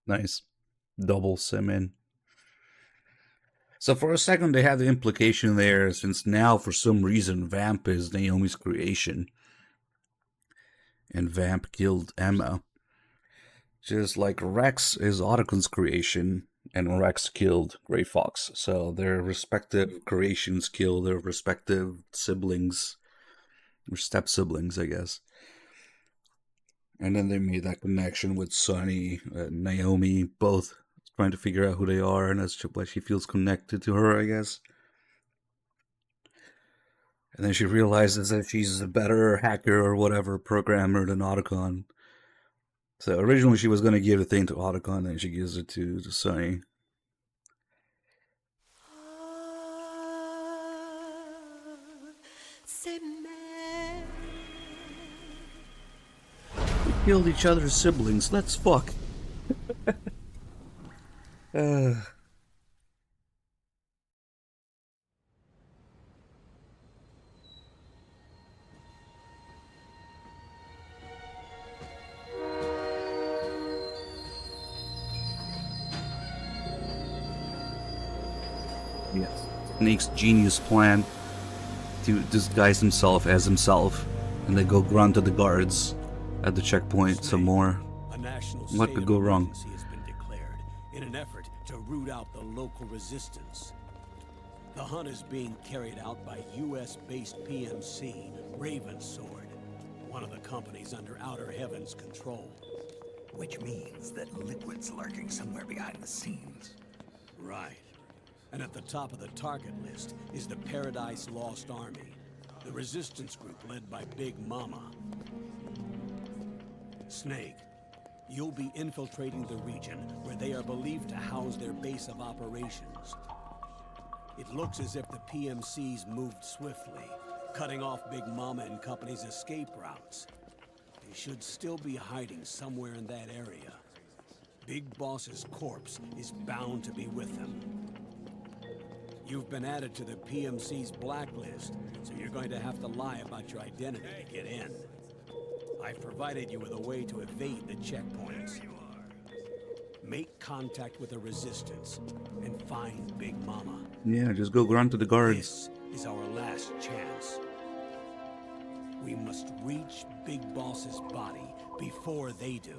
Speaker 1: Nice. Double sim in. So for a second they had the implication there, since now for some reason Vamp is Naomi's creation. And Vamp killed Emma. Just like Rex is Otacon's creation, and Rex killed Grey Fox. So their respective creations kill their respective siblings. Or step-siblings, I guess. And then they made that connection with Sunny and Naomi, both trying to figure out who they are, and that's why she feels connected to her, I guess. And then she realizes that she's a better hacker or whatever programmer than Otacon. So originally she was going to give the thing to Otacon, then she gives it to Sunny. We killed each other's siblings, let's fuck. Yes. Snake's genius plan to disguise himself as himself, and then go grunt at the guards at the checkpoint some more.
Speaker 18: A national
Speaker 1: What could go wrong?
Speaker 18: emergency has been declared in an effort to root out the local resistance. The hunt is being carried out by US-based PMC, Ravensword, one of the companies under Outer Heaven's control.
Speaker 4: Which means that Liquid's lurking somewhere behind the scenes.
Speaker 18: Right. And at the top of the target list is the Paradise Lost Army, the resistance group led by Big Mama. Snake, you'll be infiltrating the region where they are believed to house their base of operations. It looks as if the PMC's moved swiftly, cutting off Big Mama and company's escape routes. They should still be hiding somewhere in that area. Big Boss's corpse is bound to be with them. You've been added to the PMC's blacklist, so you're going to have to lie about your identity to get in. I've provided you with a way to evade the checkpoints. Make contact with the Resistance and find Big Mama.
Speaker 1: Yeah, just go grunt to the guards.
Speaker 18: This is our last chance. We must reach Big Boss's body before they do.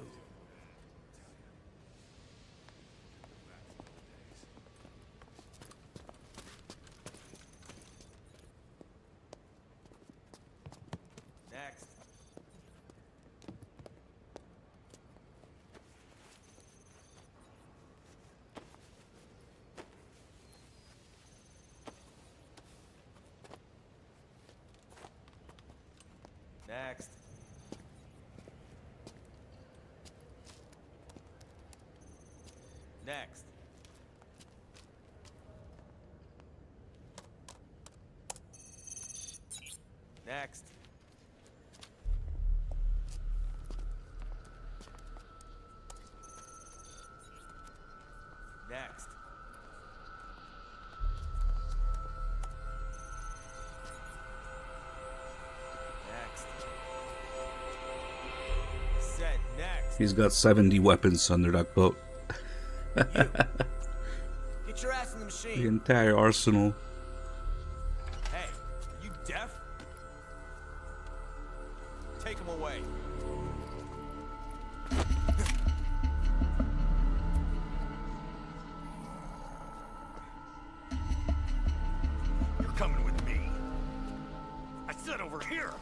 Speaker 16: Next. Next. Next. Next. Next. Said next.
Speaker 1: He's got 70 weapons under that boat.
Speaker 16: Get your ass in the machine.
Speaker 1: The entire arsenal.
Speaker 16: Hey, are you deaf? Take him away.
Speaker 3: You're coming with me. I said over here.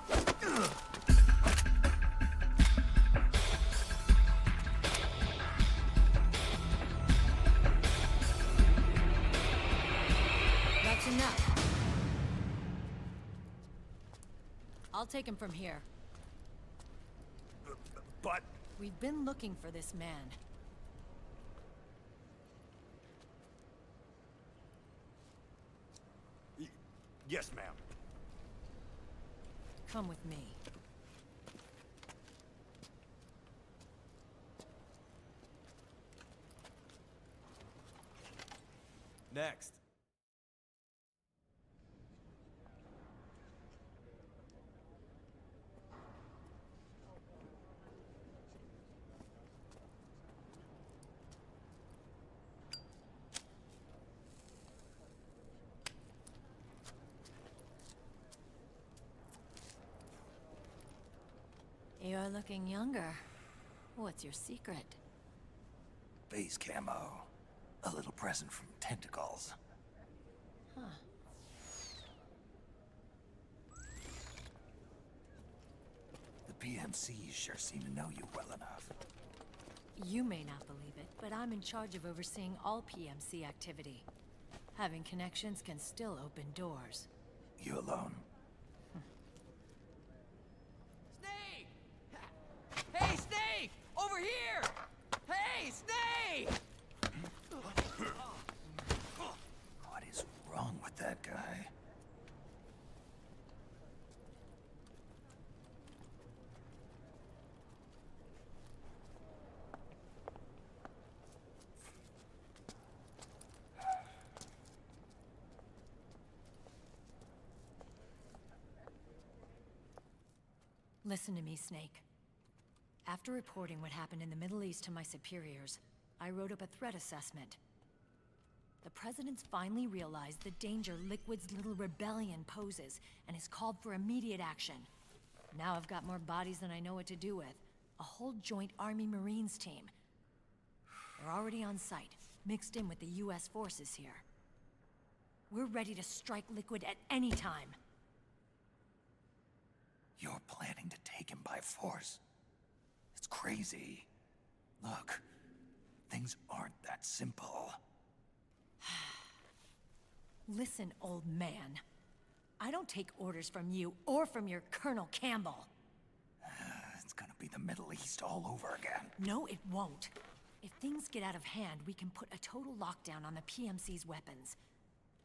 Speaker 19: That's enough. I'll take him from here.
Speaker 3: But...
Speaker 19: We've been looking for this man.
Speaker 3: Yes, ma'am.
Speaker 19: Come with me.
Speaker 16: Next.
Speaker 19: You're looking younger. What's your secret?
Speaker 3: Base camo. A little present from tentacles.
Speaker 19: Huh.
Speaker 3: The PMCs sure seem to know you well enough.
Speaker 19: You may not believe it, but I'm in charge of overseeing all PMC activity. Having connections can still open doors.
Speaker 3: You alone?
Speaker 16: Snake! Hey, Snake! Over here! Hey, Snake!
Speaker 3: What is wrong with that guy?
Speaker 19: Listen to me, Snake. After reporting what happened in the Middle East to my superiors, I wrote up a threat assessment. The President's finally realized the danger Liquid's little rebellion poses and has called for immediate action. Now I've got more bodies than I know what to do with. A whole joint Army-Marines team. They're already on site, mixed in with the US forces here. We're ready to strike Liquid at any time.
Speaker 3: You're planning to take him by force? It's crazy. Look, things aren't that simple.
Speaker 19: Listen, old man. I don't take orders from you or from your Colonel Campbell.
Speaker 3: It's gonna be the Middle East all over again.
Speaker 19: No, it won't. If things get out of hand, we can put a total lockdown on the PMC's weapons.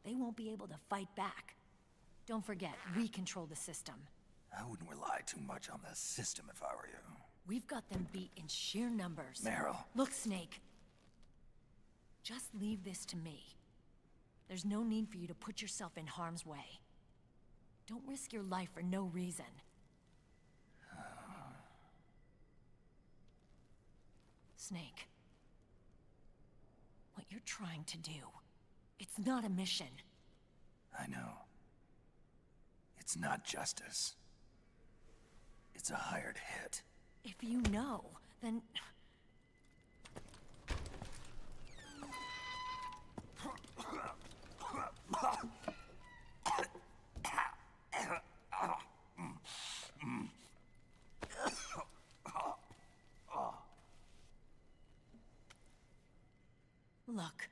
Speaker 19: They won't be able to fight back. Don't forget, we control the system.
Speaker 3: I wouldn't rely too much on the system if I were you.
Speaker 19: We've got them beat in sheer numbers.
Speaker 3: Meryl.
Speaker 19: Look, Snake. Just leave this to me. There's no need for you to put yourself in harm's way. Don't risk your life for no reason. Snake. What you're trying to do, it's not a mission.
Speaker 3: I know. It's not justice. It's a hired hit.
Speaker 19: If you know, then... Look,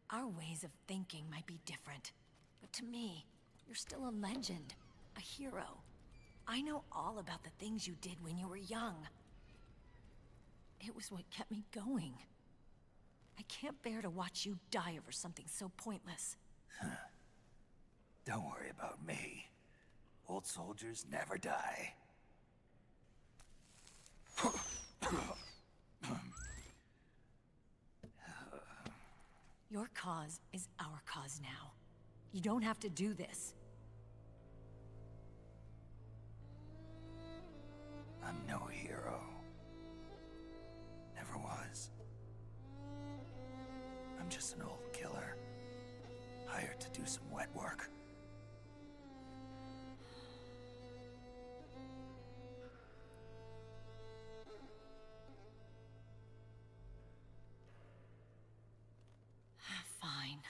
Speaker 19: our ways of thinking might be different, but to me, you're still a legend, a hero. I know all about the things you did when you were young. It was what kept me going. I can't bear to watch you die over something so pointless.
Speaker 4: Don't worry about me. Old soldiers never die.
Speaker 19: Your cause is our cause now. You don't have to do this.
Speaker 4: I'm no hero. Never was. I'm just an old killer, hired to do some wet work.
Speaker 19: Fine.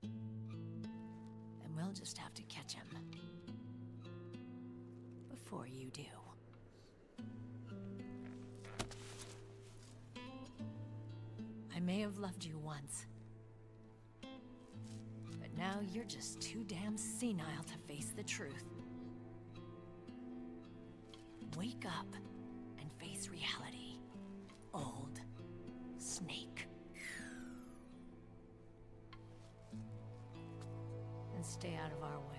Speaker 19: Then we'll just have to catch him. Before you do. I may have loved you once. But now you're just too damn senile to face the truth. Wake up and face reality. Old Snake. And stay out of our way.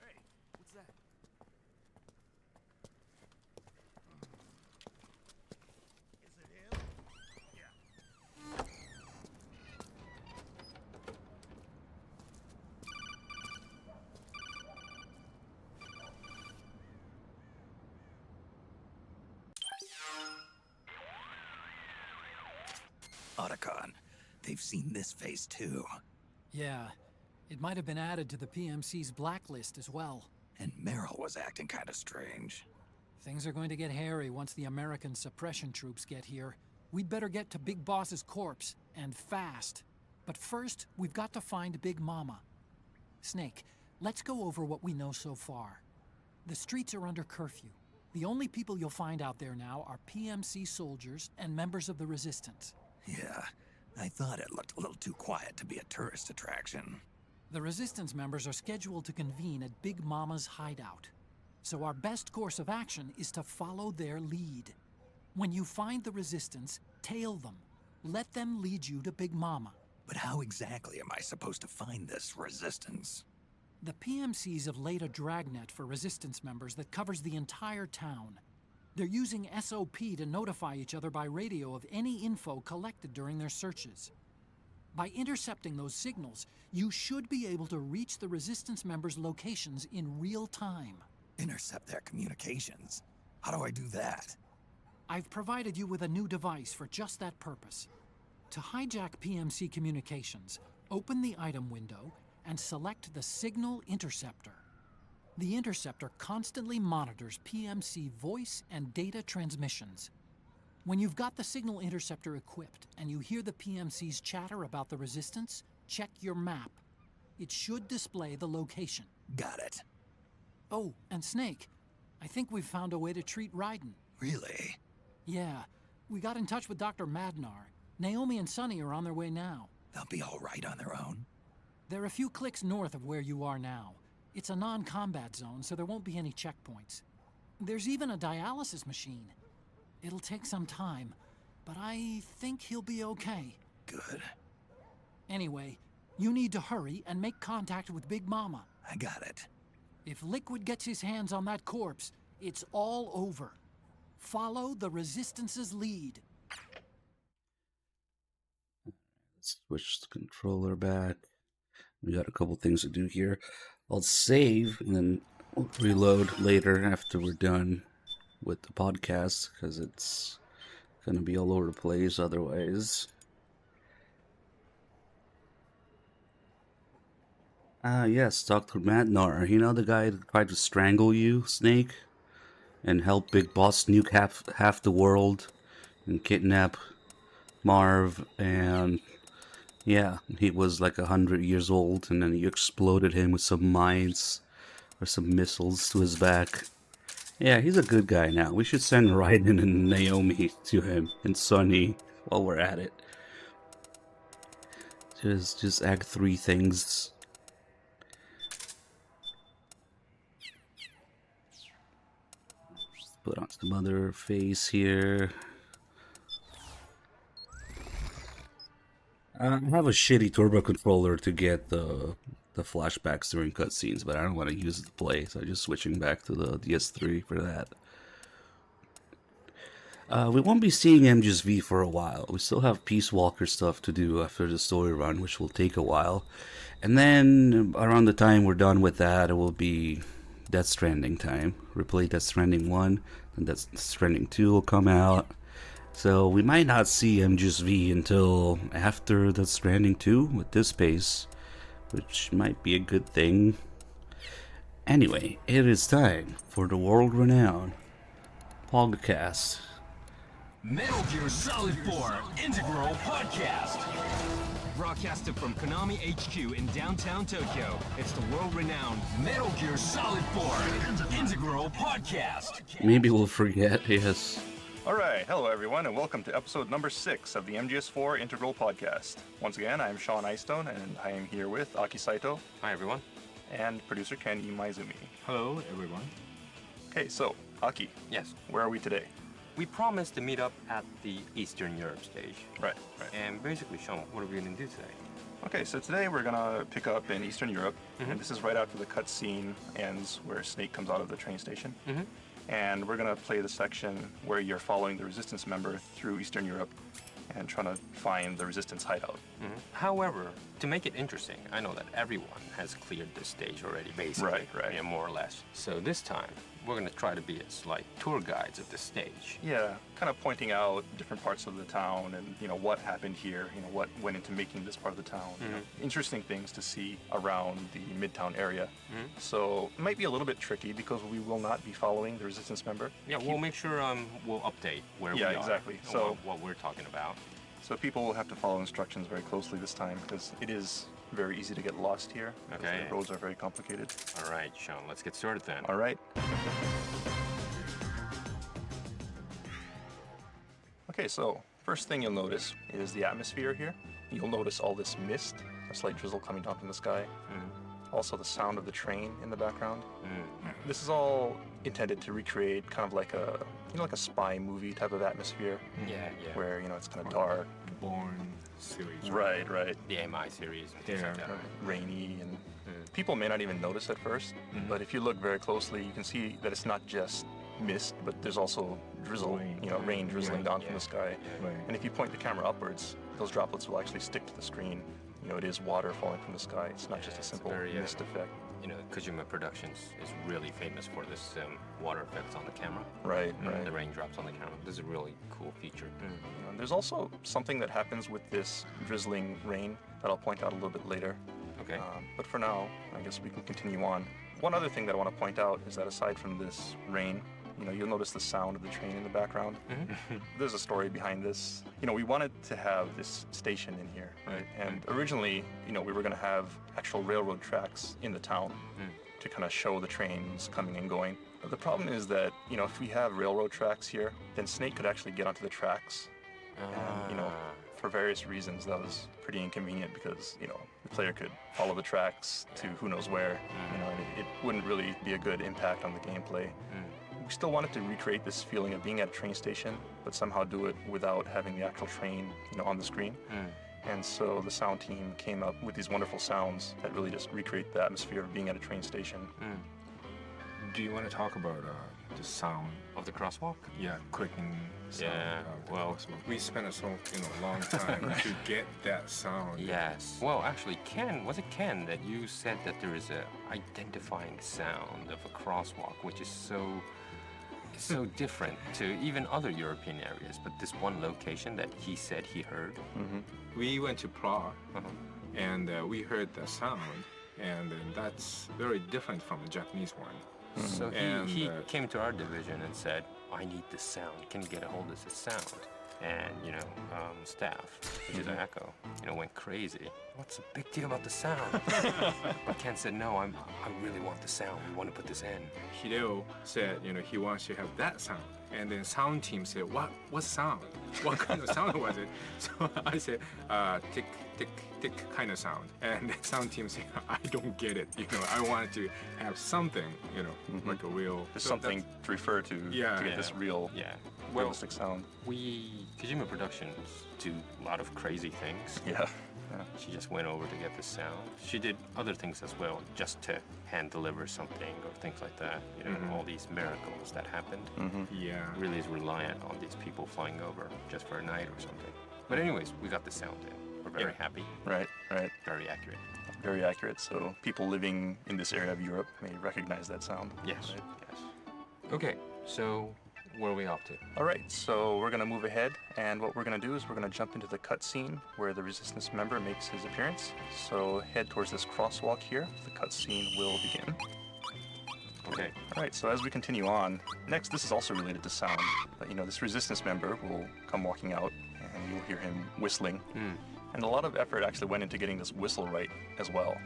Speaker 17: Hey, what's that? Is it him? Yeah.
Speaker 4: Otacon, they've seen this face too.
Speaker 2: Yeah, it might have been added to the PMC's blacklist as well.
Speaker 4: And Meryl was acting kind of strange.
Speaker 2: Things are going to get hairy once the American suppression troops get here. We'd better get to Big Boss's corpse, and fast. But first, we've got to find Big Mama. Snake, let's go over what we know so far. The streets are under curfew. The only people you'll find out there now are PMC soldiers and members of the Resistance.
Speaker 4: Yeah, I thought it looked a little too quiet to be a tourist attraction.
Speaker 2: The Resistance members are scheduled to convene at Big Mama's hideout. So our best course of action is to follow their lead. When you find the Resistance, tail them. Let them lead you to Big Mama.
Speaker 4: But how exactly am I supposed to find this Resistance?
Speaker 2: The PMCs have laid a dragnet for Resistance members that covers the entire town. They're using SOP to notify each other by radio of any info collected during their searches. By intercepting those signals, you should be able to reach the Resistance members' locations in real time.
Speaker 4: Intercept their communications? How do I do that?
Speaker 2: I've provided you with a new device for just that purpose. To hijack PMC communications, open the item window and select the Signal Interceptor. The interceptor constantly monitors PMC voice and data transmissions. When you've got the Signal Interceptor equipped and you hear the PMC's chatter about the Resistance, check your map. It should display the location.
Speaker 4: Got it.
Speaker 2: Oh, and Snake, I think we've found a way to treat Raiden.
Speaker 4: Really?
Speaker 2: Yeah, we got in touch with Dr. Madnar. Naomi and Sonny are on their way now.
Speaker 4: They'll be all right on their own?
Speaker 2: They're a few clicks north of where you are now. It's a non-combat zone, so there won't be any checkpoints. There's even a dialysis machine. It'll take some time, but I think he'll be okay.
Speaker 4: Good.
Speaker 2: Anyway, you need to hurry and make contact with Big Mama.
Speaker 4: I got it.
Speaker 2: If Liquid gets his hands on that corpse, it's all over. Follow the Resistance's lead.
Speaker 1: Let's switch the controller back. We got a couple things to do here. I'll save and then we'll reload later after we're done with the podcast because Gonna be all over the place otherwise. Yes, Dr. Madnar. You know the guy that tried to strangle you, Snake? And help Big Boss nuke half the world and kidnap Marv, and yeah, he was like 100 years old, and then you exploded him with some mines or some missiles to his back. Yeah, he's a good guy now. We should send Raiden and Naomi to him, and Sunny, while we're at it. Just act 3 things. Put on some other face here. I have a shitty turbo controller to get the flashbacks during cutscenes, but I don't want to use it to play, so I'm just switching back to the DS3 for that. We won't be seeing MGS4 for a while. We still have Peace Walker stuff to do after the story run, which will take a while. And then, around the time we're done with that, it will be Death Stranding time. Replay Death Stranding 1, and Death Stranding 2 will come out. So we might not see MGS4 until after Death Stranding 2 with this pace, which might be a good thing. Anyway, it is time for the world-renowned podcast.
Speaker 7: Metal Gear Solid 4 Integral Podcast. Broadcasted from Konami HQ in downtown Tokyo, it's the world-renowned Metal Gear Solid 4 Integral Podcast.
Speaker 1: Maybe we'll forget, yes.
Speaker 8: Alright, hello everyone, and welcome to episode number 6 of the MGS4 Integral Podcast. Once again, I am Sean Eystone, and I am here with Aki Saito.
Speaker 9: Hi everyone.
Speaker 8: And producer Ken Imaizumi.
Speaker 10: Hello everyone.
Speaker 8: Okay, so, Aki.
Speaker 9: Yes.
Speaker 8: Where are we today?
Speaker 9: We promised to meet up at the Eastern Europe stage.
Speaker 8: Right.
Speaker 9: And basically, Sean, what are we going to do today?
Speaker 8: Okay, so today we're gonna pick up in Eastern Europe, and this is right after the cutscene ends where Snake comes out of the train station. And we're gonna play the section where you're following the Resistance member through Eastern Europe and trying to find the Resistance hideout.
Speaker 9: However, to make it interesting, I know that everyone has cleared this stage already, basically.
Speaker 8: Right.
Speaker 9: Yeah, more or less. So this time, we're going to try to be as like tour guides of the stage.
Speaker 8: Yeah, kind of pointing out different parts of the town and, you know, what happened here, you know, what went into making this part of the town. You know, interesting things to see around the Midtown area. So it might be a little bit tricky because we will not be following the Resistance member.
Speaker 9: Yeah, we'll make sure we'll update where we are.
Speaker 8: Yeah, exactly.
Speaker 9: So what we're talking about.
Speaker 8: So people will have to follow instructions very closely this time because it is very easy to get lost here.
Speaker 9: Okay.
Speaker 8: The roads are very complicated.
Speaker 9: All right, Sean, let's get started then.
Speaker 8: All right. Okay, so first thing you'll notice is the atmosphere here. You'll notice all this mist, a slight drizzle coming down from the sky. Also the sound of the train in the background. This is all intended to recreate kind of like a, you know, like a spy movie type of atmosphere.
Speaker 9: Yeah.
Speaker 8: Where, you know, it's kind of dark.
Speaker 10: Bourne series.
Speaker 8: Right.
Speaker 9: The MI series and things like that.
Speaker 8: Rainy, and people may not even notice at first, but if you look very closely, you can see that it's not just mist, but there's also drizzle, rain drizzling down from the sky. And if you point the camera upwards, those droplets will actually stick to the screen. You know, it is water falling from the sky. It's not just a simple mist effect.
Speaker 9: You know, Kojima Productions is really famous for this water effects on the camera.
Speaker 8: Right.
Speaker 9: The raindrops on the camera. This is a really cool feature.
Speaker 8: There's also something that happens with this drizzling rain that I'll point out a little bit later.
Speaker 9: Okay.
Speaker 8: But for now, I guess we can continue on. One other thing that I want to point out is that aside from this rain, you know, you'll notice the sound of the train in the background. There's a story behind this. You know, we wanted to have this station in here, right? And originally, you know, we were going to have actual railroad tracks in the town to kind of show the trains coming and going. But the problem is that, you know, if we have railroad tracks here, then Snake could actually get onto the tracks. And, you know, for various reasons, that was pretty inconvenient because, you know, the player could follow the tracks to who knows where, you know, and it wouldn't really be a good impact on the gameplay. We still wanted to recreate this feeling of being at a train station, but somehow do it without having the actual train, you know, on the screen. And so the sound team came up with these wonderful sounds that really just recreate the atmosphere of being at a train station.
Speaker 10: Do you want to talk about the sound
Speaker 9: of the crosswalk?
Speaker 10: Yeah, clicking sound.
Speaker 9: Yeah, well,
Speaker 10: we spent a long time to get that sound.
Speaker 9: Yes. Well, actually, was it Ken that you said that there is a identifying sound of a crosswalk, which is so so different to even other European areas, but this one location that he said he heard.
Speaker 10: We went to Prague, and we heard the sound, and that's very different from the Japanese one.
Speaker 9: So
Speaker 10: And,
Speaker 9: he came to our division and said, I need this sound. Can you get a hold of this sound? And, staff, which is Echo, went crazy. What's the big deal about the sound? But Ken said, no, I really want the sound. We want to put this in.
Speaker 10: Hideo said, he wants to have that sound. And then sound team said, what sound? What kind of sound was it? So I said, tick, tick, tick kind of sound. And the sound team said, I don't get it. I wanted to have something, like a real...
Speaker 8: Just something to refer to get this real, realistic sound.
Speaker 9: Kojima Productions do a lot of crazy things.
Speaker 8: Yeah.
Speaker 9: She just went over to get the sound. She did other things as well, just to hand deliver something or things like that. All these miracles that happened.
Speaker 10: Yeah.
Speaker 9: Really is reliant on these people flying over just for a night or something. But anyways, we got the sound in. We're very happy.
Speaker 8: Right.
Speaker 9: Very accurate.
Speaker 8: Very accurate. So people living in this area of Europe may recognize that sound.
Speaker 9: Yes. Yes. Okay. So where are we off to?
Speaker 8: All right, so we're going to move ahead, and what we're going to do is we're going to jump into the cutscene where the Resistance member makes his appearance. So head towards this crosswalk here. The cutscene will begin.
Speaker 9: Okay.
Speaker 8: All right, so as we continue on, next, this is also related to sound. But, this Resistance member will come walking out, and you'll hear him whistling. And a lot of effort actually went into getting this whistle right as well.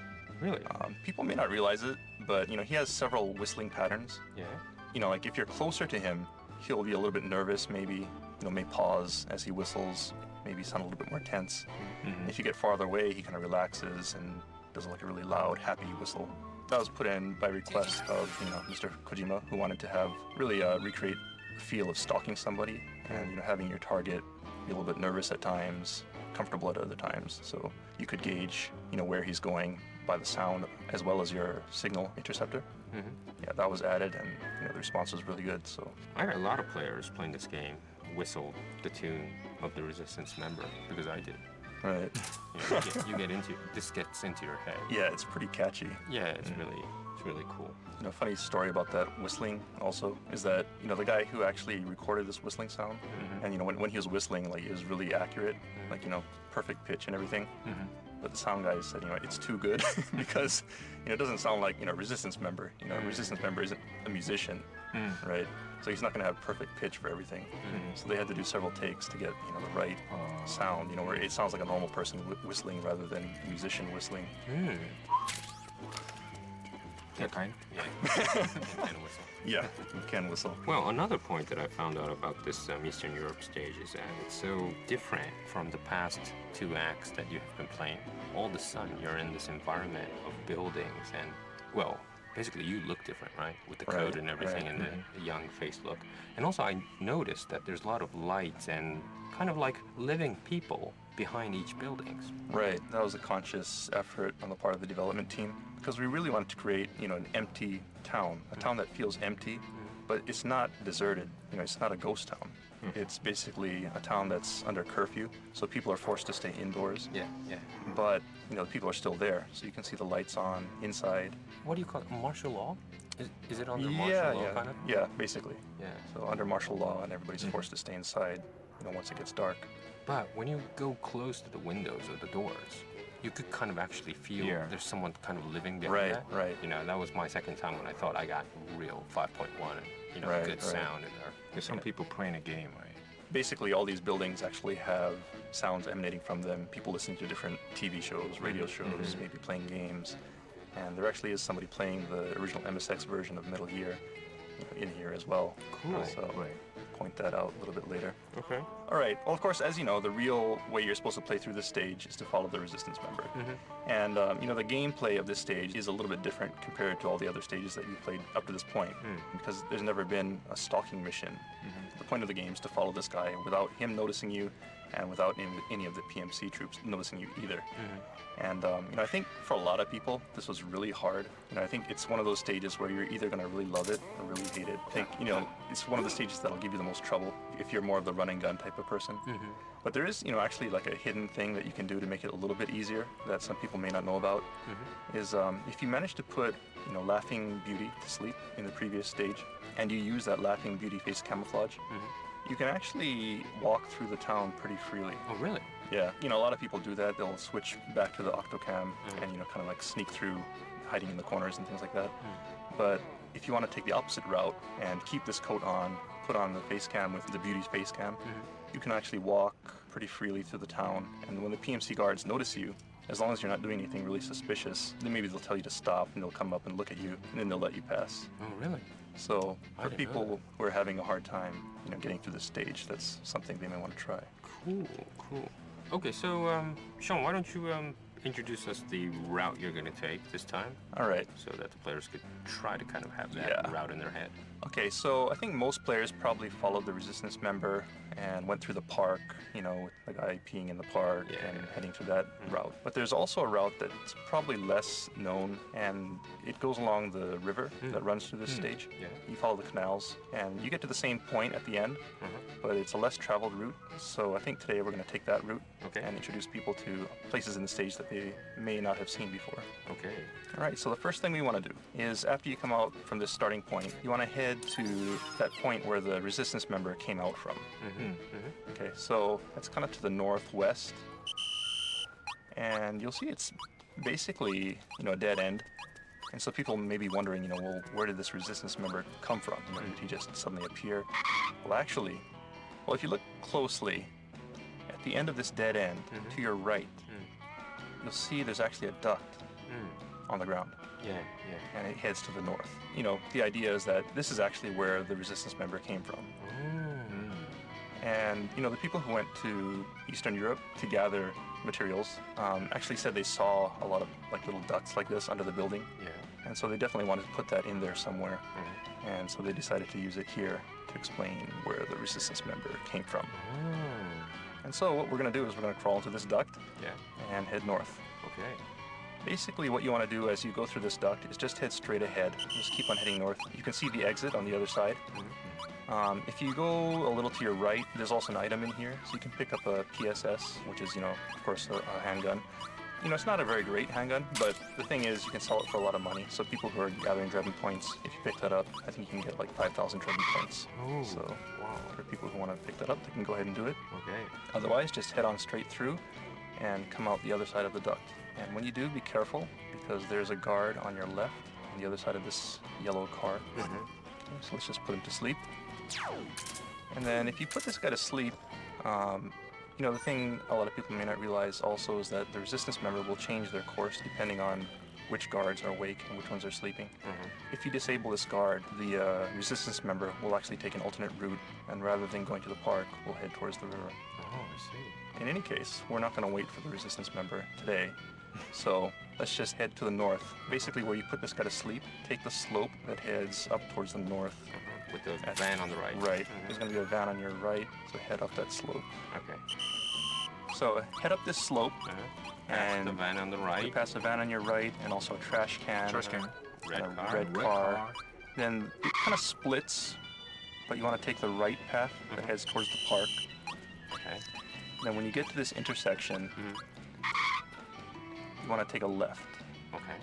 Speaker 9: Really?
Speaker 8: People may not realize it, but, he has several whistling patterns.
Speaker 9: Yeah.
Speaker 8: Like if you're closer to him, he'll be a little bit nervous, maybe, may pause as he whistles, maybe sound a little bit more tense. If you get farther away, he kind of relaxes and does like a really loud, happy whistle. That was put in by request of, Mr. Kojima, who wanted to have really recreate the feel of stalking somebody and, having your target be a little bit nervous at times, comfortable at other times. So you could gauge, where he's going by the sound as well as your signal interceptor. Yeah, that was added, and the response was really good. So
Speaker 9: I heard a lot of players playing this game whistle the tune of the Resistance member because I did.
Speaker 8: Right.
Speaker 9: You get into this gets into your head.
Speaker 8: Yeah, it's pretty catchy.
Speaker 9: Yeah, it's really cool.
Speaker 8: Funny story about that whistling also is that the guy who actually recorded this whistling sound, and when he was whistling, like it was really accurate, like perfect pitch and everything. But the sound guy said, it's too good because, it doesn't sound like, Resistance member. Resistance member isn't a musician, right? So he's not going to have perfect pitch for everything. So they had to do several takes to get, the right sound, where it sounds like a normal person whistling rather than a musician whistling.
Speaker 9: That kind? Yeah. Can whistle.
Speaker 8: Yeah, you can whistle.
Speaker 9: Well, another point that I found out about this Eastern Europe stage is that it's so different from the past 2 acts that you have been playing. All of a sudden, you're in this environment of buildings and, well, basically you look different, right? With the code and everything and the young face look. And also I noticed that there's a lot of lights and kind of like living people behind each buildings.
Speaker 8: Right, that was a conscious effort on the part of the development team because we really wanted to create, an empty town, a town that feels empty, but it's not deserted, it's not a ghost town. It's basically a town that's under curfew, so people are forced to stay indoors.
Speaker 9: Yeah.
Speaker 8: But, people are still there, so you can see the lights on inside.
Speaker 9: What do you call it? Martial law? Is it under martial law kind of?
Speaker 8: Yeah, basically.
Speaker 9: Yeah.
Speaker 8: So under martial law, and everybody's forced to stay inside, once it gets dark.
Speaker 9: But when you go close to the windows or the doors, you could kind of actually feel there's someone kind of living behind that.
Speaker 8: Right.
Speaker 9: That was my second time when I thought I got real 5.1 and, good sound in there.
Speaker 10: There's some people playing a game, right?
Speaker 8: Basically, all these buildings actually have sounds emanating from them. People listening to different TV shows, radio shows, maybe playing games. And there actually is somebody playing the original MSX version of Metal Gear in here as well.
Speaker 9: Cool.
Speaker 8: So point that out a little bit later.
Speaker 9: Okay.
Speaker 8: All right. Well, of course, as you know, the real way you're supposed to play through this stage is to follow the Resistance member. And, the gameplay of this stage is a little bit different compared to all the other stages that you've played up to this point because there's never been a stalking mission. The point of the game is to follow this guy without him noticing you and without any of the PMC troops noticing you either. And, I think for a lot of people, this was really hard. I think it's one of those stages where you're either going to really love it or really hate it. I think, it's one of the stages that'll give you the most trouble if you're more of the run and gun type of person. But there is, actually like a hidden thing that you can do to make it a little bit easier that some people may not know about. Is if you manage to put, Laughing Beauty to sleep in the previous stage, and you use that Laughing Beauty face camouflage, you can actually walk through the town pretty freely.
Speaker 9: Oh, really?
Speaker 8: Yeah. A lot of people do that. They'll switch back to the Octocam and, kind of like sneak through, hiding in the corners and things like that. But if you want to take the opposite route and keep this coat on, put on the face cam with the Beauty's face cam, you can actually walk pretty freely through the town. And when the PMC guards notice you, as long as you're not doing anything really suspicious, then maybe they'll tell you to stop and they'll come up and look at you and then they'll let you pass.
Speaker 9: Oh, really?
Speaker 8: So for
Speaker 9: didn't know
Speaker 8: people who are having a hard time, getting through the stage, that's something they may want to try.
Speaker 9: Cool. Okay, so Sean, why don't you introduce us the route you're going to take this time?
Speaker 8: All right.
Speaker 9: So that the players could try to kind of have that route in their head.
Speaker 8: Okay, so I think most players probably followed the Resistance member and went through the park, with the guy peeing in the park and heading through that route. But there's also a route that's probably less known, and it goes along the river that runs through this stage.
Speaker 9: Yeah.
Speaker 8: You follow the canals, and you get to the same point at the end, but it's a less traveled route. So I think today we're going to take that route and introduce people to places in the stage that they may not have seen before.
Speaker 9: Okay.
Speaker 8: All right, so the first thing we want to do is after you come out from this starting point, you want to head to that point where the Resistance member came out from. Okay, so that's kind of to the northwest. And you'll see it's basically, a dead end. And so people may be wondering, well, where did this Resistance member come from? Did he just suddenly appear? Well, actually, if you look closely, at the end of this dead end, to your right, you'll see there's actually a duct on the ground.
Speaker 9: Yeah.
Speaker 8: And it heads to the north. The idea is that this is actually where the Resistance member came from. And, the people who went to Eastern Europe to gather materials actually said they saw a lot of little ducts like this under the building.
Speaker 9: Yeah.
Speaker 8: And so they definitely wanted to put that in there somewhere. And so they decided to use it here to explain where the Resistance member came from. And so what we're going to do is we're going to crawl into this duct and head north.
Speaker 9: Okay.
Speaker 8: Basically what you want to do as you go through this duct is just head straight ahead. Just keep on heading north. You can see the exit on the other side. If you go a little to your right, there's also an item in here. So you can pick up a PSS, which is, of course, a handgun. It's not a very great handgun, but the thing is you can sell it for a lot of money. So people who are gathering Drebin points, if you pick that up, I think you can get like 5,000 Drebin points. So for people who want to pick that up, they can go ahead and do it.
Speaker 9: Okay.
Speaker 8: Otherwise, just head on straight through and come out the other side of the duct. And when you do, be careful, because there's a guard on your left on the other side of this yellow car. Okay, so let's just put him to sleep. And then if you put this guy to sleep, the thing a lot of people may not realize also is that the Resistance member will change their course depending on which guards are awake and which ones are sleeping. If you disable this guard, the Resistance member will actually take an alternate route, and rather than going to the park, will head towards the river.
Speaker 9: Oh, I see.
Speaker 8: In any case, we're not going to wait for the Resistance member today. So let's just head to the north. Basically where you put this guy to sleep, take the slope that heads up towards the north.
Speaker 9: With the van on the right.
Speaker 8: Right. There's going to be a van on your right, so head up that slope.
Speaker 9: Okay.
Speaker 8: So head up this slope.
Speaker 9: And the van on the right.
Speaker 8: Past the van on your right, and also a trash can. Red car. Then it kind of splits, but you want to take the right path that heads towards the park.
Speaker 9: Okay.
Speaker 8: Then when you get to this intersection, you want to take a left.
Speaker 9: Okay.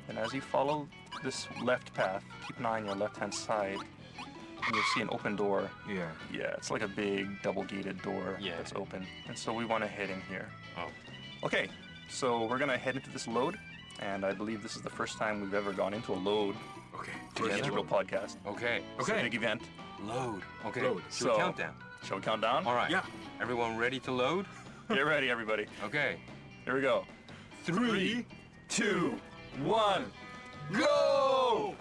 Speaker 8: And as you follow this left path, keep an eye on your left-hand side, and you'll see an open door.
Speaker 10: Yeah.
Speaker 8: Yeah, it's like a big double-gated door that's open. And so we want to head in here.
Speaker 9: Oh.
Speaker 8: Okay, so we're going to head into this load, and I believe this is the first time we've ever gone into a load.
Speaker 10: Okay.
Speaker 8: To the Integral podcast.
Speaker 9: Okay.
Speaker 8: It's a big event.
Speaker 9: Load. Okay.
Speaker 10: Load.
Speaker 9: Shall we count down?
Speaker 8: Shall we count down?
Speaker 9: All right.
Speaker 10: Yeah.
Speaker 9: Everyone ready to load?
Speaker 8: Get ready, everybody.
Speaker 9: Okay.
Speaker 8: Here we go.
Speaker 9: 3,
Speaker 8: 2, 1, go!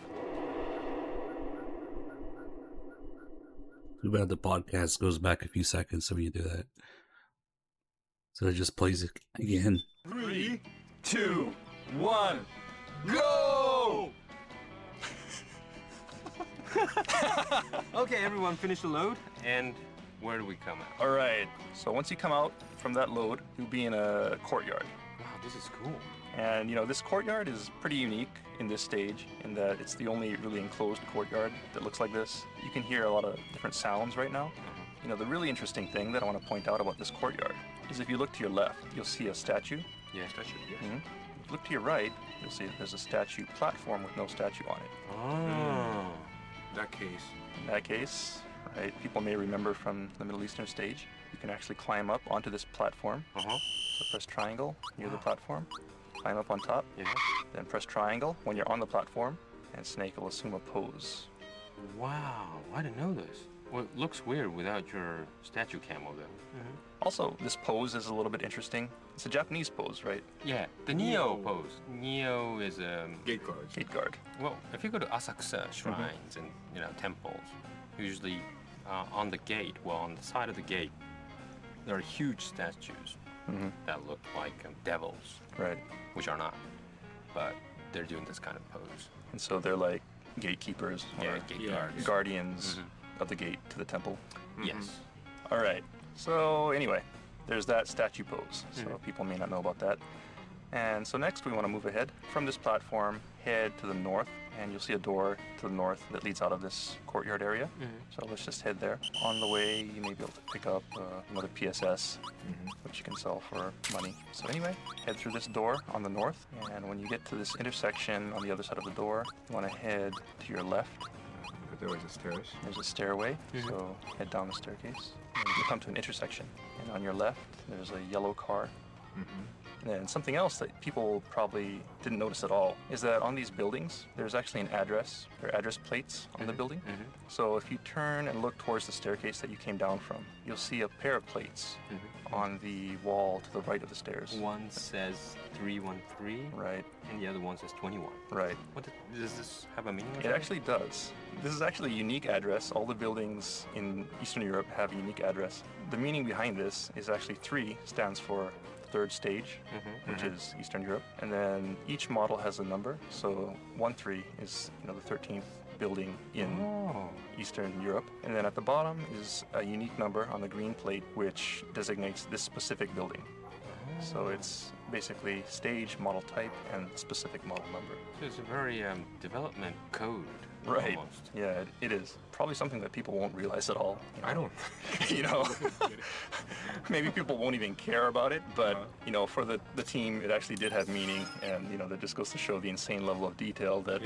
Speaker 1: Too bad the podcast goes back a few seconds so you do that. So it just plays it again.
Speaker 8: 3, 2, 1, go!
Speaker 9: Okay, everyone finish the load, and where do we come out?
Speaker 8: All right, so once you come out from that load, you'll be in a courtyard.
Speaker 9: Wow, this is cool.
Speaker 8: And this courtyard is pretty unique in this stage in that it's the only really enclosed courtyard that looks like this. You can hear a lot of different sounds right now. You know, the really interesting thing that I want to point out about this courtyard is if you look to your left, you'll see a statue.
Speaker 9: Yeah, statue, yes.
Speaker 8: Mm-hmm. If you look to your right, you'll see that there's a statue platform with no statue on it.
Speaker 9: Oh.
Speaker 10: In
Speaker 8: that case, right, people may remember from the Middle Eastern stage, you can actually climb up onto this platform. So press triangle near the platform, climb up on top, then press triangle when you're on the platform, and Snake will assume a pose.
Speaker 9: Wow, I didn't know this. Well, it looks weird without your statue camo, though.
Speaker 8: Also, this pose is a little bit interesting. It's a Japanese pose, right?
Speaker 9: Yeah, the Neo pose. Neo is a
Speaker 10: gate guard.
Speaker 8: Gate guard.
Speaker 9: Well, if you go to Asakusa shrines and temples, usually on the gate, on the side of the gate, there are huge statues that look like devils,
Speaker 8: right?
Speaker 9: Which are not, but they're doing this kind of pose.
Speaker 8: And so they're like gatekeepers or
Speaker 9: gate guards.
Speaker 8: Guardians of the gate to the temple.
Speaker 9: Yes.
Speaker 8: All right. So anyway, there's that statue pose. So people may not know about that. And so next we want to move ahead from this platform, head to the north, and you'll see a door to the north that leads out of this courtyard area. So let's just head there. On the way, you may be able to pick up another PSS, which you can sell for money. So anyway, head through this door on the north, and when you get to this intersection on the other side of the door, you want to head to your left.
Speaker 10: There was a stairs.
Speaker 8: There's a stairway, so head down the staircase. And you come to an intersection, and on your left, there's a yellow car. And something else that people probably didn't notice at all is that on these buildings, there's actually an address. There are address plates on the building. So if you turn and look towards the staircase that you came down from, you'll see a pair of plates on the wall to the right of the stairs.
Speaker 9: One says 313.
Speaker 8: Right.
Speaker 9: And the other one says 21.
Speaker 8: Right.
Speaker 9: Does this have a meaning?
Speaker 8: It actually does. This is actually a unique address. All the buildings in Eastern Europe have a unique address. The meaning behind this is actually 3 stands for third stage, which is Eastern Europe, and then each model has a number. So 13 is the 13th building in Eastern Europe, and then at the bottom is a unique number on the green plate which designates this specific building. So it's basically stage, model type, and specific model number.
Speaker 9: So it's a very development code.
Speaker 8: Right.
Speaker 9: Almost.
Speaker 8: Yeah, it is. Probably something that people won't realize at all.
Speaker 10: I don't.
Speaker 8: Maybe people won't even care about it, but for the team, it actually did have meaning, and that just goes to show the insane level of detail that.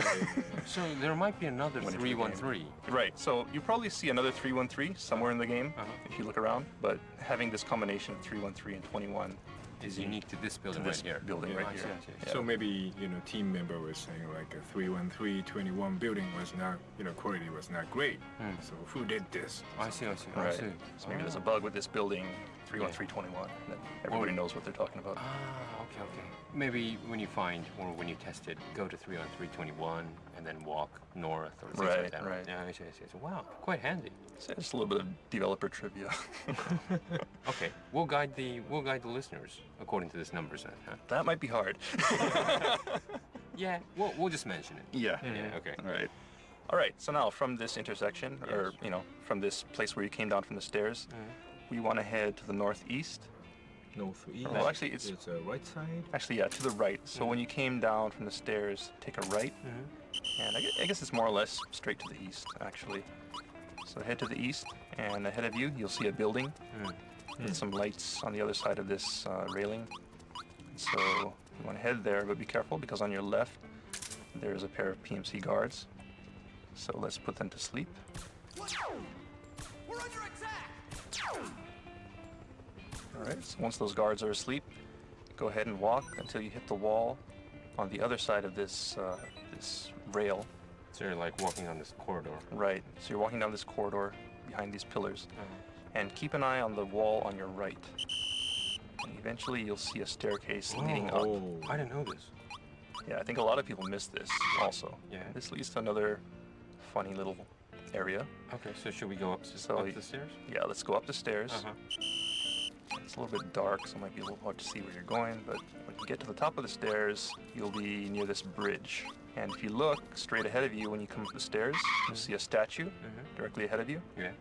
Speaker 9: So there might be another 313.
Speaker 8: Right. So you probably see another 313 somewhere in the game if you look around, but having this combination of 313 and 21
Speaker 9: is unique to this building right here.
Speaker 8: I see.
Speaker 10: Yeah. So maybe team member was saying like a 313 21 building was not quality was not great. So who did this?
Speaker 9: I see.
Speaker 8: Right. So maybe there's a bug with this building 31321 that everybody knows what they're talking about.
Speaker 9: Okay. Maybe when you find or when you test it, go to 31321 and then walk north or things like that.
Speaker 8: Right.
Speaker 9: Yeah, I see. Wow, quite handy.
Speaker 8: So just a little bit of developer trivia.
Speaker 9: Okay, we'll guide the listeners according to this numbers then, huh?
Speaker 8: That might be hard.
Speaker 9: Yeah, we'll just mention it.
Speaker 8: Yeah.
Speaker 9: Okay.
Speaker 8: All right. So now from this intersection, or from this place where you came down from the stairs, we want to head to the northeast.
Speaker 10: Northeast.
Speaker 8: Well, actually, it's
Speaker 10: a right side.
Speaker 8: Actually, yeah, to the right. So when you came down from the stairs, take a right, and I guess it's more or less straight to the east, actually. So head to the east, and ahead of you, you'll see a building with some lights on the other side of this railing. So you want to head there, but be careful because on your left, there's a pair of PMC guards. So let's put them to sleep.
Speaker 16: We're under attack!
Speaker 8: All right, so once those guards are asleep, go ahead and walk until you hit the wall on the other side of this this rail.
Speaker 9: So you're like walking on this corridor.
Speaker 8: Right, so you're walking down this corridor behind these pillars. And keep an eye on the wall on your right. And eventually you'll see a staircase leading up.
Speaker 9: I didn't know this.
Speaker 8: Yeah, I think a lot of people miss this also.
Speaker 9: Yeah.
Speaker 8: This leads to another funny little area.
Speaker 9: Okay, so should we go up the stairs?
Speaker 8: Yeah, let's go up the stairs. It's a little bit dark, so it might be a little hard to see where you're going, but when you get to the top of the stairs, you'll be near this bridge. And if you look straight ahead of you when you come up the stairs, you'll see a statue directly ahead of you.
Speaker 9: Yeah.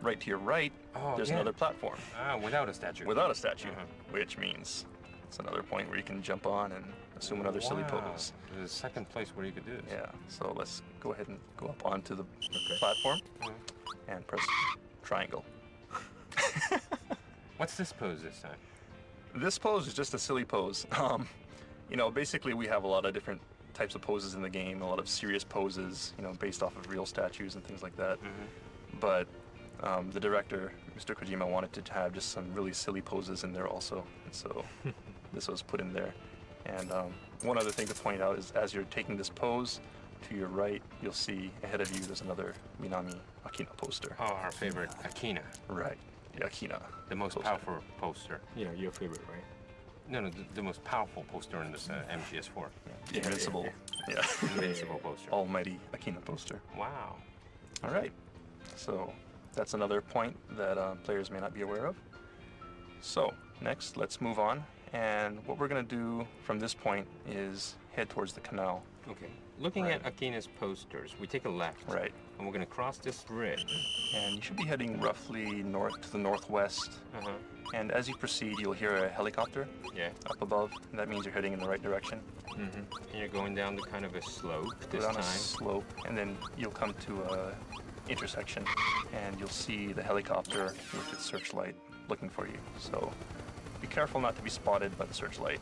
Speaker 8: Right to your right, there's another platform.
Speaker 9: Without a statue.
Speaker 8: Without a statue, which means it's another point where you can jump on and assume another silly pose.
Speaker 9: There's a second place where you could do this.
Speaker 8: Yeah, so let's go ahead and go up onto the platform and press triangle.
Speaker 9: What's this pose this time?
Speaker 8: This pose is just a silly pose. You know, basically we have a lot of different types of poses in the game, a lot of serious poses, you know, based off of real statues and things like that. But the director, Mr. Kojima, wanted to have just some really silly poses in there also, and so this was put in there. And one other thing to point out is as you're taking this pose, to your right, you'll see ahead of you there's another Minami Akina poster.
Speaker 9: Oh, our favorite Akina.
Speaker 8: Right, the Akina.
Speaker 9: The most powerful poster.
Speaker 10: Yeah, your favorite, right?
Speaker 9: No, the most powerful poster in this MGS4.
Speaker 8: The Invincible. Yeah.
Speaker 9: Invincible poster.
Speaker 8: Almighty Akina poster.
Speaker 9: Wow.
Speaker 8: All right. So that's another point that players may not be aware of. So next, let's move on. And what we're going to do from this point is head towards the canal.
Speaker 9: Okay. Looking at Akina's posters, we take a left.
Speaker 8: Right.
Speaker 9: And we're going to cross this bridge.
Speaker 8: And you should be heading roughly north to the northwest. And as you proceed, you'll hear a helicopter up above. And that means you're heading in the right direction.
Speaker 9: And you're going down the kind of a slope this
Speaker 8: down
Speaker 9: time.
Speaker 8: a slope, and then you'll come to a intersection, and you'll see the helicopter with its searchlight looking for you. So be careful not to be spotted by the searchlight.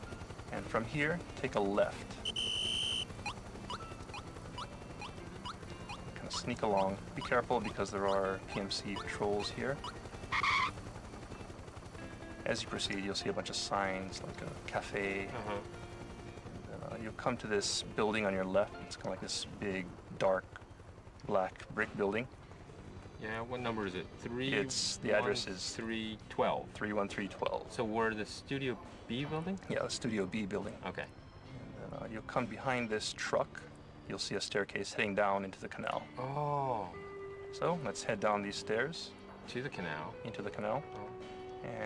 Speaker 8: And from here, take a left. Kind of sneak along. Be careful because there are PMC patrols here. As you proceed, you'll see a bunch of signs like a cafe. You'll come to this building on your left. It's kind of like this big, dark, black brick building.
Speaker 9: Yeah, what number is it?
Speaker 8: The address is
Speaker 9: 312.
Speaker 8: 31312.
Speaker 9: So we're the Studio B building?
Speaker 8: Yeah, the Studio B building.
Speaker 9: Okay.
Speaker 8: And then, you'll come behind this truck. You'll see a staircase heading down into the canal.
Speaker 9: Oh.
Speaker 8: So let's head down these stairs.
Speaker 9: To the canal.
Speaker 8: Into the canal.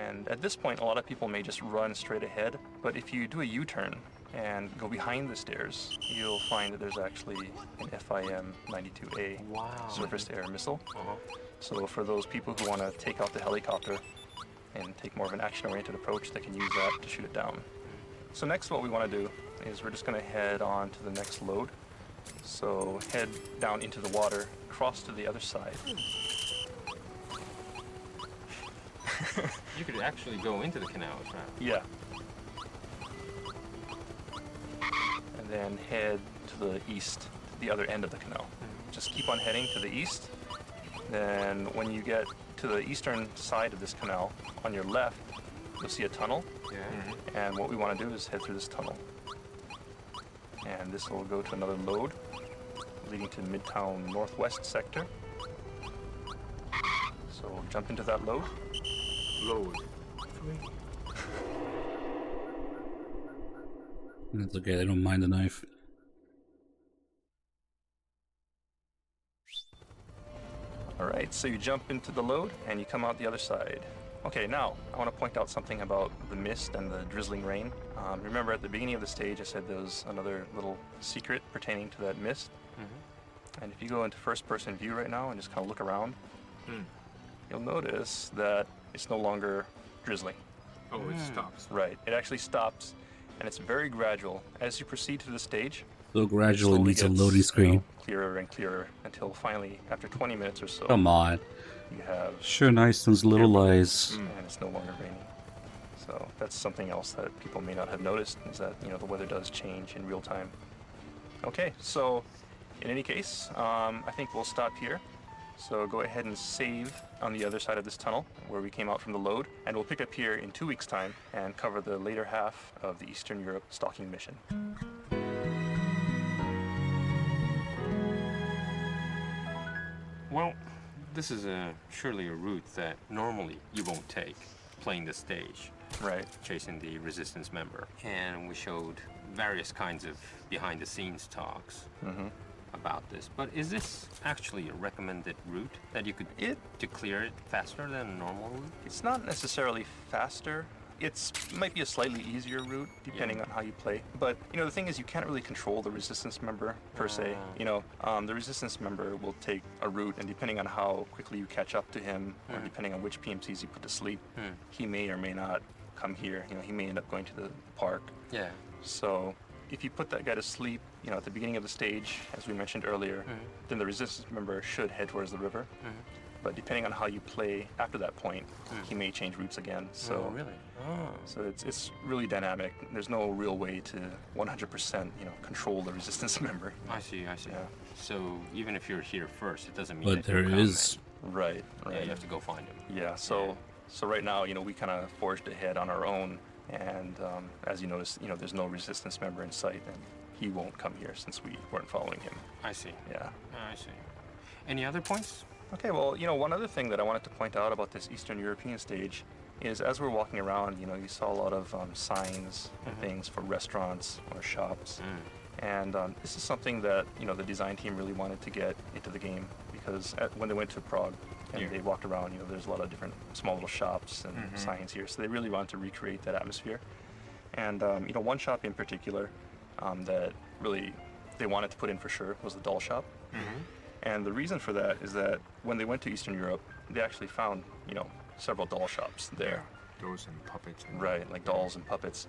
Speaker 8: And at this point, a lot of people may just run straight ahead. But if you do a U-turn and go behind the stairs, you'll find that there's actually an FIM-92A surface-to-air missile. So for those people who want to take out the helicopter and take more of an action-oriented approach, they can use that to shoot it down. So next what we want to do is we're just going to head on to the next load. So head down into the water, cross to the other side.
Speaker 9: You could actually go into the canal, right?
Speaker 8: Yeah. And then head to the east, the other end of the canal. Just keep on heading to the east. Then when you get to the eastern side of this canal, on your left, you'll see a tunnel. And what we want to do is head through this tunnel. And this will go to another load, leading to Midtown Northwest sector. So jump into that load.
Speaker 9: Load.
Speaker 1: That's okay, they don't mind the knife.
Speaker 8: Alright, so you jump into the load and you come out the other side. Okay, now I want to point out something about the mist and the drizzling rain. Remember at the beginning of the stage I said there was another little secret pertaining to that mist? And if you go into first person view right now and just kind of look around, you'll notice that it's no longer drizzling.
Speaker 10: Oh, it stops.
Speaker 8: Right, it actually stops, and it's very gradual. As you proceed to the stage,
Speaker 1: So gradually
Speaker 8: slowly
Speaker 1: needs a
Speaker 8: gets,
Speaker 1: loading screen.
Speaker 8: clearer and clearer until finally, after 20 minutes or so,
Speaker 1: Come on.
Speaker 8: you have
Speaker 1: Sure, nice and little lies.
Speaker 8: and it's no longer raining. So that's something else that people may not have noticed, is that the weather does change in real time. Okay, so in any case, I think we'll stop here. So go ahead and save on the other side of this tunnel where we came out from the load, and we'll pick up here in 2 weeks' time and cover the later half of the Eastern Europe stalking mission.
Speaker 9: Well, this is surely a route that normally you won't take, playing the stage.
Speaker 8: Right.
Speaker 9: Chasing the resistance member. And we showed various kinds of behind-the-scenes talks about this. But is this actually a recommended route that you could to clear it faster than a normal route?
Speaker 8: It's not necessarily faster. It might be a slightly easier route depending on how you play. But the thing is, you can't really control the resistance member per se. The resistance member will take a route, and depending on how quickly you catch up to him, or depending on which PMCs you put to sleep, he may or may not come here. He may end up going to the park.
Speaker 9: Yeah.
Speaker 8: So if you put that guy to sleep, at the beginning of the stage, as we mentioned earlier, then the resistance member should head towards the river. but depending on how you play after that point, he may change routes again. So
Speaker 9: Oh, really? Oh.
Speaker 8: So it's really dynamic. There's no real way to 100% control the resistance member.
Speaker 9: I see.
Speaker 8: Yeah.
Speaker 9: So even if you're here first, it doesn't mean
Speaker 1: But
Speaker 9: that
Speaker 1: there
Speaker 9: you'll come
Speaker 1: is.
Speaker 8: Right.
Speaker 9: Yeah, you have to go find him.
Speaker 8: Yeah. So right now, we kind of forged ahead on our own, and as you notice, there's no resistance member in sight, and he won't come here since we weren't following him.
Speaker 9: I see.
Speaker 8: Yeah.
Speaker 9: I see. Any other points?
Speaker 8: Okay, well, one other thing that I wanted to point out about this Eastern European stage is as we're walking around, you saw a lot of signs and things for restaurants or shops. And this is something that, the design team really wanted to get into the game because when they went to Prague and they walked around, there's a lot of different small little shops and signs here. So they really wanted to recreate that atmosphere. And, one shop in particular that really they wanted to put in for sure was the doll shop. And the reason for that is that when they went to Eastern Europe, they actually found, several doll shops there.
Speaker 10: Dolls and puppets.
Speaker 8: Right, like dolls and puppets.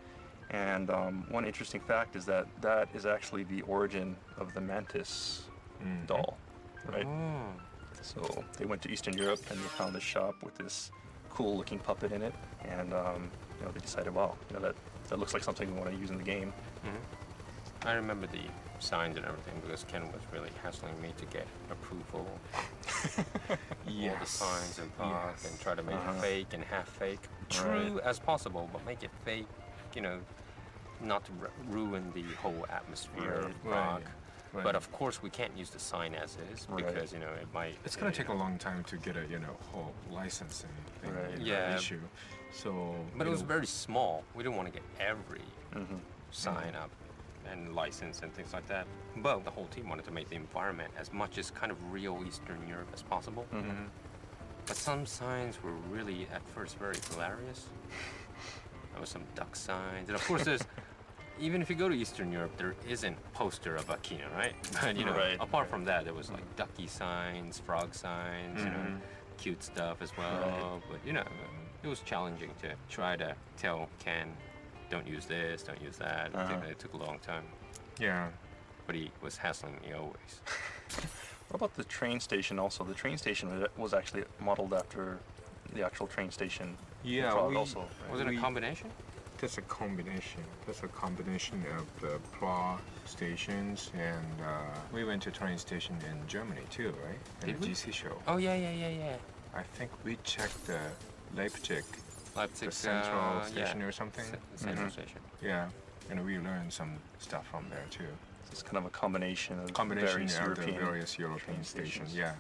Speaker 8: And one interesting fact is that is actually the origin of the Mantis doll, right? So they went to Eastern Europe and they found this shop with this cool-looking puppet in it, and they decided, wow, that looks like something we want to use in the game.
Speaker 9: I remember the signs and everything because Ken was really hassling me to get approval. All the signs and Prague and try to make it fake and half fake. True as possible, but make it fake, not to ruin the whole atmosphere of Prague.
Speaker 10: Right.
Speaker 9: But of course we can't use the sign as is because it might.
Speaker 10: It's gonna take a long time to get a whole licensing thing issue. So.
Speaker 9: But it was very small. We didn't want to get every sign up and license and things like that. But the whole team wanted to make the environment as much as kind of real Eastern Europe as possible. But some signs were really at first very hilarious. There was some duck signs, and of course there's. Even if you go to Eastern Europe, there isn't poster of Akina, right? But apart from that, there was like ducky signs, frog signs, cute stuff as well. But it was challenging to try to tell Ken, don't use this, don't use that. It took a long time.
Speaker 10: Yeah.
Speaker 9: But he was hassling me always.
Speaker 8: What about the train station also? The train station was actually modeled after the actual train station.
Speaker 10: Yeah,
Speaker 8: also. Right?
Speaker 9: Was it a combination?
Speaker 10: That's a combination. That's a combination of the Prague stations, and we went to train station in Germany too, right?
Speaker 9: Did we?
Speaker 10: GC show.
Speaker 9: Oh yeah.
Speaker 10: I think we checked the Leipzig,
Speaker 9: the
Speaker 10: central station or something.
Speaker 9: Central station.
Speaker 10: Yeah, and we learned some stuff from there too.
Speaker 8: It's kind of a combination of various European stations.
Speaker 10: Yeah.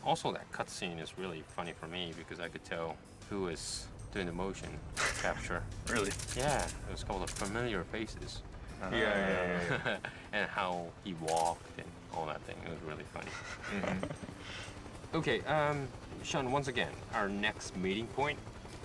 Speaker 9: Also, that cutscene is really funny for me because I could tell who is doing the motion capture.
Speaker 8: Really?
Speaker 9: Yeah, it was called the familiar faces.
Speaker 10: Yeah.
Speaker 9: And how he walked and all that thing. It was really funny. Okay, Sean, once again, our next meeting point.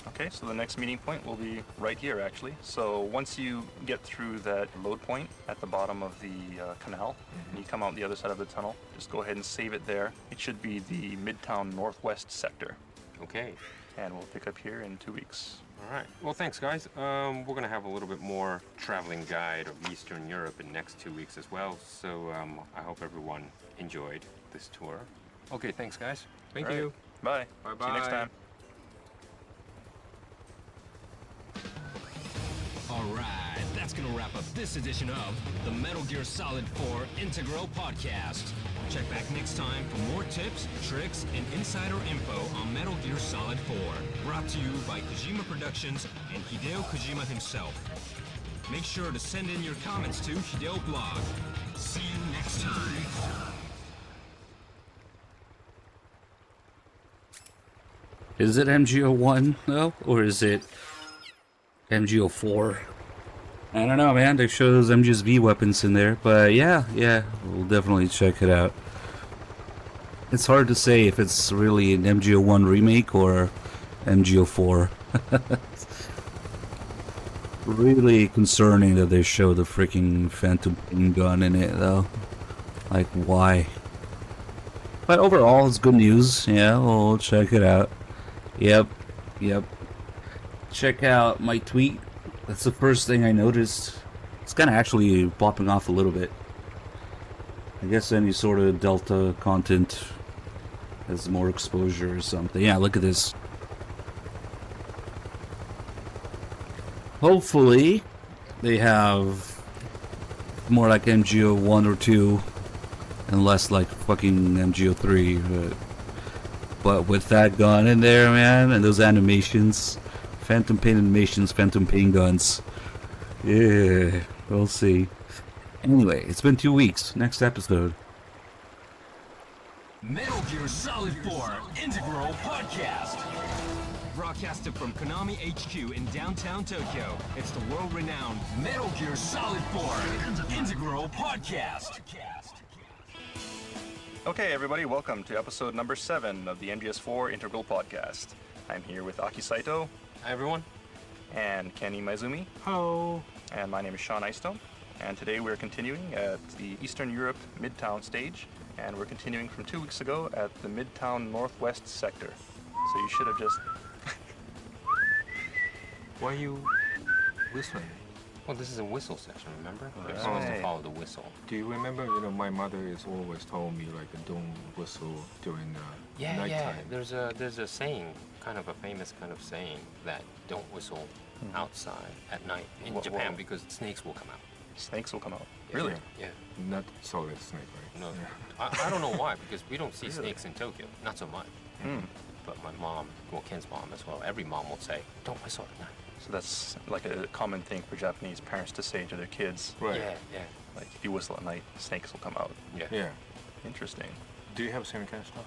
Speaker 8: Okay, so the next meeting point will be right here, actually. So once you get through that load point at the bottom of the canal, and you come out the other side of the tunnel, just go ahead and save it there. It should be the Midtown Northwest sector.
Speaker 9: Okay.
Speaker 8: And we'll pick up here in 2 weeks.
Speaker 9: All right. Well, thanks, guys. We're going to have a little bit more traveling guide of Eastern Europe in the next 2 weeks as well. So I hope everyone enjoyed this tour. Okay, thanks, guys.
Speaker 10: Thank you.
Speaker 8: Bye.
Speaker 10: Bye-bye.
Speaker 8: See you next time.
Speaker 7: Alright, that's gonna wrap up this edition of the Metal Gear Solid 4 Integral Podcast. Check back next time for more tips, tricks, and insider info on Metal Gear Solid 4. Brought to you by Kojima Productions and Hideo Kojima himself. Make sure to send in your comments to Hideo Blog. See you next time.
Speaker 1: Is it MGO1 though, or is it MGO4? I don't know, man. They show those MGS-V weapons in there, but yeah, we'll definitely check it out. It's hard to say if it's really an MGO1 remake or MGO4. Really concerning that they show the freaking Phantom Pain gun in it, though. Like, why? But overall, it's good news. Yeah, we'll check it out. Yep. Check out my tweet. That's the first thing I noticed. It's kind of actually popping off a little bit. I guess any sort of Delta content has more exposure or something. Yeah, look at this. Hopefully, they have more like MGO1 or 2 and less like fucking MGO3. But with that gun in there, man, and those animations, phantom pain animations, phantom pain guns. Yeah, we'll see. Anyway, it's been 2 weeks. Next episode.
Speaker 7: Metal Gear Solid 4 Integral Podcast. Broadcasted from Konami HQ in downtown Tokyo, it's the world-renowned Metal Gear Solid 4 Integral Podcast.
Speaker 8: Okay, everybody, welcome to episode number 7 of the MGS4 Integral Podcast. I'm here with Aki Saito.
Speaker 9: Hi, everyone.
Speaker 8: And Kenny Maizumi.
Speaker 9: Hello.
Speaker 8: And my name is Sean Eystone. And today we're continuing at the Eastern Europe Midtown stage. And we're continuing from 2 weeks ago at the Midtown Northwest sector. So you should have just...
Speaker 9: Why are you whistling? Well, this is a whistle section, remember? You're supposed to follow the whistle. Do you remember, my mother has always told me, don't whistle during nighttime. Yeah. There's a saying, kind of a famous kind of saying, that don't whistle outside at night in Japan because snakes will come out.
Speaker 8: Snakes will come out? Really?
Speaker 9: Yeah.
Speaker 10: Not solid snake, right?
Speaker 9: No. I don't know why, because we don't see snakes in Tokyo. Not so much. But my mom, Ken's mom as well, every mom will say, don't whistle at night.
Speaker 8: So that's like a common thing for Japanese parents to say to their kids.
Speaker 9: Right. Yeah.
Speaker 8: Like, if you whistle at night, snakes will come out.
Speaker 9: Yeah.
Speaker 8: Interesting.
Speaker 10: Do you have the same kind of stuff?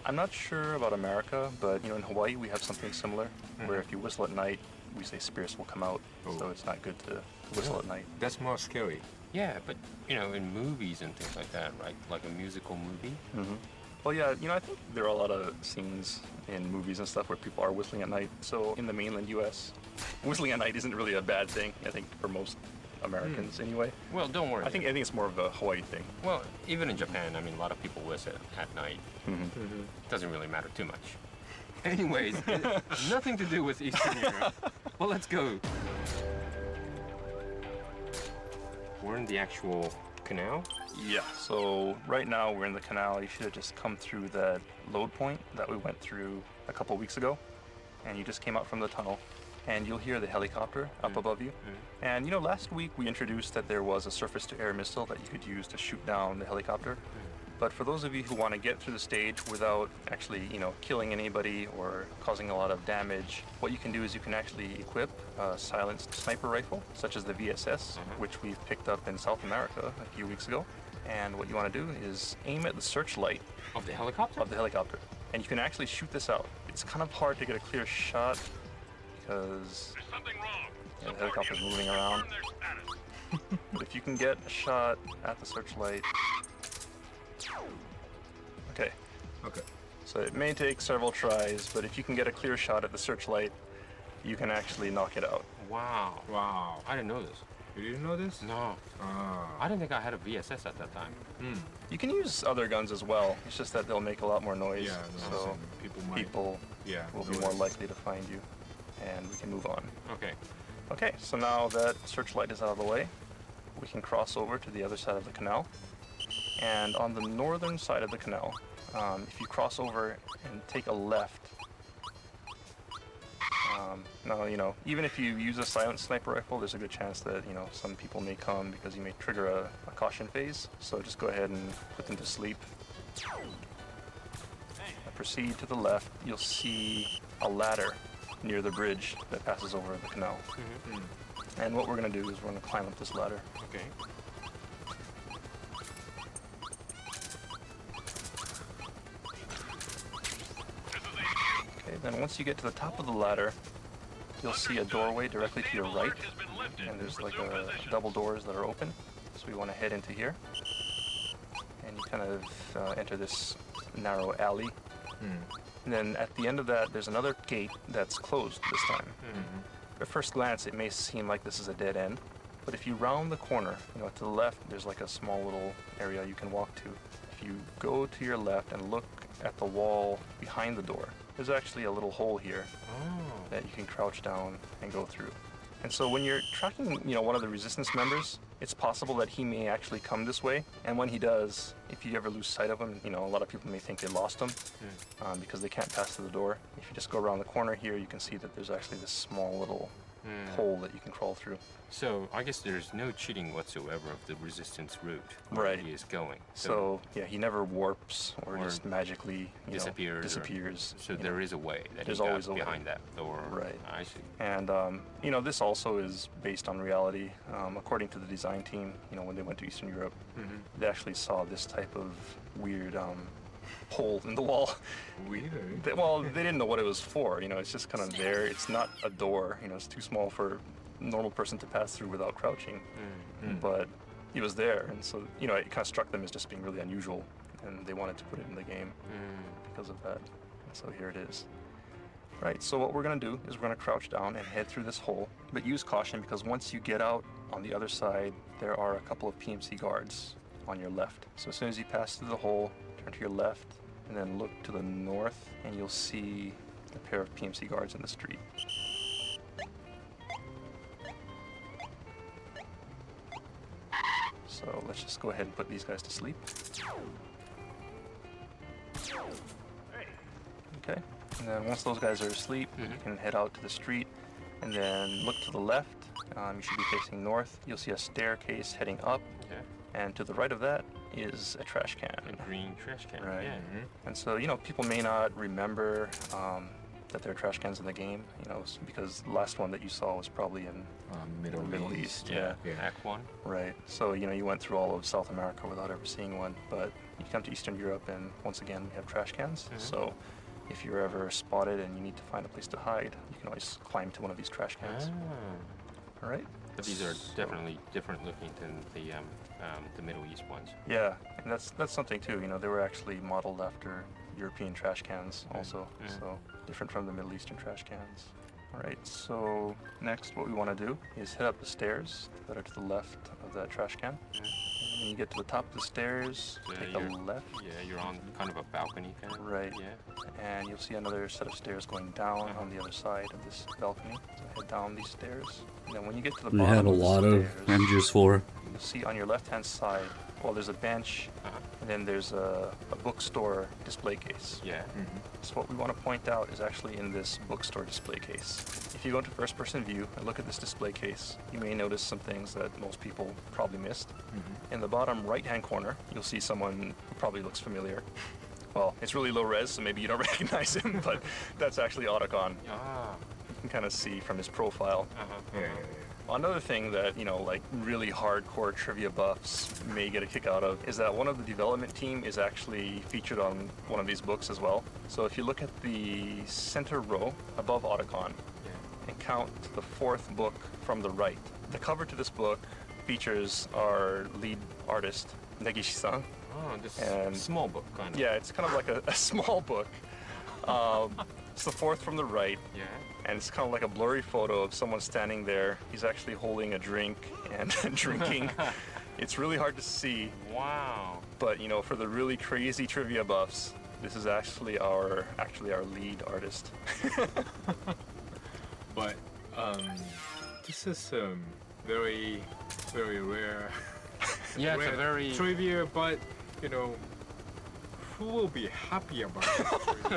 Speaker 8: I'm not sure about America, but, in Hawaii we have something similar, where if you whistle at night, we say spirits will come out, so it's not good to whistle at night.
Speaker 10: That's more scary.
Speaker 9: Yeah, but, in movies and things like that, right? Like a musical movie.
Speaker 8: Well, yeah, I think there are a lot of scenes in movies and stuff where people are whistling at night. So in the mainland U.S., whistling at night isn't really a bad thing, I think, for most Americans anyway.
Speaker 9: Well, don't worry.
Speaker 8: I think it's more of a Hawaii thing.
Speaker 9: Well, even in Japan, a lot of people whistle at night. Doesn't really matter too much. Anyways, nothing to do with Eastern Europe. Well, let's go. We're in the actual canal?
Speaker 8: Yeah, so right now we're in the canal. You should have just come through that load point that we went through a couple weeks ago. And you just came out from the tunnel. And you'll hear the helicopter up above you. And last week we introduced that there was a surface-to-air missile that you could use to shoot down the helicopter. But for those of you who want to get through the stage without actually, killing anybody or causing a lot of damage, what you can do is you can actually equip a silenced sniper rifle, such as the VSS, which we've picked up in South America a few weeks ago. And what you want to do is aim at the searchlight
Speaker 9: of the helicopter.
Speaker 8: And you can actually shoot this out. It's kind of hard to get a clear shot because the helicopter's moving around. But if you can get a shot at the searchlight... Okay. So it may take several tries, but if you can get a clear shot at the searchlight, you can actually knock it out.
Speaker 9: Wow. I didn't know this.
Speaker 10: You didn't know this?
Speaker 9: No. I didn't think I had a VSS at that time.
Speaker 8: You can use other guns as well. It's just that they'll make a lot more noise.
Speaker 10: Yeah,
Speaker 8: so people will be more likely to find you. And we can move on. Okay, so now that searchlight is out of the way, we can cross over to the other side of the canal. And on the northern side of the canal, if you cross over and take a left, now, even if you use a silent sniper rifle, there's a good chance that, some people may come because you may trigger a caution phase. So just go ahead and put them to sleep. Proceed to the left, you'll see a ladder near the bridge that passes over the canal. And what we're going to do is we're going to climb up this ladder.
Speaker 9: Okay.
Speaker 8: Then once you get to the top of the ladder, you'll see a doorway directly to your right, and there's like double doors that are open. So we want to head into here, and you kind of enter this narrow alley. And then at the end of that, there's another gate that's closed this time. At first glance, it may seem like this is a dead end, but if you round the corner, to the left, there's like a small little area you can walk to. If you go to your left and look at the wall behind the door, there's actually a little hole here that you can crouch down and go through. And so when you're tracking, one of the resistance members, it's possible that he may actually come this way. And when he does, if you ever lose sight of him, a lot of people may think they lost him because they can't pass through the door. If you just go around the corner here, you can see that there's actually this small little hole that you can crawl through.
Speaker 9: So I guess there's no cheating whatsoever of the resistance route
Speaker 8: where
Speaker 9: he is going.
Speaker 8: So yeah, he never warps or just magically
Speaker 9: disappears. So there is a way that
Speaker 8: there's
Speaker 9: he got
Speaker 8: always a
Speaker 9: behind
Speaker 8: way.
Speaker 9: that door.
Speaker 8: Right.
Speaker 9: I see.
Speaker 8: And this also is based on reality. According to the design team, when they went to Eastern Europe, they actually saw this type of weird hole in the wall.
Speaker 9: Weird?
Speaker 8: They didn't know what it was for. It's just kind of there. It's not a door. It's too small for a normal person to pass through without crouching. But it was there, and so it kind of struck them as just being really unusual, and they wanted to put it in the game because of that. And so here it is. Right, so what we're going to do is we're going to crouch down and head through this hole, but use caution because once you get out on the other side, there are a couple of PMC guards on your left. So as soon as you pass through the hole, turn to your left, and then look to the north, and you'll see a pair of PMC guards in the street. So let's just go ahead and put these guys to sleep. Okay, and then once those guys are asleep, you can head out to the street and then look to the left. You should be facing north. You'll see a staircase heading up.
Speaker 9: Okay.
Speaker 8: And to the right of that is a trash can.
Speaker 9: A green trash can,
Speaker 8: right.
Speaker 9: yeah.
Speaker 8: And so, people may not remember that there are trash cans in the game, because the last one that you saw was probably in Middle East.
Speaker 9: Yeah. Act 1.
Speaker 8: Right. So, you went through all of South America without ever seeing one, but you come to Eastern Europe and once again we have trash cans. So if you're ever spotted and you need to find a place to hide, you can always climb to one of these trash cans. All right.
Speaker 9: But these are definitely different looking than the Middle East ones.
Speaker 8: Yeah, and that's something too. They were actually modeled after European trash cans also, so different from the Middle Eastern trash cans. All right, so next what we want to do is head up the stairs that are to the left of that trash can. And when you get to the top of the stairs, take a left.
Speaker 9: Yeah, you're on kind of a balcony kind of.
Speaker 8: Right.
Speaker 9: Yeah.
Speaker 8: And you'll see another set of stairs going down on the other side of this balcony. So head down these stairs. And then when you get to the
Speaker 1: We
Speaker 8: bottom
Speaker 1: had a
Speaker 8: of the
Speaker 1: lot of
Speaker 8: stairs,
Speaker 1: MGS4.
Speaker 8: you'll see on your left-hand side, there's a bench, and then there's a bookstore display case.
Speaker 9: Yeah.
Speaker 8: So what we want to point out is actually in this bookstore display case. If you go into first-person view and look at this display case, you may notice some things that most people probably missed. In the bottom right-hand corner, you'll see someone who probably looks familiar. Well, it's really low res, so maybe you don't recognize him, but that's actually Otacon. You can kind of see from his profile. Another thing that, really hardcore trivia buffs may get a kick out of is that one of the development team is actually featured on one of these books as well. So if you look at the center row above Otacon and count the fourth book from the right, the cover to this book features our lead artist, Negishi-san.
Speaker 9: Oh, this small book, kind of.
Speaker 8: Yeah, it's kind of like a small book. It's the fourth from the right.
Speaker 9: Yeah.
Speaker 8: And it's kind of like a blurry photo of someone standing there. He's actually holding a drink and drinking. It's really hard to see.
Speaker 9: Wow.
Speaker 8: But, for the really crazy trivia buffs, this is actually our lead artist.
Speaker 10: But this is very, very rare.
Speaker 9: Yeah, it's a
Speaker 10: rare
Speaker 9: very
Speaker 10: trivia, but who will be happy about it?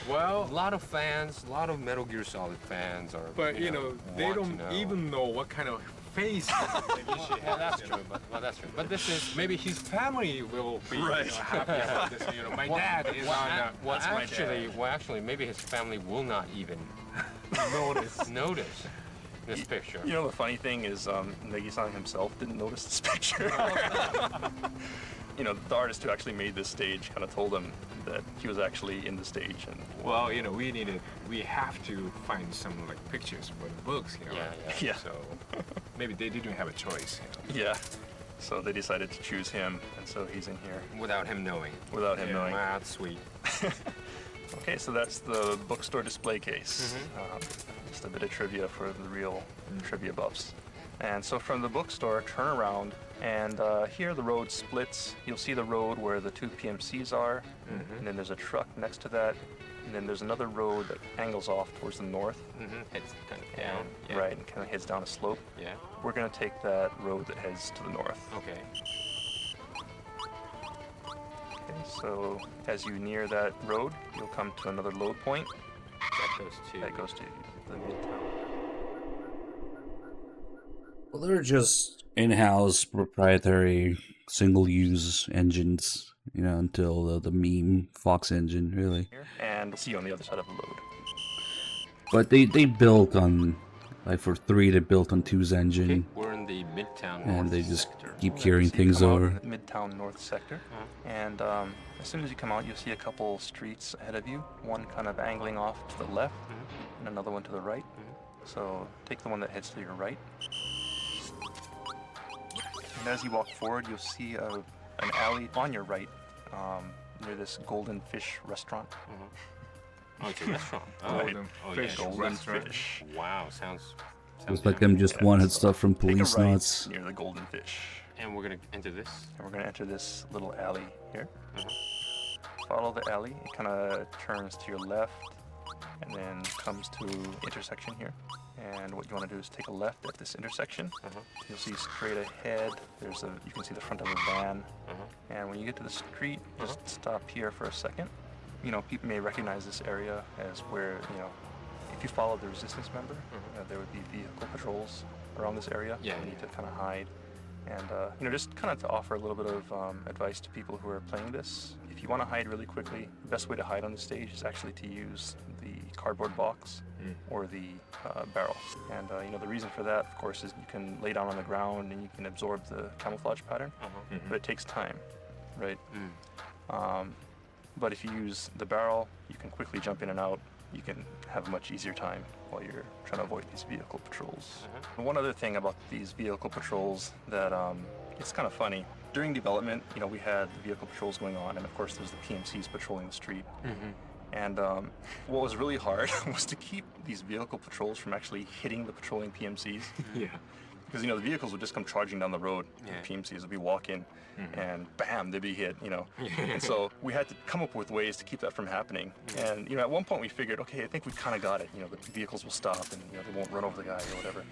Speaker 9: Well, a lot of fans, a lot of Metal Gear Solid fans are.
Speaker 10: But they don't even know what kind of face.
Speaker 9: Yeah, that's true. But that's true. But this is
Speaker 10: maybe his family will be happy about this. My dad is on.
Speaker 9: Actually, maybe his family will not even notice this picture.
Speaker 8: The funny thing is, Negi-san himself didn't notice this picture. The artist who actually made this stage kind of told him that he was actually in the stage. And
Speaker 10: well, we have to find some pictures for the books.
Speaker 8: Yeah.
Speaker 10: So maybe they didn't have a choice.
Speaker 8: Yeah. So they decided to choose him, and so he's in here.
Speaker 9: Without him knowing.
Speaker 8: Without him knowing.
Speaker 9: That's sweet.
Speaker 8: Okay, so that's the bookstore display case. Just a bit of trivia for the real trivia buffs. And so from the bookstore, turn around, and here the road splits. You'll see the road where the two PMCs are, and then there's a truck next to that. and then there's another road that angles off towards the north.
Speaker 9: Heads kind of down.
Speaker 8: And, right, and kind of heads down a slope.
Speaker 9: Yeah.
Speaker 8: We're gonna take that road that heads to the north.
Speaker 9: Okay.
Speaker 8: Okay, so as you near that road, you'll come to another load point.
Speaker 9: That goes to
Speaker 8: the midtown.
Speaker 1: Well, they're just in-house proprietary single-use engines, you know, until the meme Fox engine, really.
Speaker 8: And we'll see you on the other side of the load.
Speaker 1: But they built on, like for 3, they built on 2's engine.
Speaker 9: Okay, we're in the Midtown
Speaker 1: and
Speaker 9: North
Speaker 1: they just
Speaker 9: sector.
Speaker 1: keep carrying things
Speaker 8: Come out
Speaker 1: over.
Speaker 8: in the Midtown North sector, and as soon as you come out, you'll see a couple streets ahead of you. One kind of angling off to the left, and another one to the right. So take the one that heads to your right. And as you walk forward, you'll see an alley on your right, near this Golden Fish restaurant.
Speaker 9: Oh, it's a restaurant.
Speaker 8: Golden Fish
Speaker 9: yes.
Speaker 8: Golden Fish.
Speaker 9: Wow, sounds
Speaker 1: Looks like them just wanted stuff from
Speaker 8: Take a
Speaker 1: police
Speaker 8: right
Speaker 1: nuts.
Speaker 8: near the Golden Fish.
Speaker 9: And we're gonna enter this.
Speaker 8: And we're gonna enter this little alley here. Follow the alley. It kind of turns to your left, and then comes to intersection here. And what you want to do is take a left at this intersection. You'll see straight ahead. You can see the front of a van. And when you get to the street, just stop here for a second. You know, people may recognize this area as where, you know, if you follow the resistance member, there would be vehicle patrols around this area.
Speaker 9: Yeah,
Speaker 8: you need to kind of hide. And, you know, just kind of to offer a little bit of advice to people who are playing this. If you want to hide really quickly, the best way to hide on the stage is actually to use the cardboard box or the barrel. And, you know, the reason for that, of course, is you can lay down on the ground and you can absorb the camouflage pattern, but it takes time, right? But if you use the barrel, you can quickly jump in and out. You can have a much easier time while you're trying to avoid these vehicle patrols. One other thing about these vehicle patrols that it's kind of funny. During development, you know, we had the vehicle patrols going on, and of course there's the PMCs patrolling the street. And what was really hard was to keep these vehicle patrols from actually hitting the patrolling PMCs. Because, you know, the vehicles would just come charging down the road. The PMCs would be walking, and bam, they'd be hit, you know. And so we had to come up with ways to keep that from happening. And, you know, at one point we figured, okay, I think we kind of got it. You know, the vehicles will stop and, you know, they won't run over the guy or whatever.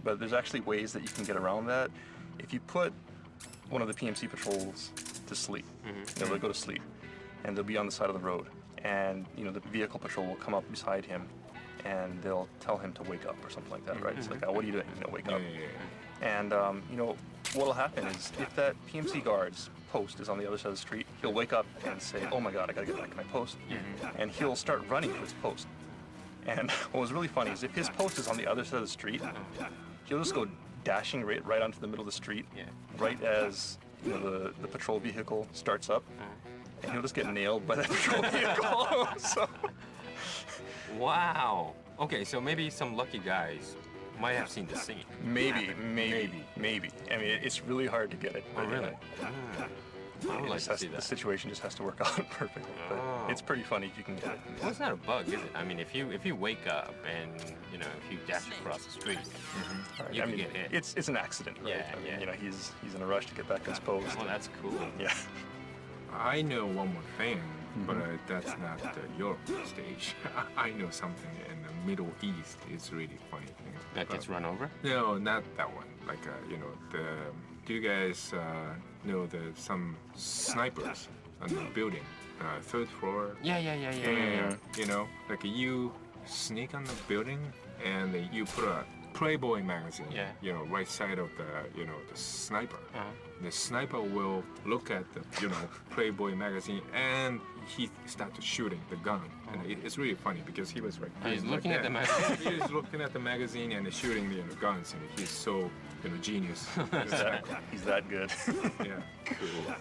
Speaker 8: But there's actually ways that you can get around that. If you put one of the PMC patrols to sleep, you know, they'll go to sleep, and they'll be on the side of the road. And, you know, the vehicle patrol will come up beside him, and they'll tell him to wake up or something like that, right? It's like, oh, what are you doing? You know, wake up. And, you know, what'll happen is if that PMC guard's post is on the other side of the street, he'll wake up and say, oh my God, I gotta get back to my post. And he'll start running to his post. And what was really funny is if his post is on the other side of the street, he'll just go dashing right onto the middle of the street, right as, you know, the patrol vehicle starts up. And he'll just get nailed by that patrol vehicle. So.
Speaker 9: Wow. Okay, so maybe some lucky guys might have seen the scene.
Speaker 8: Maybe. I mean, it's really hard to get it.
Speaker 9: Oh, really? I would like to see that.
Speaker 8: The situation just has to work out perfectly. But it's pretty funny if you can get it.
Speaker 9: Well, it's not a bug, is it? I mean, if you wake up and, you know, if you dash across the street, you can get hit.
Speaker 8: It's an accident, right?
Speaker 9: Yeah,
Speaker 8: I mean, you know, he's in a rush to get back to his post.
Speaker 9: Oh, that's cool.
Speaker 8: Yeah.
Speaker 10: I know one more thing, but that's not the Europe stage. I know something in the Middle East. It's really funny thing.
Speaker 9: That gets run over?
Speaker 10: No, not that one. Like, you know, do you guys know some snipers on the building, 3rd floor?
Speaker 9: Yeah.
Speaker 10: You know, like you sneak on the building and you put a Playboy magazine, you know, right side of the, you know, the sniper. The sniper will look at the, you know, Playboy magazine and he started shooting the gun. And it's really funny because he was
Speaker 9: he's looking at the magazine.
Speaker 10: He's looking at the magazine and shooting the, you know, guns, and he's so, you know, genius.
Speaker 8: He's that good.
Speaker 10: Yeah. Cool.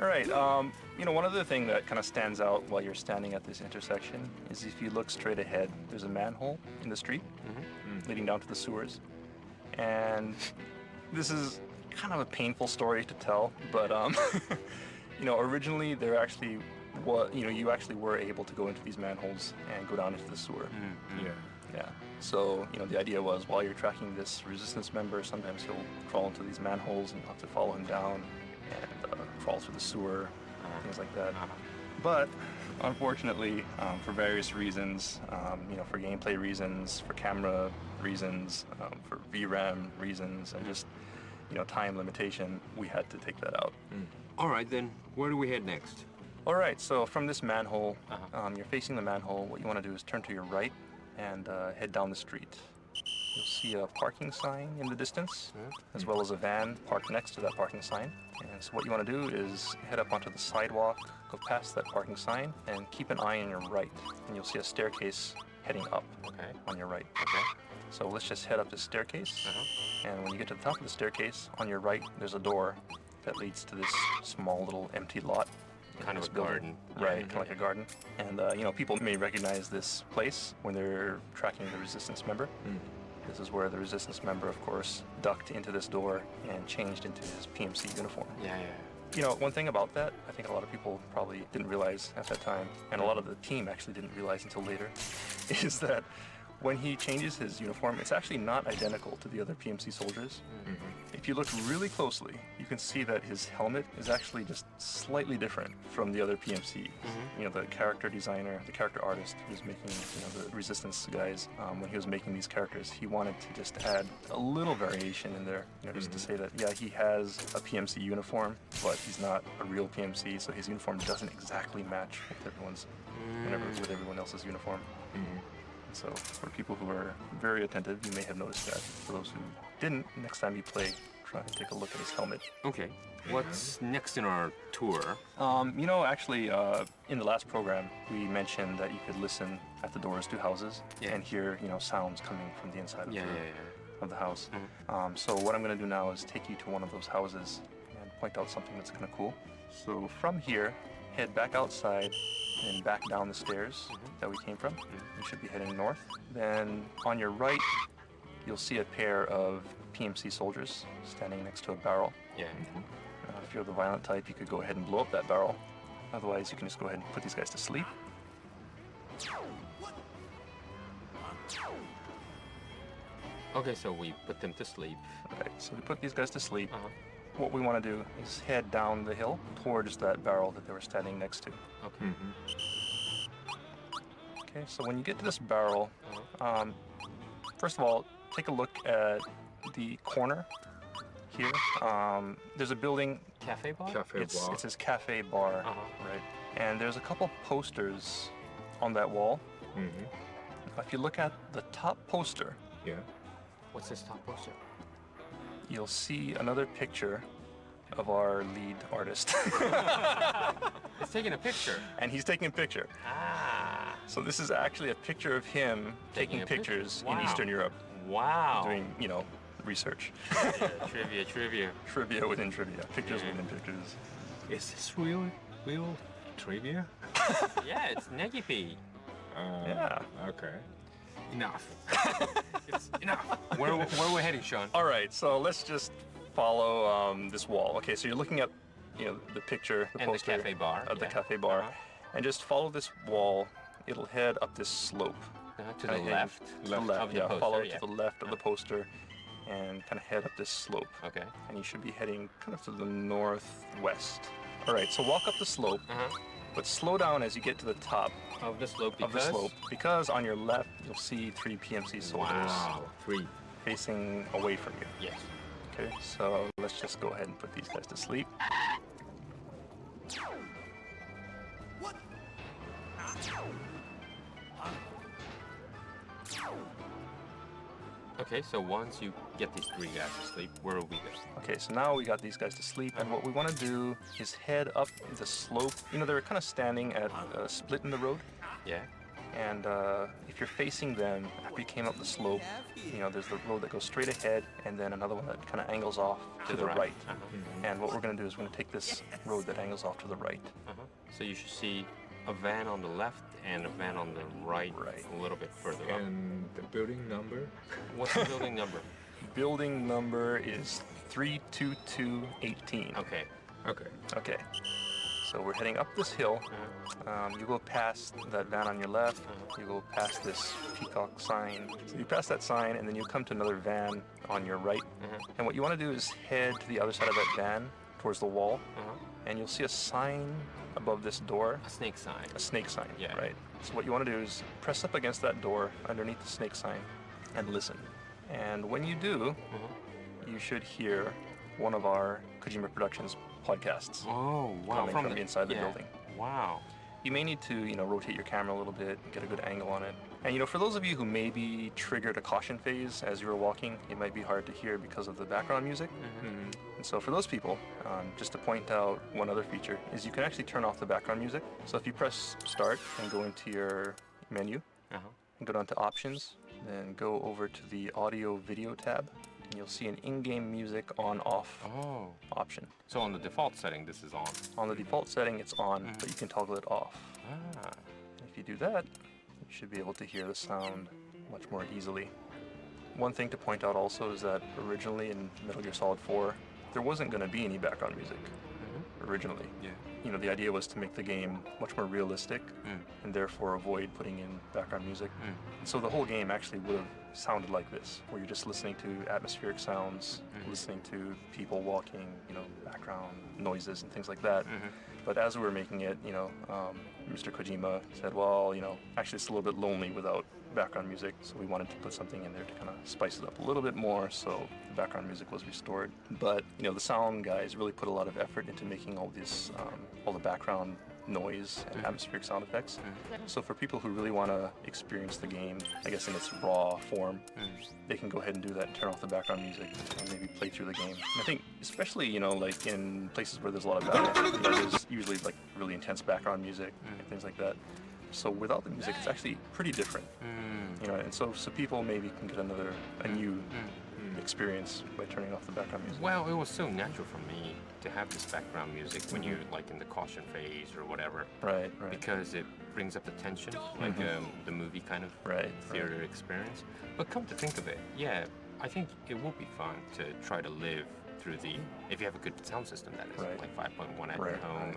Speaker 8: All right. You know, one other thing that kind of stands out while you're standing at this intersection is if you look straight ahead, there's a manhole in the street leading down to the sewers. And this is kind of a painful story to tell, but you know, originally there actually was, you know, you actually were able to go into these manholes and go down into the sewer. Yeah. So, you know, the idea was while you're tracking this resistance member, sometimes he'll crawl into these manholes and you'll have to follow him down and crawl through the sewer, things like that. But unfortunately, for various reasons, for gameplay reasons, for camera reasons, for VRAM reasons, and just, time limitation, we had to take that out.
Speaker 9: All right, then, where do we head next?
Speaker 8: All right, so from this manhole, you're facing the manhole. What you want to do is turn to your right and head down the street. You'll see a parking sign in the distance, as well as a van parked next to that parking sign. And so what you want to do is head up onto the sidewalk, go past that parking sign, and keep an eye on your right. And you'll see a staircase heading up on your right. Okay. So let's just head up this staircase. And when you get to the top of the staircase, on your right, there's a door that leads to this small little empty lot.
Speaker 9: Kind of a garden.
Speaker 8: Right, kind of like a garden. And, people may recognize this place when they're tracking the Resistance member. This is where the Resistance member, of course, ducked into this door and changed into his PMC uniform. One thing about that, I think a lot of people probably didn't realize at that time, and a lot of the team actually didn't realize until later, is that when he changes his uniform, it's actually not identical to the other PMC soldiers. If you look really closely, you can see that his helmet is actually just slightly different from the other PMC. The character designer, the character artist who's making, the Resistance guys, when he was making these characters, he wanted to just add a little variation in there, just to say that, yeah, he has a PMC uniform, but he's not a real PMC, so his uniform doesn't exactly match with everyone else's uniform. So for people who are very attentive, you may have noticed that. For those who didn't, next time you play, try and take a look at his helmet.
Speaker 9: Okay. What's next in our tour?
Speaker 8: Actually, in the last program, we mentioned that you could listen at the doors to houses and hear, sounds coming from the inside of the house. So what I'm going to do now is take you to one of those houses and point out something that's kind of cool. So from here, head back outside and back down the stairs that we came from. You should be heading north. Then on your right, you'll see a pair of PMC soldiers standing next to a barrel. If you're the violent type, you could go ahead and blow up that barrel. Otherwise, you can just go ahead and put these guys to sleep.
Speaker 9: Okay, so we put them to sleep.
Speaker 8: Right, so we put these guys to sleep. What we want to do is head down the hill towards that barrel that they were standing next to.
Speaker 9: Okay.
Speaker 8: Okay, so when you get to this barrel, first of all, take a look at the corner here. There's a building.
Speaker 9: Cafe bar?
Speaker 8: It says cafe bar, right? And there's a couple posters on that wall. If you look at the top poster.
Speaker 9: What's this top poster?
Speaker 8: You'll see another picture of our lead artist.
Speaker 9: It's taking a picture.
Speaker 8: And he's taking a picture. So this is actually a picture of him taking pictures in Eastern Europe.
Speaker 9: Wow.
Speaker 8: Doing, research.
Speaker 9: Trivia.
Speaker 8: Trivia within trivia. Pictures within pictures.
Speaker 10: Is this real trivia?
Speaker 9: Yeah, it's Negipi.
Speaker 8: Yeah.
Speaker 10: Okay.
Speaker 9: Enough. It's enough. Where are we heading, Sean?
Speaker 8: All right, so let's just follow this wall. Okay, so you're looking at, the picture, the poster
Speaker 9: the cafe bar.
Speaker 8: Of the cafe bar, and just follow this wall. It'll head up this slope.
Speaker 9: To the left.
Speaker 8: To the left.
Speaker 9: Of the poster,
Speaker 8: follow to the left of the poster, and kind of head up this slope.
Speaker 9: Okay.
Speaker 8: And you should be heading kind of to the northwest. All right, so walk up the slope. But slow down as you get to the top
Speaker 9: of the slope
Speaker 8: because on your left you'll see 3 PMC soldiers.
Speaker 9: Wow, 3
Speaker 8: facing away from you.
Speaker 9: Yes.
Speaker 8: Okay, so let's just go ahead and put these guys to sleep.
Speaker 16: What?
Speaker 9: Okay, so once you get these 3 guys to sleep, where will we go?
Speaker 8: Okay, so now we got these guys to sleep, and what we want to do is head up the slope. They're kind of standing at a split in the road.
Speaker 9: Yeah.
Speaker 8: And if you're facing them, after you came up the slope, there's the road that goes straight ahead, and then another one that kind of angles off to the right. And what we're going to do is we're going to take this road that angles off to the right.
Speaker 9: So you should see a van on the left and a van on the right, a little bit further up.
Speaker 10: And the building number?
Speaker 9: What's the building number?
Speaker 8: Building number is 32218.
Speaker 9: Okay.
Speaker 8: Okay. So we're heading up this hill. You go past that van on your left. You go past this peacock sign. So you pass that sign, and then you come to another van on your right. And what you want to do is head to the other side of that van towards the wall, and you'll see a sign above this door.
Speaker 9: A snake sign.
Speaker 8: A snake sign,
Speaker 9: Yeah.
Speaker 8: right. So what you want to do is press up against that door underneath the snake sign and listen. And when you do, you should hear one of our Kojima Productions podcasts.
Speaker 9: Oh, wow.
Speaker 8: Coming from inside the building.
Speaker 9: Wow.
Speaker 8: You may need to, rotate your camera a little bit, get a good angle on it. And, for those of you who maybe triggered a caution phase as you were walking, it might be hard to hear because of the background music. And so for those people, just to point out one other feature, is you can actually turn off the background music. So if you press start and go into your menu, and go down to options, then go over to the audio video tab, and you'll see an in-game music on-off option.
Speaker 9: So on the default setting, this is on?
Speaker 8: On the default setting, it's on, but you can toggle it off. If you do that, you should be able to hear the sound much more easily. One thing to point out also is that originally in Metal Gear Solid 4, there wasn't going to be any background music. Originally.
Speaker 9: Yeah.
Speaker 8: The idea was to make the game much more realistic and therefore avoid putting in background music. So the whole game actually would have sounded like this, where you're just listening to atmospheric sounds, listening to people walking, background noises and things like that. But as we were making it, Mr. Kojima said, well, actually it's a little bit lonely without background music, so we wanted to put something in there to kind of spice it up a little bit more, so the background music was restored. But, the sound guys really put a lot of effort into making all this, all the background noise and atmospheric sound effects. So for people who really want to experience the game, I guess in its raw form, they can go ahead and do that and turn off the background music and maybe play through the game. And I think especially, like in places where there's a lot of battle, there's usually like really intense background music and things like that. So without the music, it's actually pretty different. And so people maybe can get a new experience by turning off the background music.
Speaker 9: Well, it was so natural for me to have this background music when you're like in the caution phase or whatever.
Speaker 8: Right.
Speaker 9: Because it brings up the tension, like the movie kind of theater experience. But come to think of it, yeah, I think it would be fun to try to live through if you have a good sound system, that is, like 5.1 at your home.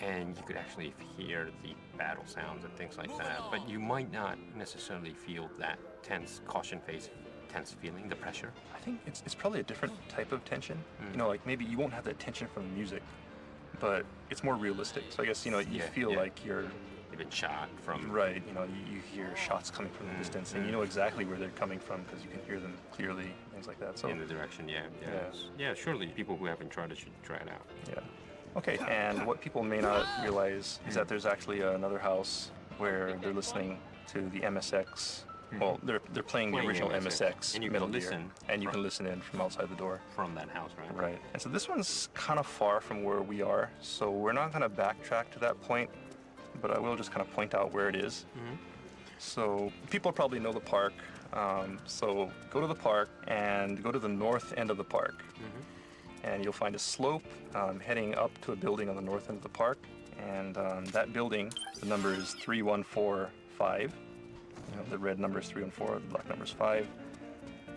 Speaker 9: And you could actually hear the battle sounds and things like that, but you might not necessarily feel that tense caution phase, tense feeling, the pressure.
Speaker 8: I think it's probably a different type of tension. Like maybe you won't have that tension from the music, but it's more realistic. So I guess you feel like you're
Speaker 9: even shot from
Speaker 8: you hear shots coming from the distance, and you know exactly where they're coming from because you can hear them clearly, things like that. So
Speaker 9: in the direction, surely people who haven't tried it should try it out.
Speaker 8: Yeah. Okay, and what people may not realize is that there's actually another house where they're listening to the MSX. Well, they're playing the original MSX
Speaker 9: and you
Speaker 8: Metal
Speaker 9: can
Speaker 8: Gear,
Speaker 9: listen
Speaker 8: and you can listen in from outside the door.
Speaker 9: From that house, right?
Speaker 8: Right. And so this one's kind of far from where we are, so we're not going to backtrack to that point, but I will just kind of point out where it is. So people probably know the park, so go to the park and go to the north end of the park. And you'll find a slope heading up to a building on the north end of the park. And that building, the number is 3145. The red number is 314, the black number is 5.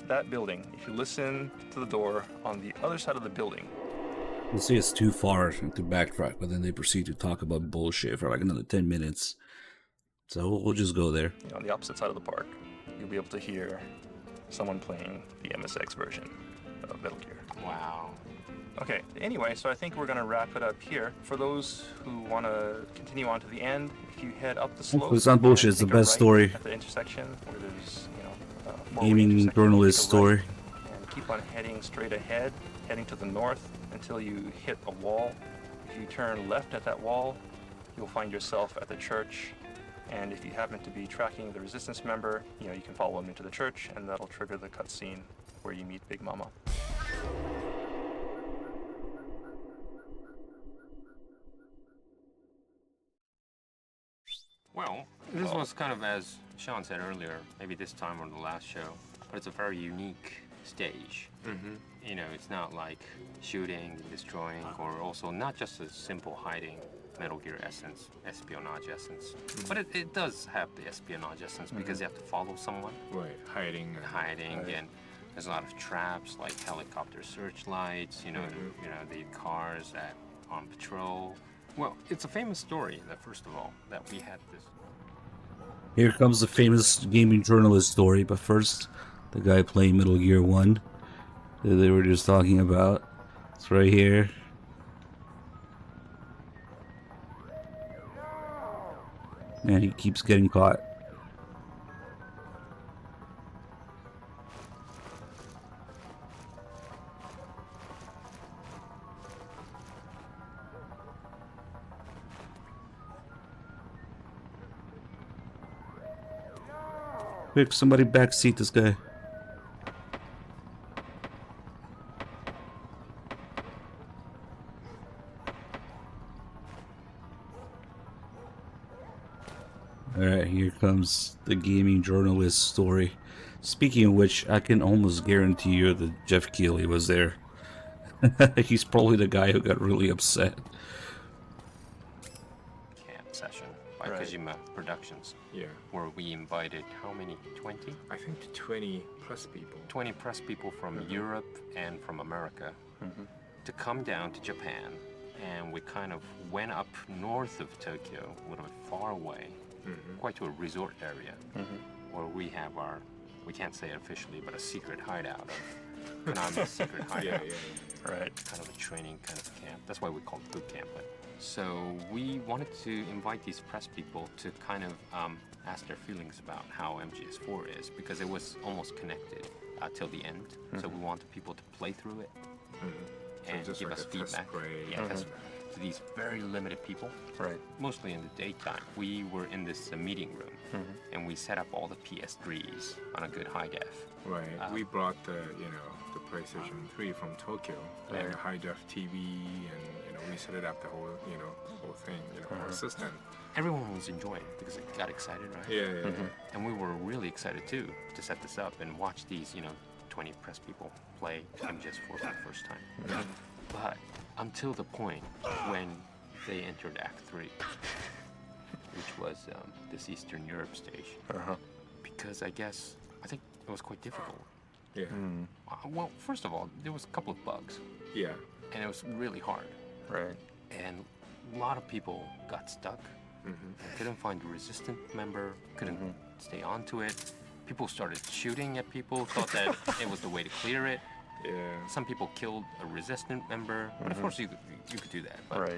Speaker 8: That building, if you listen to the door on the other side of the building.
Speaker 1: We'll say it's too far to backtrack, but then they proceed to talk about bullshit for like another 10 minutes. So we'll just go there.
Speaker 8: On the opposite side of the park, you'll be able to hear someone playing the MSX version of Metal Gear.
Speaker 9: Wow.
Speaker 8: Okay, anyway, so I think we're going to wrap it up here. For those who want to continue on to the end, if you head up the slope...
Speaker 1: It's not bullshit, it's the best story.
Speaker 8: At the intersection, where there's, more
Speaker 1: gaming journalist story.
Speaker 8: And keep on heading straight ahead, heading to the north until you hit a wall. If you turn left at that wall, you'll find yourself at the church. And if you happen to be tracking the Resistance member, you can follow him into the church, and that'll trigger the cutscene where you meet Big Mama.
Speaker 9: Well, this was kind of, as Sean said earlier, maybe this time on the last show, but it's a very unique stage. It's not like shooting, destroying, or also not just a simple hiding Metal Gear essence, espionage essence. But it does have the espionage essence because you have to follow someone.
Speaker 10: Right, hiding.
Speaker 9: And there's a lot of traps like helicopter searchlights, the cars that on patrol. Well, it's a famous story that, first of all, that we had this.
Speaker 1: Here comes the famous gaming journalist story, but first, the guy playing Metal Gear 1 that they were just talking about. It's right here. And he keeps getting caught. Quick, somebody backseat this guy. Alright, here comes the gaming journalist story. Speaking of which, I can almost guarantee you that Jeff Keighley was there. He's probably the guy who got really upset.
Speaker 9: Camp session by Kojima Productions.
Speaker 10: Yeah.
Speaker 9: Where we invited how many? 20?
Speaker 10: I think 20 press people.
Speaker 9: 20 press people from Europe and from America to come down to Japan. And we kind of went up north of Tokyo, a little bit far away, quite to a resort area, where we have our, we can't say it officially, but a secret hideout of Konami's secret hideout.
Speaker 8: Right.
Speaker 9: Kind of a training kind of camp. That's why we call it boot camp. But so we wanted to invite these press people to kind of ask their feelings about how MGS4 is, because it was almost connected till the end. So we wanted people to play through it and
Speaker 10: just
Speaker 9: give
Speaker 10: like
Speaker 9: us
Speaker 10: a test
Speaker 9: feedback.
Speaker 10: play.
Speaker 9: To these very limited people, mostly in the daytime. We were in this meeting room, and we set up all the PS3s on a good high def.
Speaker 10: Right. We brought the the PlayStation 3 from Tokyo and a high def TV, and we set it up the whole whole thing, whole system.
Speaker 9: Everyone was enjoying it because it got excited, right?
Speaker 10: Yeah.
Speaker 9: And we were really excited too to set this up and watch these 20 press people play MGS4 for the first time. But until the point when they entered Act 3, which was this Eastern Europe stage. Because I think it was quite difficult.
Speaker 10: Yeah.
Speaker 9: Well, first of all, there was a couple of bugs.
Speaker 10: Yeah.
Speaker 9: And it was really hard.
Speaker 8: Right.
Speaker 9: And a lot of people got stuck. Couldn't find a resistant member, couldn't stay onto it. People started shooting at people, thought that it was the way to clear it.
Speaker 10: Yeah.
Speaker 9: Some people killed a resistant member, but of course you could do that. But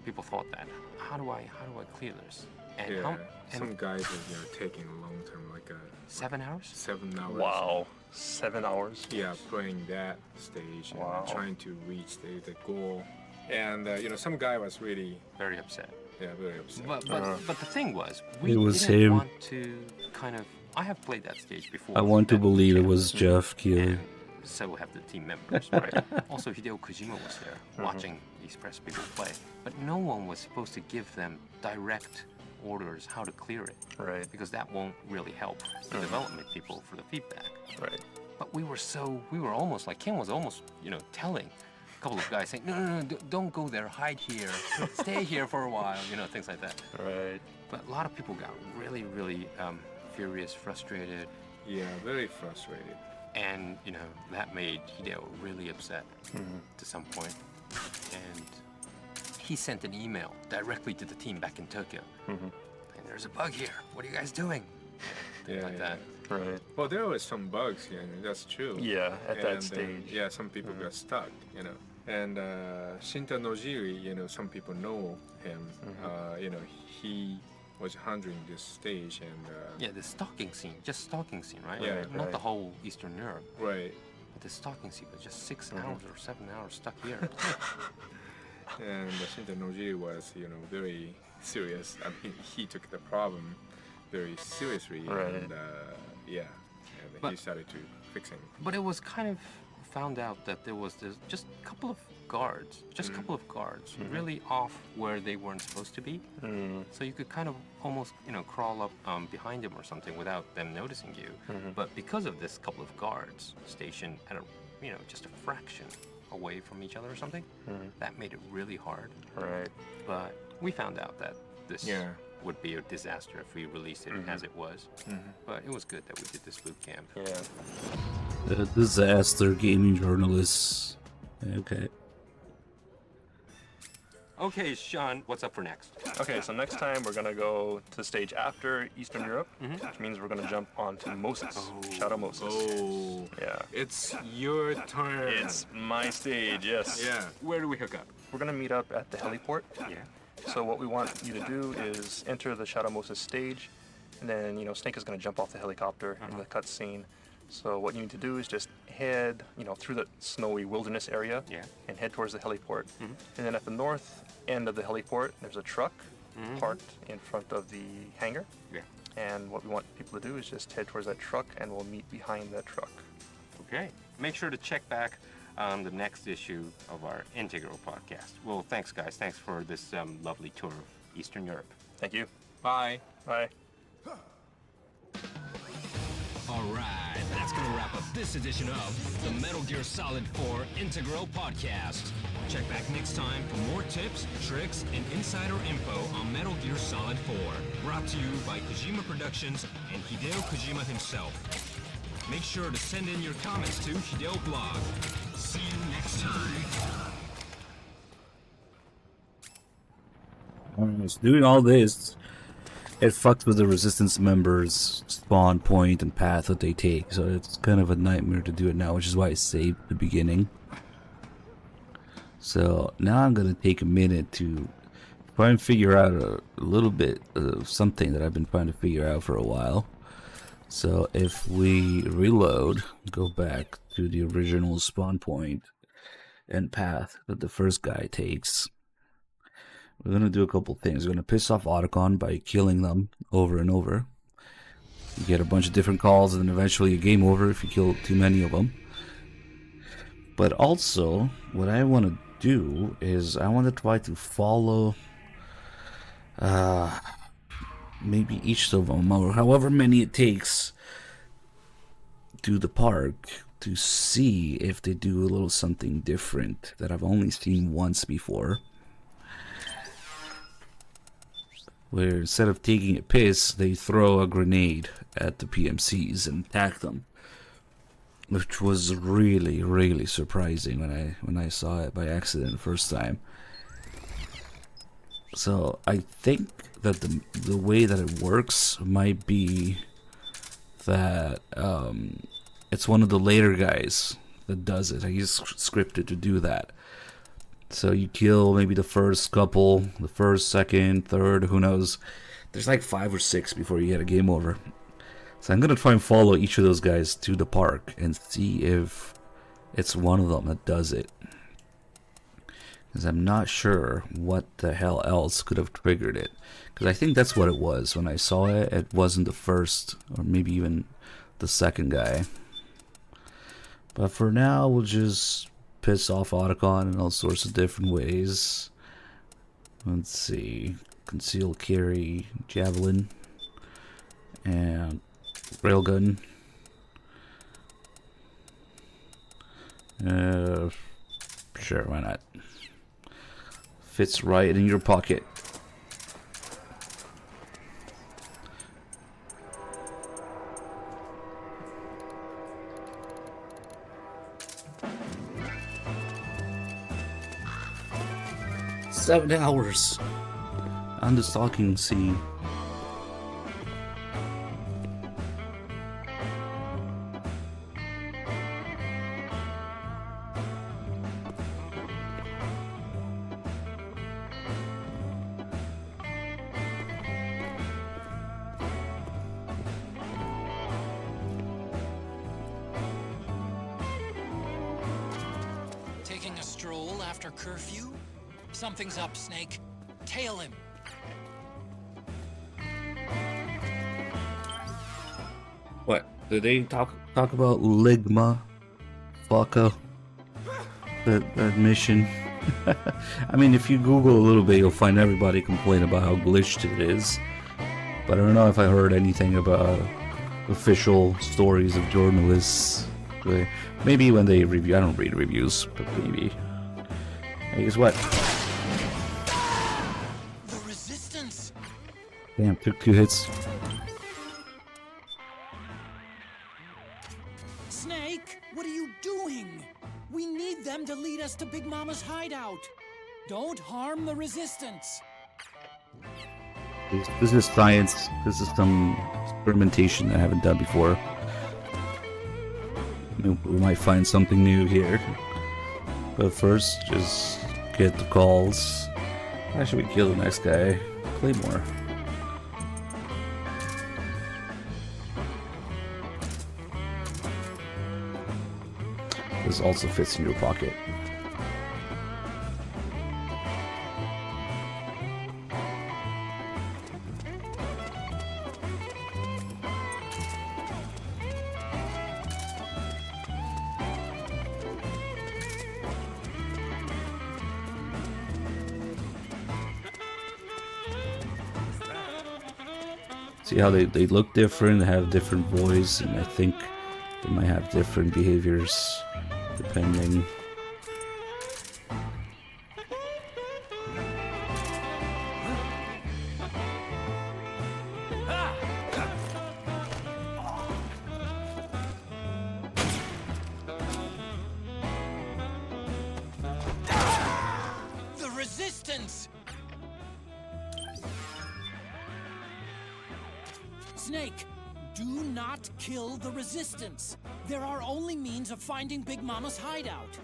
Speaker 9: people thought that, how do I clear this? And
Speaker 10: some guys are taking a long time, like
Speaker 9: 7 hours.
Speaker 10: 7 hours.
Speaker 8: Wow, 7 hours.
Speaker 10: Yeah, playing that stage and trying to reach the goal. And some guy was really
Speaker 9: very upset.
Speaker 10: Yeah, very upset.
Speaker 9: But the thing was, we
Speaker 1: It was
Speaker 9: didn't
Speaker 1: him.
Speaker 9: want to kind of. I have played that stage before.
Speaker 1: I want to believe it was Jeff Keighley.
Speaker 9: So have the team members, right? Also, Hideo Kojima was there watching these press people play. But no one was supposed to give them direct orders how to clear it.
Speaker 8: Right.
Speaker 9: Because that won't really help the development people for the feedback.
Speaker 8: Right.
Speaker 9: But we were almost like, Ken was almost, telling a couple of guys saying, no, don't go there, hide here, stay here for a while, things like that.
Speaker 8: Right.
Speaker 9: But a lot of people got really, really furious, frustrated.
Speaker 10: Yeah, very frustrated.
Speaker 9: And, that made Hideo really upset to some point. And he sent an email directly to the team back in Tokyo. And there's a bug here. What are you guys doing? Things like that.
Speaker 8: Right.
Speaker 10: Well, there was some bugs here, and that's true.
Speaker 8: Yeah, at that stage.
Speaker 10: Yeah, some people got stuck, And Shinta Nojiri, some people know him. He was handling this stage and
Speaker 9: the stalking scene, right?
Speaker 10: Yeah,
Speaker 9: not the whole Eastern Europe.
Speaker 10: Right.
Speaker 9: But the stalking scene was just 6 hours or 7 hours stuck here.
Speaker 10: And Shinta Nojiri was, very serious. I mean, he took the problem very seriously.
Speaker 8: Right.
Speaker 10: And he started to fix him.
Speaker 9: But it was kind of found out that there was just a couple of guards, really off where they weren't supposed to be. So you could kind of almost, crawl up behind them or something without them noticing you. But because of this couple of guards stationed at a, just a fraction away from each other or something, that made it really hard.
Speaker 8: Right.
Speaker 9: But we found out that this would be a disaster if we released it as it was. But it was good that we did this boot camp.
Speaker 8: Yeah.
Speaker 1: The disaster gaming journalists. Okay.
Speaker 9: Okay, Sean, what's up for next?
Speaker 8: Okay, so next time we're gonna go to the stage after Eastern Europe, which means we're gonna jump onto Moses, Shadow Moses.
Speaker 10: Oh,
Speaker 8: yeah.
Speaker 10: It's your turn.
Speaker 8: It's my stage, yes.
Speaker 10: Yeah.
Speaker 9: Where do we hook up?
Speaker 8: We're gonna meet up at the heliport.
Speaker 9: Yeah.
Speaker 8: So what we want you to do is enter the Shadow Moses stage, and then, you know, Snake is going to jump off the helicopter in the cutscene. So what you need to do is just head, you know, through the snowy wilderness area and head towards the heliport. And then at the north end of the heliport, there's a truck parked in front of the hangar. And what we want people to do is just head towards that truck, and we'll meet behind that truck.
Speaker 9: Okay. Make sure to check back on the next issue of our Integral podcast. Well, thanks, guys. Thanks for this lovely tour of Eastern Europe.
Speaker 8: Thank you.
Speaker 9: Bye.
Speaker 8: Bye.
Speaker 7: All right, that's gonna wrap up this edition of the Metal Gear Solid 4 Integral Podcast. Check back next time for more tips, tricks, and insider info on Metal Gear Solid 4. Brought to you by Kojima Productions and Hideo Kojima himself. Make sure to send in your comments to Hideo Blog. See you next time.
Speaker 1: Doing all this, it fucks with the Resistance members' spawn point and path that they take, so it's kind of a nightmare to do it now, which is why I saved the beginning. So now I'm gonna take a minute to try and figure out a little bit of something that I've been trying to figure out for a while. So if we reload, go back to the original spawn point and path that the first guy takes, we're going to do a couple things. We're going to piss off Otacon by killing them over and over. You get a bunch of different calls, and then eventually a game over if you kill too many of them. But also, what I want to do is I want to try to follow maybe each of them, or however many it takes, to the park to see if they do a little something different that I've only seen once before. Where instead of taking a piss, they throw a grenade at the PMCs and attack them, which was really, really surprising when I saw it by accident the first time. So I think that the way that it works might be that it's one of the later guys that does it. He's scripted to do that. So you kill maybe the first couple, the first, second, third, who knows. There's like 5 or 6 before you get a game over. So I'm going to try and follow each of those guys to the park and see if it's one of them that does it. Because I'm not sure what the hell else could have triggered it. Because I think that's what it was. When I saw it, it wasn't the first, or maybe even the second guy. But for now, we'll just piss off Otacon in all sorts of different ways. Let's see. Conceal carry, javelin, and railgun. Sure, why not? Fits right in your pocket. "7 hours on the stalking scene."
Speaker 2: Taking a stroll after curfew? Something's up, Snake. Tail him.
Speaker 1: What? Did they talk about Ligma? Fucker. That mission. I mean, if you Google a little bit, you'll find everybody complain about how glitched it is. But I don't know if I heard anything about official stories of journalists. Maybe when they review. I don't read reviews, but maybe. Hey, guess what?
Speaker 2: The resistance.
Speaker 1: Damn, took 2 hits.
Speaker 2: Snake, what are you doing? We need them to lead us to Big Mama's hideout. Don't harm the resistance.
Speaker 1: This is science. This is some experimentation I haven't done before. We might find something new here. But first, just get the calls Why should we kill the next guy? Claymore. This also fits in your pocket. See how they look different, they have different voice, and I think they might have different behaviors depending.
Speaker 2: The resistance! Snake, do not kill the resistance. There are only means of finding Big Mama's hideout.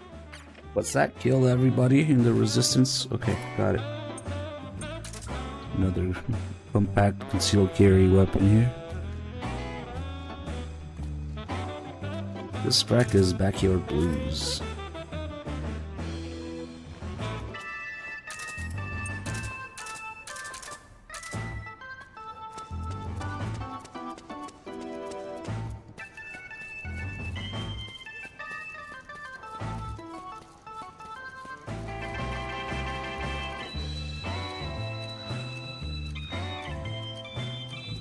Speaker 1: What's that? Kill everybody in the resistance? Okay, got it. Another compact concealed carry weapon here. This track is Backyard Blues.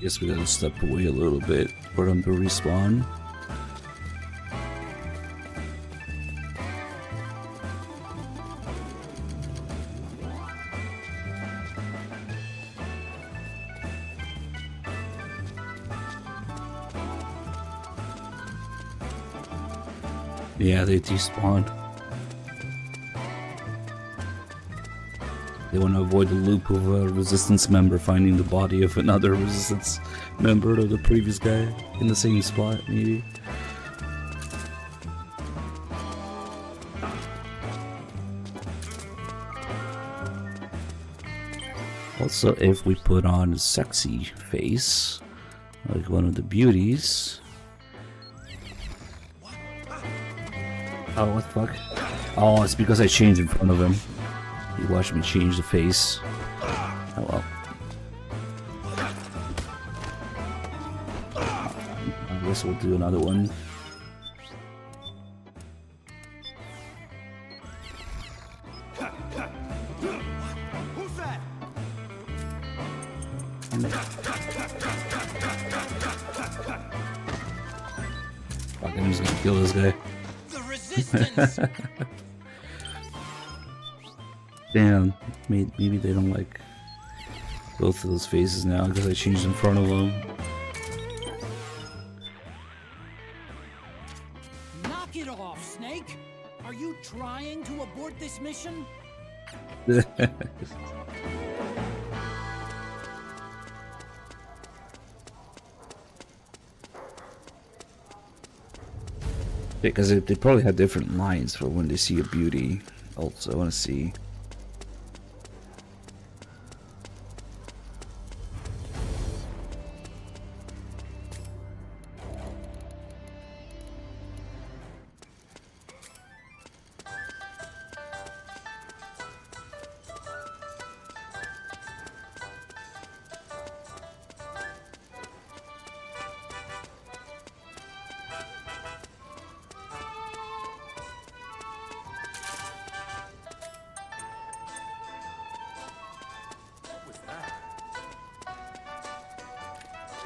Speaker 1: Guess we gotta step away a little bit for them to respawn. Yeah, they despawn. They want to avoid the loop of a resistance member finding the body of another resistance member of the previous guy in the same spot, maybe. Also, if we put on a sexy face, like one of the beauties. Oh, what the fuck? Oh, it's because I changed in front of him. You watch me change the face. Oh well. I guess we'll do another one.
Speaker 16: Who's that?
Speaker 1: Fuck, I'm just gonna kill this guy.
Speaker 2: The resistance!
Speaker 1: Damn, maybe they don't like both of those faces now because I changed in front of them.
Speaker 2: Knock it off, Snake! Are you trying to abort this mission?
Speaker 1: Because they probably have different lines for when they see a beauty. Also, I want to see.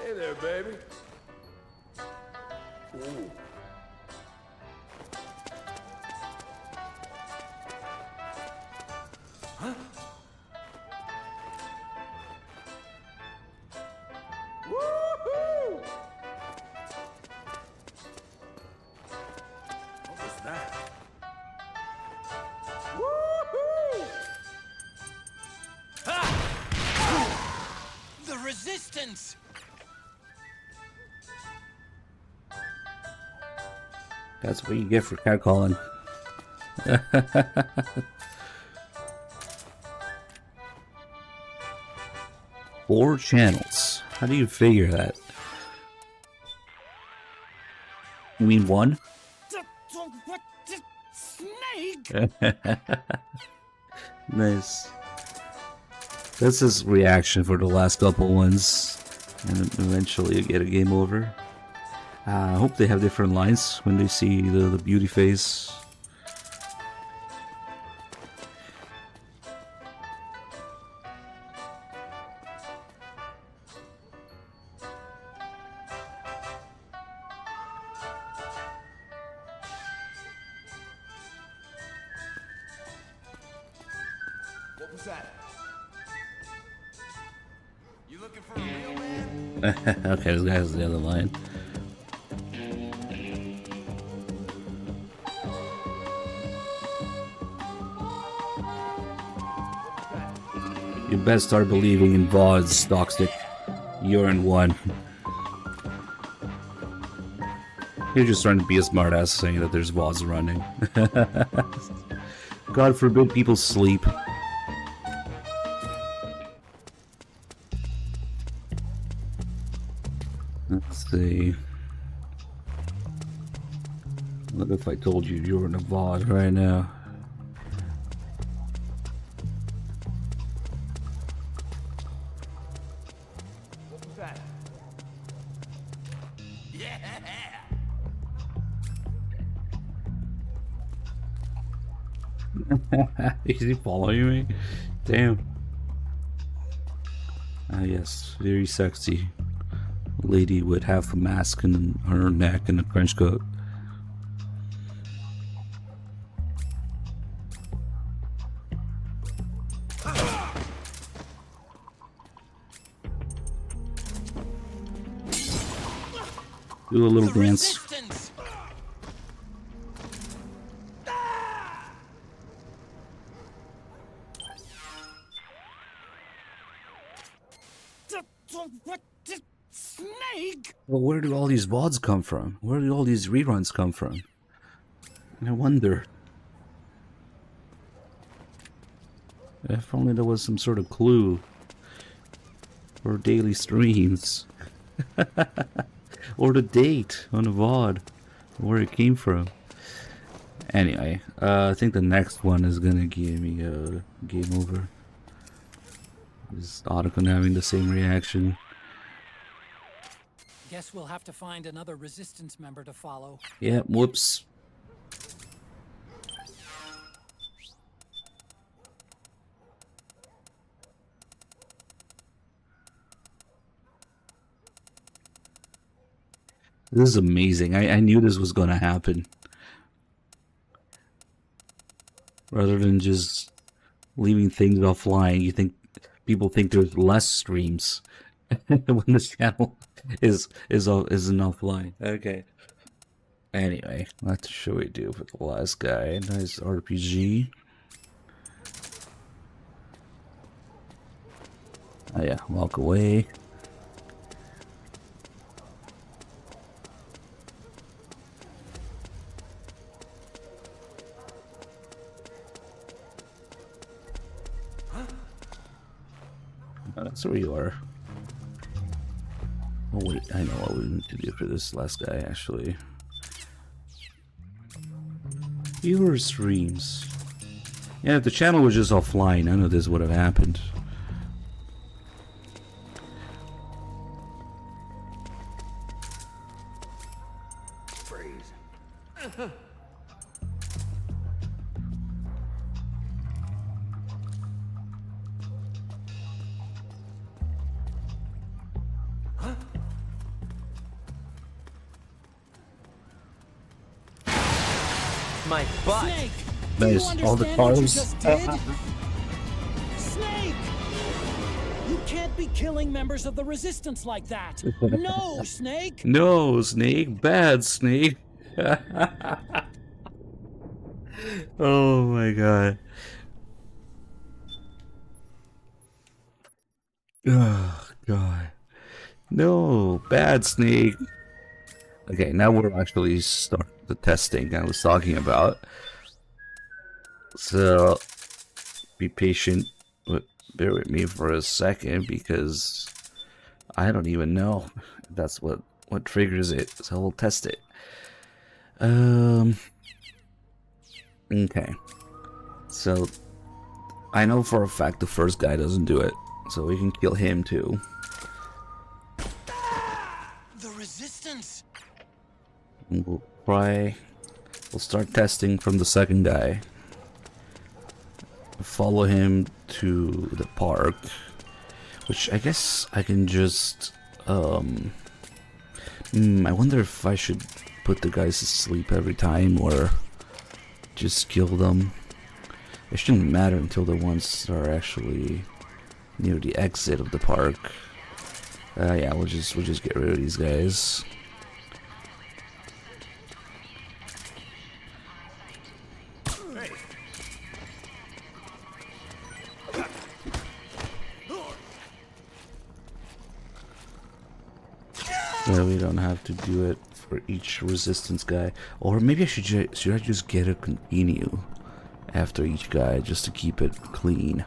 Speaker 14: Hey there, baby. Ooh. Huh? Woohoo! What was that? Woohoo!
Speaker 2: The resistance!
Speaker 1: That's what you get for catcalling. 4 channels. How do you figure that? You mean 1?
Speaker 12: Snake!
Speaker 1: Nice. That's his reaction for the last couple ones. And eventually you get a game over. I hope they have different lines when they see the beauty face.
Speaker 16: What was that? You looking for a real man?
Speaker 1: Okay, this guy has the other line. You best start believing in VODs, Stockstick. You're in one. You're just trying to be a smartass saying that there's VODs running. God forbid people sleep. Let's see. What if I told you you were in a VOD right now?
Speaker 16: What was that?
Speaker 1: Is he following me? Damn. Ah yes, very sexy. Lady with half a mask and her neck and a trench coat. Do a little dance.
Speaker 12: Snake!
Speaker 1: Well, where do all these VODs come from? Where do all these reruns come from? I wonder. If only there was some sort of clue for daily streams. Or the date on the VOD, where it came from. Anyway, I think the next one is gonna give me a game over. Is Otacon having the same reaction?
Speaker 2: Guess we'll have to find another resistance member to follow.
Speaker 1: Yeah, whoops. This is amazing. I knew this was going to happen. Rather than just leaving things offline, you think people think there's less streams when this channel isn't offline. Okay. Anyway, what should we do for the last guy? Nice RPG. Oh yeah, walk away. Oh, that's where you are. Oh wait, I know what we need to do for this last guy actually. Viewer streams. Yeah, if the channel was just offline, none of this would have happened.
Speaker 16: Freeze.
Speaker 12: My butt.
Speaker 2: Snake!
Speaker 1: Nice.
Speaker 2: Do you
Speaker 1: All the
Speaker 2: understand what you
Speaker 1: cars.
Speaker 2: just did? Snake! You can't be killing members of the Resistance like that. No, Snake!
Speaker 1: No, Snake. Bad Snake. Oh my god. Oh god. No, bad Snake. Okay, now we're actually start the testing I was talking about. So be patient. bear with me for a second because I don't even know if that's what triggers it. So we'll test it. Okay. So I know for a fact the first guy doesn't do it, so we can kill him too.
Speaker 7: The resistance.
Speaker 1: And we'll try. We'll start testing from the second guy. Follow him to the park, which I guess I can just. I wonder if I should put the guys to sleep every time or just kill them. It shouldn't matter until the ones are actually near the exit of the park. Yeah, we'll just get rid of these guys. Yeah, we don't have to do it for each resistance guy, or maybe I should I just get a continue after each guy just to keep it clean.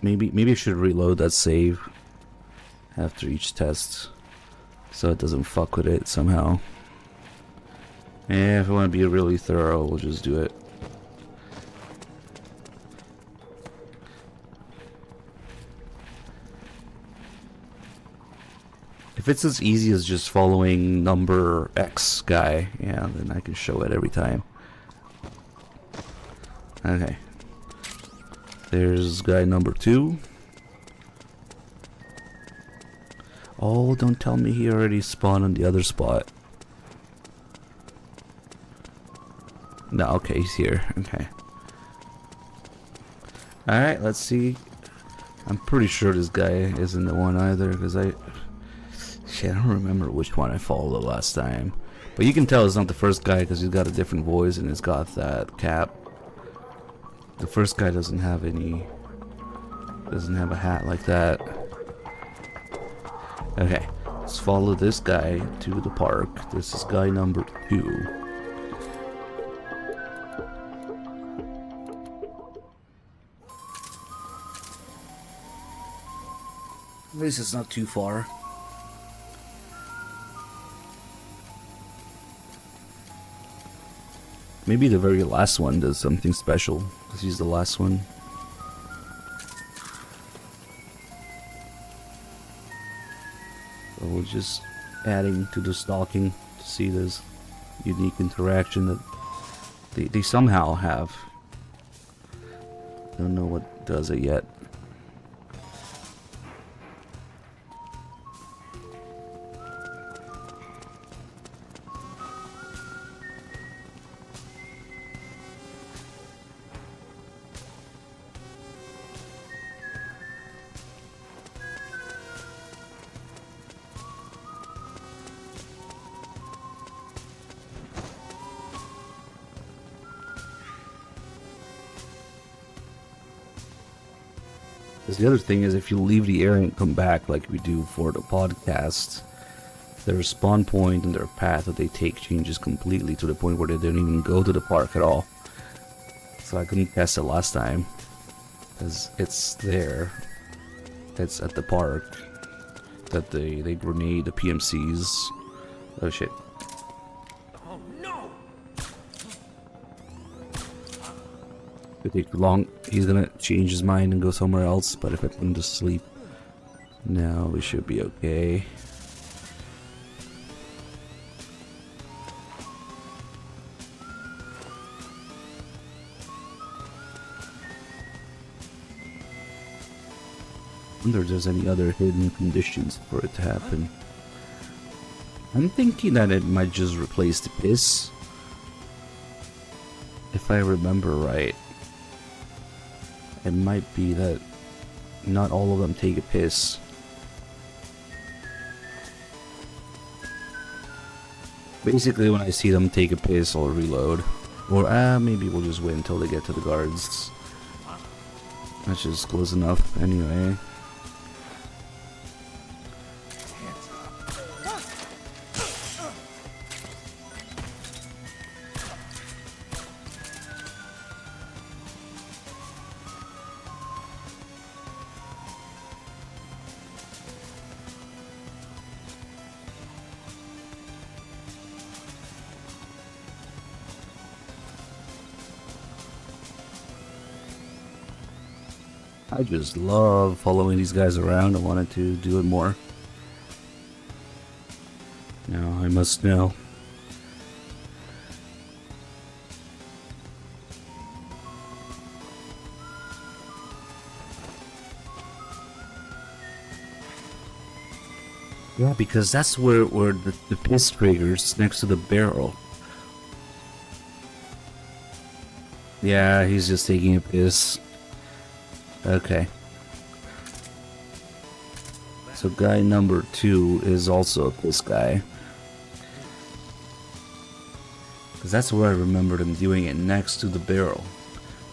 Speaker 1: Maybe I should reload that save after each test so it doesn't fuck with it somehow. Yeah, if I want to be really thorough, we'll just do it. If it's as easy as just following number X guy, yeah, then I can show it every time. Okay. There's guy number 2. Oh, don't tell me he already spawned on the other spot. No, okay, he's here. Okay. Alright, let's see. I'm pretty sure this guy isn't the one either, because I don't remember which one I followed the last time. But you can tell it's not the first guy because he's got a different voice and he's got that cap. The first guy doesn't have a hat like that. Okay, let's follow this guy to the park. This is guy number 2. At least it's not too far. Maybe the very last one does something special, because he's the last one. So we're just adding to the stalking to see this unique interaction that they somehow have. Don't know what does it yet. Because the other thing is, if you leave the area and come back like we do for the podcast, their spawn point and their path that they take changes completely to the point where they don't even go to the park at all. So I couldn't test it last time, because it's there. It's at the park that they grenade the PMCs. Oh shit.
Speaker 7: Oh no!
Speaker 1: If it takes too long, he's gonna change his mind and go somewhere else, but if I put him to sleep, now we should be okay. I wonder if there's any other hidden conditions for it to happen. I'm thinking that it might just replace the piss, if I remember right. It might be that not all of them take a piss. Basically, when I see them take a piss, I'll reload. Or maybe we'll just wait until they get to the guards. That's just close enough anyway. I just love following these guys around. I wanted to do it more. Now I must know. Yeah, because that's where the piss triggers next to the barrel. Yeah, he's just taking a piss. Okay. So guy number 2 is also a piss guy. Because that's where I remember them doing it, next to the barrel.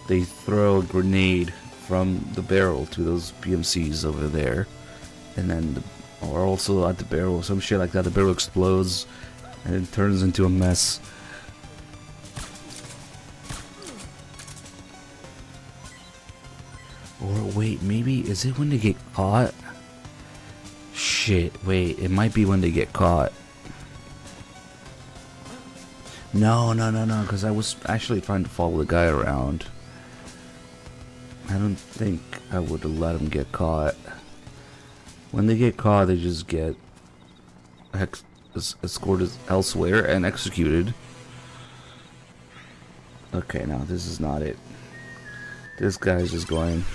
Speaker 1: They throw a grenade from the barrel to those PMCs over there. And then, or also at the barrel, some shit like that. The barrel explodes and it turns into a mess. Or wait, maybe, is it when they get caught? Shit, wait, it might be when they get caught. No, because I was actually trying to follow the guy around. I don't think I would have let him get caught. When they get caught, they just get escorted elsewhere and executed. Okay, now this is not it. This guy's just going...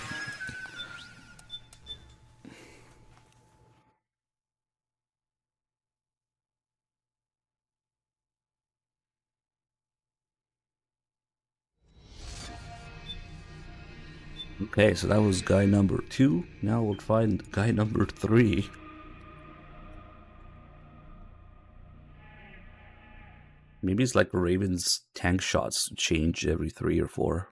Speaker 1: Okay, so that was guy number 2. Now we'll find guy number 3. Maybe it's like Raven's tank shots change every 3 or 4.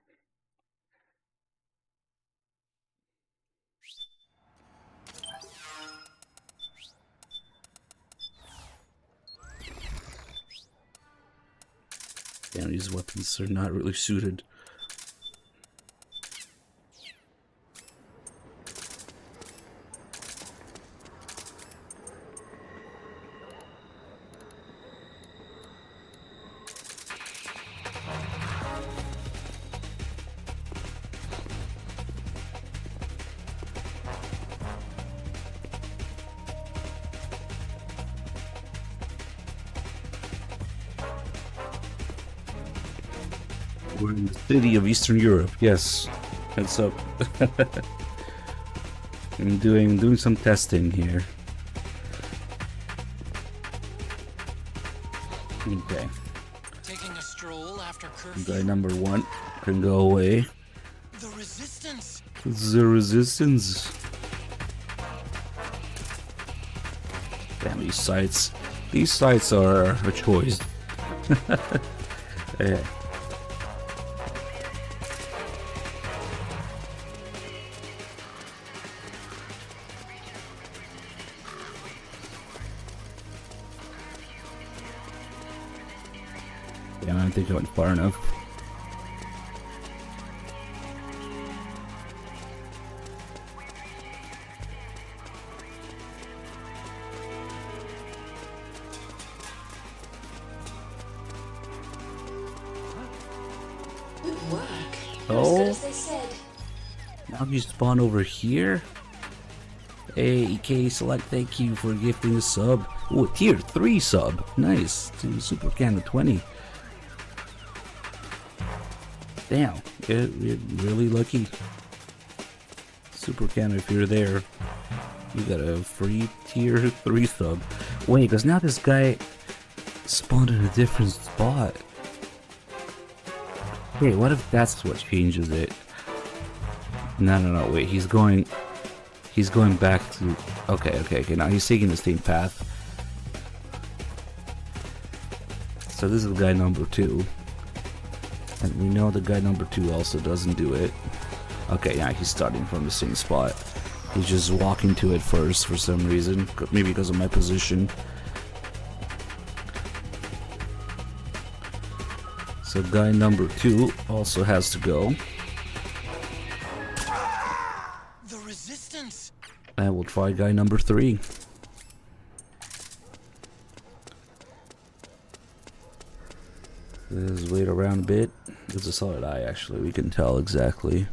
Speaker 1: Damn, these weapons are not really suited. We're in the city of Eastern Europe. Yes, heads up. I'm doing some testing here. Okay.
Speaker 2: Taking a stroll after curfew.
Speaker 1: Guy number 1 can go away.
Speaker 2: The resistance.
Speaker 1: The resistance. Damn, these sights. These sights are a choice. Yeah. Yeah, I don't think I went far enough.
Speaker 12: Good work.
Speaker 1: Oh.
Speaker 12: As good as they said.
Speaker 1: Now you spawn over here? Hey, EK Select, thank you for gifting a sub. Oh, a tier 3 sub. Nice. To Super Canada 20. Damn, you're really lucky. Super Canada, if you're there, you got a free tier 3 sub. Wait, because now this guy spawned in a different spot. Wait, what if that's what changes it? No, wait, he's going back to... Okay, now he's taking the same path. So this is guy number 2. And we know the guy number 2 also doesn't do it. Okay, yeah, he's starting from the same spot. He's just walking to it first for some reason. Maybe because of my position. So guy number 2 also has to go.
Speaker 2: The resistance.
Speaker 1: And we'll try guy number 3. Let's wait around a bit. It's a solid eye, actually. We can tell exactly.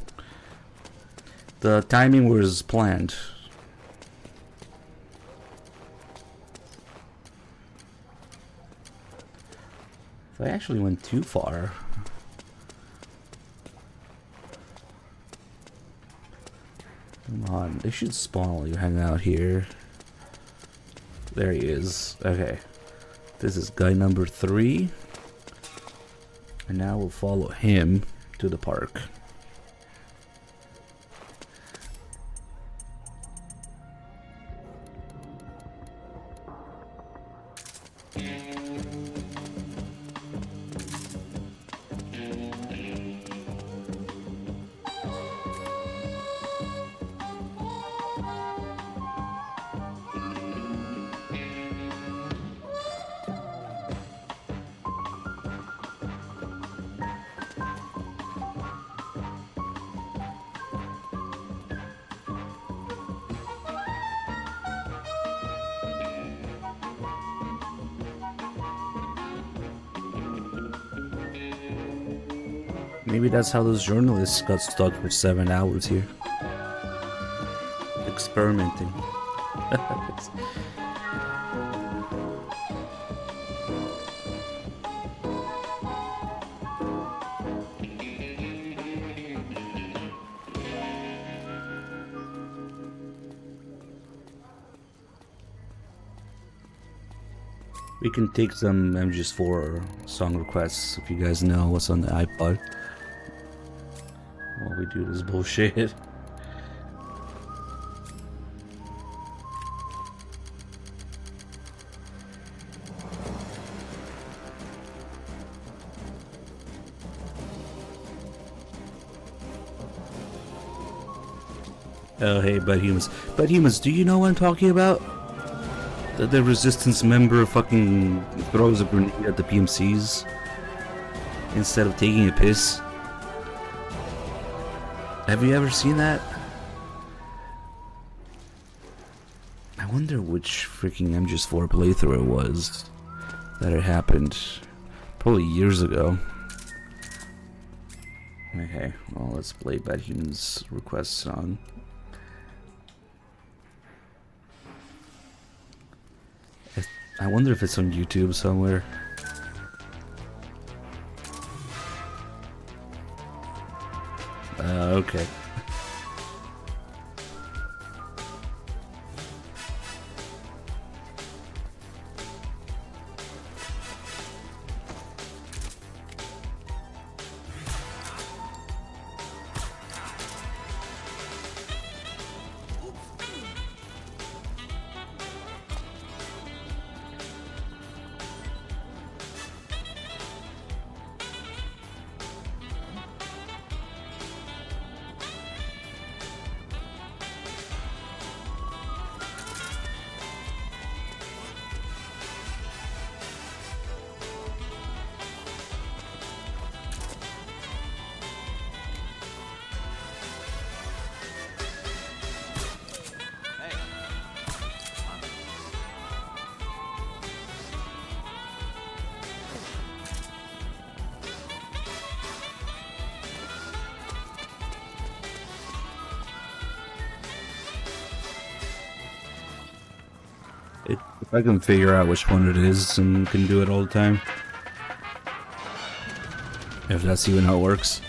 Speaker 1: The timing was planned. If I actually went too far. Come on, they should spawn while you hang out here. There he is. Okay. This is guy number 3. And now we'll follow him to the park. Maybe that's how those journalists got stuck for 7 hours here. Experimenting. We can take some MGS4 song requests if you guys know what's on the iPod. While we do this bullshit. Oh hey, Budhumans. Budhumans, do you know what I'm talking about? The resistance member fucking throws a grenade at the PMCs instead of taking a piss. Have you ever seen that? I wonder which freaking MGS4 playthrough it was that it happened. Probably years ago. Okay, well let's play Bad Human's request song. I wonder if it's on YouTube somewhere. Okay. If I can figure out which one it is and can do it all the time. If that's even how it works.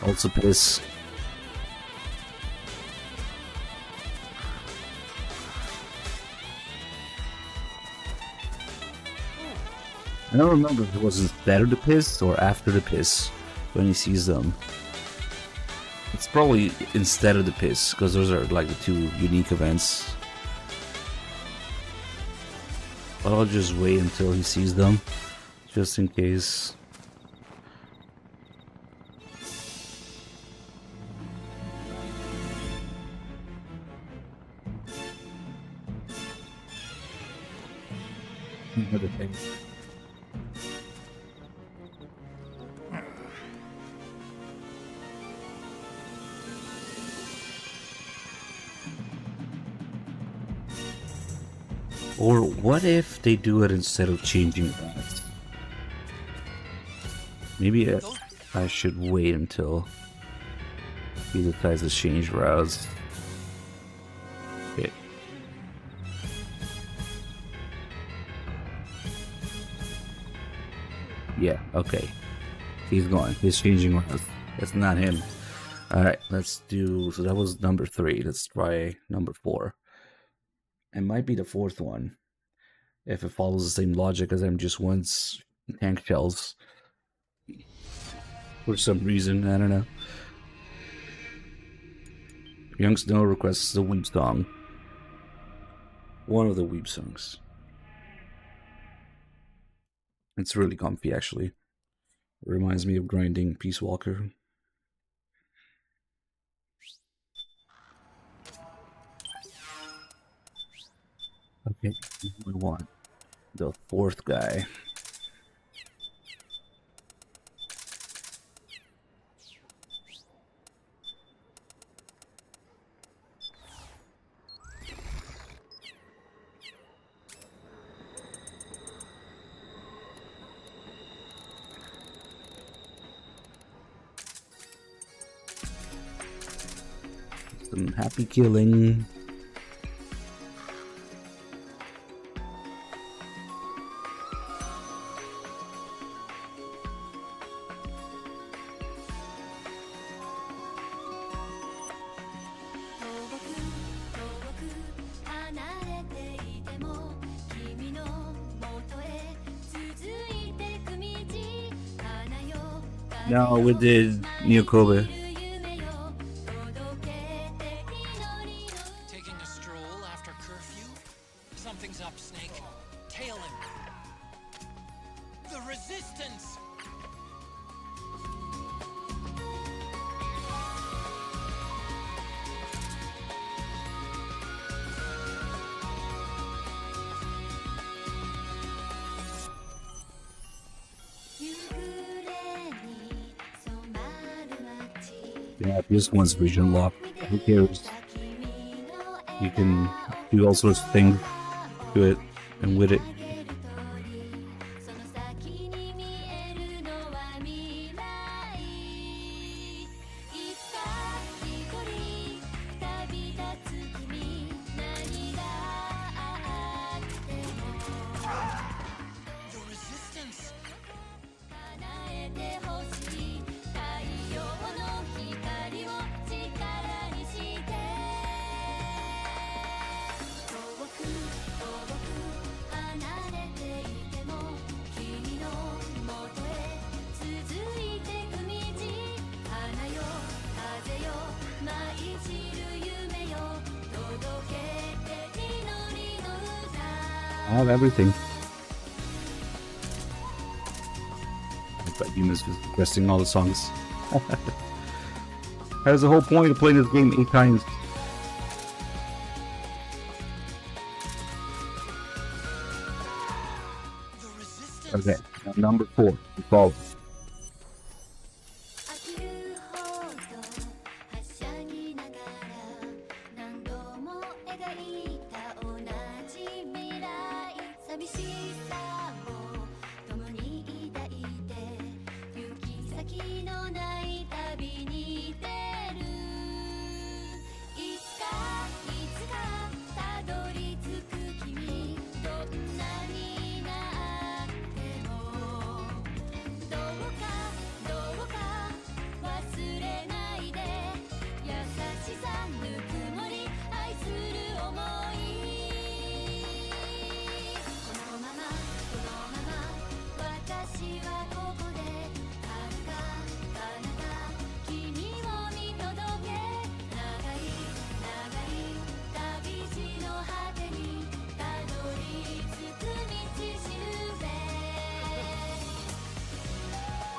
Speaker 1: Also piss. I don't remember if it was instead of the piss or after the piss when he sees them. It's probably instead of the piss, because those are like the two unique events. But I'll just wait until he sees them, just in case. Another thing. Or what if they do it instead of changing routes? Maybe I should wait until he decides to change routes. Okay. Yeah, okay. He's going. He's changing routes. That's not him. Alright, let's do... So that was number 3. Let's try number 4. It might be the 4th one, if it follows the same logic as MGS1's tank shells. For some reason, I don't know. Young Snow requests the Weeb song. One of the Weeb songs. It's really comfy, actually. It reminds me of grinding Peace Walker. Okay, we want the 4th guy. Some happy killing. No, we did New Kobe.
Speaker 2: Taking a stroll after curfew? Something's up, Snake. Tail him. The resistance!
Speaker 1: Yeah, this one's region locked. Who cares? You can do all sorts of things to it and with it. I have everything. But Yuma's just requesting all the songs. That's the whole point of playing this game 8 times. Okay, now number 4. Evolve.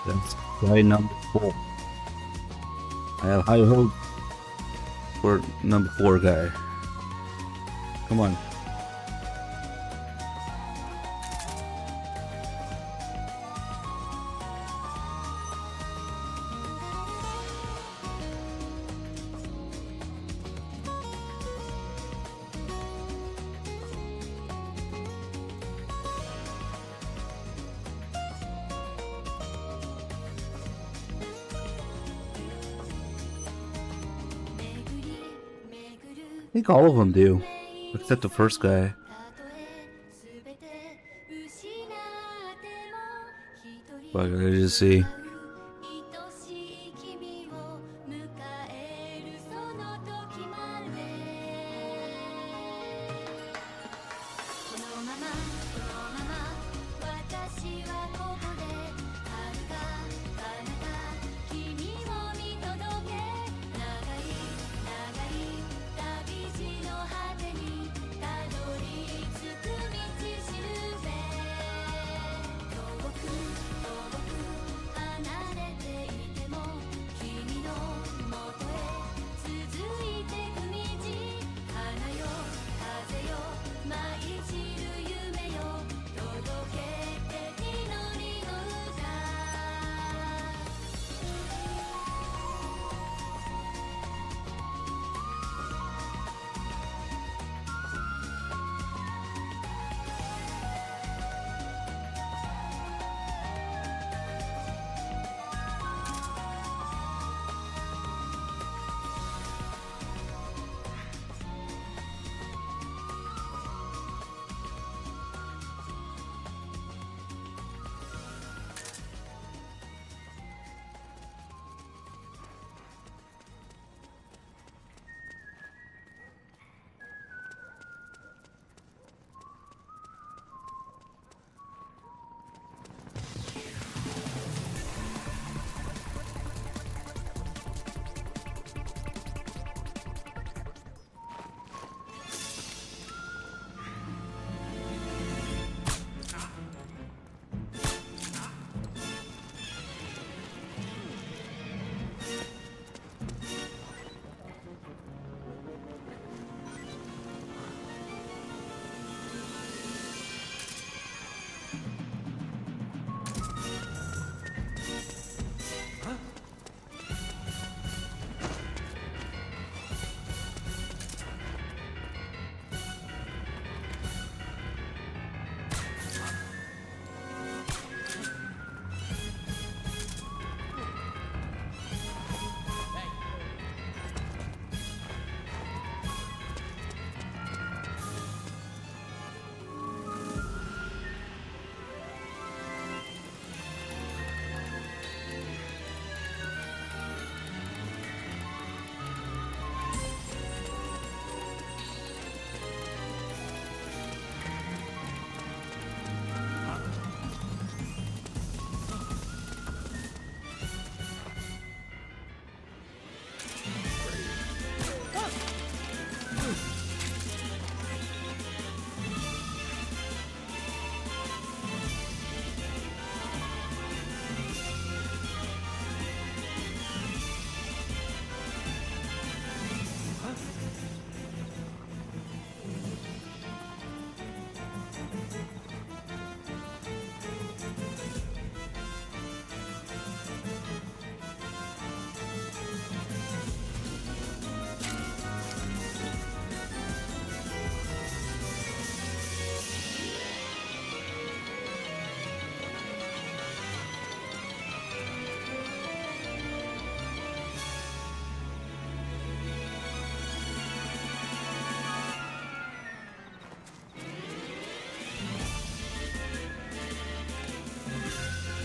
Speaker 1: That's guy number 4. I have high hope for number 4 guy. Come on. I think all of them do, except the first guy. But I just see.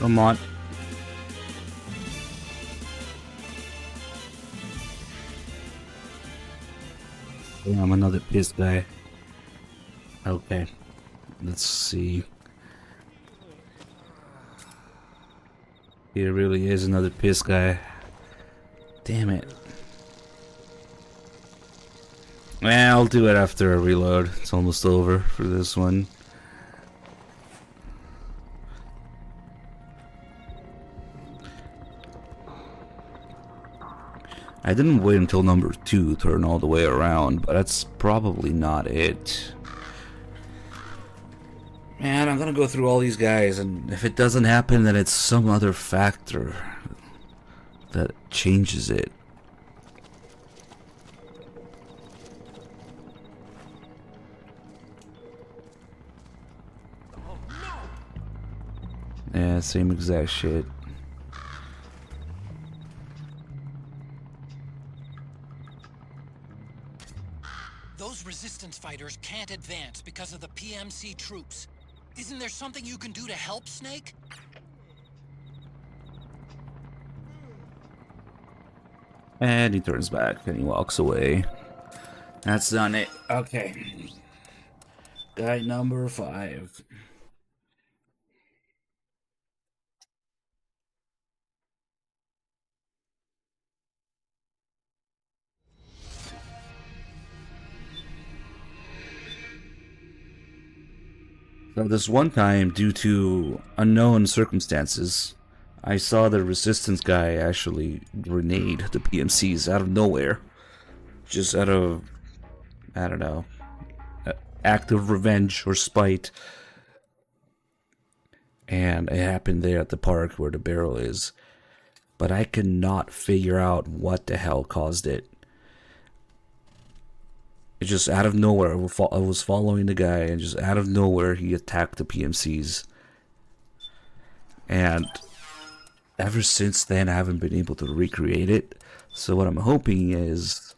Speaker 1: Come on. I'm another piss guy. Okay. Let's see. Here really is another piss guy. Damn it. Well, I'll do it after I reload. It's almost over for this one. I didn't wait until number 2 to turn all the way around, but that's probably not it. Man, I'm gonna go through all these guys, and if it doesn't happen, then it's some other factor that changes it. Yeah, same exact shit.
Speaker 2: Those resistance fighters can't advance because of the PMC troops. Isn't there something you can do to help, Snake?
Speaker 1: And he turns back and he walks away. That's done it. Okay. Guy number 5. So this one time, due to unknown circumstances, I saw the resistance guy actually grenade the PMCs out of nowhere. Just out of, I don't know, act of revenge or spite. And it happened there at the park where the barrel is. But I could not figure out what the hell caused it. It just out of nowhere, I was following the guy, and just out of nowhere he attacked the PMCs. And ever since then I haven't been able to recreate it. So what I'm hoping is,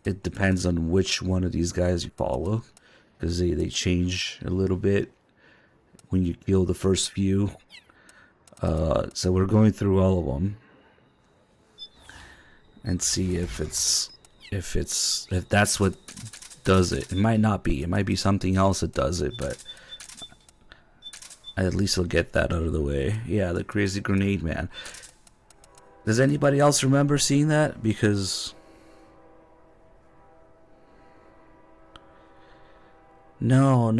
Speaker 1: it depends on which one of these guys you follow, because they change a little bit when you kill the first few. So we're going through all of them and see if that's what does it. It might not be. It might be something else that does it, but at least I'll get that out of the way. Yeah, the crazy grenade man. Does anybody else remember seeing that? Because no.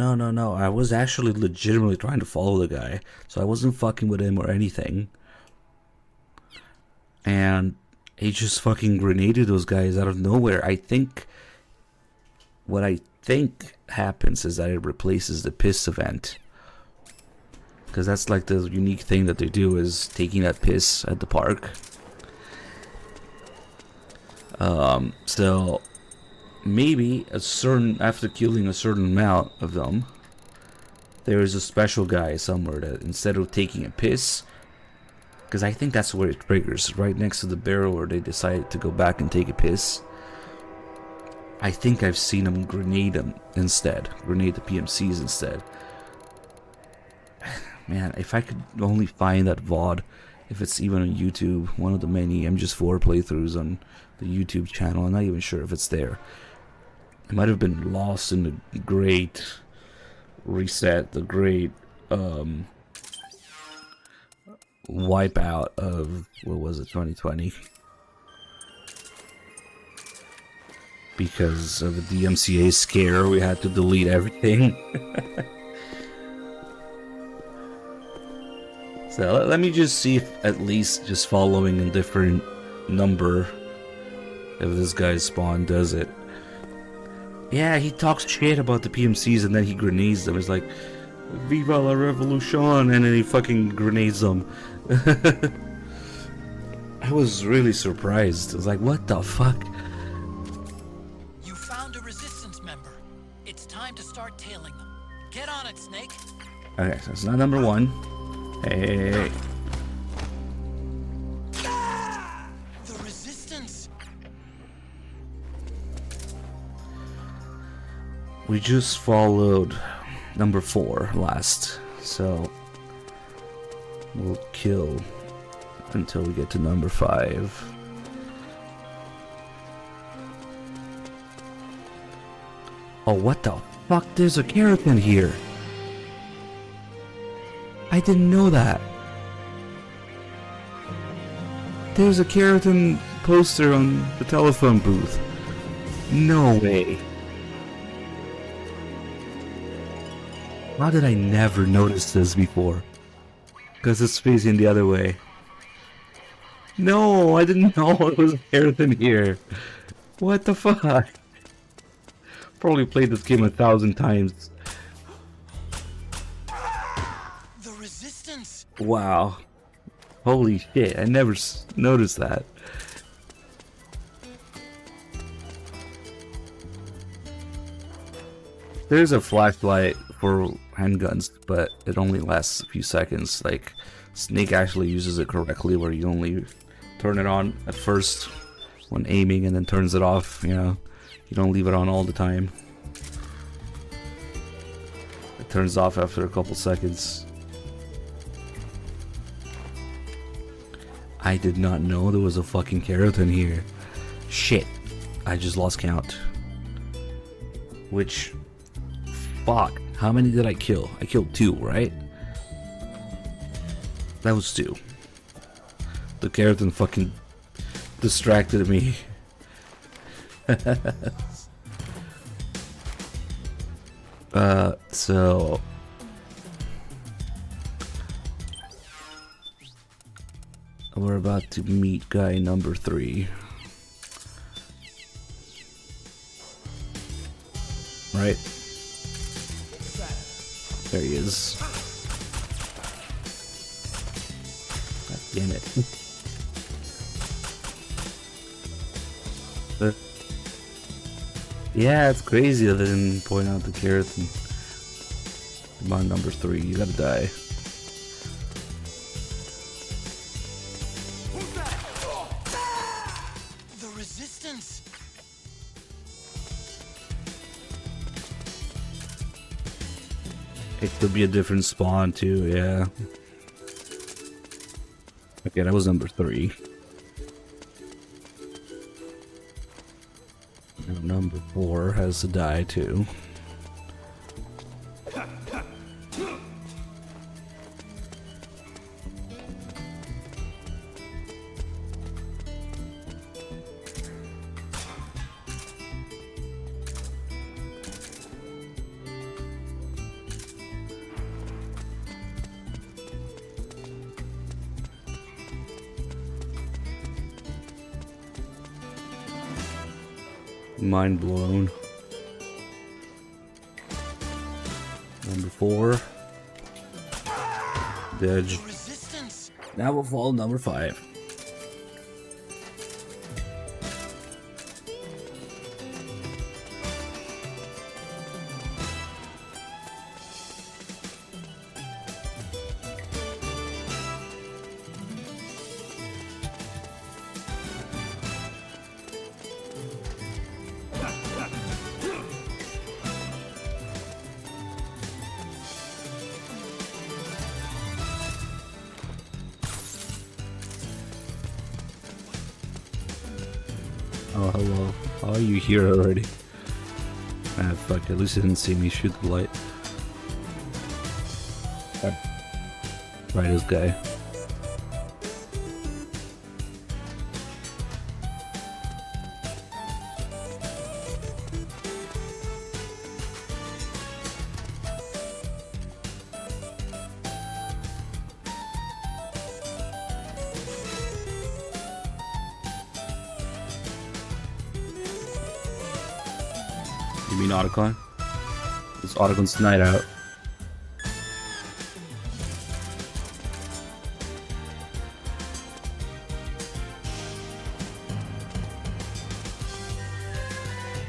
Speaker 1: I was actually legitimately trying to follow the guy, so I wasn't fucking with him or anything. And he just fucking grenaded those guys out of nowhere. What I think happens is that it replaces the piss event. Because that's like the unique thing that they do, is taking that piss at the park. So maybe after killing a certain amount of them, there is a special guy somewhere that instead of taking a piss, because I think that's where it triggers, right next to the barrel where they decided to go back and take a piss. I think I've seen them grenade the PMCs instead. Man, if I could only find that VOD, if it's even on YouTube, one of the many MGS4 playthroughs on the YouTube channel, I'm not even sure if it's there. It might have been lost in the great reset, the great wipeout of, what was it, 2020? Because of the DMCA scare, we had to delete everything. So let me just see if at least just following a different number of this guy's spawn does it. Yeah, he talks shit about the PMCs and then he grenades them. It's like, Viva la Revolution, and then he fucking grenades them. I was really surprised. I was like, what the fuck?
Speaker 2: You found a resistance member. It's time to start tailing them. Get on it, Snake.
Speaker 1: Okay, so it's not number 1. Hey.
Speaker 2: The resistance.
Speaker 1: We just followed number 4 last, so we'll kill until we get to number 5. Oh, what the fuck? There's a keratin here. I didn't know that. There's a keratin poster on the telephone booth. No way. How did I never notice this before? Because it's facing the other way. No, I didn't know it was a skeleton here. What the fuck? Probably played this game 1,000 times.
Speaker 2: The resistance.
Speaker 1: Wow. Holy shit, I never noticed that. There's a flashlight for handguns, but it only lasts a few seconds. Like, Snake actually uses it correctly, where you only turn it on at first when aiming and then turns it off, you know. You don't leave it on all the time. It turns off after a couple seconds. I did not know there was a fucking keratin here. Shit. I just lost count. Which... Fuck. How many did I kill? I killed 2, right? That was 2. The keratin fucking distracted me. So... We're about to meet guy number 3. Right? There he is. God damn it. Yeah, it's crazy that they didn't point out the keratin. Come on, number 3, you gotta die.
Speaker 2: The resistance.
Speaker 1: It could be a different spawn too, yeah. Okay, that was number 3. Now number 4 has to die too. Mind blown. Number 4. Dead. Now we'll follow number 5. Oh, hello. How are you here already? Ah, fuck, at least he didn't see me shoot the light. Right, this guy. You mean Otacon? It's Otacon's night out.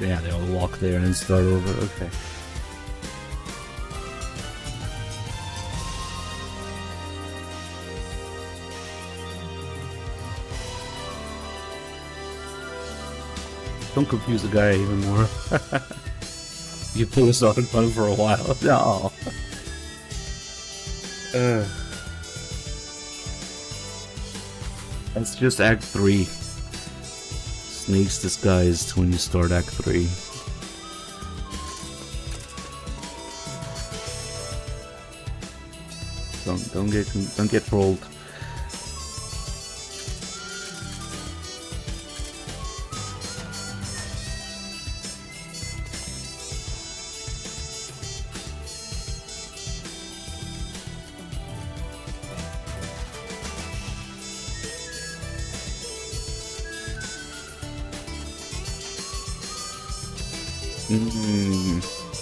Speaker 1: Yeah, they all walk there and start over. Okay. Don't confuse the guy even more. You play this Otacon for a while. No. That's just Act 3. Snake's disguised when you start Act 3. Don't get trolled.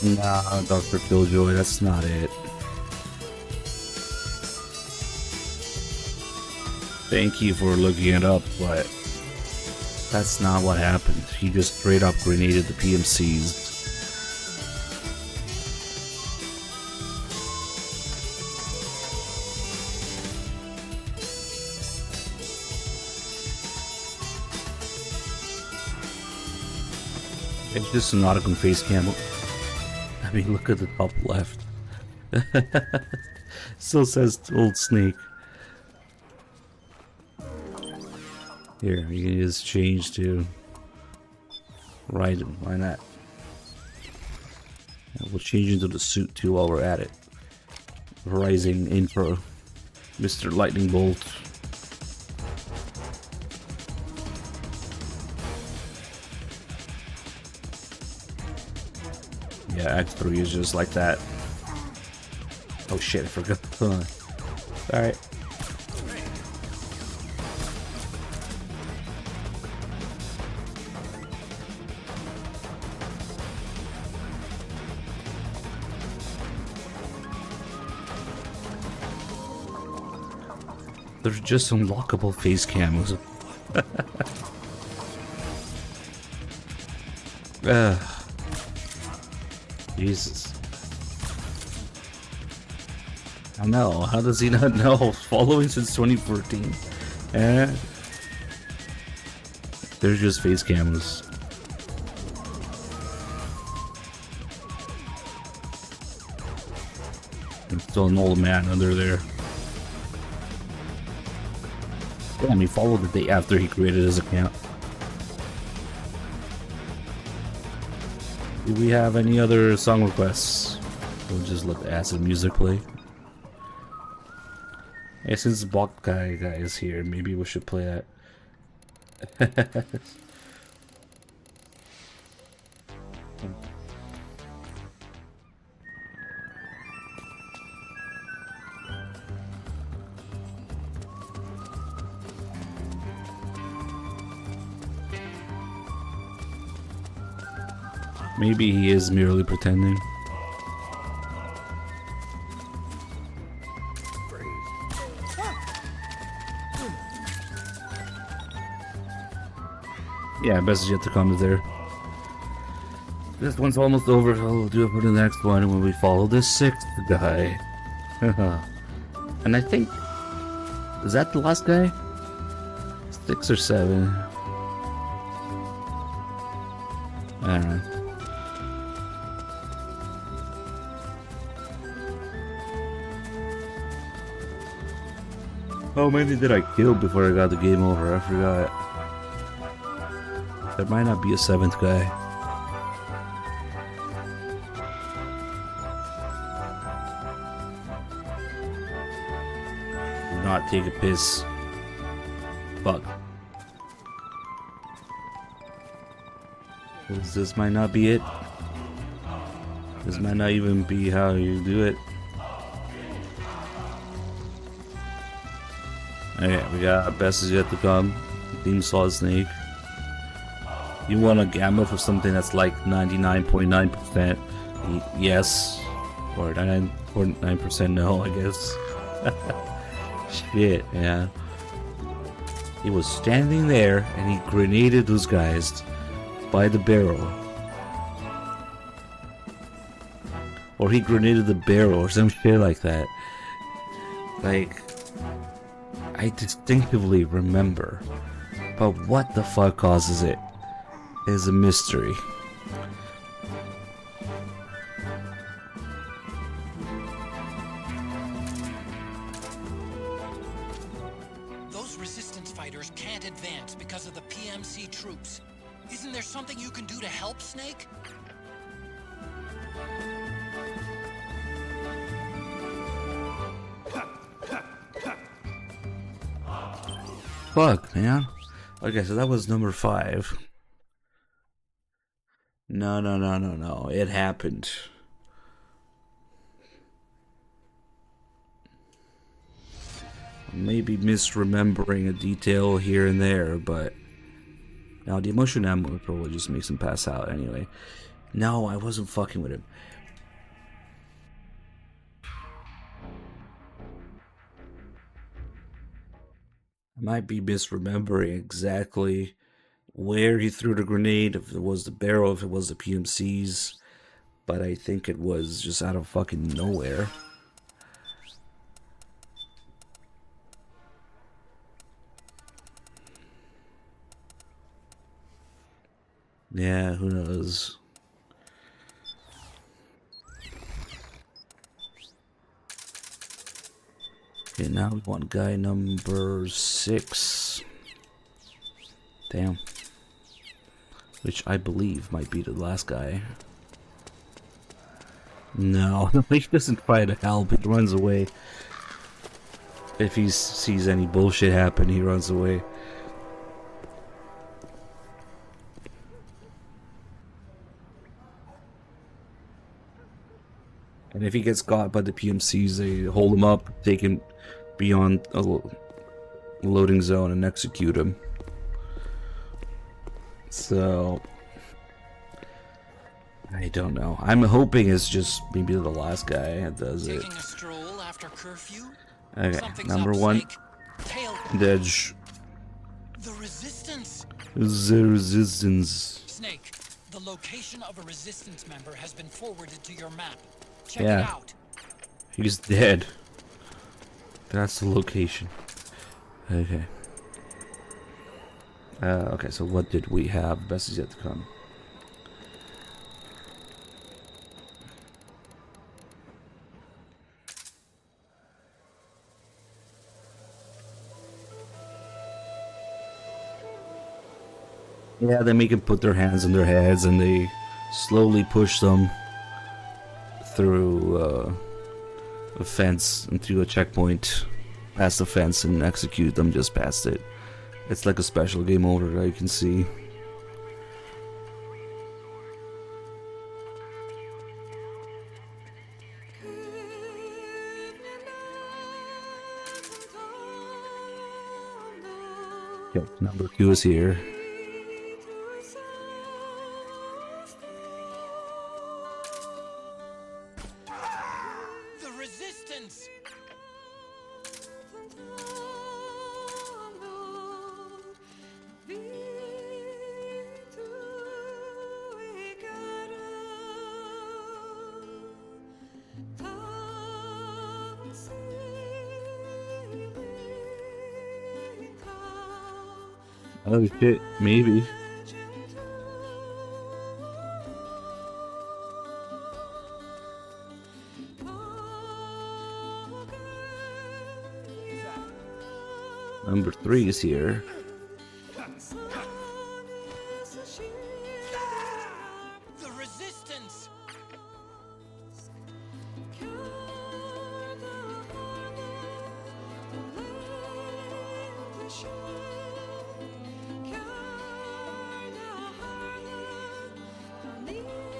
Speaker 1: Nah, Dr. Killjoy, that's not it. Thank you for looking it up, but that's not what happened. He just straight up grenaded the PMCs. It's just an autogun face cam. I mean, look at the top left. Still says old Snake. Here, you can just change to Raiden. Why not? And we'll change into the suit too while we're at it. Rising Info, Mr. Lightning Bolt. Yeah, Act 3 is just like that. Oh shit, I forgot. Alright. There's just unlockable face cams. Jesus. I know. How does he not know? Following since 2014. There's just face cameras. There's still an old man under there. Damn, he followed the day after he created his account. Do we have any other song requests? We'll just let the acid music play. Yeah, since Bok guy is here, maybe we should play that. Maybe he is merely pretending. Yeah, best is yet to come there. This one's almost over, so we'll do it for the next one when we follow the 6th guy. And I think... is that the last guy? 6 or 7? I don't know. How many did I kill before I got the game over? I forgot. There might not be a 7th guy. Do not take a piss. Fuck. This might not be it. This might not even be how you do it. Alright, we got Best Is Yet To Come, Theme Solid Snake. You want a gamma for something that's like 99.9% yes, or 99.9% no, I guess. Shit, yeah. He was standing there and he grenaded those guys by the barrel. Or he grenaded the barrel or some shit like that. Like, I distinctively remember, but what the fuck causes it is a mystery.
Speaker 2: Those resistance fighters can't advance because of the PMC troops. Isn't there something you can do to help, Snake?
Speaker 1: Fuck, man. Okay, so that was number 5. No. It happened. Maybe misremembering a detail here and there, but now the emotion ammo probably just makes him pass out anyway. No, I wasn't fucking with him. I might be misremembering exactly where he threw the grenade, if it was the barrel, if it was the PMCs, but I think it was just out of fucking nowhere. Yeah, who knows? Okay, now we want guy number 6. Damn. Which I believe might be the last guy. No, he doesn't try to help, he runs away. If he sees any bullshit happen, he runs away. And if he gets caught by the PMCs, they hold him up, take him beyond a loading zone and execute him. So I don't know. I'm hoping it's just maybe the last guy that does it.
Speaker 2: Taking a stroll after curfew?
Speaker 1: Okay,
Speaker 2: Something's
Speaker 1: number
Speaker 2: up,
Speaker 1: 1.
Speaker 2: Snake. Tail.
Speaker 1: Dodge.
Speaker 2: The resistance.
Speaker 1: The resistance.
Speaker 2: Snake, the location of a resistance member has been forwarded to your map. Check it
Speaker 1: Yeah.
Speaker 2: out.
Speaker 1: He's dead. That's the location. Okay. Okay, so what did we have? Best is yet to come. Yeah, they make them put their hands on their heads and they slowly push them through a fence into a checkpoint, past the fence, and execute them just past it. It's like a special game over that you can see. Okay, number 2 is here.
Speaker 2: The resistance.
Speaker 1: Oh shit, maybe. Number 3 is here.
Speaker 2: The resistance.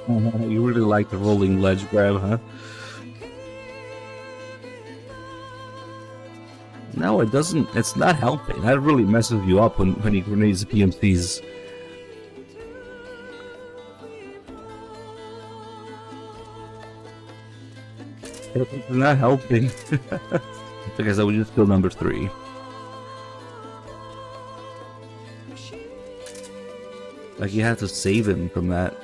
Speaker 1: You really like the rolling ledge grab, huh? No, it doesn't. It's not helping. That really messes you up when he grenades the PMCs. It's not helping. Okay, so we just killed number 3. Like, you have to save him from that.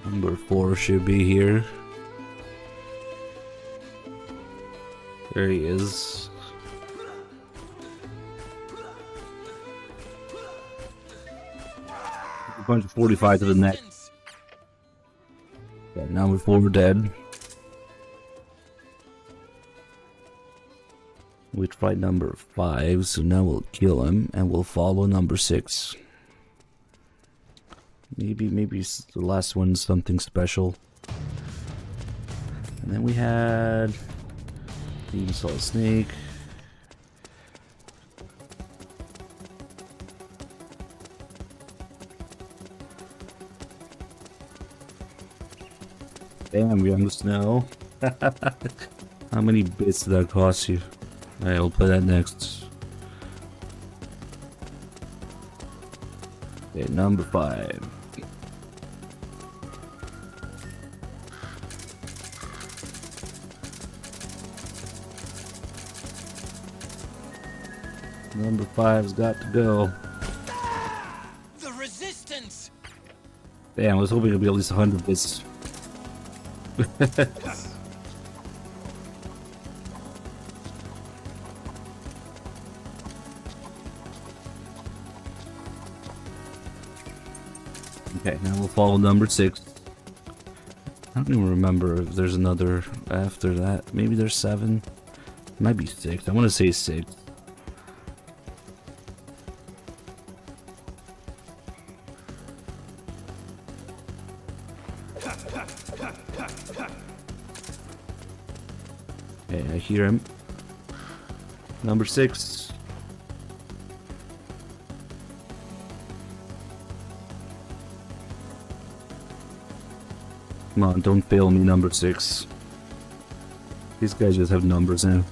Speaker 1: Number 4 should be here. There he is. A bunch of 45 to the neck. Okay, number 4 dead. We tried number 5, so now we'll kill him and we'll follow number 6. Maybe the last one's something special. And then we had Demon Solid Snake. Damn, you're on the snow. How many bits did that cost you? Alright, we'll play that next. Okay, number 5. Number 5's got to go.
Speaker 7: The resistance!
Speaker 1: Damn, I was hoping it'd be at least 100 bits. Okay, now we'll follow number 6. I don't even remember if there's another after that. Maybe there's 7. Might be 6. I want to say 6. Okay, I hear him. Number 6. Come on, don't fail me, number 6. These guys just have numbers now.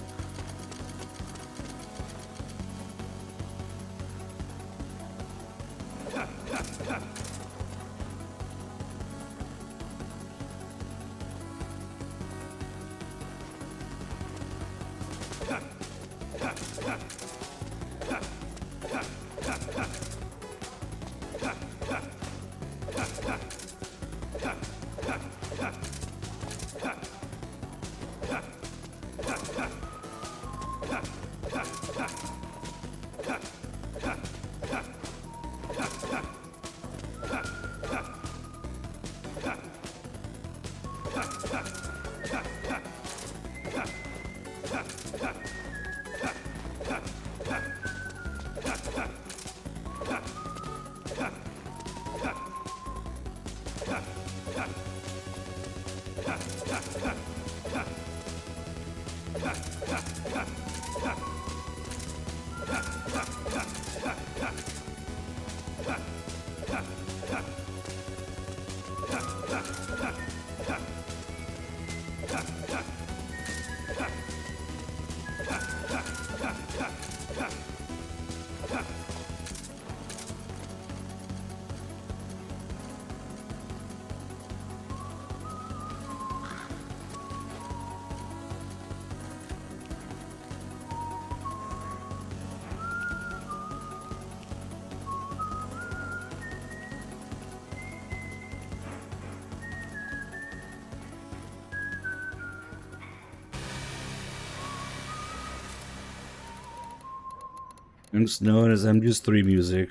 Speaker 1: It's known as MGS3 music.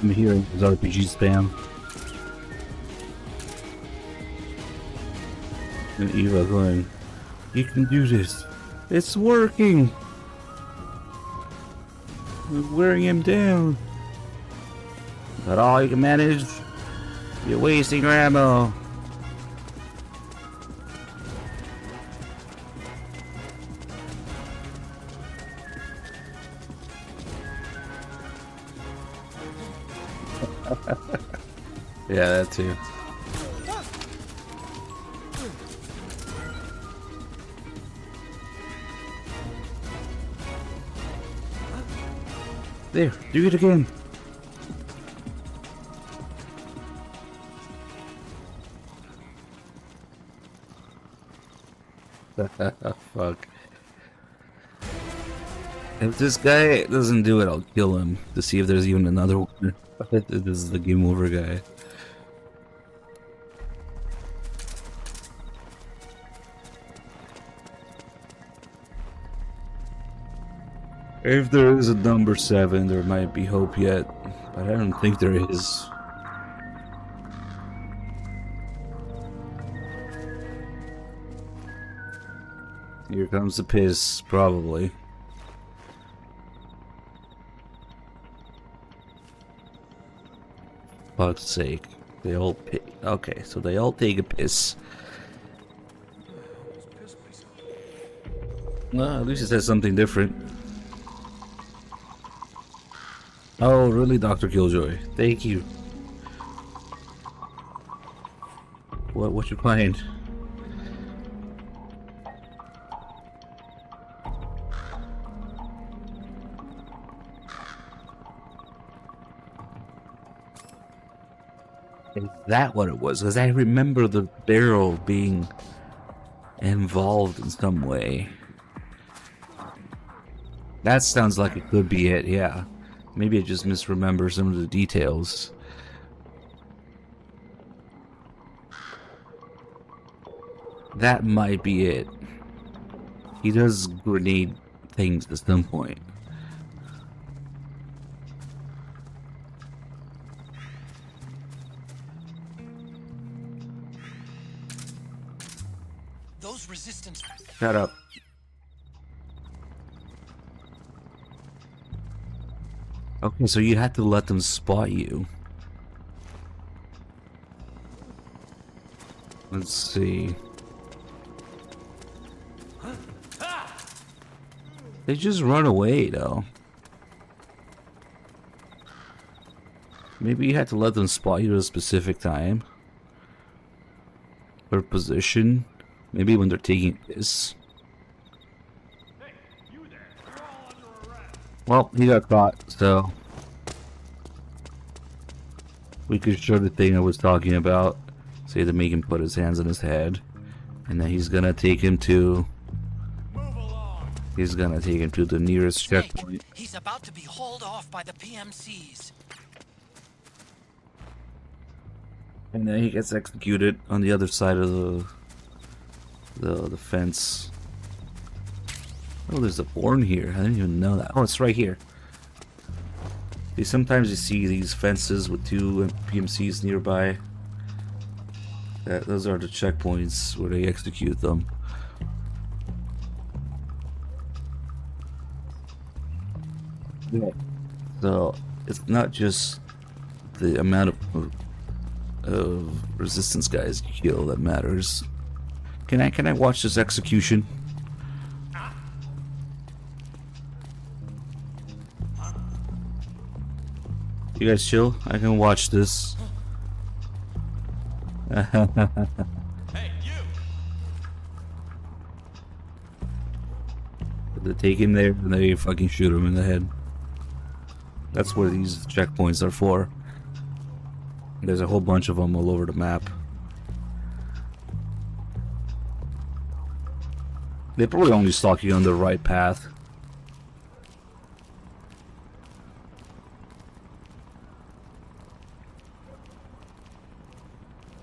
Speaker 1: I'm hearing his RPG spam. And Eva going, "You can do this. It's working. We're wearing him down. But all you can manage, you're wasting your ammo." Yeah, that too. There, do it again. Fuck. If this guy doesn't do it, I'll kill him to see if there's even another one. This is the game over guy. If there is a number 7, there might be hope yet, but I don't think there is. Here comes the piss, probably. Fuck's sake. They all okay, so they all take a piss. Well, at least it says something different. Oh, really, Dr. Killjoy? Thank you. What you find? Is that what it was? Because I remember the barrel being involved in some way. That sounds like it could be it, yeah. Maybe I just misremember some of the details. That might be it. He does grenade things at some point.
Speaker 2: Those resistance.
Speaker 1: Shut up. Okay, so you had to let them spot you. Let's see. They just run away, though. Maybe you had to let them spot you at a specific time. Or position. Maybe when they're taking this. Well, he got caught, so we could show the thing I was talking about. Say to make him put his hands on his head, and then he's gonna take him to. He's gonna take him to the nearest checkpoint.
Speaker 2: He's about to be hauled off by the PMCs.
Speaker 1: And then he gets executed on the other side of the fence. Oh, there's a horn here. I didn't even know that. Oh, it's right here. See, sometimes you see these fences with 2 PMCs nearby. Those are the checkpoints where they execute them. Yeah. So it's not just the amount of resistance guys you kill that matters. Can I watch this execution? You guys chill? I can watch this. Hey, you! They take him there and they fucking shoot him in the head. That's what these checkpoints are for. There's a whole bunch of them all over the map. They're probably only stalking on the right path.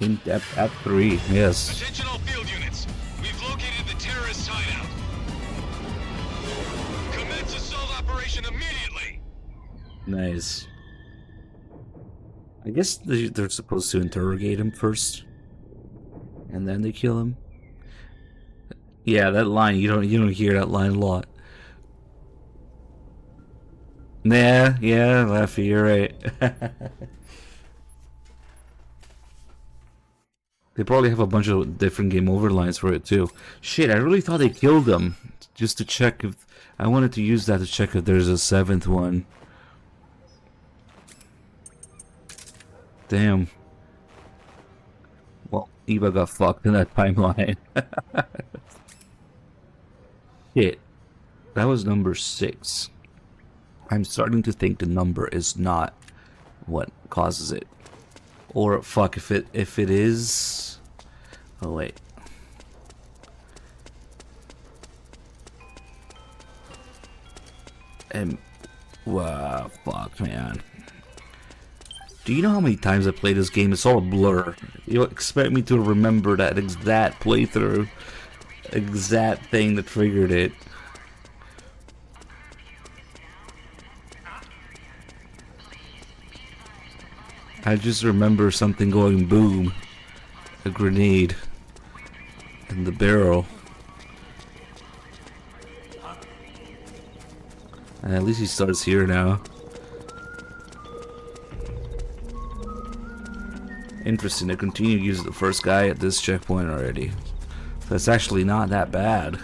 Speaker 1: In depth at 3, yes.
Speaker 7: Attention all field units. We've located the terrorist hideout. Commence assault operation immediately.
Speaker 1: Nice. I guess they're supposed to interrogate him first, and then they kill him. Yeah, that line you don't hear that line a lot. Yeah, Laffy, you're right. They probably have a bunch of different game over lines for it too. Shit, I really thought they killed them just to check if I wanted to use that to check if there's a 7th one. Damn. Well, Eva got fucked in that timeline. Shit. That was number 6. I'm starting to think the number is not what causes it. Or fuck, if it is. Oh wait. Wow, fuck, man. Do you know how many times I played this game? It's all a blur. You expect me to remember that exact playthrough, exact thing that triggered it. I just remember something going boom, a grenade, in the barrel. And at least he starts here now. Interesting, I continue to use the first guy at this checkpoint already. So it's actually not that bad.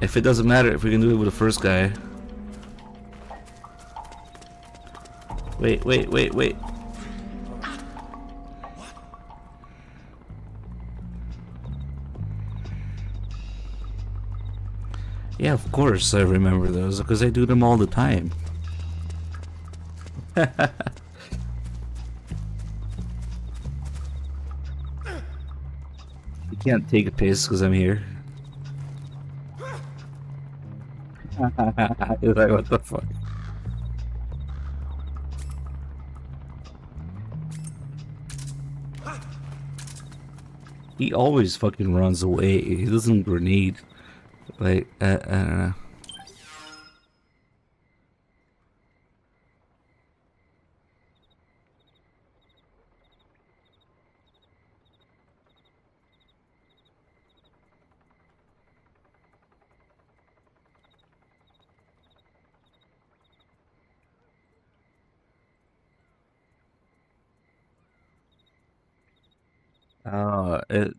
Speaker 1: If it doesn't matter if we can do it with the first guy. Wait. Yeah, of course I remember those, because I do them all the time. You can't take a piss because I'm here. You're like, what the fuck? He always fucking runs away. He doesn't grenade. Like, I don't know.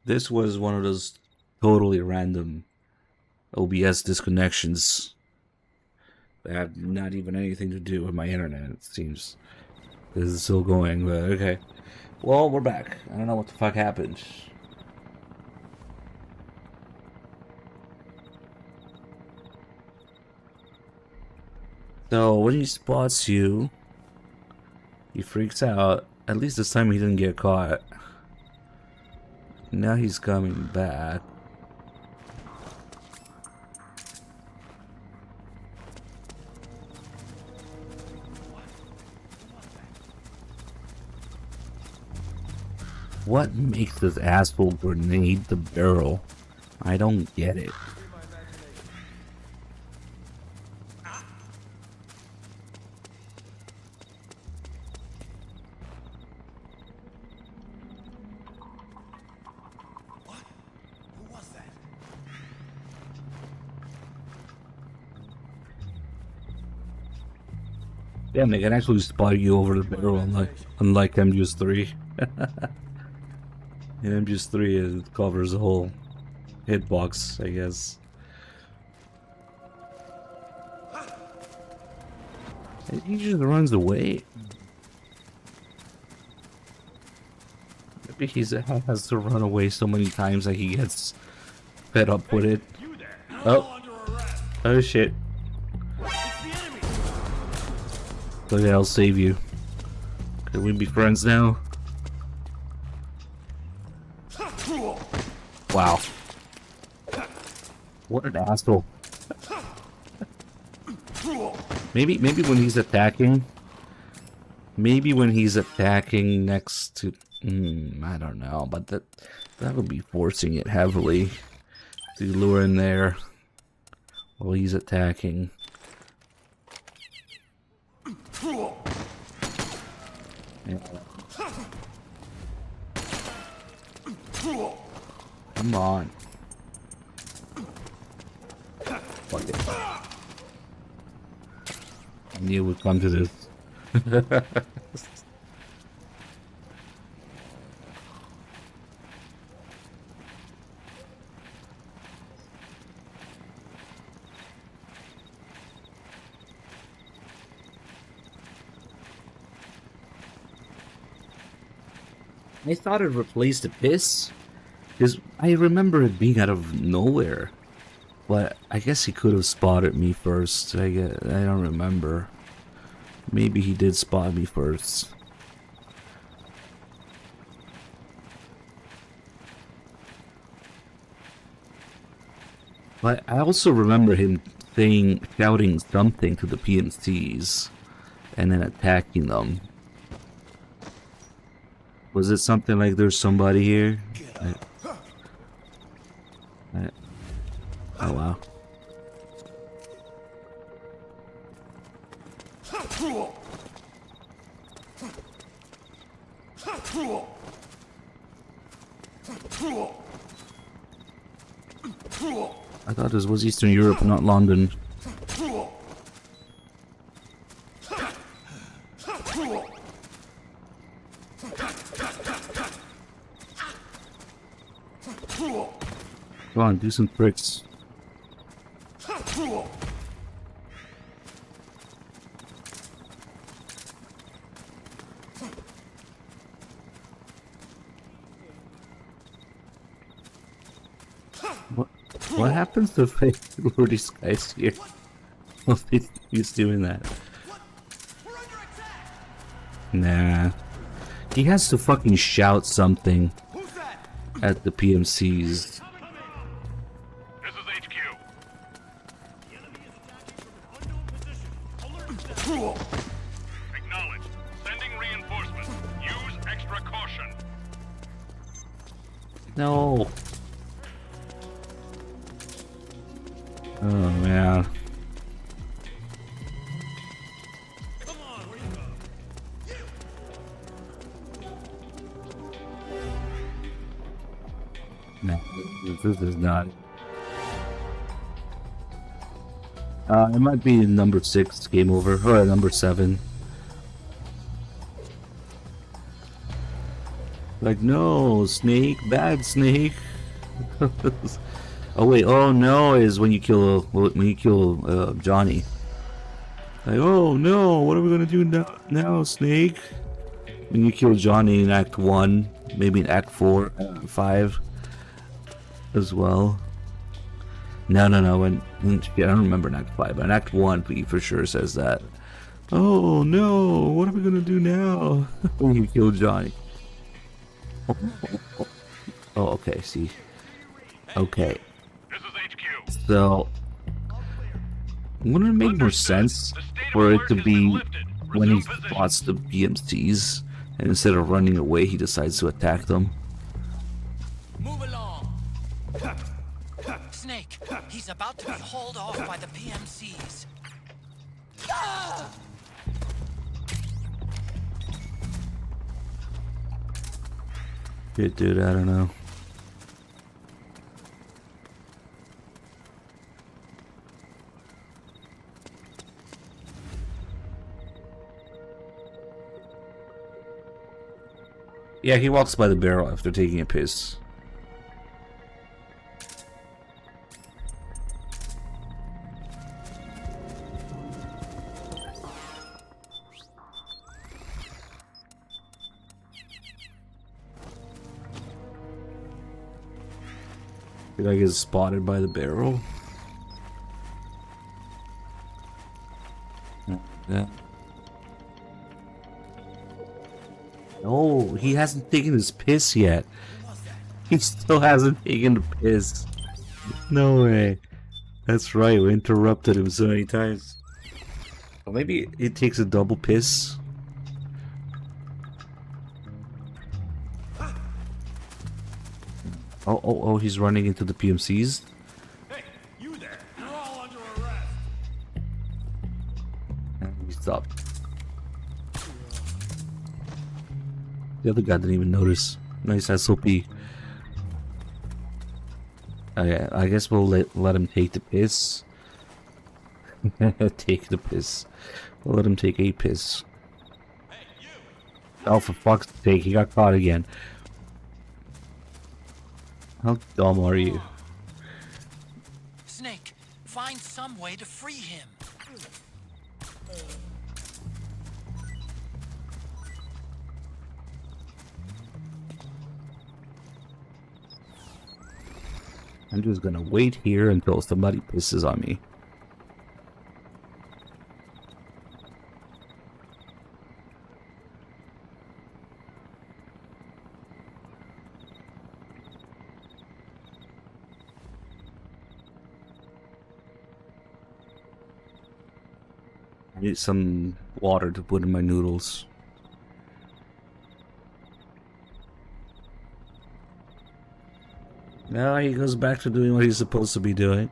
Speaker 1: This was one of those totally random OBS disconnections that had not even anything to do with my internet, it seems. This is still going, but okay. Well, we're back. I don't know what the fuck happened. So, when he spots you, he freaks out. At least this time he didn't get caught. Now he's coming back. What makes this asshole grenade the barrel? I don't get it. Damn, they can actually spot you over the barrel, unlike MGS3. In MGS3, it covers the whole hitbox, I guess. And he just runs away. Maybe he has to run away so many times that he gets fed up with it. Oh shit. Okay, I'll save you. Can we be friends now? Wow. What an asshole. Maybe when he's attacking. Maybe when he's attacking next to. I don't know, but that would be forcing it heavily to lure in there while he's attacking. Yeah. Come on. Fuck it. I knew we'd come to this. I thought it replaced the piss, because I remember it being out of nowhere. But I guess he could have spotted me first. I don't remember. Maybe he did spot me first. But I also remember him shouting something to the PMCs and then attacking them. Was it something like there's somebody here? Oh wow. I thought this was Eastern Europe, not London. Come on, do some tricks. What happens if I lure these guys here? Well, he's doing that. Nah. He has to fucking shout something at the PMCs.
Speaker 20: Acknowledged. Sending reinforcements. Use extra caution.
Speaker 1: No. Oh man. No, this is not. It might be number 6, game over, or number 7. Like, no, Snake, bad Snake. Oh wait, oh no is when you kill Johnny. Like, oh no, what are we gonna do now, Snake? When you kill Johnny in Act 1, maybe in Act 4, 5 as well. No, I don't remember in Act 5, but in Act 1 he for sure says that. Oh no, what are we gonna do now? When you kill Johnny. Oh, okay, see. Okay. So, wouldn't it make more sense for it to be when he spots the BMCs, and instead of running away, he decides to attack them?
Speaker 2: Move along. Snake, he's about to be hauled off by the PMCs.
Speaker 1: Shit, dude, I don't know. Yeah, he walks by the barrel after taking a piss. Did I get spotted by the barrel? Yeah. Oh, he hasn't taken his piss yet. He still hasn't taken the piss. No way. That's right, we interrupted him so many times. Well, maybe it takes a double piss. Oh, he's running into the PMCs.
Speaker 20: Hey, you there. You're all under arrest.
Speaker 1: And he stopped. The other guy didn't even notice. Nice SOP. Okay, I guess we'll let him take the piss. Take the piss. We'll let him take a piss. Oh, for fuck's sake, he got caught again. How dumb are you?
Speaker 2: Snake, find some way to free him.
Speaker 1: I'm just gonna wait here until somebody pisses on me. I need some water to put in my noodles. Now he goes back to doing what he's supposed to be doing.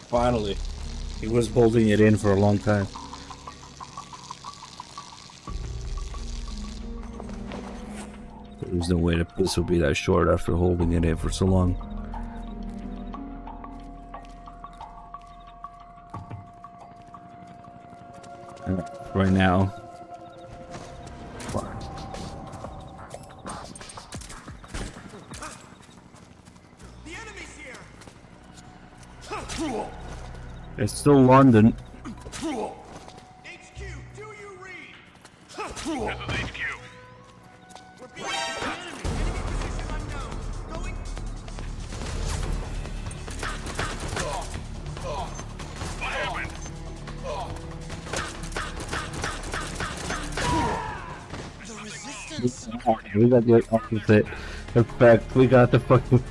Speaker 1: Finally. He was holding it in for a long time. There's no way that this would be that short after holding it in for so long. Right now. It's still London.
Speaker 16: HQ, do you read? This is HQ. We're being hit by the enemy. Enemy position unknown. Going.
Speaker 20: What happened?
Speaker 16: The resistance.
Speaker 1: We got the opposite effect. We got the fucking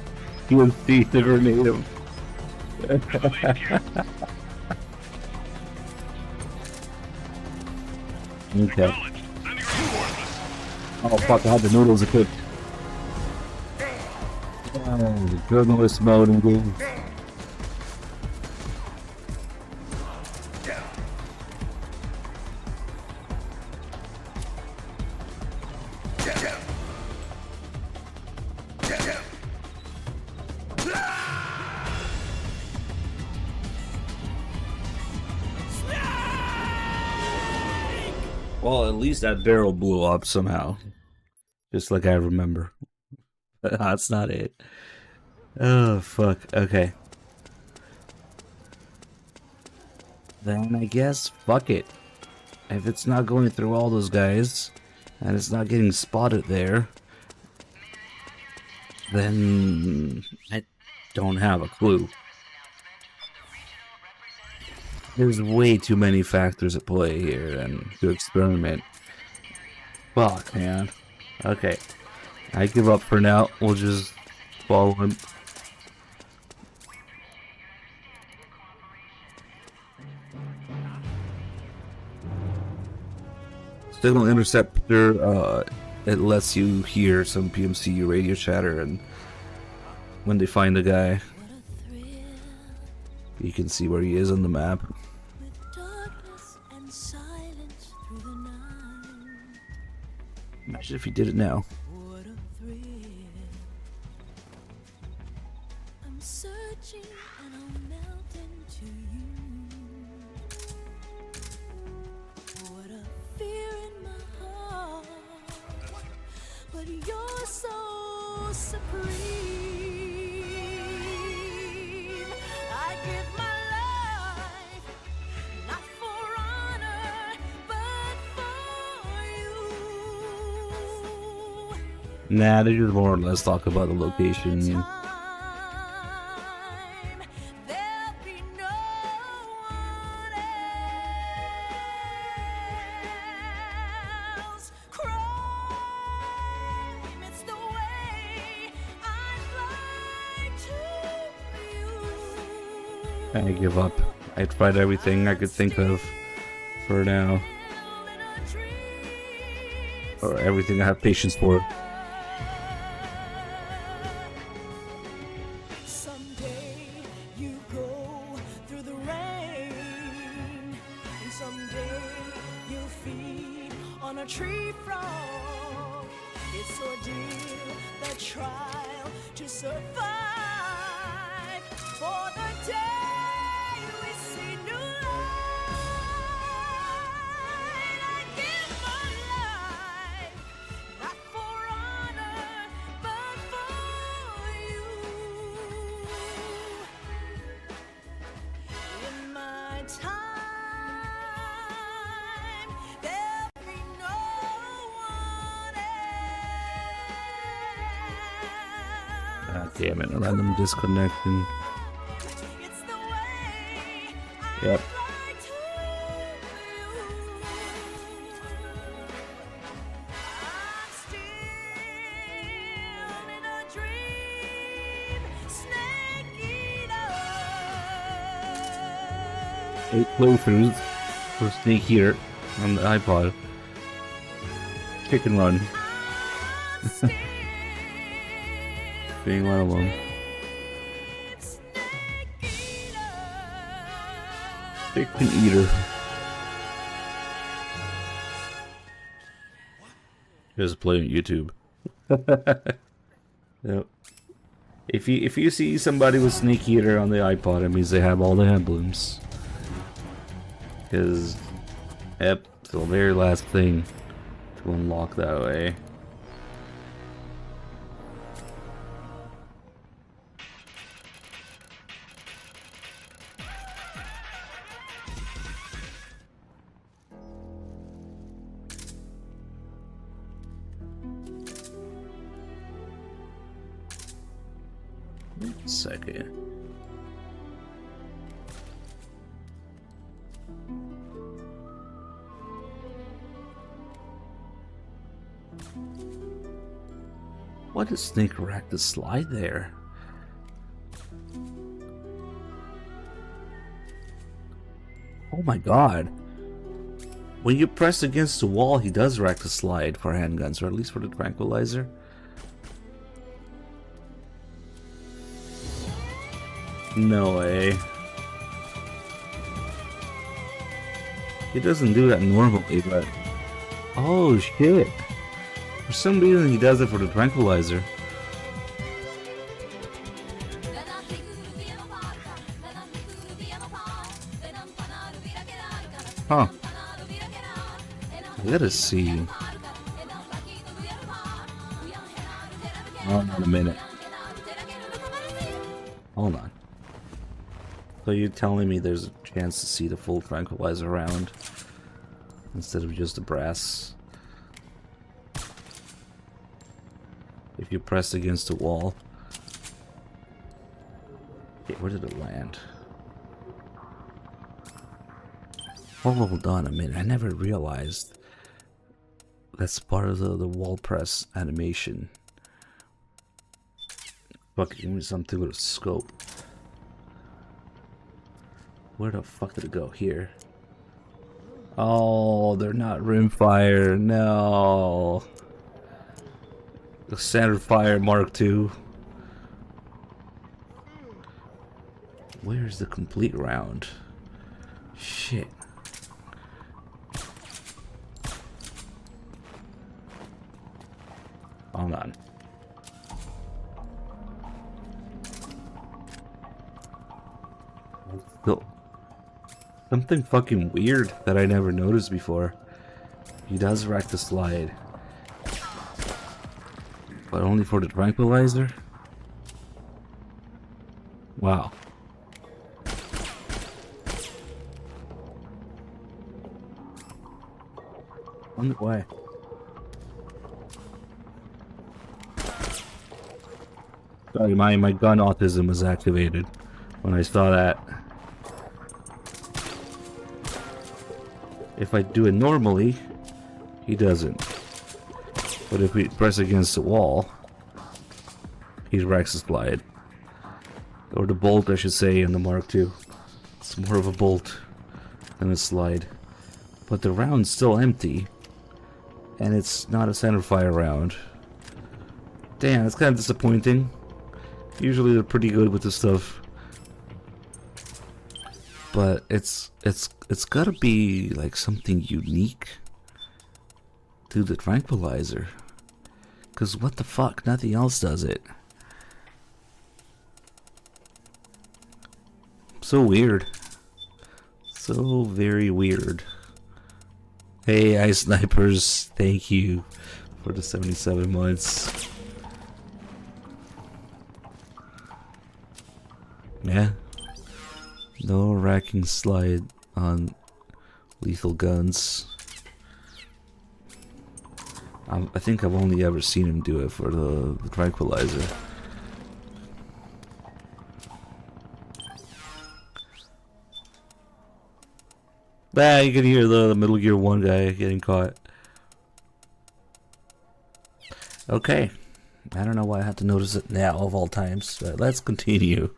Speaker 1: PMC to grenade him. Okay. Oh fuck, I had the noodles equipped. Oh, journalist mode engaged. Well, at least that barrel blew up somehow. Just like I remember. That's not it. Oh, fuck. Okay. Then I guess, fuck it. If it's not going through all those guys, and it's not getting spotted there, then I don't have a clue. There's way too many factors at play here and to experiment. Fuck, man. Okay. I give up for now. We'll just follow him. Signal interceptor, it lets you hear some PMC radio chatter, and when they find a guy, you can see where he is on the map. Imagine if he did it now.
Speaker 12: I'm searching and I'll melt into you. What a fear in my heart, but you're so supreme. I give my life, not for honor, but for you.
Speaker 1: Nah, they just more or less talk about the location. I give up. I tried everything I could think of for now. Or everything I have patience for.
Speaker 12: Someday you go through the rain, and someday you'll feed on a tree frog. It's ordeal, the trial to survive for the day.
Speaker 1: God damn it, random disconnecting. Yep. Eight playthroughs for Snake Eater on the iPod. Chicken Run. Being one of them. Chicken Eater. Just play on YouTube. Yep. If you see somebody with Snake Eater on the iPod, it means they have all the emblems. Because, yep, it's the very last thing to unlock that way. Second. What did Snake rack the slide there? Oh my god. When you press against the wall, he does rack the slide for handguns, or at least for the tranquilizer. No way. He doesn't do that normally, but... Oh shit. For some reason he does it for the tranquilizer. Huh. I gotta see. Hold on a minute. Hold on. So you're telling me there's a chance to see the full tranquilizer round instead of just the brass? If you press against the wall. Okay, where did it land? Oh, hold on a minute. I never realized that's part of the wall press animation. Fuck, give me something with a scope. Where the fuck did it go? Here. Oh, they're not rimfire. No. The standard fire Mark II. Where's the complete round? Shit. Hold on. Still, something fucking weird that I never noticed before. He does rack the slide. But only for the tranquilizer? Wow. Wonder why. Sorry, my gun autism was activated when I saw that. If I do it normally, he doesn't. But if we press against the wall, he racks the slide. Or the bolt, I should say, in the Mark II. It's more of a bolt than a slide. But the round's still empty. And it's not a centerfire round. Damn, that's kind of disappointing. Usually they're pretty good with this stuff. But it's gotta be like something unique to the tranquilizer. Cause what the fuck, nothing else does it. So weird. So very weird. Hey, Ice Snipers, thank you for the 77 months. Yeah. No racking slide on lethal guns. I think I've only ever seen him do it for the tranquilizer. Bah, you can hear the Metal Gear 1 guy getting caught. Okay. I don't know why I had to notice it now of all times, but let's continue.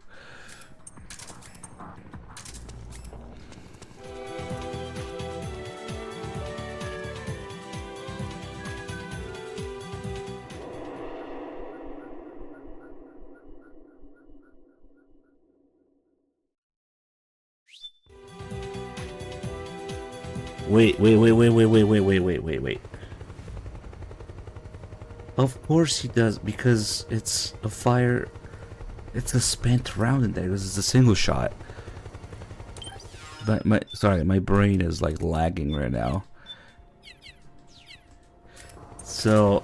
Speaker 1: Wait. Of course he does, because it's a fire. It's a spent round in there. This is a single shot. But my brain is like lagging right now. So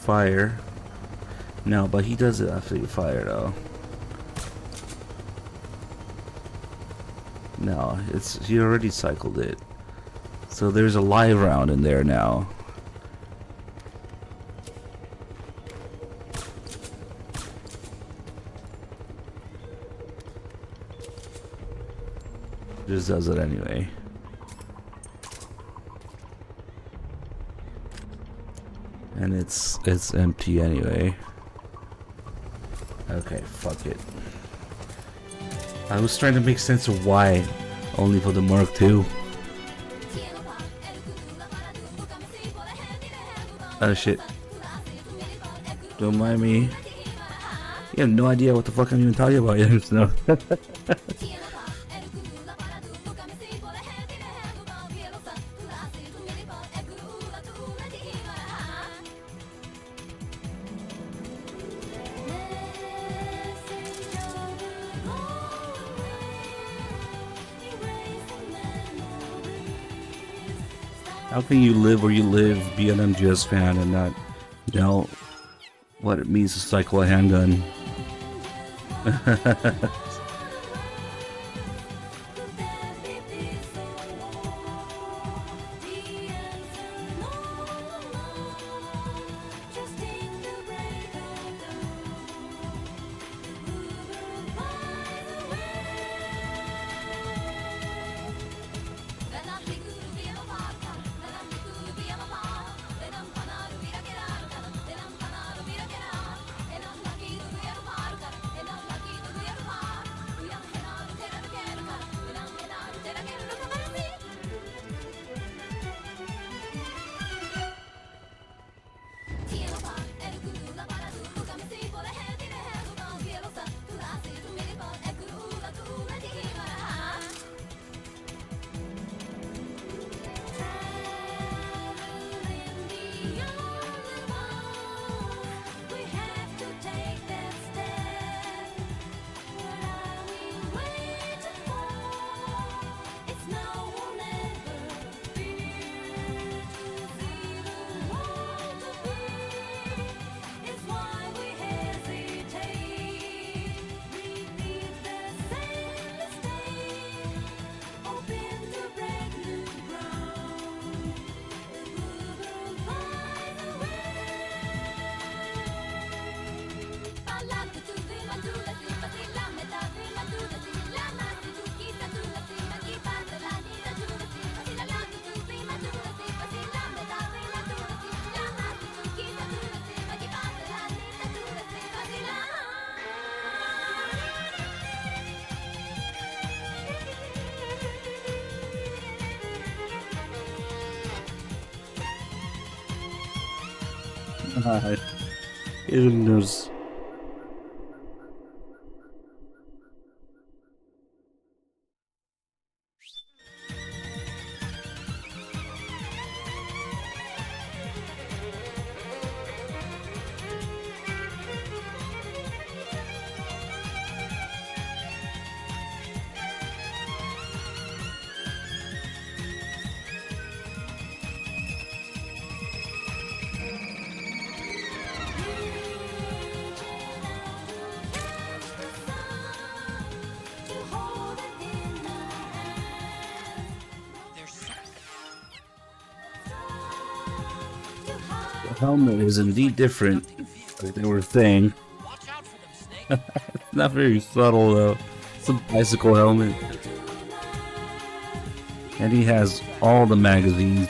Speaker 1: fire. No, but he does it after you fire though. No, he already cycled it. So there's a live round in there now. Just does it anyway. And it's empty anyway. Okay, fuck it. I was trying to make sense of why, only for the Mark II. Oh shit. Don't mind me. You have no idea what the fuck I'm even talking about yet, no. How can you live where you live, be an MGS fan, and not know what it means to cycle a handgun? Goodness. The helmet is indeed different, like they were saying. It's not very subtle though. It's a bicycle helmet. And he has all the magazines.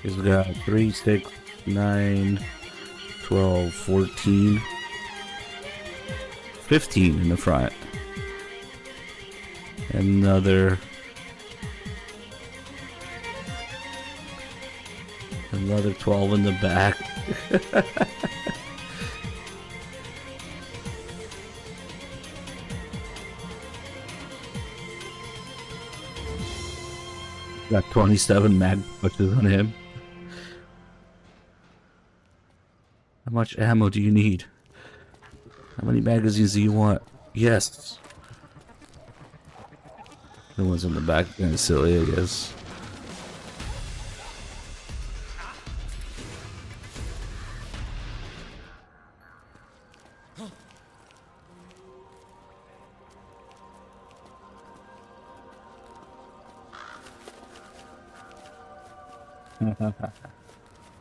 Speaker 1: He's got 3, 6, 9, 12, 14, 15 in the front. Another 12 in the back. Got 27 mag punches on him. How much ammo do you need? How many magazines do you want? Yes. The ones in the back are kind of silly, I guess.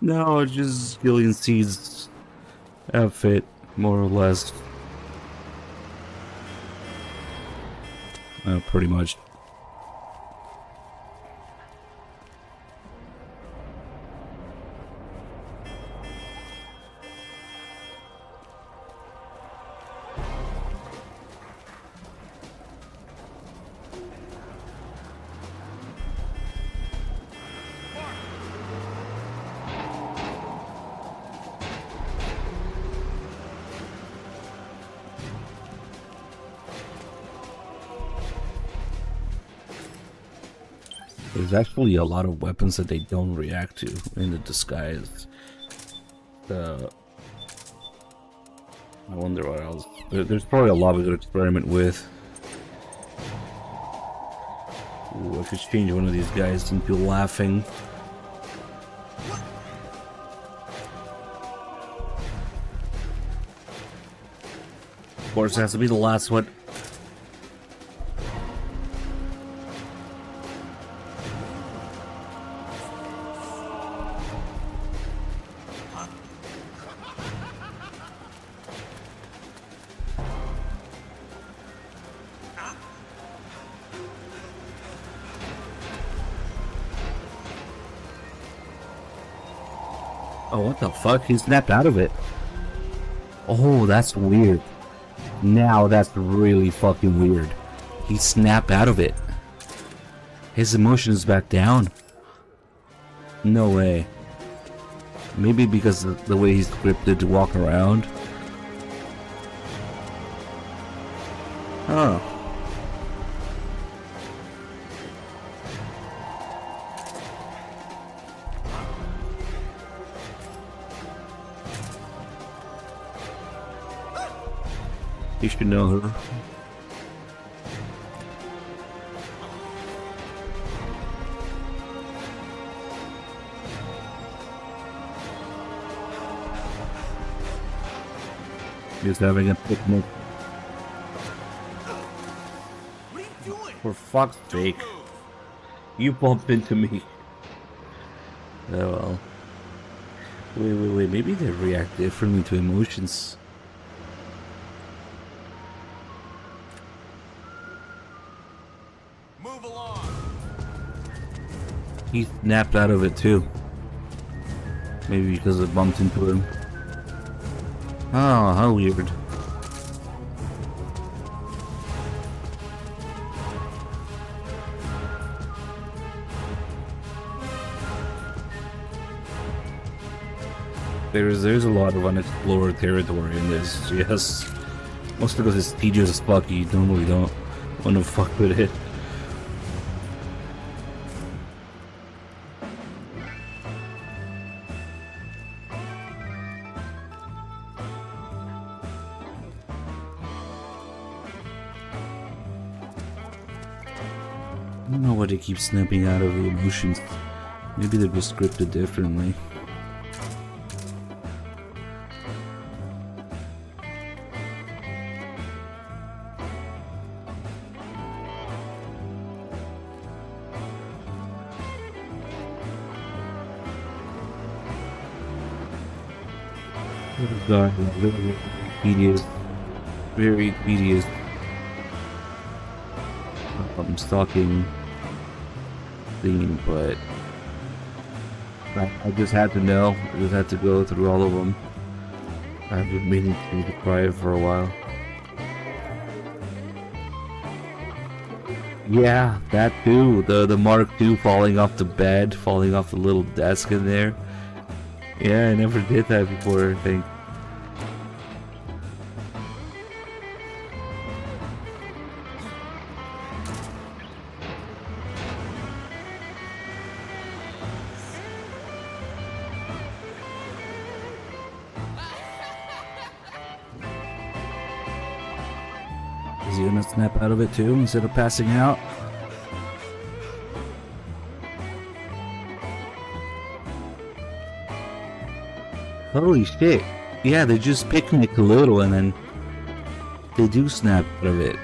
Speaker 1: No, it's just Gillian Seed's outfit, more or less. Pretty much. There's actually a lot of weapons that they don't react to in the disguise. I wonder what else. There's probably a lot we could experiment with. Ooh, I could change one of these guys into laughing. Of course, it has to be the last one. Oh, what the fuck? He snapped out of it. Oh, that's weird. Now that's really fucking weird. He snapped out of it. His emotion is back down. No way. Maybe because of the way he's scripted to walk around. Oh. You should know her. Just having a picnic.
Speaker 16: What are you doing?
Speaker 1: For fuck's sake. You bumped into me. Oh well. Wait. Maybe they react differently to emotions.
Speaker 16: Move along.
Speaker 1: He snapped out of it too. Maybe because it bumped into him. Oh, how weird. There's a lot of unexplored territory in this, yes. Most of it is tedious as fuck, you normally don't want to fuck with it. I don't know why they keep snapping out of the emotions. Maybe they're just scripted differently. This is going a very tedious, very tedious stalking scene, but I just had to know. I just had to go through all of them. I've been meaning to cry for a while. Yeah, that too. The Mark II falling off the bed, falling off the little desk in there. Yeah, I never did that before, I think. Is he gonna snap out of it too instead of passing out? Holy shit. Yeah, they just picnic a little and then they do snap out of it.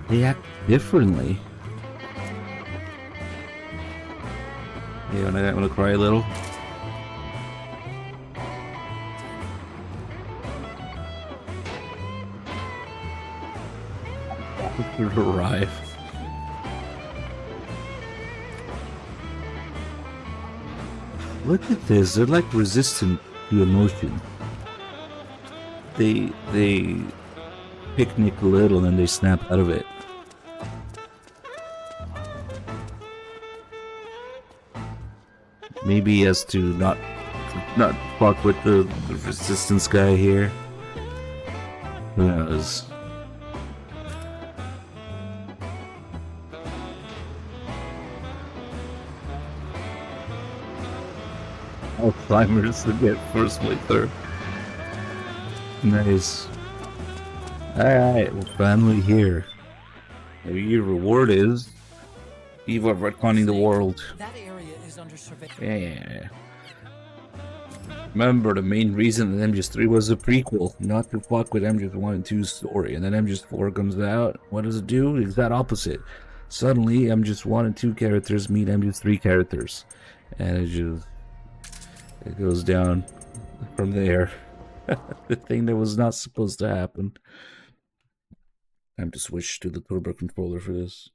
Speaker 1: They act differently. Yeah, when I want to cry a little. Arrive. Look at this, they're like resistant to emotion. They picnic a little and then they snap out of it. Maybe he has to not fuck with the resistance guy here. Who knows? Alzheimer's to get first playthrough. Nice. Alright, we're finally here. Maybe your reward is Eva retconning the world.
Speaker 2: That area is under surveillance.
Speaker 1: Yeah. Remember, the main reason that MGS3 was a prequel, not to fuck with MGS1 and 2's story. And then MGS4 comes out. What does it do? The exact opposite. Suddenly, MGS1 and 2 characters meet MGS3 characters. And it goes down from there. The thing that was not supposed to happen. Time to switch to the turbo controller for this.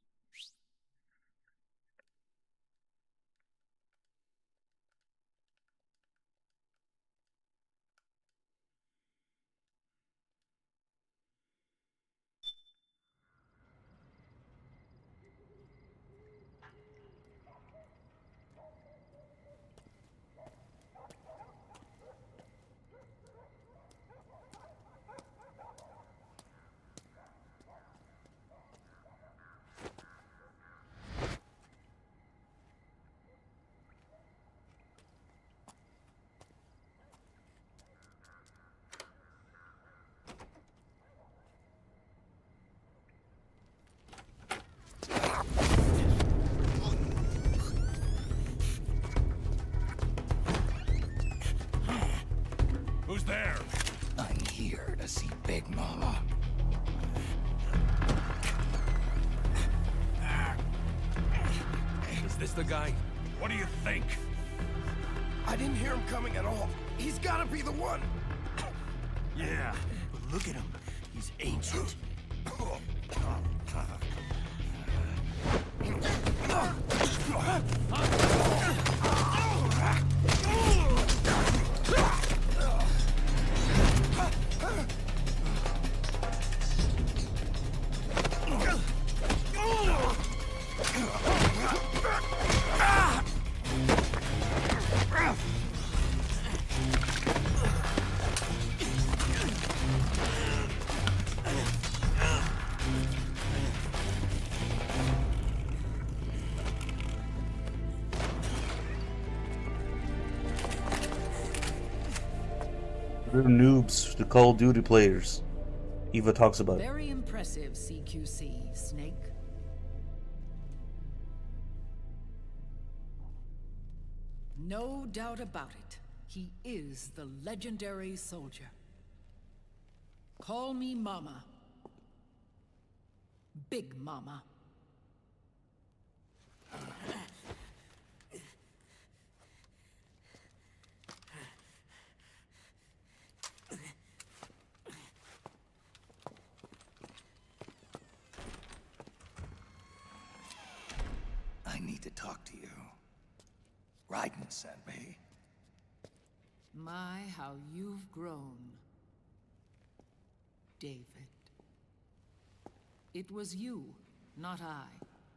Speaker 16: Who's there?
Speaker 3: I'm here to see Big Mama.
Speaker 16: Is this the guy? What do you think? I didn't hear him coming at all. He's gotta be the one. Yeah, but look at him. He's ancient.
Speaker 1: They're noobs, the Call of Duty players. Eva talks about it.
Speaker 11: Very impressive, CQC, Snake. No doubt about it. He is the legendary soldier. Call me Mama. Big Mama.
Speaker 4: need to talk to you. Raiden sent me.
Speaker 11: My, how you've grown, David. It was you, not I,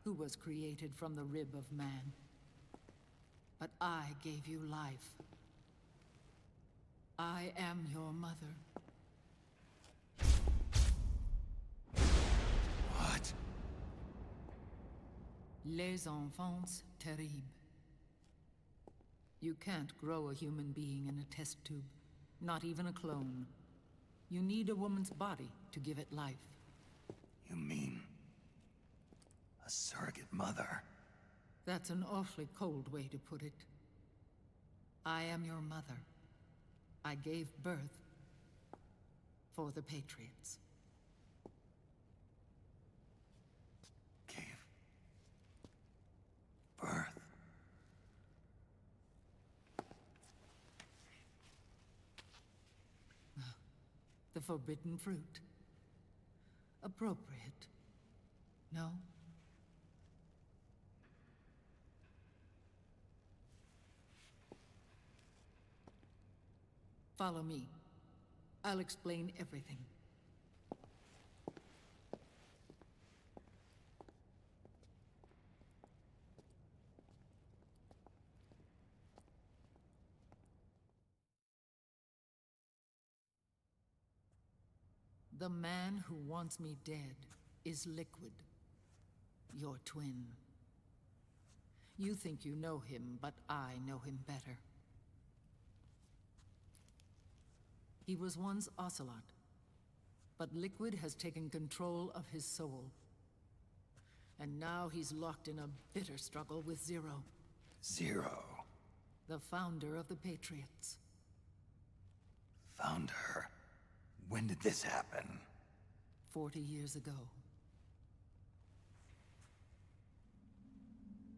Speaker 11: who was created from the rib of man. But I gave you life. I am your mother.
Speaker 4: What?
Speaker 11: Les enfants terribles. You can't grow a human being in a test tube, not even a clone. You need a woman's body to give it life.
Speaker 4: You mean... a surrogate mother?
Speaker 11: That's an awfully cold way to put it. I am your mother. I gave birth for the Patriots.
Speaker 4: Birth?
Speaker 11: The forbidden fruit. Appropriate. No? Follow me. I'll explain everything. The man who wants me dead is Liquid, your twin. You think you know him, but I know him better. He was once Ocelot, but Liquid has taken control of his soul. And now he's locked in a bitter struggle with Zero.
Speaker 4: Zero?
Speaker 11: The founder of the Patriots.
Speaker 4: Founder? When did this happen?
Speaker 11: 40 years ago.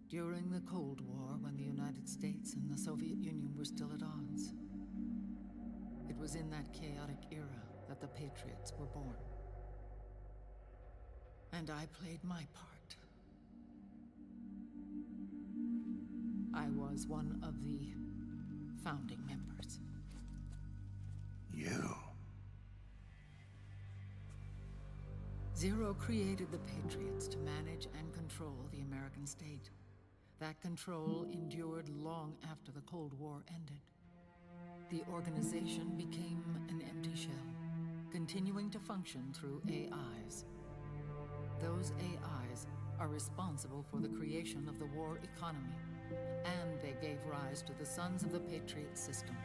Speaker 11: During the Cold War, when the United States and the Soviet Union were still at odds. It was in that chaotic era that the Patriots were born. And I played my part. I was one of the founding members.
Speaker 4: You?
Speaker 11: Zero created the Patriots to manage and control the American state. That control endured long after the Cold War ended. The organization became an empty shell, continuing to function through AIs. Those AIs are responsible for the creation of the war economy, and they gave rise to the Sons of the Patriot system.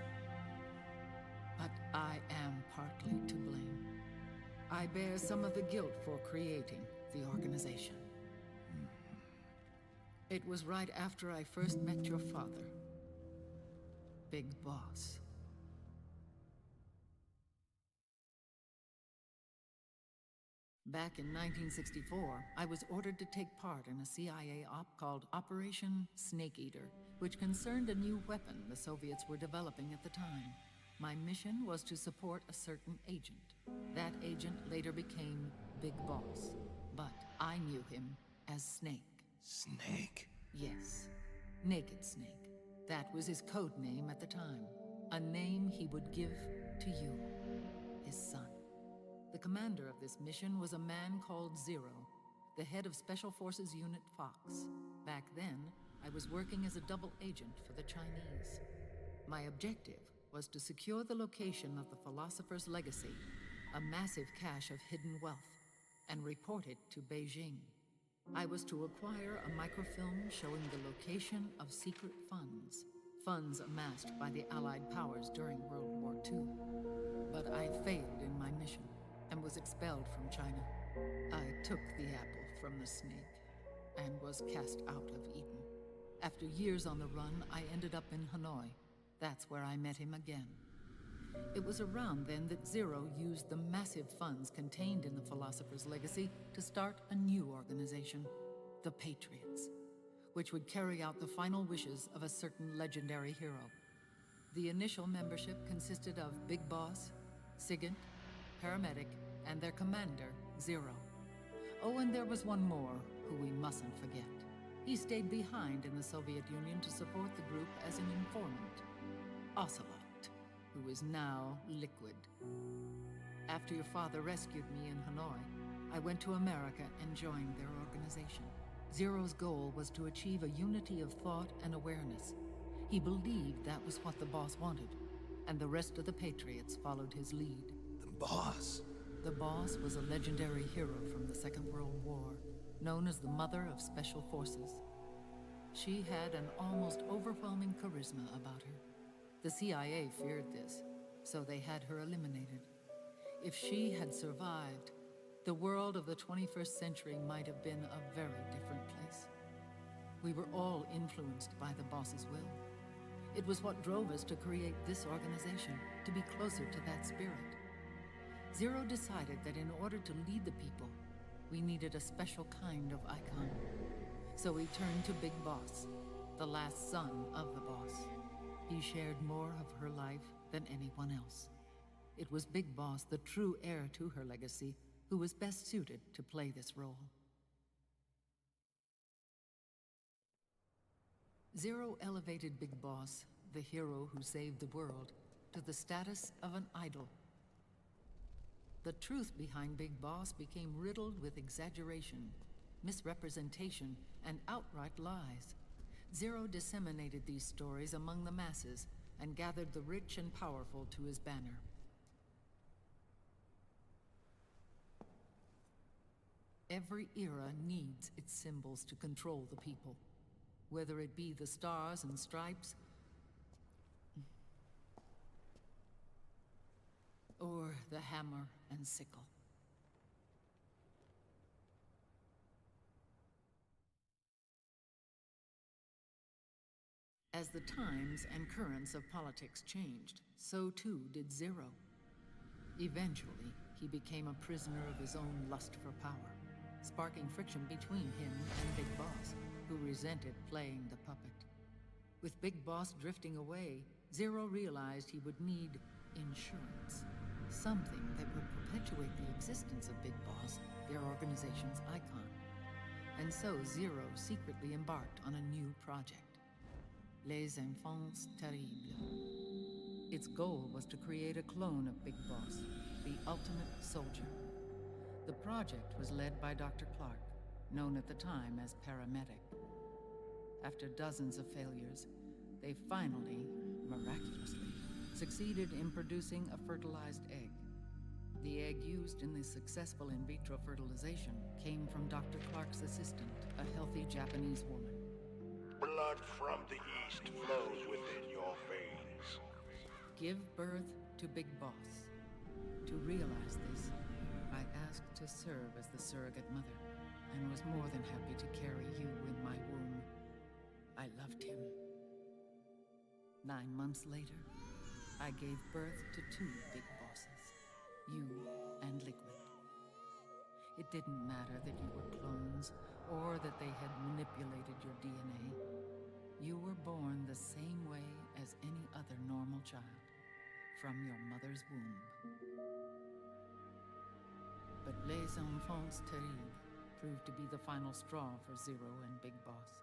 Speaker 11: But I am partly to blame. I bear some of the guilt for creating the organization. It was right after I first met your father, Big Boss. Back in 1964, I was ordered to take part in a CIA op called Operation Snake Eater, which concerned a new weapon the Soviets were developing at the time. My mission was to support a certain agent. That agent later became Big Boss, but I knew him as Snake.
Speaker 4: Snake?
Speaker 11: Yes, Naked Snake. That was his code name at the time. A name he would give to you, his son. The commander of this mission was a man called Zero, the head of Special Forces Unit Fox. Back then, I was working as a double agent for the Chinese. My objective was to secure the location of the Philosopher's Legacy, a massive cache of hidden wealth, and report it to Beijing. I was to acquire a microfilm showing the location of secret funds, funds amassed by the Allied powers during World War II. But I failed in my mission and was expelled from China. I took the apple from the snake and was cast out of Eden. After years on the run, I ended up in Hanoi. That's where I met him again. It was around then that Zero used the massive funds contained in the Philosopher's Legacy to start a new organization, the Patriots, which would carry out the final wishes of a certain legendary hero. The initial membership consisted of Big Boss, Sigint, Paramedic, and their commander, Zero. Oh, and there was one more who we mustn't forget.
Speaker 21: He stayed behind in the Soviet Union to support the group as an informant. Ocelot, who is now Liquid. After your father rescued me in Hanoi, I went to America and joined their organization. Zero's goal was to achieve a unity of thought and awareness. He believed that was what the boss wanted, and the rest of the Patriots followed his lead.
Speaker 3: The boss?
Speaker 21: The boss was a legendary hero from the Second World War, known as the Mother of Special Forces. She had an almost overwhelming charisma about her. The CIA feared this, so they had her eliminated. If she had survived, the world of the 21st century might have been a very different place. We were all influenced by the boss's will. It was what drove us to create this organization, to be closer to that spirit. Zero decided that in order to lead the people, we needed a special kind of icon. So he turned to Big Boss, the last son of the boss. He shared more of her life than anyone else. It was Big Boss, the true heir to her legacy, who was best suited to play this role. Zero elevated Big Boss, the hero who saved the world, to the status of an idol. The truth behind Big Boss became riddled with exaggeration, misrepresentation, and outright lies. Zero disseminated these stories among the masses and gathered the rich and powerful to his banner. Every era needs its symbols to control the people, whether it be the stars and stripes, or the hammer and sickle. As the times and currents of politics changed, so too did Zero. Eventually, he became a prisoner of his own lust for power, sparking friction between him and Big Boss, who resented playing the puppet. With Big Boss drifting away, Zero realized he would need insurance. Something that would perpetuate the existence of Big Boss, their organization's icon. And so Zero secretly embarked on a new project, Les Enfants Terribles. Its goal was to create a clone of Big Boss, the ultimate soldier. The project was led by Dr. Clark, known at the time as Paramedic. After dozens of failures, they finally, miraculously, succeeded in producing a fertilized egg. The egg used in the successful in vitro fertilization came from Dr. Clark's assistant, a healthy Japanese woman.
Speaker 22: Blood from the east flows within your veins.
Speaker 21: Give birth to Big Boss. To realize this, I asked to serve as the surrogate mother, and was more than happy to carry you in my womb. I loved him. 9 months later, I gave birth to 2 Big Bosses, you and Liquid. It didn't matter that you were clones, or that they had manipulated your DNA. You were born the same way as any other normal child, from your mother's womb. But Les Enfants Terribles proved to be the final straw for Zero and Big Boss.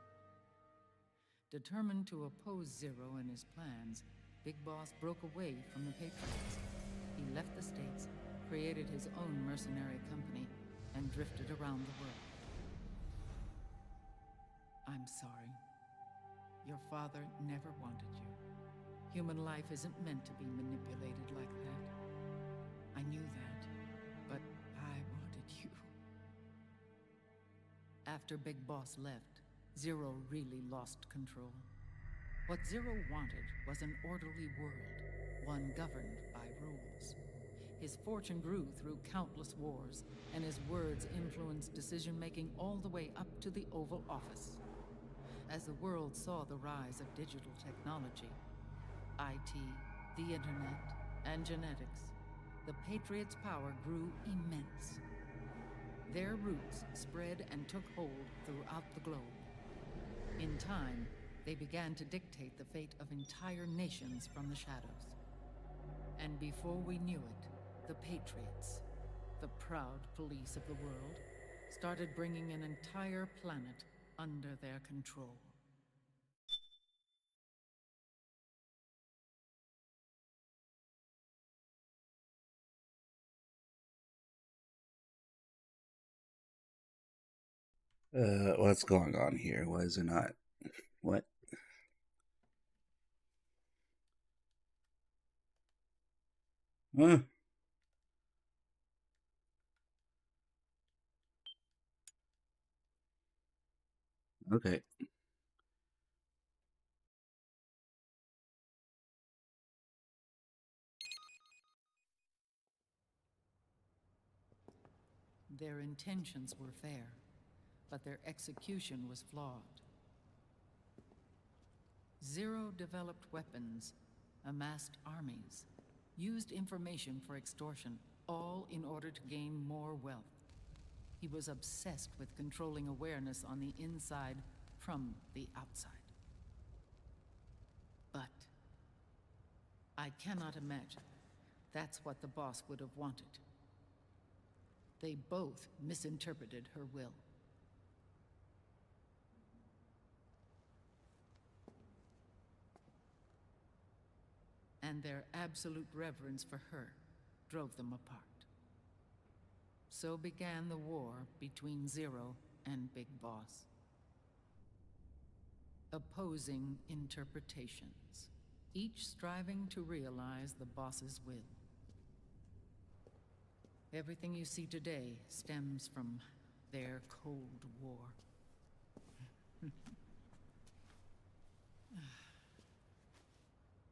Speaker 21: Determined to oppose Zero and his plans, Big Boss broke away from the Patriots. He left the States, created his own mercenary company, and drifted around the world. I'm sorry. Your father never wanted you. Human life isn't meant to be manipulated like that. I knew that, but I wanted you. After Big Boss left, Zero really lost control. What Zero wanted was an orderly world, one governed by rules. His fortune grew through countless wars, and his words influenced decision-making all the way up to the Oval Office. As the world saw the rise of digital technology, IT, the internet, and genetics, the Patriots' power grew immense. Their roots spread and took hold throughout the globe. In time, they began to dictate the fate of entire nations from the shadows. And before we knew it, the Patriots, the proud police of the world, started bringing an entire planet under their control.
Speaker 1: What's going on here? Why is it not? What? Huh? Okay.
Speaker 21: Their intentions were fair, but their execution was flawed. Zero developed weapons, amassed armies, used information for extortion, all in order to gain more wealth. He was obsessed with controlling awareness on the inside from the outside. But I cannot imagine that's what the boss would have wanted. They both misinterpreted her will. And their absolute reverence for her drove them apart. So began the war between Zero and Big Boss. Opposing interpretations, each striving to realize the boss's will. Everything you see today stems from their Cold War.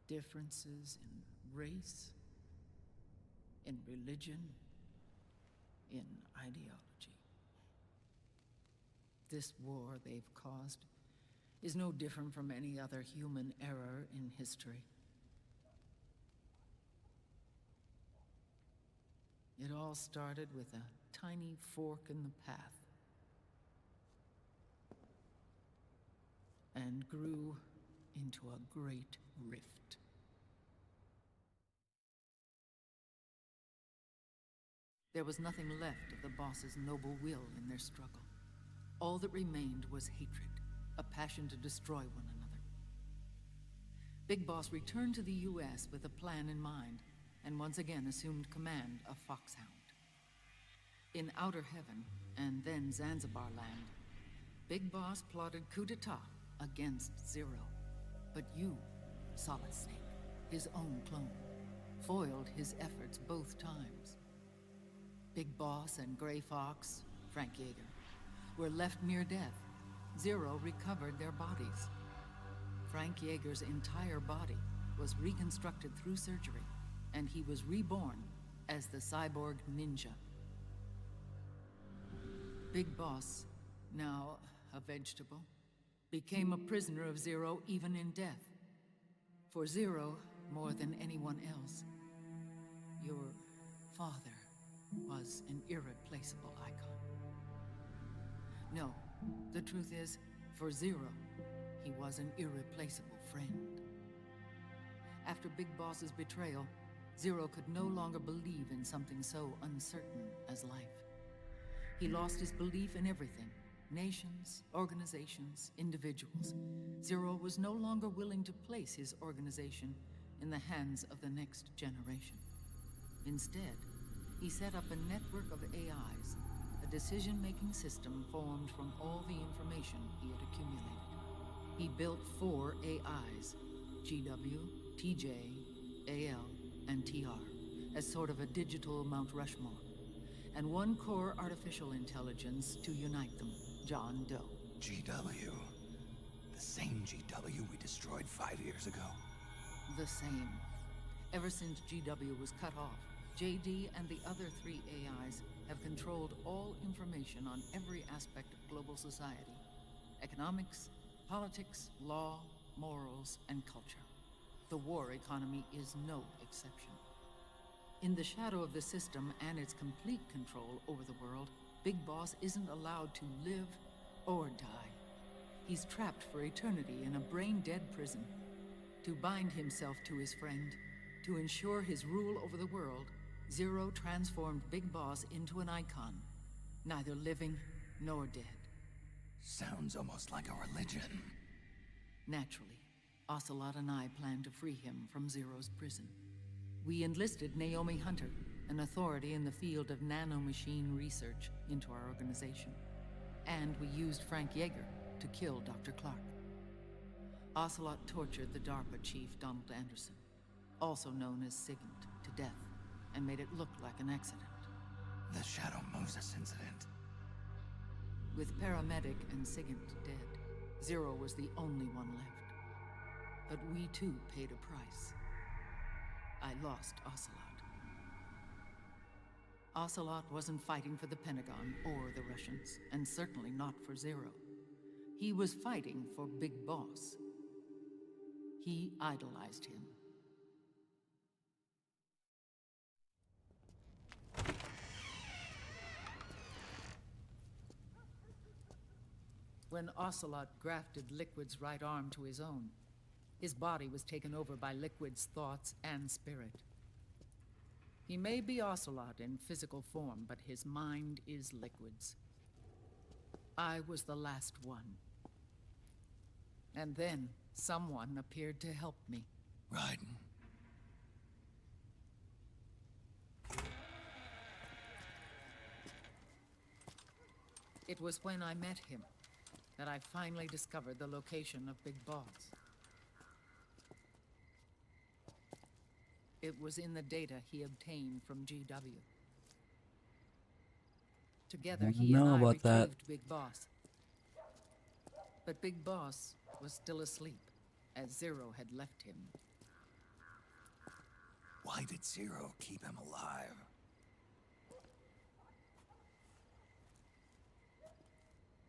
Speaker 21: Differences in race, in religion, in ideology. This war they've caused is no different from any other human error in history. It all started with a tiny fork in the path and grew into a great rift. There was nothing left of the boss's noble will in their struggle. All that remained was hatred, a passion to destroy one another. Big Boss returned to the US with a plan in mind, and once again assumed command of Foxhound. In Outer Heaven, and then Zanzibar Land, Big Boss plotted coup d'etat against Zero. But you, Solid Snake, his own clone, foiled his efforts both times. Big Boss and Gray Fox, Frank Yeager, were left near death. Zero recovered their bodies. Frank Yeager's entire body was reconstructed through surgery, and he was reborn as the cyborg ninja. Big Boss, now a vegetable, became a prisoner of Zero even in death. For Zero, more than anyone else, your father was an irreplaceable icon. No, the truth is, for Zero, he was an irreplaceable friend. After Big Boss's betrayal, Zero could no longer believe in something so uncertain as life. He lost his belief in everything. Nations, organizations, individuals. Zero was no longer willing to place his organization in the hands of the next generation. Instead, he set up a network of AIs, a decision-making system formed from all the information he had accumulated. He built 4 AIs, GW, TJ, AL, and TR, as sort of a digital Mount Rushmore, and 1 core artificial intelligence to unite them, John Doe.
Speaker 4: GW? The same GW we destroyed 5 years ago?
Speaker 21: The same. Ever since GW was cut off, JD and the other 3 AIs have controlled all information on every aspect of global society. Economics, politics, law, morals, and culture. The war economy is no exception. In the shadow of the system and its complete control over the world, Big Boss isn't allowed to live or die. He's trapped for eternity in a brain-dead prison. To bind himself to his friend, to ensure his rule over the world, Zero transformed Big Boss into an icon, neither living nor dead.
Speaker 4: Sounds almost like a religion.
Speaker 21: Naturally, Ocelot and I planned to free him from Zero's prison. We enlisted Naomi Hunter, an authority in the field of nanomachine research, into our organization. And we used Frank Yeager to kill Dr. Clark. Ocelot tortured the DARPA chief, Donald Anderson, also known as Sigint, to death, and made it look like an accident.
Speaker 4: The Shadow Moses incident.
Speaker 21: With paramedic and Sigint dead, Zero was the only one left. But we too paid a price. I lost Ocelot. Ocelot wasn't fighting for the Pentagon or the Russians, and certainly not for Zero. He was fighting for Big Boss. He idolized him. When Ocelot grafted Liquid's right arm to his own, his body was taken over by Liquid's thoughts and spirit. He may be Ocelot in physical form, but his mind is Liquid's. I was the last one. And then someone appeared to help me.
Speaker 4: Raiden.
Speaker 21: It was when I met him that I finally discovered the location of Big Boss. It was in the data he obtained from GW. Together, he and I retrieved Big Boss. But Big Boss was still asleep, as Zero had left him.
Speaker 4: Why did Zero keep him alive?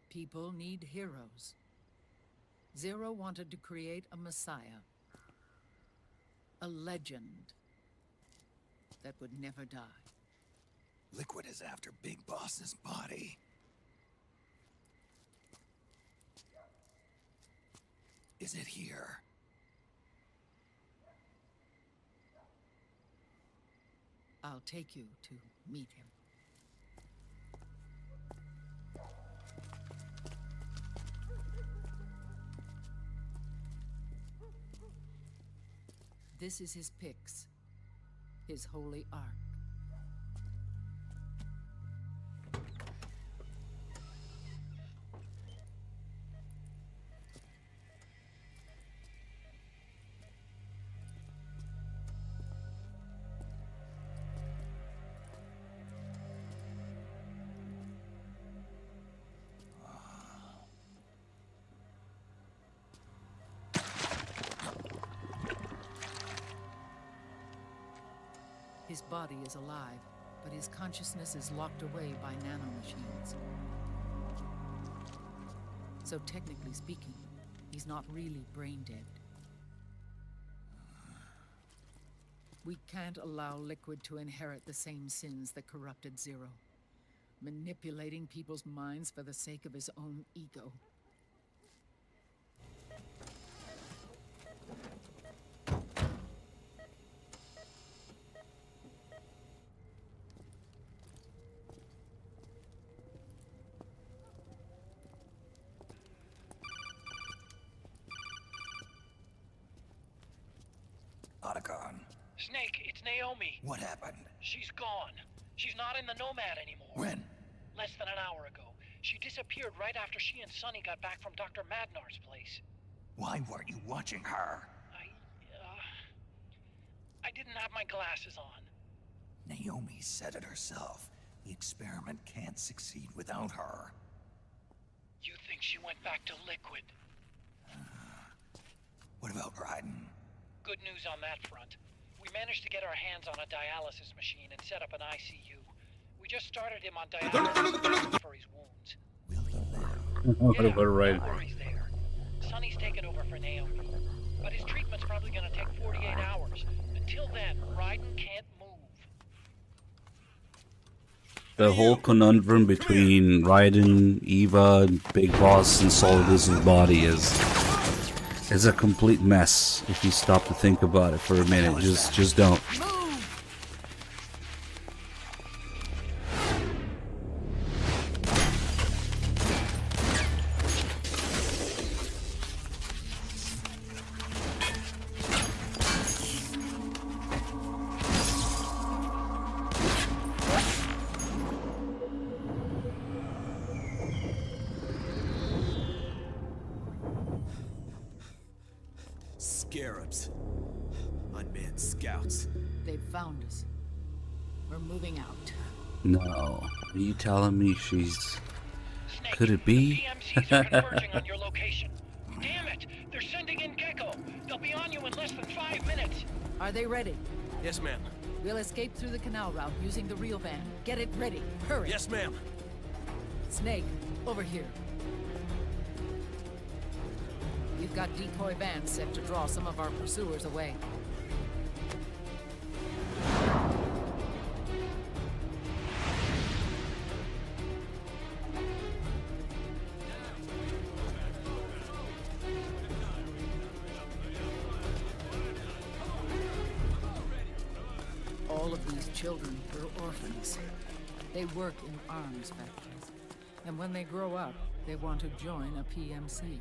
Speaker 21: People need heroes. Zero wanted to create a messiah. A legend that would never die.
Speaker 4: Liquid is after Big Boss's body. Is it here?
Speaker 21: I'll take you to meet him. This is his pyx, his holy ark. His body is alive, but his consciousness is locked away by nanomachines. So technically speaking, he's not really brain dead. We can't allow Liquid to inherit the same sins that corrupted Zero, manipulating people's minds for the sake of his own ego.
Speaker 4: Otacon.
Speaker 15: Snake, it's Naomi.
Speaker 4: What happened?
Speaker 15: She's gone. She's not in the Nomad anymore.
Speaker 4: When?
Speaker 15: Less than an hour ago. She disappeared right after she and Sonny got back from Dr. Madnar's place.
Speaker 4: Why weren't you watching her?
Speaker 15: I didn't have my glasses on.
Speaker 4: Naomi said it herself. The experiment can't succeed without her.
Speaker 15: You think she went back to Liquid?
Speaker 4: What about Raiden?
Speaker 15: Good news on that front. We managed to get our hands on a dialysis machine and set up an ICU. We just started him on dialysis for his wounds.
Speaker 1: What about Raiden?
Speaker 15: He's there. Sonny's taken over for Naomi. But his treatment's probably gonna take 48 hours. Until then, Raiden can't move.
Speaker 1: The whole conundrum between Raiden, Eva, Big Boss, and Solidus's body is a complete mess if you stop to think about it for a minute. Just don't.
Speaker 6: Arabs. Unmanned scouts.
Speaker 21: They've found us. We're moving out.
Speaker 1: No. Are you telling me she's... Could it be?
Speaker 15: Converging on your location. Damn it! They're sending in Gecko. They'll be on you in less than 5 minutes.
Speaker 21: Are they ready?
Speaker 6: Yes, ma'am.
Speaker 21: We'll escape through the canal route using the real van. Get it ready. Hurry.
Speaker 6: Yes, ma'am.
Speaker 21: Snake, over here. We've got decoy vans set to draw some of our pursuers away. All of these children are orphans. They work in arms factories. And when they grow up, they want to join a PMC.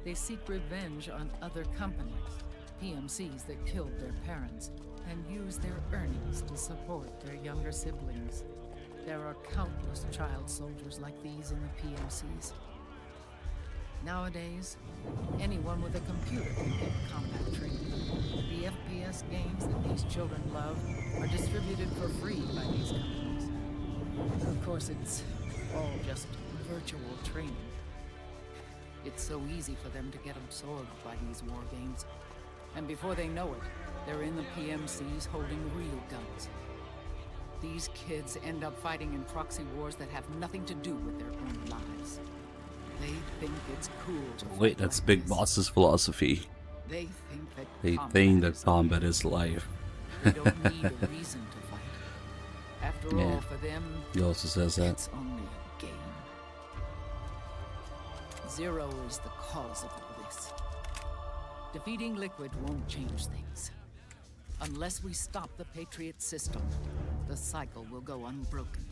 Speaker 21: They seek revenge on other companies, PMCs that killed their parents, and use their earnings to support their younger siblings. There are countless child soldiers like these in the PMCs. Nowadays, anyone with a computer can get combat training. The FPS games that these children love are distributed for free by these companies. Of course, it's all just virtual training. It's so easy for them to get absorbed by these war games. And before they know it, they're in the PMCs holding real guns. These kids end up fighting in proxy wars that have nothing to do with their own lives. They think it's cool to
Speaker 1: Wait, that's Big Boss's philosophy.
Speaker 21: They think that
Speaker 1: They think that combat is life.
Speaker 21: they don't need a reason to fight. After
Speaker 1: Yeah.
Speaker 21: all, for them,
Speaker 1: He also says that.
Speaker 21: it's only a game. Zero is the cause of all this. Defeating Liquid won't change things. Unless we stop the Patriot system, the cycle will go unbroken.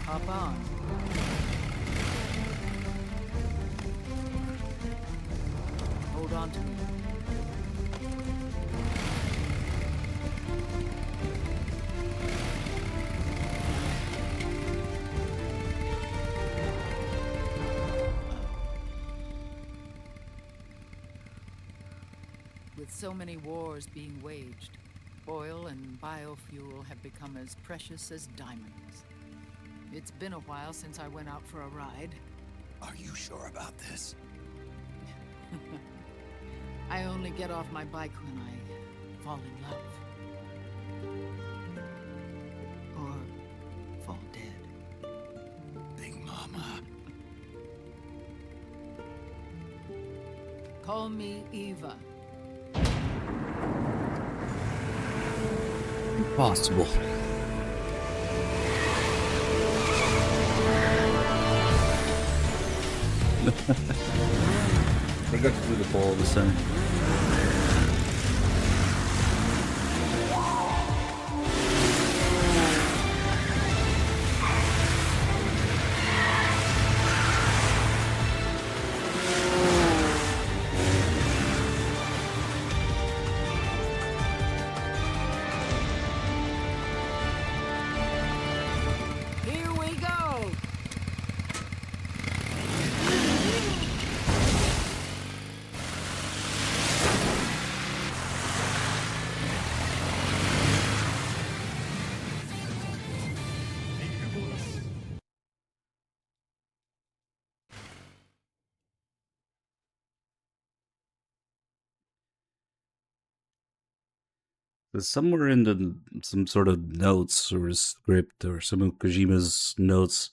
Speaker 21: Hop on. Hold on to me. With so many wars being waged, oil and biofuel have become as precious as diamonds. It's been a while since I went out for a ride.
Speaker 3: Are you sure about this?
Speaker 21: I only get off my bike when I fall in love. Or fall dead.
Speaker 3: Big Mama.
Speaker 21: Call me Eva.
Speaker 1: Impossible. Forgot to do the ball this time.
Speaker 21: Here we go!
Speaker 1: There's somewhere in some sort of notes or script or some of Kojima's notes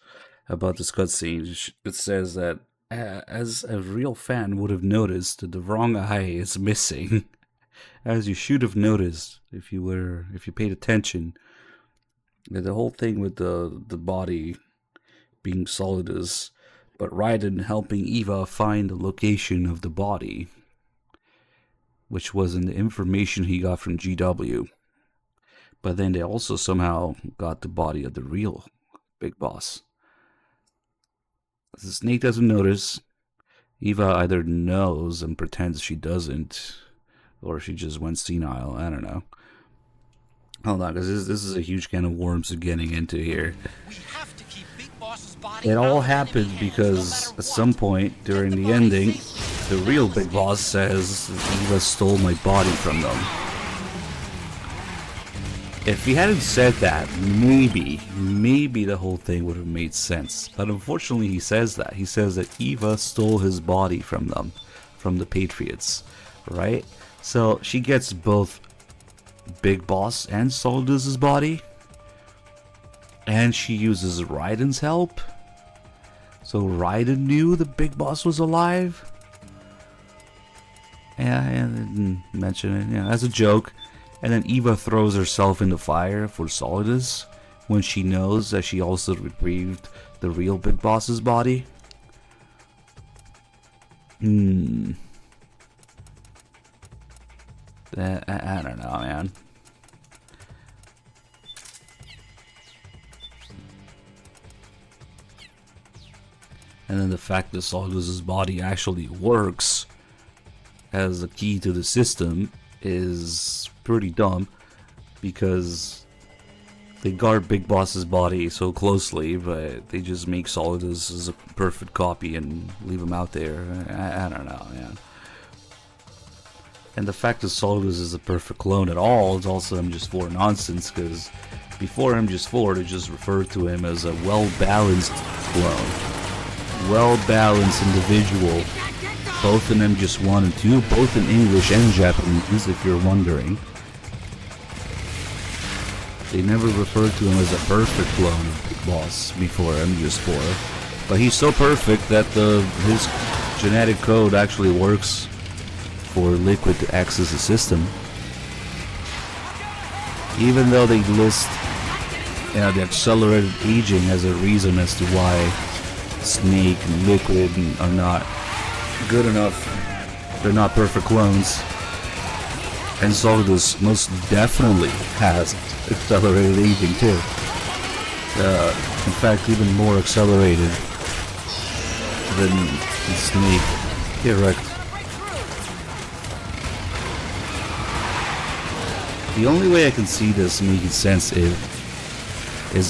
Speaker 1: about this cutscene. It says that as a real fan would have noticed that the wrong eye is missing, as you should have noticed if you paid attention. The whole thing with the body being solid is, but Raiden helping Eva find the location of the body, which was in the information he got from GW. But then they also somehow got the body of the real Big Boss. The Snake doesn't notice. Eva either knows and pretends she doesn't, or she just went senile. I don't know. Hold on, because this is a huge can of worms we're getting into here.
Speaker 15: We have to
Speaker 1: It all happened because at some point during the ending, the real Big Boss says Eva stole my body from them. If he hadn't said that, maybe the whole thing would have made sense. But unfortunately he says that. He says that Eva stole his body from them, from the Patriots, right? So she gets both Big Boss and Solidus's body. And she uses Raiden's help. So Raiden knew the Big Boss was alive. Yeah, I didn't mention it. Yeah, as a joke. And then Eva throws herself in the fire for Solidus when she knows that she also retrieved the real Big Boss's body. I don't know, man. And then the fact that Solidus's body actually works as a key to the system is pretty dumb, because they guard Big Boss's body so closely, but they just make Solidus as a perfect copy and leave him out there. I don't know, man. And the fact that Solidus is a perfect clone at all is also MGS4 nonsense, because before MGS4 they just referred to him as a well-balanced clone. Well-balanced individual, both in MGS1 and 2, both in English and Japanese, if you're wondering. They never referred to him as a perfect clone of Big Boss before MGS4, but he's so perfect that his genetic code actually works for Liquid to access the system. Even though they list the accelerated aging as a reason as to why Snake and Liquid are not good enough, they're not perfect clones. And Solidus most definitely has accelerated aging too. In fact, even more accelerated than Snake. Correct. The only way I can see this making sense is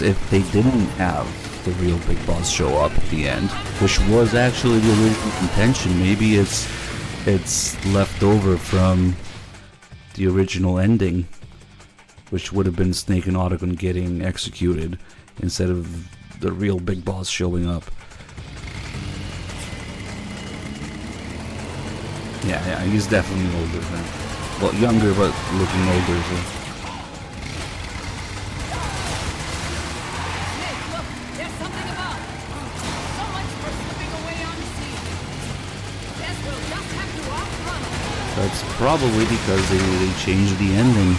Speaker 1: if they didn't have the real Big Boss show up at the end, which was actually the original intention. Maybe it's left over from the original ending, which would have been Snake and Otacon getting executed instead of the real Big Boss showing up. Yeah, he's definitely older than, well, younger but looking older. So. That's probably because they changed the ending.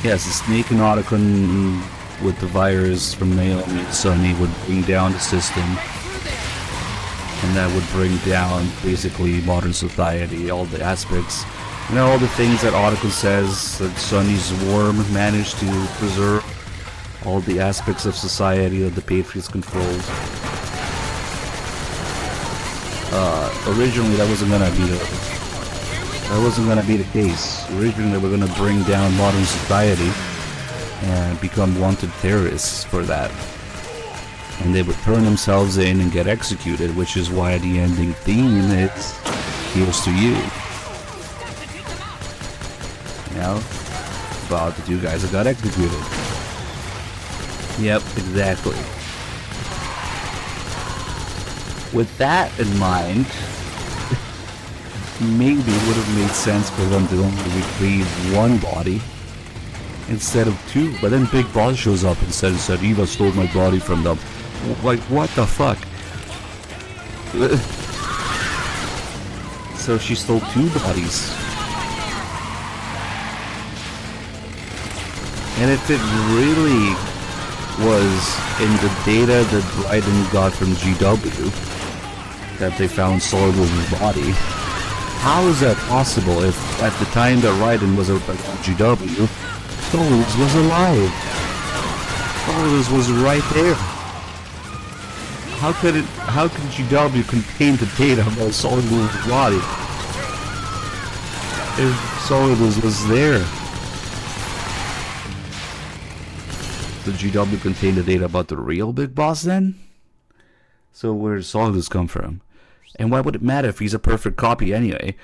Speaker 1: Yes, Snake and Otacon with the virus from Naomi and Sunny would bring down the system. And that would bring down basically modern society, all the aspects. You know, all the things that Otacon says, that Sunny's worm managed to preserve. All the aspects of society that the Patriots controlled. Originally that wasn't gonna be the case. Originally they were gonna bring down modern society and become wanted terrorists for that. And they would turn themselves in and get executed, which is why the ending theme is "Here's to You." You know? About the two guys that got executed. Yep, exactly. With that in mind, maybe it would have made sense for them to only retrieve one body instead of two. But then Big Boss shows up and said, Eva stole my body from them. Like, what the fuck? So she stole two bodies. And if it really was in the data that Raiden got from GW, that they found Solidus's body, how is that possible if at the time that Raiden was at GW, Solidus was alive? Solidus was right there. How could GW contain the data about Solidus's body if Solidus was there? the GW contain the data about the real big boss then? So where does Solidus come from? And why would it matter if he's a perfect copy anyway?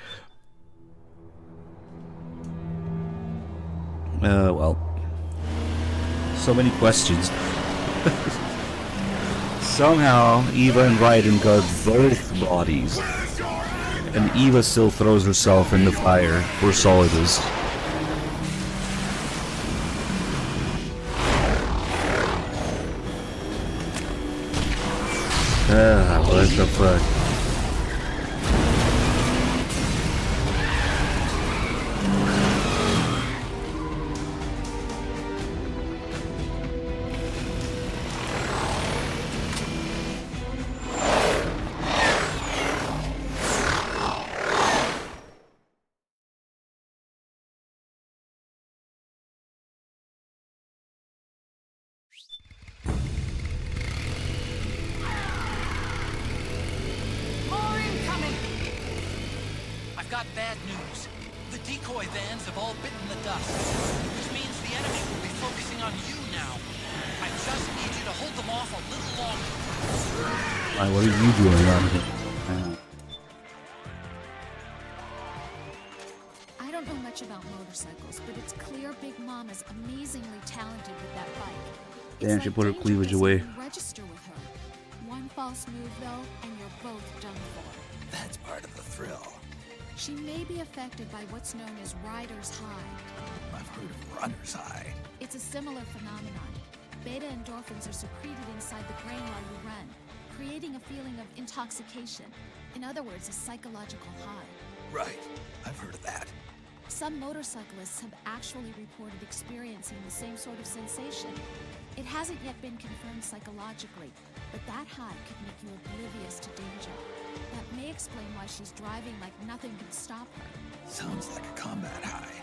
Speaker 1: Well. So many questions. Somehow, Eva and Raiden got both bodies. And Eva still throws herself in the fire for Solidus. What the fuck?
Speaker 2: More incoming! I've got bad news. The decoy vans have all bitten the dust, which means the enemy will be focusing on you now. I just need you to hold them off a little longer.
Speaker 1: What are you doing around here?
Speaker 5: I don't know much about motorcycles, but it's clear Big Mama's amazingly talented with that bike.
Speaker 1: Damn, she put her cleavage away.
Speaker 5: Register with her. One false move, though, and you're both done for.
Speaker 3: That's part of the thrill.
Speaker 5: She may be affected by what's known as rider's high.
Speaker 3: I've heard of runner's high.
Speaker 5: It's a similar phenomenon. Beta endorphins are secreted inside the brain while you run, creating a feeling of intoxication. In other words, a psychological high.
Speaker 3: Right. I've heard of that.
Speaker 5: Some motorcyclists have actually reported experiencing the same sort of sensation. It hasn't yet been confirmed psychologically, but that high could make you oblivious to danger. That may explain why she's driving like nothing can stop her.
Speaker 3: Sounds like a combat high.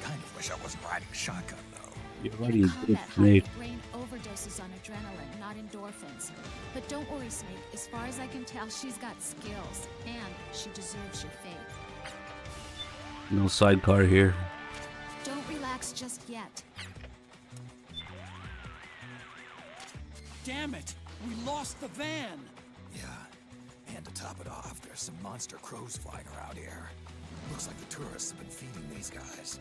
Speaker 3: Kind of wish I wasn't riding shotgun, though.
Speaker 1: You're riding a big
Speaker 5: Combat high,
Speaker 1: snake.
Speaker 5: the brain overdoses on adrenaline, not endorphins. But don't worry, Snake. As far as I can tell, she's got skills, and she deserves your faith.
Speaker 1: No sidecar here.
Speaker 5: Don't relax just yet.
Speaker 2: Damn it! We lost the van!
Speaker 3: Yeah. And to top it off, there's some monster crows flying around here. Looks like the tourists have been feeding these guys.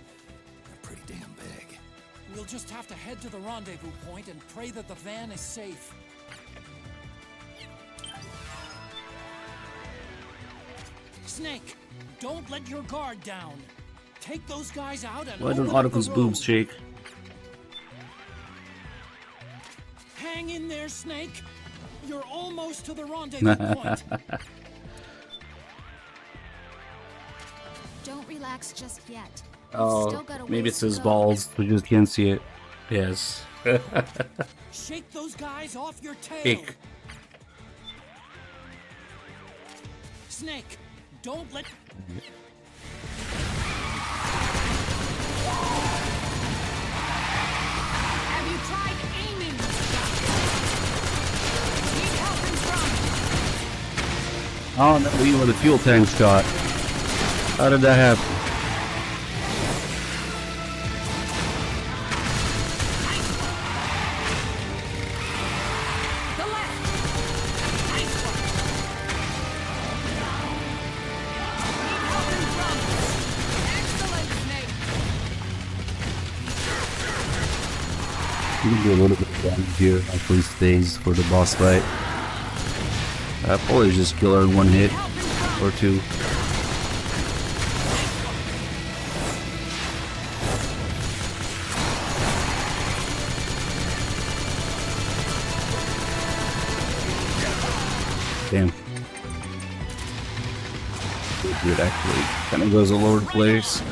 Speaker 3: They're pretty damn big.
Speaker 2: We'll just have to head to the rendezvous point and pray that the van is safe. Snake, don't let your guard down. Take those guys out and
Speaker 1: Why don't
Speaker 2: open up the
Speaker 1: Otacus's
Speaker 2: road.
Speaker 1: boobs shake?
Speaker 2: Hang in there, Snake. You're almost to the rendezvous point.
Speaker 5: Don't relax just yet.
Speaker 1: Oh, maybe it's his balls. We just can't see it. Yes.
Speaker 2: Shake those guys off your tail.
Speaker 1: Kick.
Speaker 2: Snake, don't let...
Speaker 21: Have you tried aiming? Need help in front.
Speaker 1: Oh no, you were the fuel tank shot. How did that happen?
Speaker 21: The left. Nice one. Need help in front. Excellent, Snake.
Speaker 1: You can do a little bit of damage here after he stays for the boss fight. Probably just kill her in one hit or two. Damn. Dude, actually kind of goes all over the place.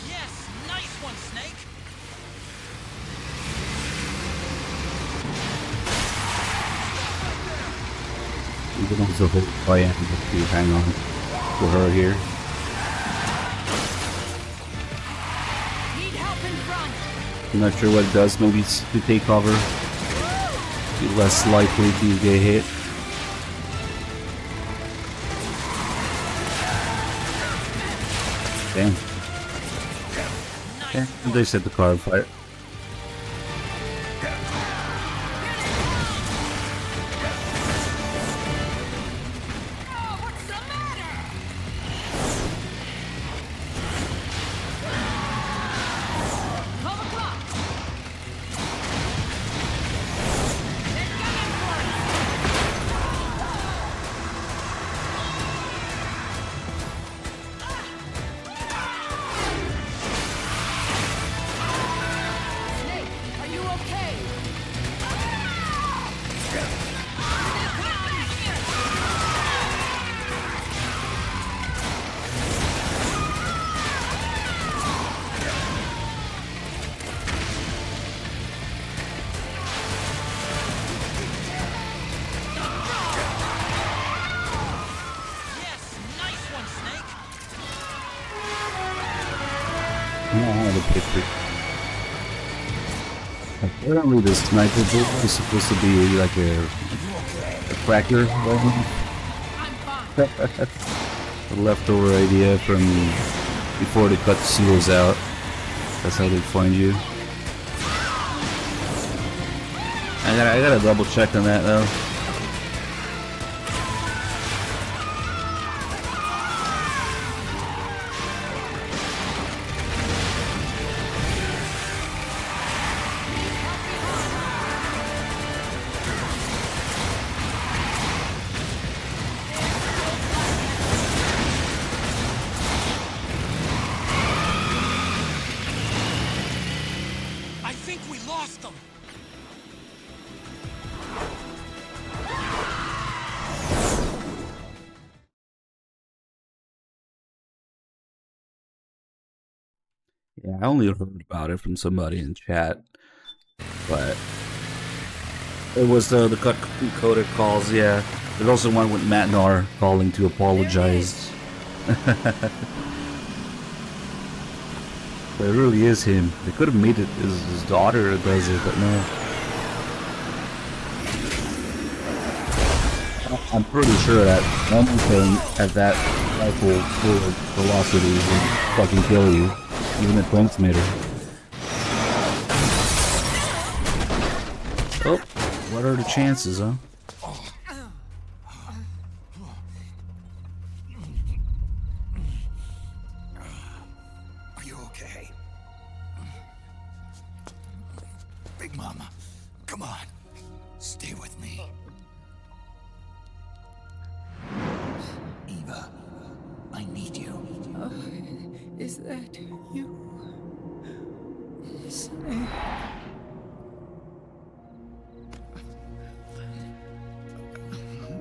Speaker 2: Yes, nice one, Snake.
Speaker 1: You can also hold triangle to hang on to her here.
Speaker 21: Need help in front.
Speaker 1: I'm not sure what it does. Maybe it's to take cover. Be less likely to get hit. Damn. Yeah, they set the car on fire. Apparently the sniper bullet is supposed to be like a cracker. A leftover idea from before they cut the seals out. That's how they find you. I gotta double check on that though. Yeah, I only heard about it from somebody in chat, but it was the cut encoded calls. Yeah, there's also one with Matt Nar calling to apologize. But it really is him. They could have made it his daughter that does it, but no. I'm pretty sure that anything at that rifle forward velocity will fucking kill you. Even the transmitter. Oh, what are the chances, huh?
Speaker 3: Are you okay? Big Mama, come on. Stay with me. Eva, I need you.
Speaker 21: Oh, is that you? Snake.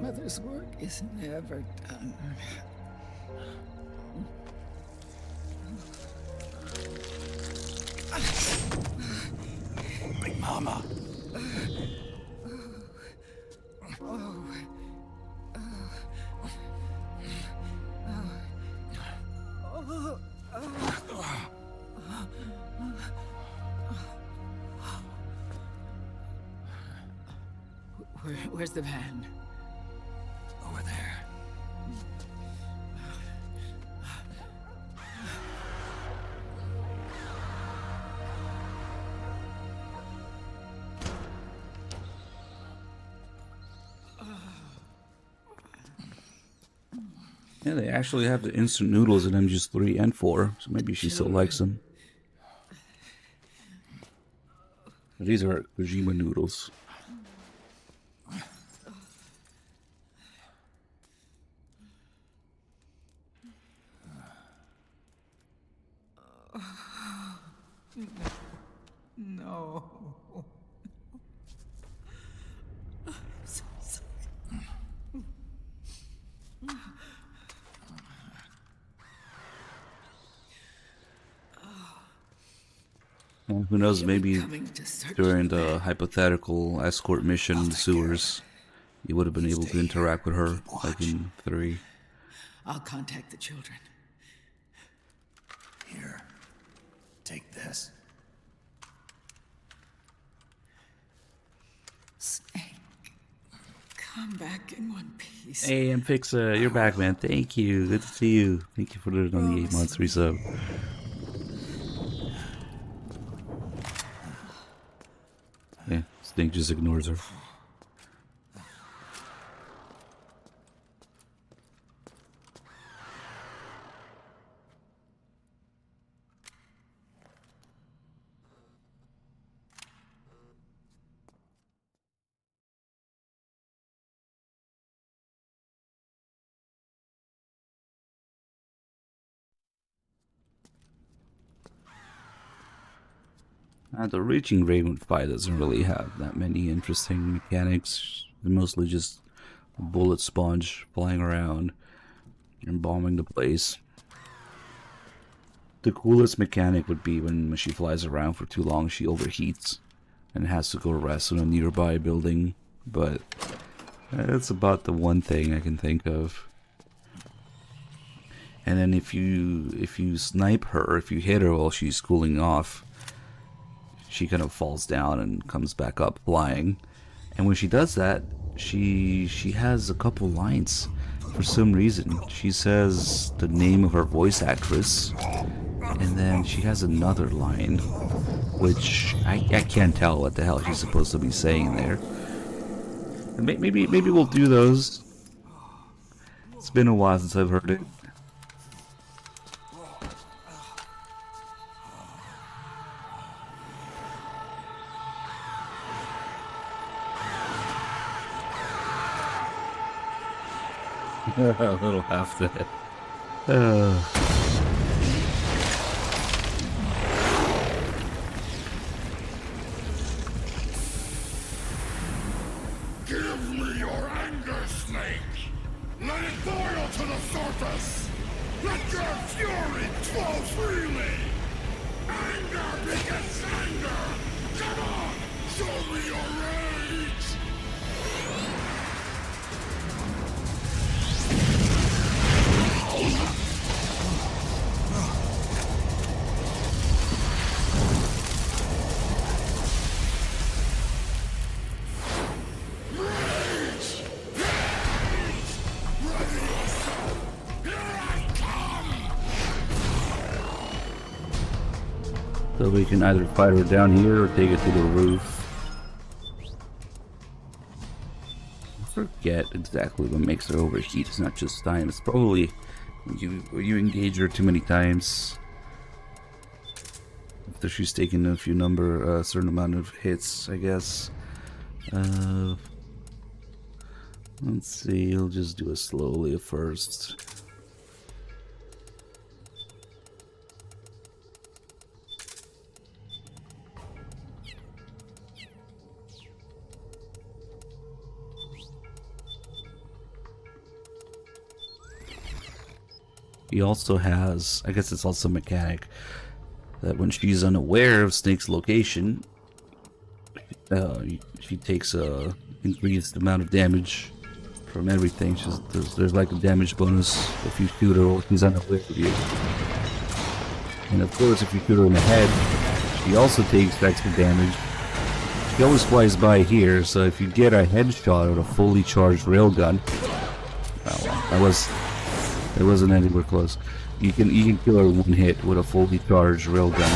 Speaker 21: Mother's work is never done.
Speaker 3: Big Mama.
Speaker 21: Where's the van?
Speaker 3: Over there.
Speaker 1: Yeah, they actually have the instant noodles in MGS3 and 4, so maybe she still likes them. These are Kojima noodles.
Speaker 21: No. I'm so sorry.
Speaker 1: Well, who knows, maybe during the hypothetical escort mission in the sewers, you would have been able to interact with her, like in 3.
Speaker 21: I'll contact the children.
Speaker 3: Here. Take this.
Speaker 11: Come back in one piece.
Speaker 1: Hey, I'm Fixa. You're back, man. Thank you. Good to see you. Thank you for doing on the 8 months resub. Yeah, Snake just ignores her. The Reaching Raven fight doesn't really have that many interesting mechanics. They're mostly just a bullet sponge flying around and bombing the place. The coolest mechanic would be when she flies around for too long, she overheats and has to go rest in a nearby building. But that's about the one thing I can think of. And then if you snipe her, if you hit her while she's cooling off, she kind of falls down and comes back up flying. And when she does that, she has a couple lines for some reason. She says the name of her voice actress, and then she has another line, which I can't tell what the hell she's supposed to be saying there. And maybe we'll do those. It's been a while since I've heard it. A little half that.
Speaker 16: Give me your anger, Snake! Let it boil to the surface! Let your fury flow freely! Anger begets anger! Come on! Show me your rage!
Speaker 1: So we can either fight her down here or take it to the roof. I forget exactly what makes her overheat. It's not just time. It's probably when you engage her too many times. After she's taken a certain amount of hits, I guess. Let's see. I'll just do it slowly at first. He also has, I guess it's also a mechanic, that when she's unaware of Snake's location, she takes a increased amount of damage from everything. There's like a damage bonus if you shoot her while she's unaware of you. And of course, if you shoot her in the head, she also takes extra damage. She always flies by here, so if you get a headshot with a fully charged railgun, it wasn't anywhere close. You can kill her one hit with a fully charged railgun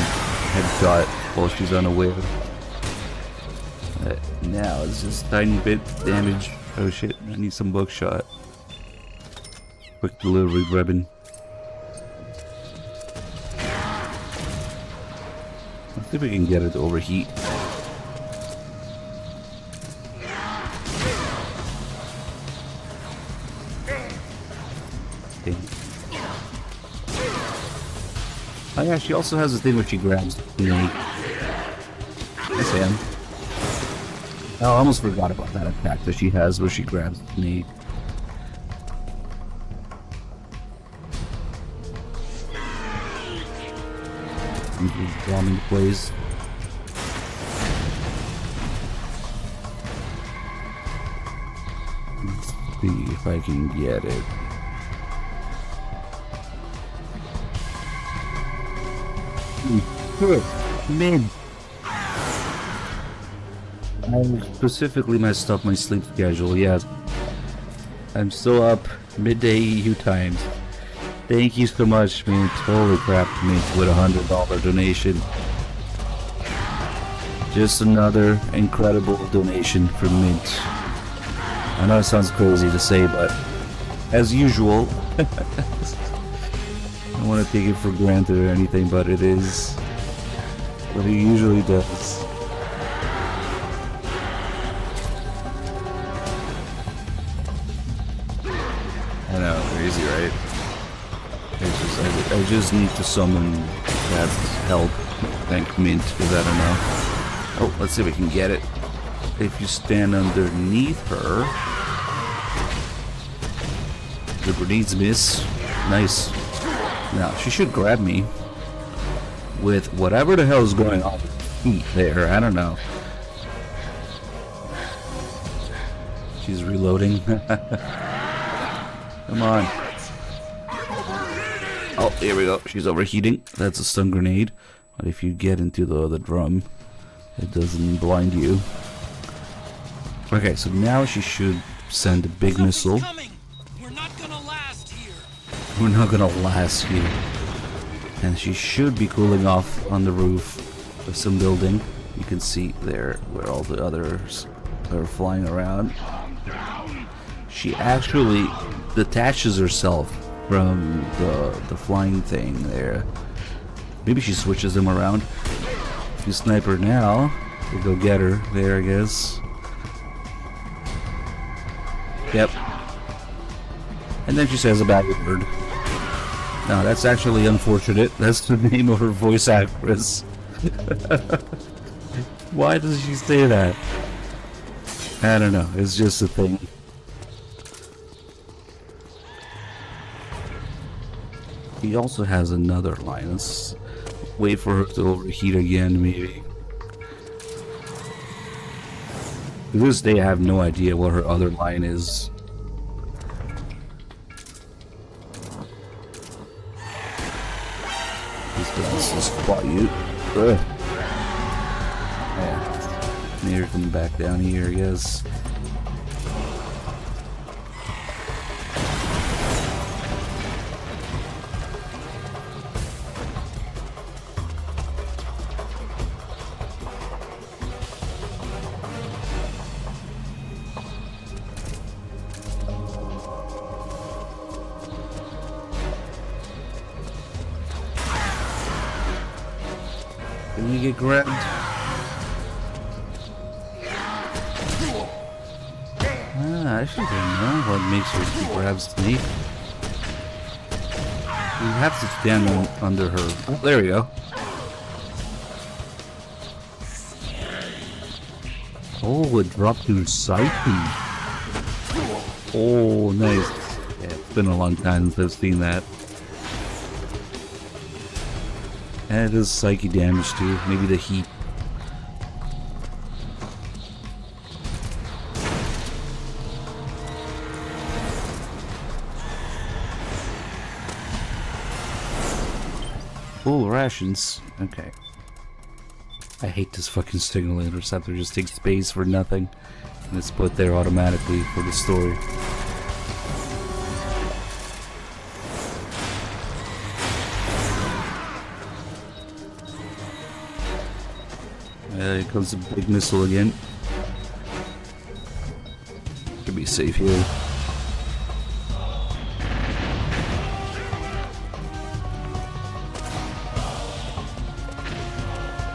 Speaker 1: headshot while she's unaware. Now it's just tiny bit damage. Oh shit! I need some buckshot. Quick delivery weapon. Let's see if we can get it to overheat. Oh yeah, she also has a thing where she grabs Snake. Yes, Sam. Oh, I almost forgot about that attack that she has where she grabs Snake. Bombing plays. Let's see if I can get it. Good. Man. I specifically messed up my sleep schedule, yes. I'm still up midday EU times. Thank you so much, Mint. Holy crap, Mint, with $100 donation. Just another incredible donation from Mint. I know it sounds crazy to say, but as usual, I don't want to take it for granted or anything, but it is what it usually does. I know, crazy, right? I just need to summon that help. Thank Mint, because I don't know. Oh, let's see if we can get it. If you stand underneath her, the grenades miss. Nice. Now, she should grab me with whatever the hell is going on with feet there. I don't know. She's reloading. Come on. Oh, here we go. She's overheating. That's a stun grenade. But if you get into the drum, it doesn't blind you. Okay, so now she should send a big missile.
Speaker 2: We're not gonna last here.
Speaker 1: We're not gonna last here. And she should be cooling off on the roof of some building. You can see there where all the others are flying around. She actually detaches herself from the flying thing there. Maybe she switches them around. If you snipe her now, we'll go get her there, I guess. Yep. And then she says a bad word. No, that's actually unfortunate. That's the name of her voice actress. Why does she say that? I don't know. It's just a thing. He also has another line. Let's wait for her to overheat again, maybe. To this day, I have no idea what her other line is. This is quiet. Ugh. Yeah. Near coming back down here, I guess. Can we get grabbed? I actually don't know what makes her grab Snake. We have to stand under her. Oh, there we go. Oh, it dropped to Psyche. Oh, nice. Yeah, it's been a long time since I've seen that. And it does Psyche damage too. Maybe the heat. Oh, rations. Okay. I hate this fucking signal interceptor. Just takes space for nothing. And it's put there automatically for the story. Here comes a big missile again. Could be safe here.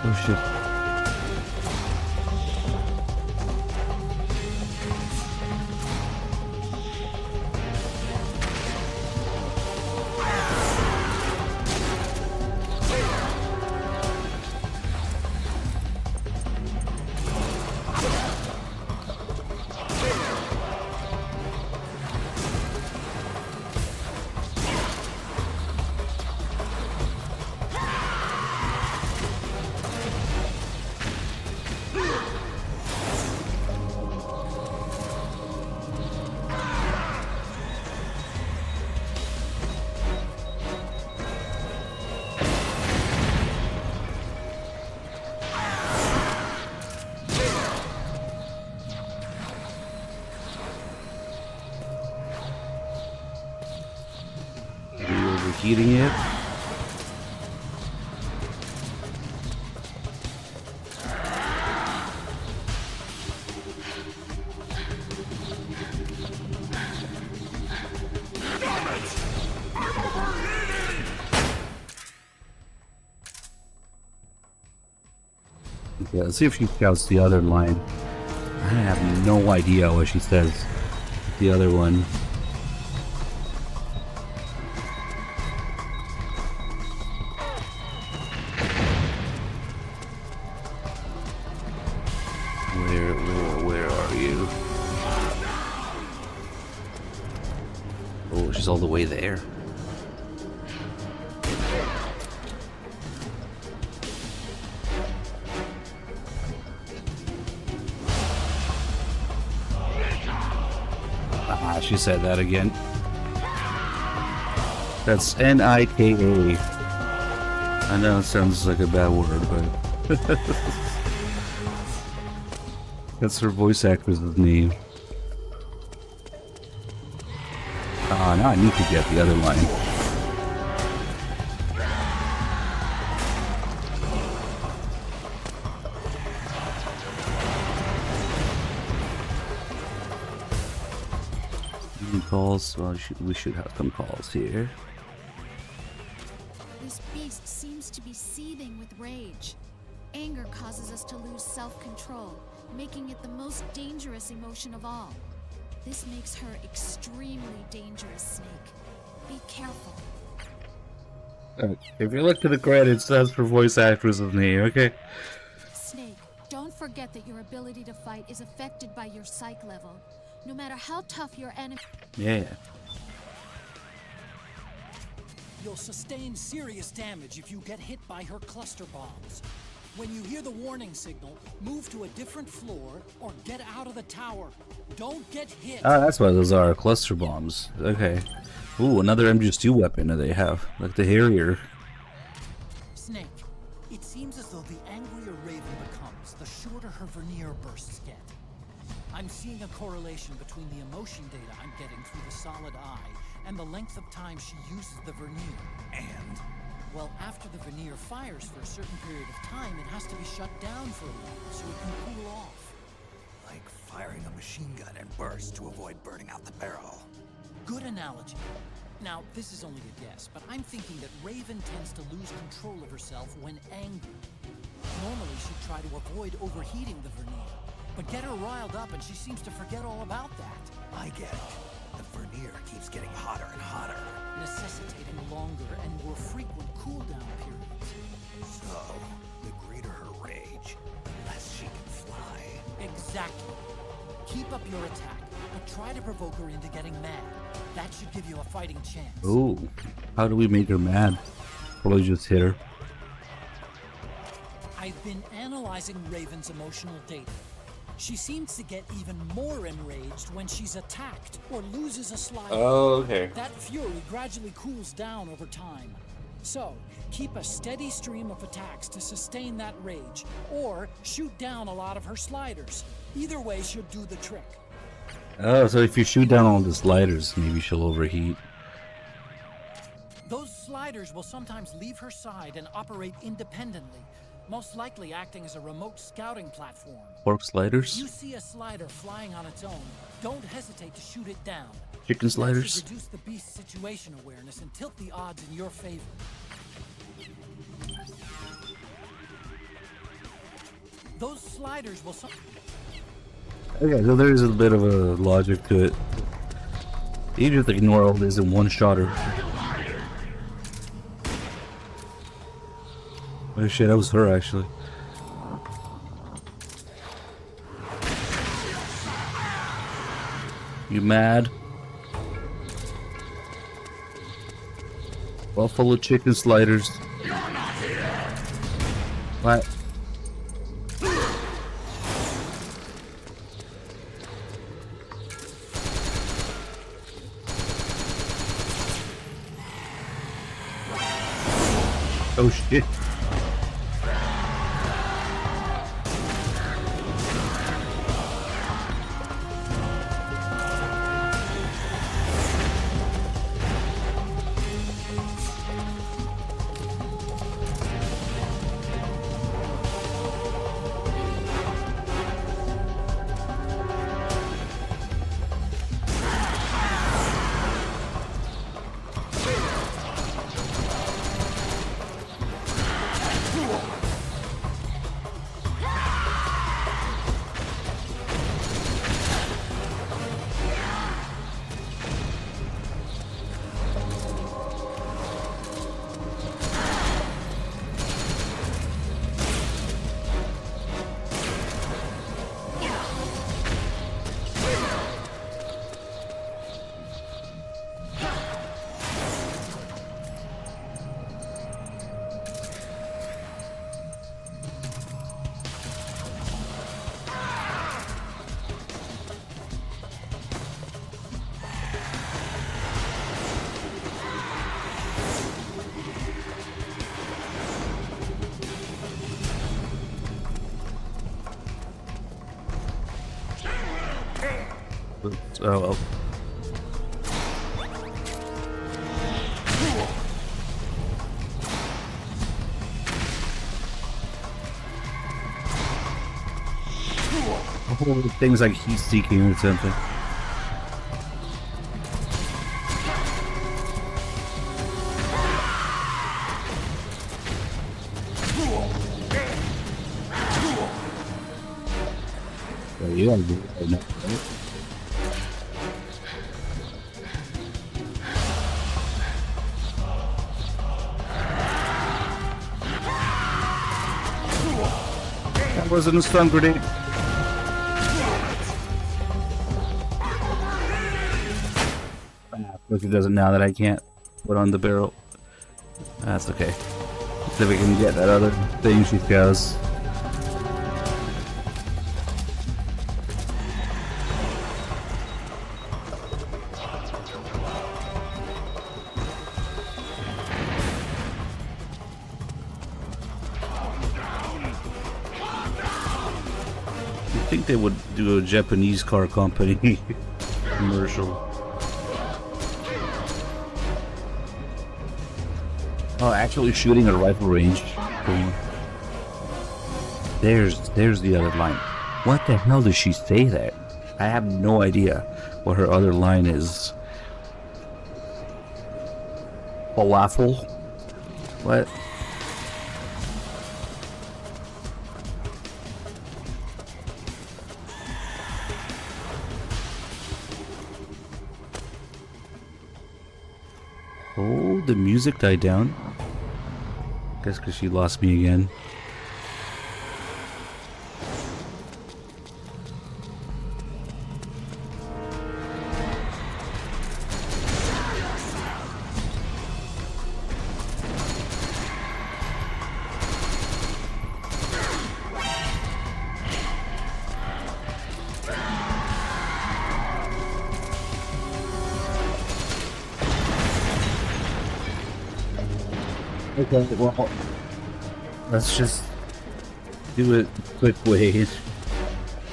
Speaker 1: Oh shit. overheating it. Okay, let's see if she shouts the other line. I have no idea what she says. The other one. Where are you? Oh, she's all the way there. Ah, she said that again. That's N-I-K-A. I know it sounds like a bad word, but that's her voice actor's name. Ah, now I need to get the other line. Calls. Well, we should have some calls here.
Speaker 5: This beast seems to be seething with rage. Anger causes us to lose self-control, making it the most dangerous emotion of all. This makes her extremely dangerous, Snake. Be careful.
Speaker 1: If you look to the credits, that's for voice actress of name, okay?
Speaker 5: Snake, don't forget that your ability to fight is affected by your psych level. No matter how tough your enemy...
Speaker 1: Yeah.
Speaker 2: You'll sustain serious damage if you get hit by her cluster bombs. When you hear the warning signal, move to a different floor or get out of the tower. Don't get hit.
Speaker 1: Ah, that's why those are cluster bombs. Okay. Ooh, another MGS2 weapon that they have, like the Harrier.
Speaker 2: Snake, it seems as though the angrier Raven becomes, the shorter her vernier bursts get. I'm seeing a correlation between the emotion data I'm getting through the solid eye and the length of time she uses the vernier.
Speaker 3: And?
Speaker 2: Well, after the vernier fires for a certain period of time, it has to be shut down for a while so it can cool off.
Speaker 3: Like firing a machine gun in bursts to avoid burning out the barrel.
Speaker 2: Good analogy. Now, this is only a guess, but I'm thinking that Raven tends to lose control of herself when angry. Normally, she'd try to avoid overheating the vernier. But get her riled up and she seems to forget all about that.
Speaker 3: I get it. The vernier keeps getting hotter and hotter.
Speaker 2: Necessitating longer and more frequent cooldown periods.
Speaker 3: So, the greater her rage, the less she can fly.
Speaker 2: Exactly. Keep up your attack, but try to provoke her into getting mad. That should give you a fighting chance.
Speaker 1: Ooh, how do we make her mad? Probably just hit her.
Speaker 2: I've been analyzing Raven's emotional data. She seems to get even more enraged when she's attacked or loses a slider.
Speaker 1: Oh, okay.
Speaker 2: That fury gradually cools down over time. So, keep a steady stream of attacks to sustain that rage, or shoot down a lot of her sliders. Either way should do the trick.
Speaker 1: Oh, so if you shoot down all the sliders, maybe she'll overheat.
Speaker 2: Those sliders will sometimes leave her side and operate independently, most likely acting as a remote scouting platform.
Speaker 1: Pork sliders?
Speaker 2: You see a slider flying on its own, don't hesitate to shoot it down.
Speaker 1: Chicken sliders?
Speaker 2: That should reduce the beast's situation awareness and tilt the odds in your favor. Those sliders will...
Speaker 1: Okay, so there's a bit of a logic to it. You just ignore all this in one shotter. Oh shit, that was her actually. You mad? Buffalo chicken sliders. What? Oh shit. But, oh well. Things like heat seeking or something. Well, you gotta do it right now, right? That wasn't a stun grenade. Look, it doesn't now that I can't put on the barrel. That's okay. See if we can get that other thing she does. You'd think they would do a Japanese car company commercial. Oh, actually shooting at a rifle range. Cool. There's the other line. What the hell does she say that? I have no idea what her other line is. Falafel? What? Oh, the music died down. Guess because she lost me again. Okay, well, let's just do it quick way.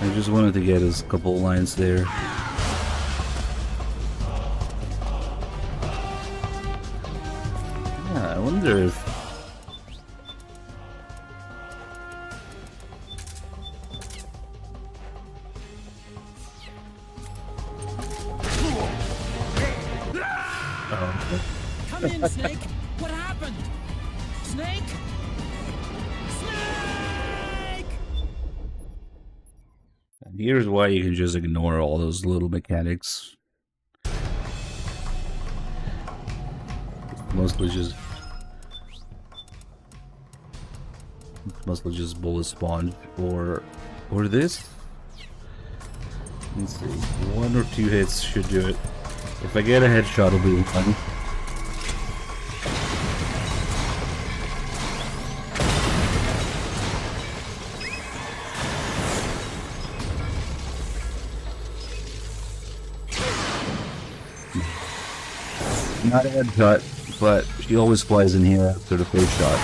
Speaker 1: I just wanted to get us a couple lines there. Yeah, I wonder if...
Speaker 2: Come in, Snake! What happened? Snake? Snake!
Speaker 1: And here's why you can just ignore all those little mechanics. It's mostly just bullet sponge or this. Let's see, 1 or 2 hits should do it. If I get a headshot, it'll be fun. Not a headshot, but she always flies in here after the first shot.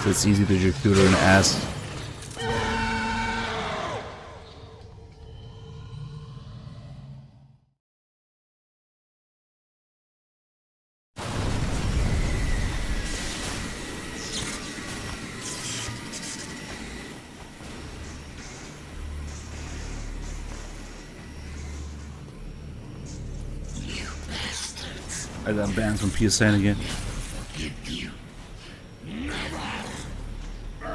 Speaker 1: So it's easy to just shoot her in the ass. I got banned from PSN again.
Speaker 16: I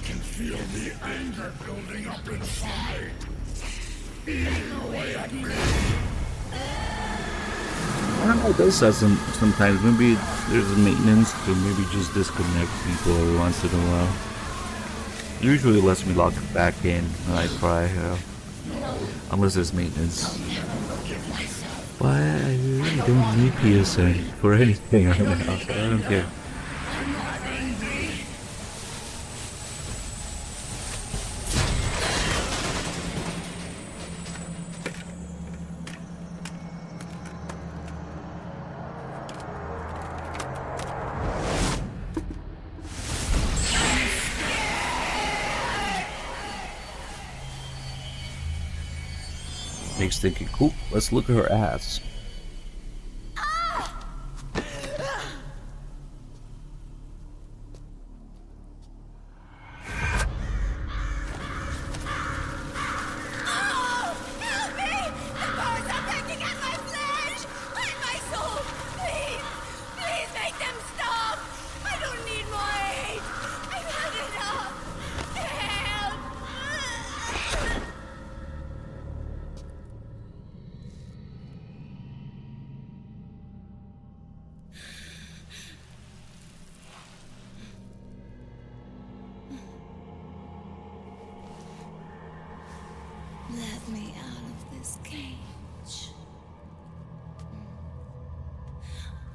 Speaker 16: can feel the anger building up inside. Eating away at me.
Speaker 1: I don't know, it does that sometimes. Maybe there's a maintenance to maybe just disconnect people every once in a while. Usually it lets me log back in when I try, unless there's maintenance. But I really don't need PSN for anything right now, so I don't care. Snake's thinking, cool, let's look at her ass.
Speaker 12: Let me out of this cage.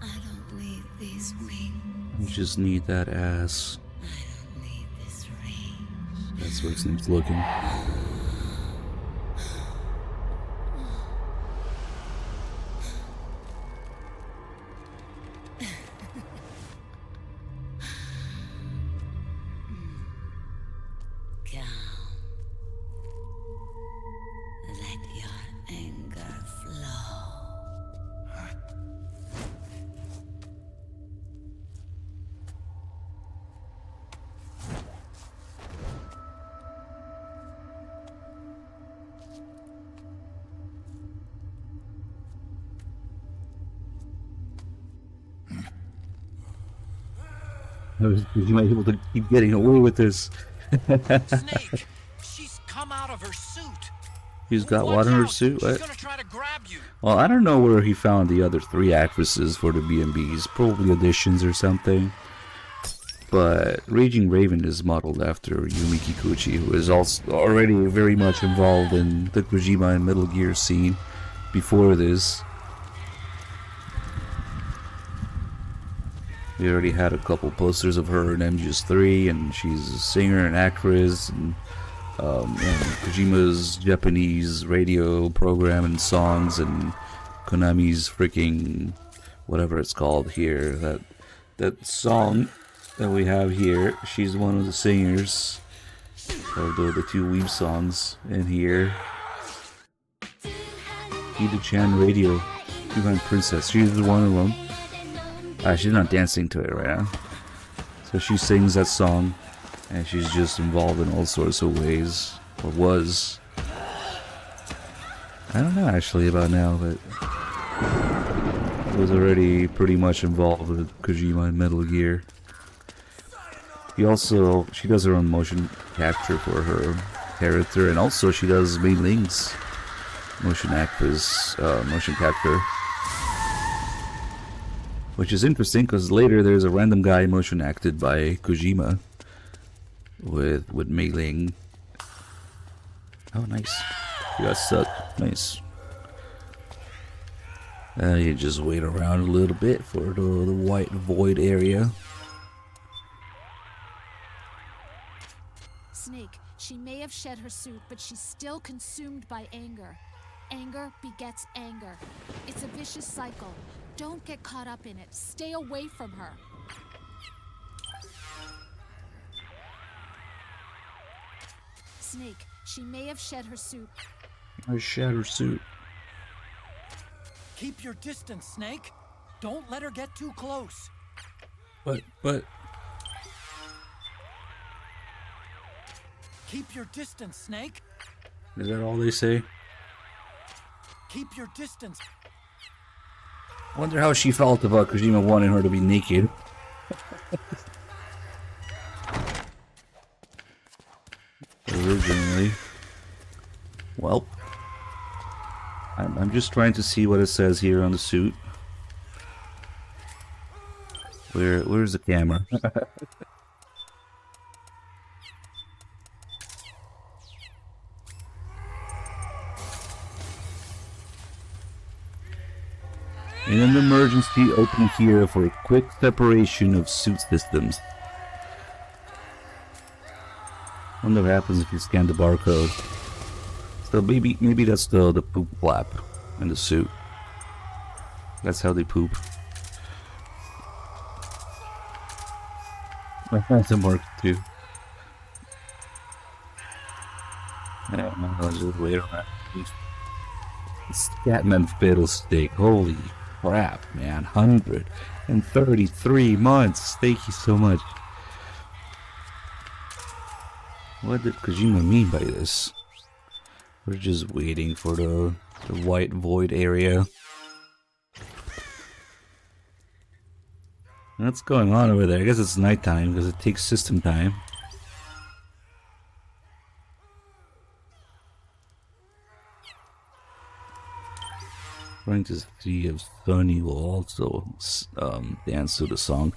Speaker 12: I don't need these wings.
Speaker 1: You just need that ass.
Speaker 12: I don't need this range.
Speaker 1: That's where Snake's looking.
Speaker 12: Let your anger flow.
Speaker 1: You might be able to keep getting away with this.
Speaker 2: Snake, she's come out of her suit.
Speaker 1: He's got water in her suit? What? Well, I don't know where he found the other 3 actresses for the B&Bs. Probably auditions or something. But Raging Raven is modeled after Yumi Kikuchi, who is also already very much involved in the Kojima and Metal Gear scene before this. We already had a couple posters of her in MGS4, and she's a singer and actress, and Kojima's Japanese radio program and songs, and Konami's freaking whatever it's called here. That song that we have here, she's one of the singers of the 2 Weeb songs in here. Ida-chan Radio, Divine Princess, she's one of them. She's not dancing to it right now. So she sings that song, and she's just involved in all sorts of ways, or was. I don't know actually about now, but was already pretty much involved with Kojima and Metal Gear. She does her own motion capture for her character, and also she does Mei Ling's motion capture. Which is interesting, because later there's a random guy motion acted by Kojima with Mei Ling. Oh, nice. You got stuck. Nice. You just wait around a little bit for the white void area.
Speaker 5: Snake, she may have shed her suit, but she's still consumed by anger. Anger begets anger. It's a vicious cycle. Don't get caught up in it. Stay away from her. Snake, she may have shed her suit.
Speaker 1: I shed her suit.
Speaker 2: Keep your distance, Snake. Don't let her get too close.
Speaker 1: But...
Speaker 2: Keep your distance, Snake.
Speaker 1: Is that all they say?
Speaker 2: Keep your distance.
Speaker 1: I wonder how she felt about Kojima wanting her to be naked. Originally. Well, I'm just trying to see what it says here on the suit. Where's the camera? In an emergency, open here for a quick separation of suit systems. Wonder what happens if you scan the barcode. So maybe that's the poop flap in the suit. That's how they poop. That's a mark too. Yeah, I'll just wait on that. Scatman Fiddlestick, holy crap, man. 133 months. Thank you so much. What did Kojima mean by this? We're just waiting for the white void area. What's going on over there? I guess it's nighttime because it takes system time. Trying to see if Sunny will also dance to the song.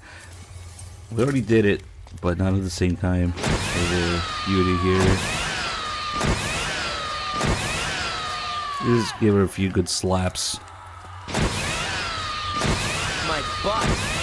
Speaker 1: We already did it, but not at the same time. There's a beauty here. Just give her a few good slaps.
Speaker 6: My butt!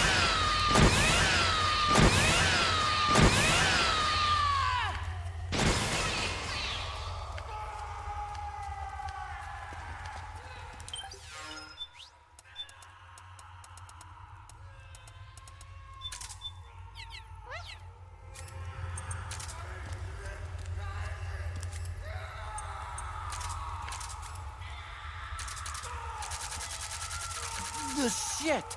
Speaker 6: The shit!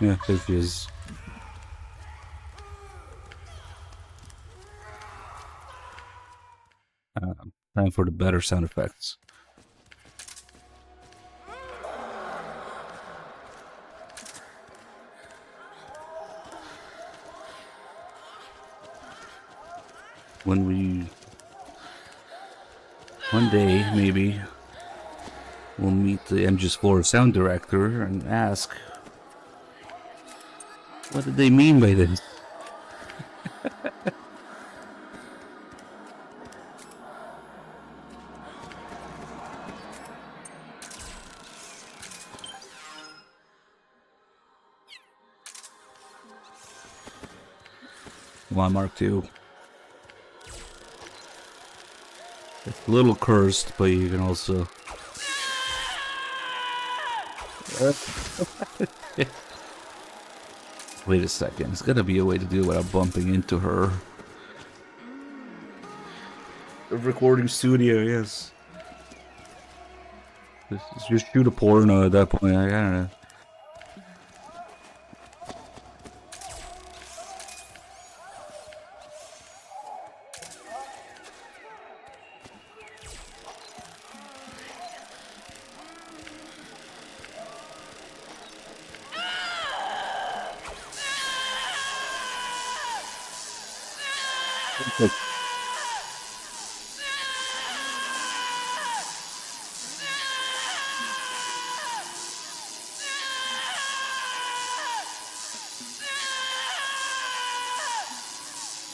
Speaker 1: Yeah, there she is. Time for the better sound effects. When we... One day, maybe, we'll meet the MGS4 sound director and ask, what did they mean by this? Come on, Mark II. It's a little cursed, but you can also... Wait a second, there's gotta be a way to do it without bumping into her. The recording studio, yes. Just shoot a porno at that point, I don't know.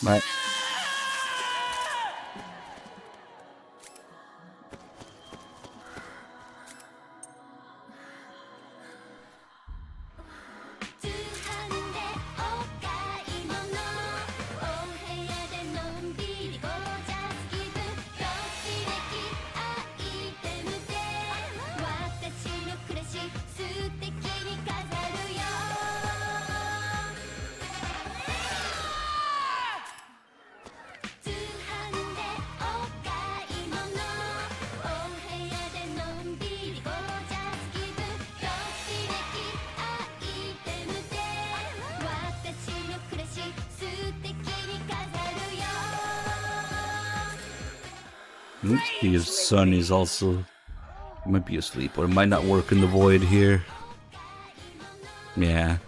Speaker 1: Right. Let's see if Sun is also... might be asleep, or it might not work in the void here. Yeah.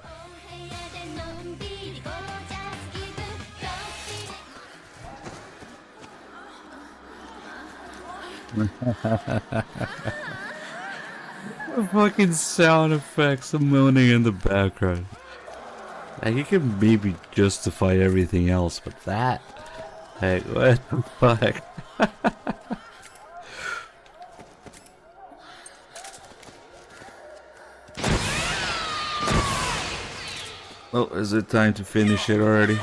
Speaker 1: The fucking sound effects of moaning in the background. Like, you can maybe justify everything else, but that... Like, what the fuck? Oh, is it time to finish it already?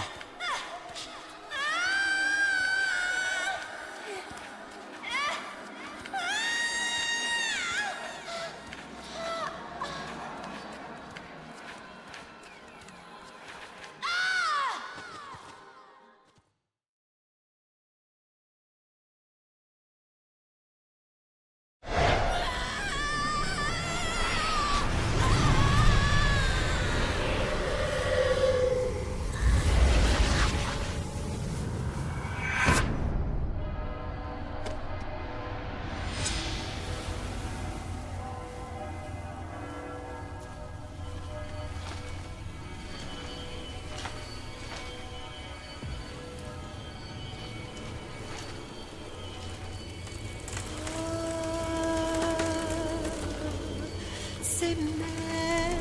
Speaker 12: sitting there.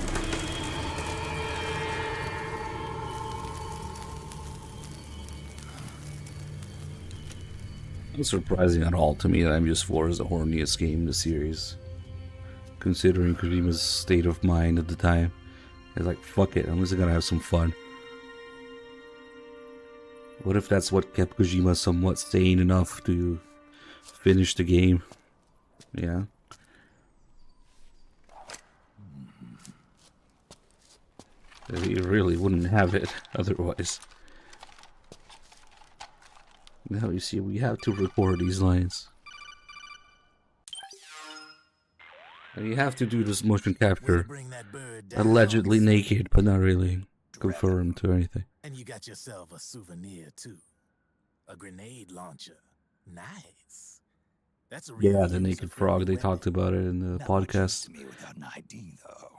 Speaker 1: It's surprising at all to me that MGS4 is the horniest game in the series, considering Kojima's state of mind at the time. He's like, fuck it, I'm just gonna have some fun. What if that's what kept Kojima somewhat sane enough to finish the game? Yeah. He really wouldn't have it otherwise. Now you see, we have to record these lines. And you have to do this motion capture. Allegedly naked, but not really confirmed or anything.
Speaker 13: And you got yourself a souvenir too. A grenade launcher. Nice. That's a real
Speaker 1: Yeah, the naked frog, they talked about it in the podcast.
Speaker 13: me without an ID though.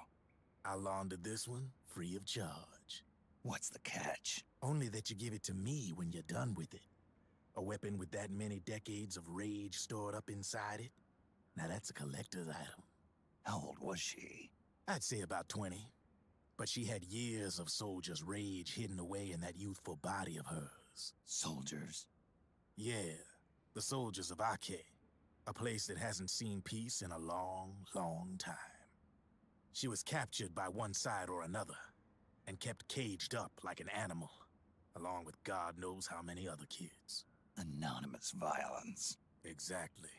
Speaker 13: I'll launder this one free of charge. What's the catch? Only that you give it to me when you're done with it. A weapon with that many decades of rage stored up inside it? Now that's a collector's item. How old was she? I'd say about 20. But she had years of soldiers' rage hidden away in that youthful body of hers. Soldiers? Yeah, the soldiers of Ake. A place that hasn't seen peace in a long, long time. She was captured by one side or another, and kept caged up like an animal, along with God knows how many other kids. Anonymous violence. Exactly.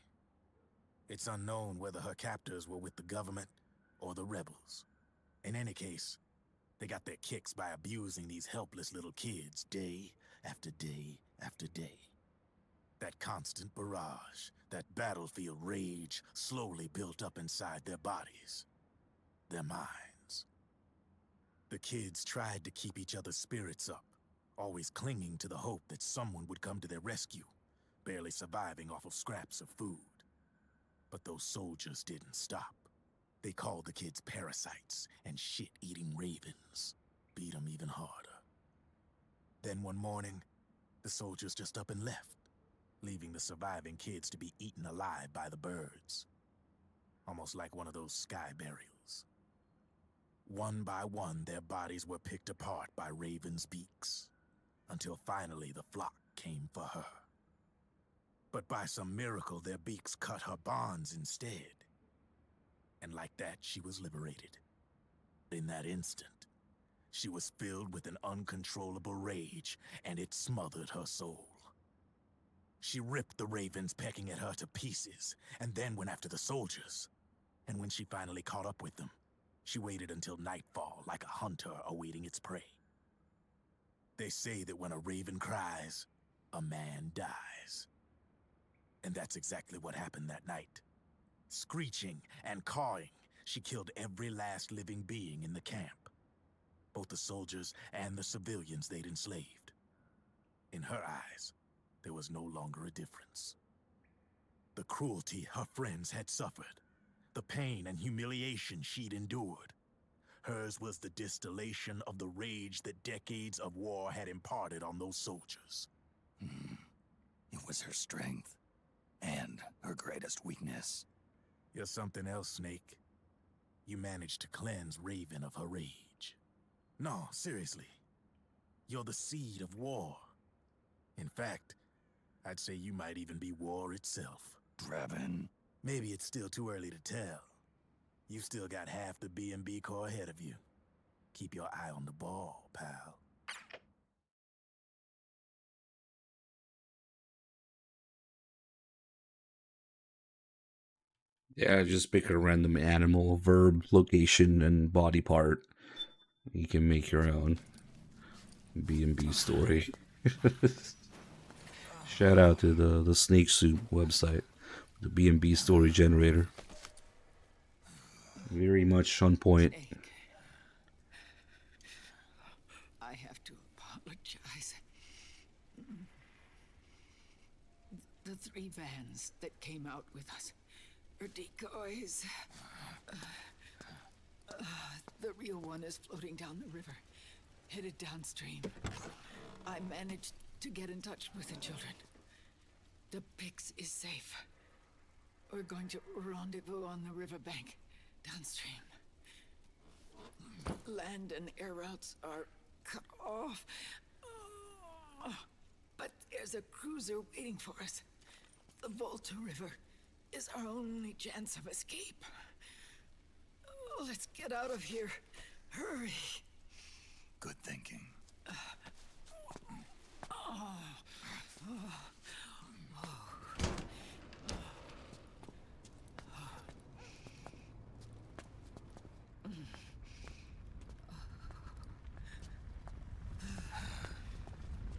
Speaker 13: It's unknown whether her captors were with the government or the rebels. In any case, they got their kicks by abusing these helpless little kids day after day after day. That constant barrage, that battlefield rage slowly built up inside their bodies, their minds. The kids tried to keep each other's spirits up, always clinging to the hope that someone would come to their rescue, barely surviving off of scraps of food. But those soldiers didn't stop. They called the kids parasites and shit-eating ravens, beat them even harder. Then one morning, the soldiers just up and left, leaving the surviving kids to be eaten alive by the birds. Almost like one of those sky burials. One by one, their bodies were picked apart by ravens' beaks, until finally the flock came for her. But by some miracle, their beaks cut her bonds instead. And like that, she was liberated. In that instant, she was filled with an uncontrollable rage, and it smothered her soul. She ripped the ravens pecking at her to pieces, and then went after the soldiers. And when she finally caught up with them, she waited until nightfall like a hunter awaiting its prey. They say that when a raven cries, a man dies. And that's exactly what happened that night. Screeching and cawing, she killed every last living being in the camp. Both the soldiers and the civilians they'd enslaved. In her eyes, there was no longer a difference. The cruelty her friends had suffered, the pain and humiliation she'd endured. Hers was the distillation of the rage that decades of war had imparted on those soldiers. It was her strength, and her greatest weakness. You're something else, Snake. You managed to cleanse Raven of her rage. No, seriously. You're the seed of war. In fact, I'd say you might even be war itself. Draven. Maybe it's still too early to tell. You've still got half the B&B Corps ahead of you. Keep your eye on the ball, pal.
Speaker 1: Yeah, just pick a random animal, verb, location, and body part. You can make your own B&B story. Shout out to the Snake Soup website, the B&B story generator. Very much on point.
Speaker 21: I have to apologize. The 3 vans that came out with us are decoys. The real one is floating down the river, headed downstream. I managed to get in touch with the children. The Pix is safe. We're going to rendezvous on the riverbank, downstream.
Speaker 18: Land and air routes are cut off. But there's a cruiser waiting for us. The Volta River is our only chance of escape. Let's get out of here. Hurry.
Speaker 3: Good thinking.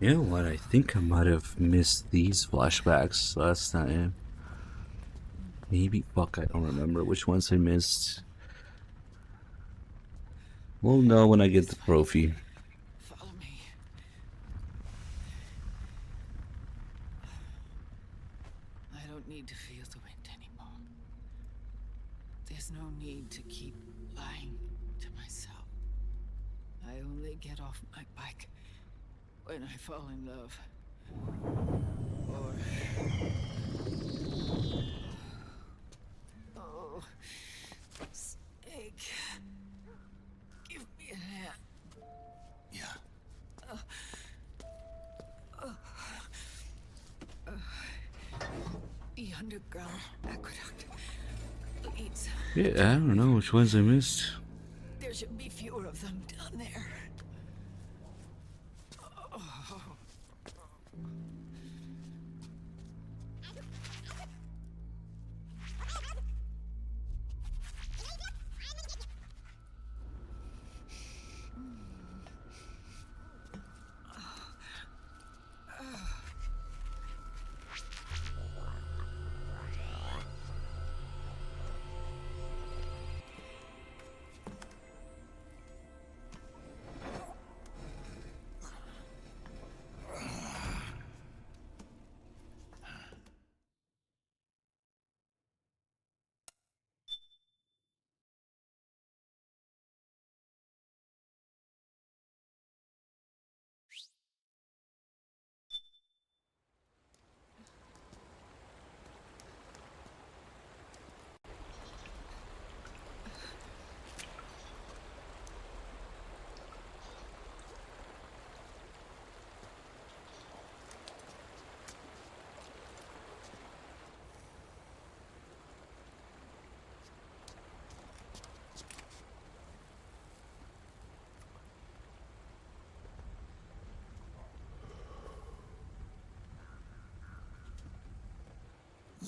Speaker 1: You know what? I think I might have missed these flashbacks last time. Maybe. Fuck, I don't remember which ones I missed. We'll know when I get the trophy.
Speaker 18: Follow me. I don't need to feel the wind anymore. There's no need to keep lying to myself. I only get off my bike when I fall in love. Or... Oh, Snake. Give me a hand.
Speaker 3: Yeah.
Speaker 18: The underground aqueduct leads.
Speaker 1: Yeah, I don't know which ones I missed.
Speaker 18: There should be fewer of them down there. Oh.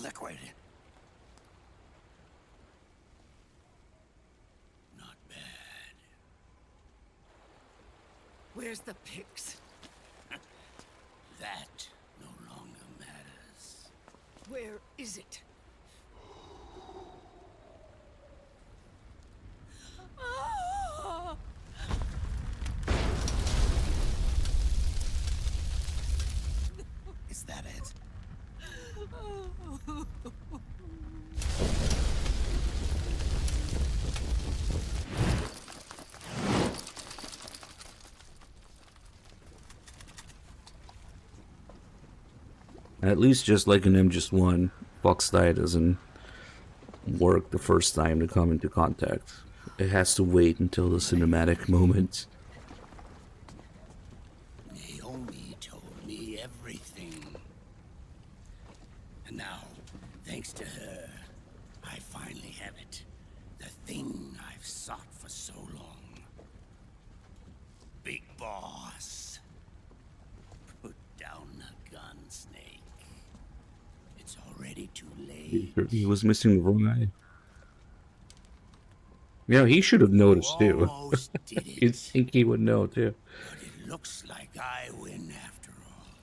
Speaker 3: Liquid. Not bad.
Speaker 18: Where's the pigs?
Speaker 3: That no longer matters.
Speaker 18: Where is it? Ah!
Speaker 3: Is that it?
Speaker 1: At least just like an MGS1, Fox Die doesn't work the first time to come into contact. It has to wait until the cinematic moment.
Speaker 3: Naomi told me everything. And now, thanks to her, I finally have it. The thing I've sought for so long. Big boss. Put down the gun, Snake. It's already too late.
Speaker 1: He was missing the eye. Yeah, he should have noticed too. You'd think he would know too.
Speaker 3: But it looks like I win after all.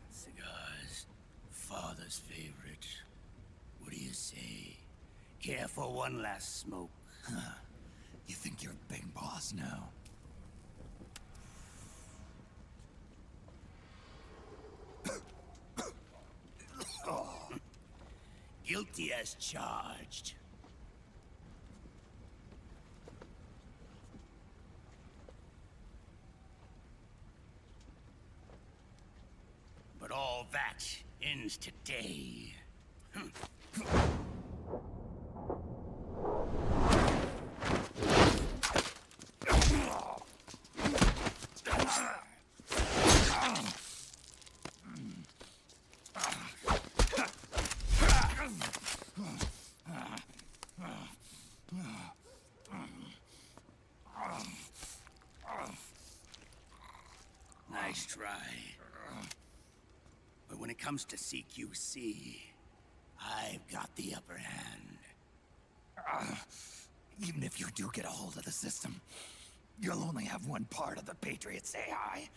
Speaker 3: Cigars. Father's favorite. What do you say? Care for one last smoke? Huh. You think you're big boss now? Guilty as charged. But all
Speaker 15: that ends today. Nice try. But when it comes to CQC, I've got the upper hand.
Speaker 4: Even if you do get a hold of the system, you'll only have one part of the Patriots AI.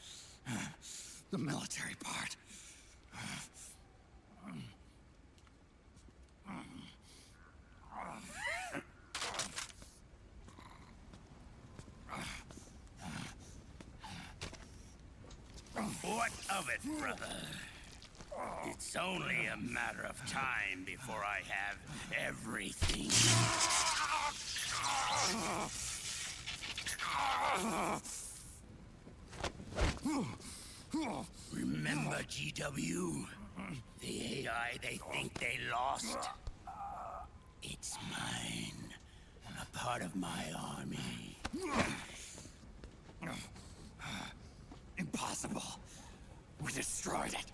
Speaker 4: The military part.
Speaker 15: What of it, brother? It's only a matter of time before I have everything. Remember GW? The AI they think they lost? It's mine. A part of my army.
Speaker 4: Impossible. We destroyed it.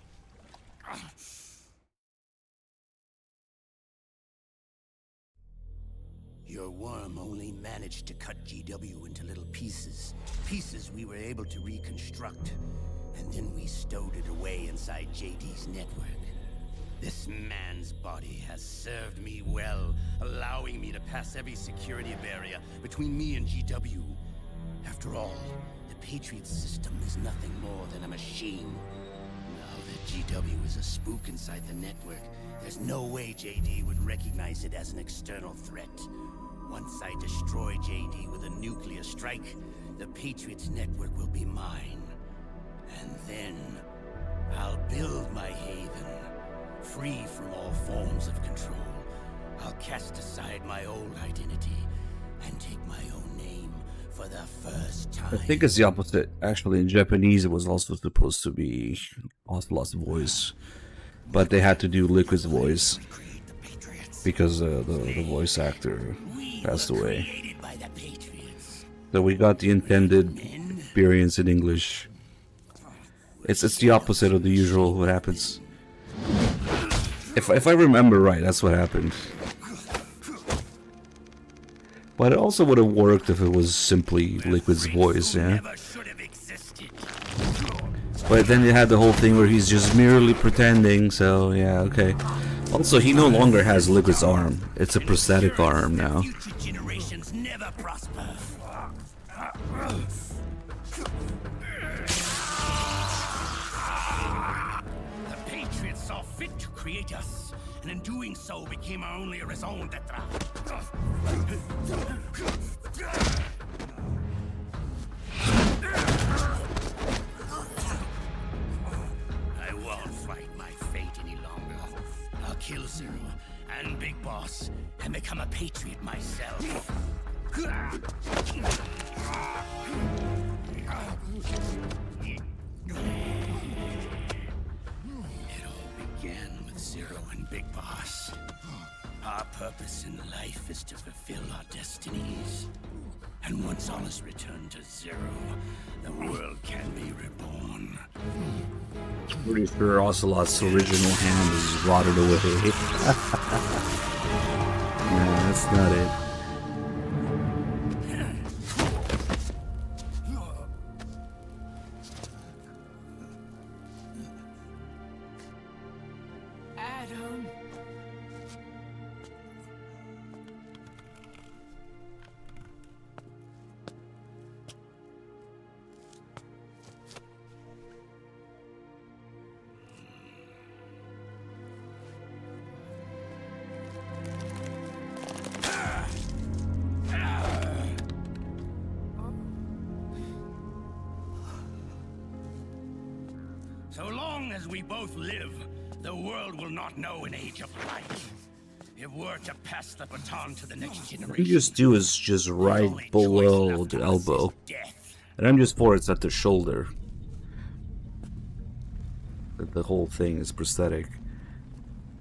Speaker 15: Your worm only managed to cut GW into little pieces. Pieces we were able to reconstruct. And then we stowed it away inside JD's network. This man's body has served me well, allowing me to pass every security barrier between me and GW. After all, the Patriot system is nothing more than a machine. Now that GW is a spook inside the network, there's no way JD would recognize it as an external threat. Once I destroy JD with a nuclear strike, the Patriots network will be mine. And then, I'll build my haven, free from all forms of control. I'll cast aside my old identity and take my own name for the first time.
Speaker 1: I think it's the opposite. Actually, in Japanese, it was also supposed to be Ocelot's voice, but they had to do Liquid's voice because the voice actor passed away. So we got the intended experience in English. It's the opposite of the usual what happens. If I remember right, that's what happened. But it also would have worked if it was simply Liquid's voice, yeah? But then you had the whole thing where he's just merely pretending, so yeah, okay. Also, he no longer has Liquid's arm. It's a prosthetic arm now.
Speaker 15: Generations never prosper. The Patriots saw fit to create us, and in doing so became our only raison d'etre. I won't fight my fate any longer. I'll kill Zero and Big Boss and become a Patriot myself. It all began with Zero and Big Boss. Our purpose in life is to fulfill our destinies. And once all is returned to Zero, the world can be reborn.
Speaker 1: Pretty sure Ocelot's original hand is rotted away. No, that's not it.
Speaker 18: Adam.
Speaker 15: So long as we both live, the world will not know an age of light. If we're to pass the baton to the next
Speaker 1: What you
Speaker 15: generation,
Speaker 1: just do is just right below the elbow. And I'm just for it's at the shoulder. that the whole thing is prosthetic.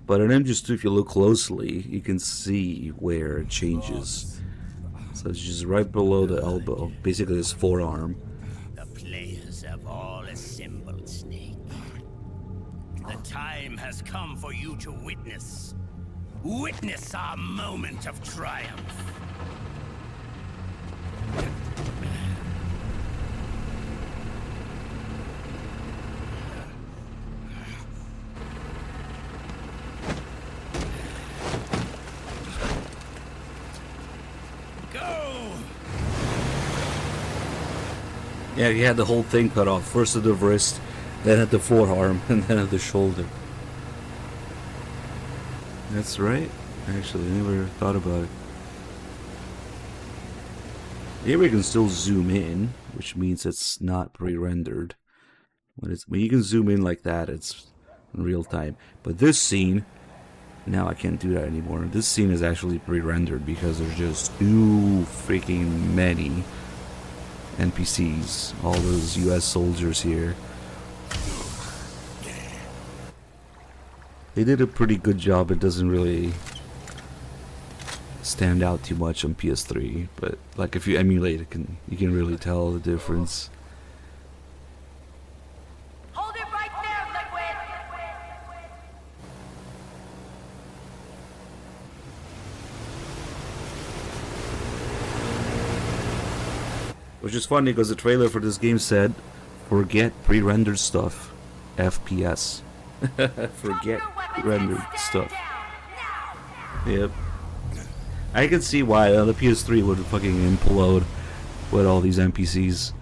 Speaker 1: But in MGS2, if you look closely, you can see where it changes. So it's just right below the elbow, basically his forearm.
Speaker 15: The players have all assembled, Snake. The time has come for you to witness. Witness our moment of triumph.
Speaker 1: Yeah, he had the whole thing cut off. First at the wrist, then at the forearm, and then at the shoulder. That's right. Actually, I never thought about it. Here we can still zoom in, which means it's not pre-rendered. When you can zoom in like that, it's in real time. But this scene, now I can't do that anymore. This scene is actually pre-rendered because there's just too freaking many NPCs, all those US soldiers here. They did a pretty good job. It doesn't really stand out too much on PS3, but like if you emulate it, you can really tell the difference.
Speaker 12: Hold it right there, Liquid!
Speaker 1: Which is funny because the trailer for this game said, "Forget pre-rendered stuff, FPS." Forget rendered stuff. Yep. I can see why the PS3 would fucking implode with all these NPCs.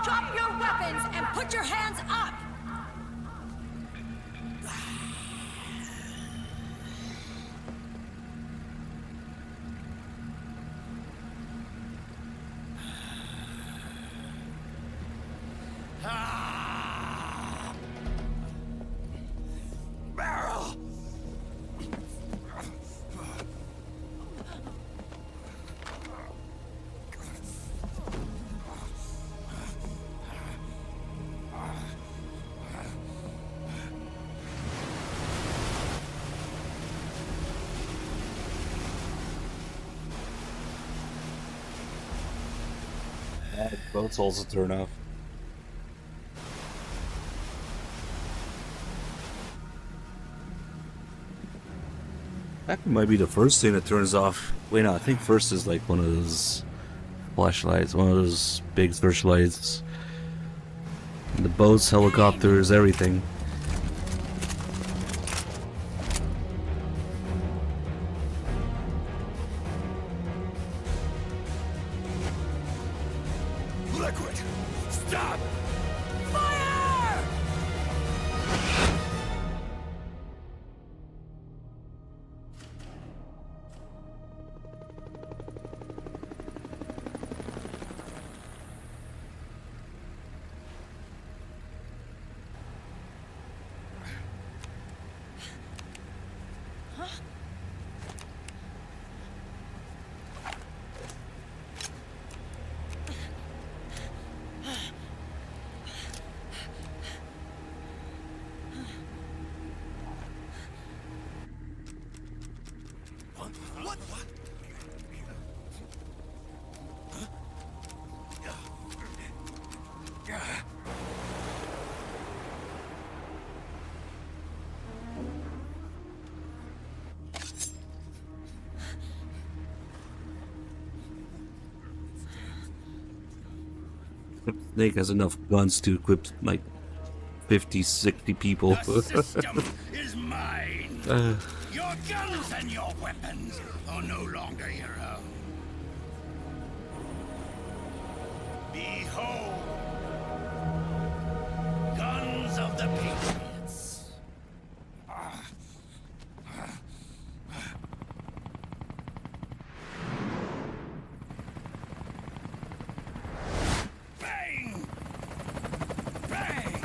Speaker 12: Drop your weapons and put your hands up!
Speaker 15: Barrel!
Speaker 1: Boats also turn off. That might be the first thing that turns off. Wait, no, I think first is like one of those flashlights, one of those big searchlights. And the boats, helicopters, everything.
Speaker 3: Liquid! Stop! Fire! What?
Speaker 1: Snake has enough guns to equip like 50, 60 people.
Speaker 15: The system is mine. Your guns and your weapons are no longer your own. Behold, guns of the Patriots. Bang! Bang!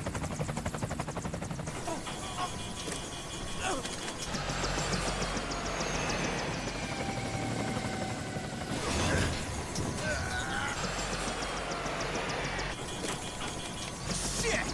Speaker 15: Shit!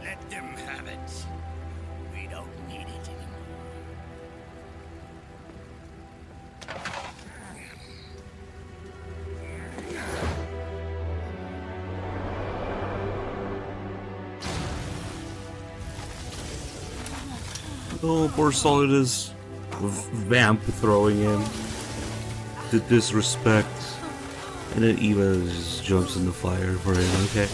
Speaker 15: Let them have it. We don't need it anymore.
Speaker 1: Oh, poor Solidus. Vamp throwing him. The disrespect. And then Eva just jumps in the fire for him, okay.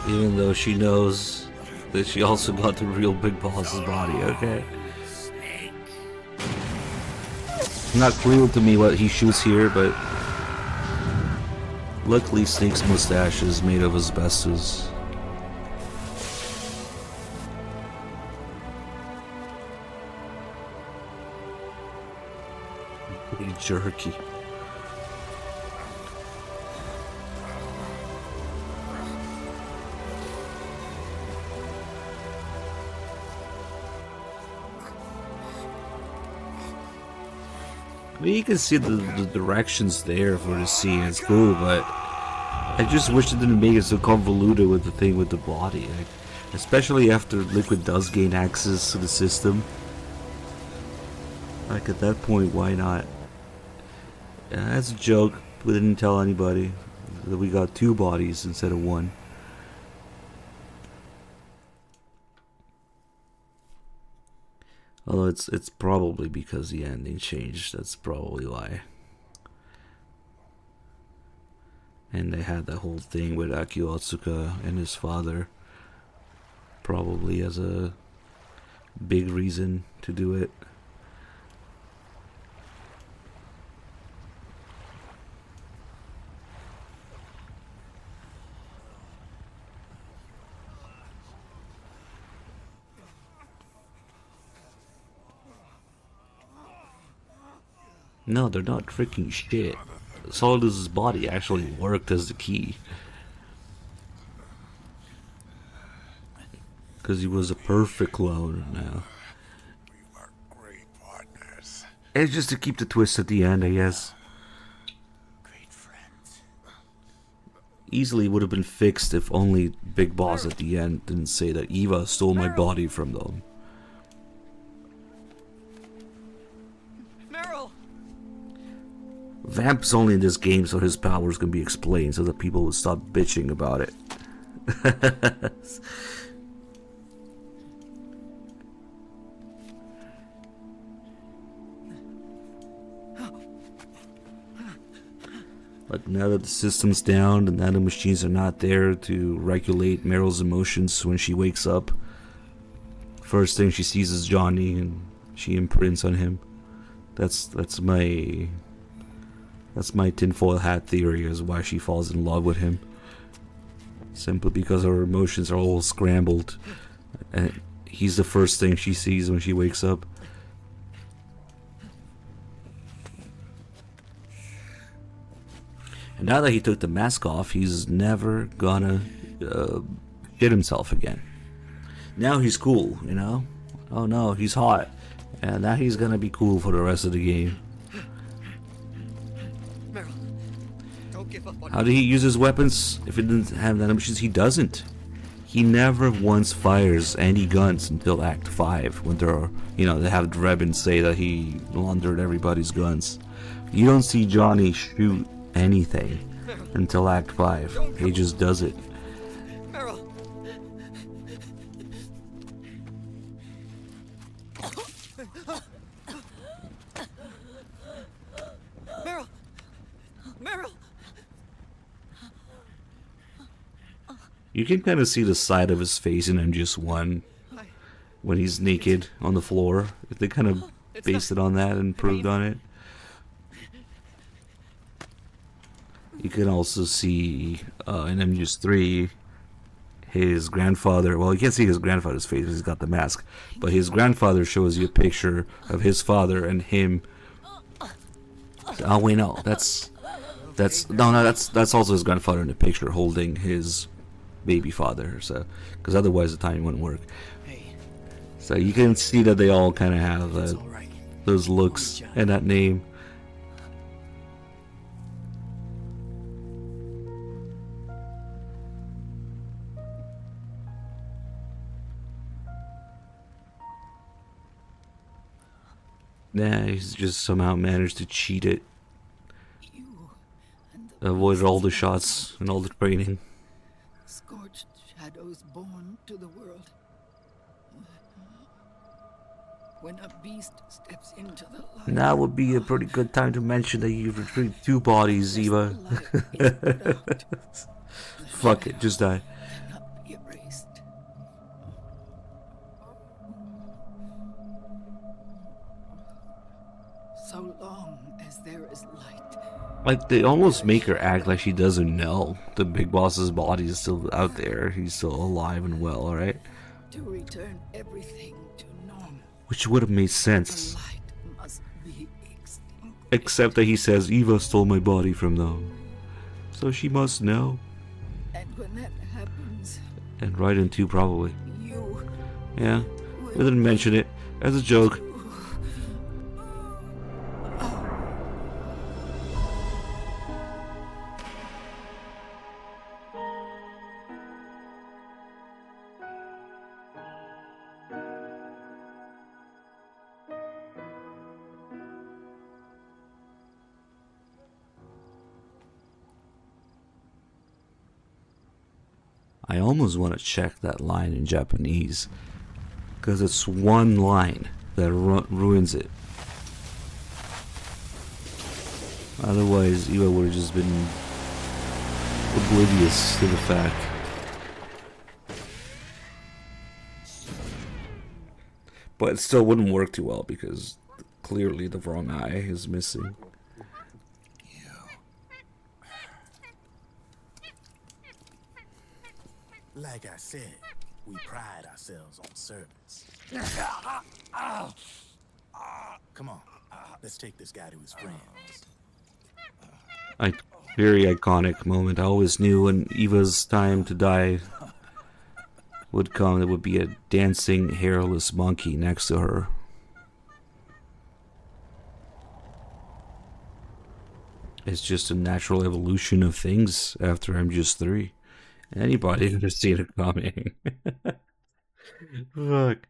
Speaker 1: Even though she knows that she also got the real big boss's body, okay? Not clear to me what he shoots here, but luckily Snake's mustache is made of asbestos. Pretty jerky. I mean, you can see the directions there for the scene, it's cool, but I just wish it didn't make it so convoluted with the thing with the body. Like, especially after Liquid does gain access to the system. Like, at that point, why not? Yeah, that's a joke. We didn't tell anybody that we got 2 bodies instead of 1. Although it's probably because the ending changed. That's probably why. And they had that whole thing with Akio Otsuka and his father. Probably as a big reason to do it. No, they're not tricking shit. Solidus' body actually worked as the key. Because he was a perfect clone now. It's just to keep the twist at the end, I guess. Easily would have been fixed if only Big Boss at the end didn't say that Eva stole my body from them. Vamp's only in this game so his powers can be explained so that people will stop bitching about it. Like, now that the system's down, the nano machines are not there to regulate Meryl's emotions when she wakes up. First thing she sees is Johnny and she imprints on him. That's my tinfoil hat theory as why she falls in love with him. Simply because her emotions are all scrambled. And he's the first thing she sees when she wakes up. And now that he took the mask off, he's never gonna hit himself again. Now he's cool, you know? Oh no, he's hot. And now he's gonna be cool for the rest of the game. How did he use his weapons if he didn't have nanomachines? He doesn't. He never once fires any guns until Act 5 when they're, you know, they have Drebin say that he laundered everybody's guns. You don't see Johnny shoot anything until Act 5. He just does it. You can kind of see the side of his face in MGS1 when he's naked on the floor. If they kind of based it on that and improved on it. You can also see in MGS3 his grandfather. Well, you can't see his grandfather's face because he's got the mask. But his grandfather shows you a picture of his father and him. Oh, wait, no. That's That's that's also his grandfather in the picture holding his baby father. So, because otherwise the timing wouldn't work. So you can see that they all kind of have those looks and that name. Nah, he's just somehow managed to cheat it. Avoided all the shots and all the training.
Speaker 18: Scorched shadows born to the world. When a beast steps into the light.
Speaker 1: Now would be a pretty good time to mention that you've retrieved 2 bodies, Eva. Fuck it, just die.
Speaker 18: Cannot be erased. So long as there is light.
Speaker 1: Like, they almost make her act like she doesn't know the big boss's body is still out there. He's still alive and well, right?
Speaker 18: To return everything to normal.
Speaker 1: Which would have made sense.
Speaker 18: Must be extinct.
Speaker 1: Except that he says, Eva stole my body from them. So she must know.
Speaker 18: And when that happens,
Speaker 1: And Raiden too, probably.
Speaker 18: you
Speaker 1: Yeah, we didn't mention it as a joke. I almost want to check that line in Japanese, because it's one line that ruins it. Otherwise, Eva would have just been oblivious to the fact. But it still wouldn't work too well, because clearly the wrong eye is missing.
Speaker 13: Like I said, we pride ourselves on service. Come on, let's take this guy to his friends.
Speaker 1: Very iconic moment. I always knew when Eva's time to die would come, there would be a dancing hairless monkey next to her. It's just a natural evolution of things after MGS3. Anybody could have seen it coming. Fuck.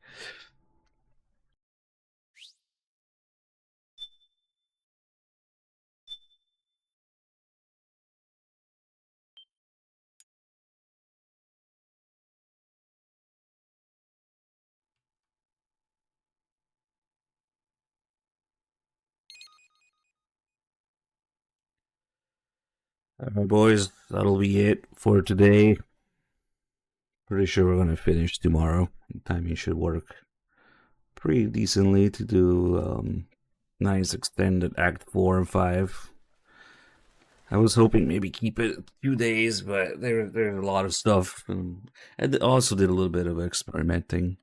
Speaker 1: Alright, boys, that'll be it for today. Pretty sure we're gonna finish tomorrow. Timing should work pretty decently to do nice extended Act 4 and 5. I was hoping maybe keep it a few days, but there's a lot of stuff. And I also did a little bit of experimenting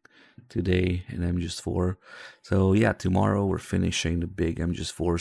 Speaker 1: today in MGS4. So yeah, tomorrow we're finishing the big MGS4 story.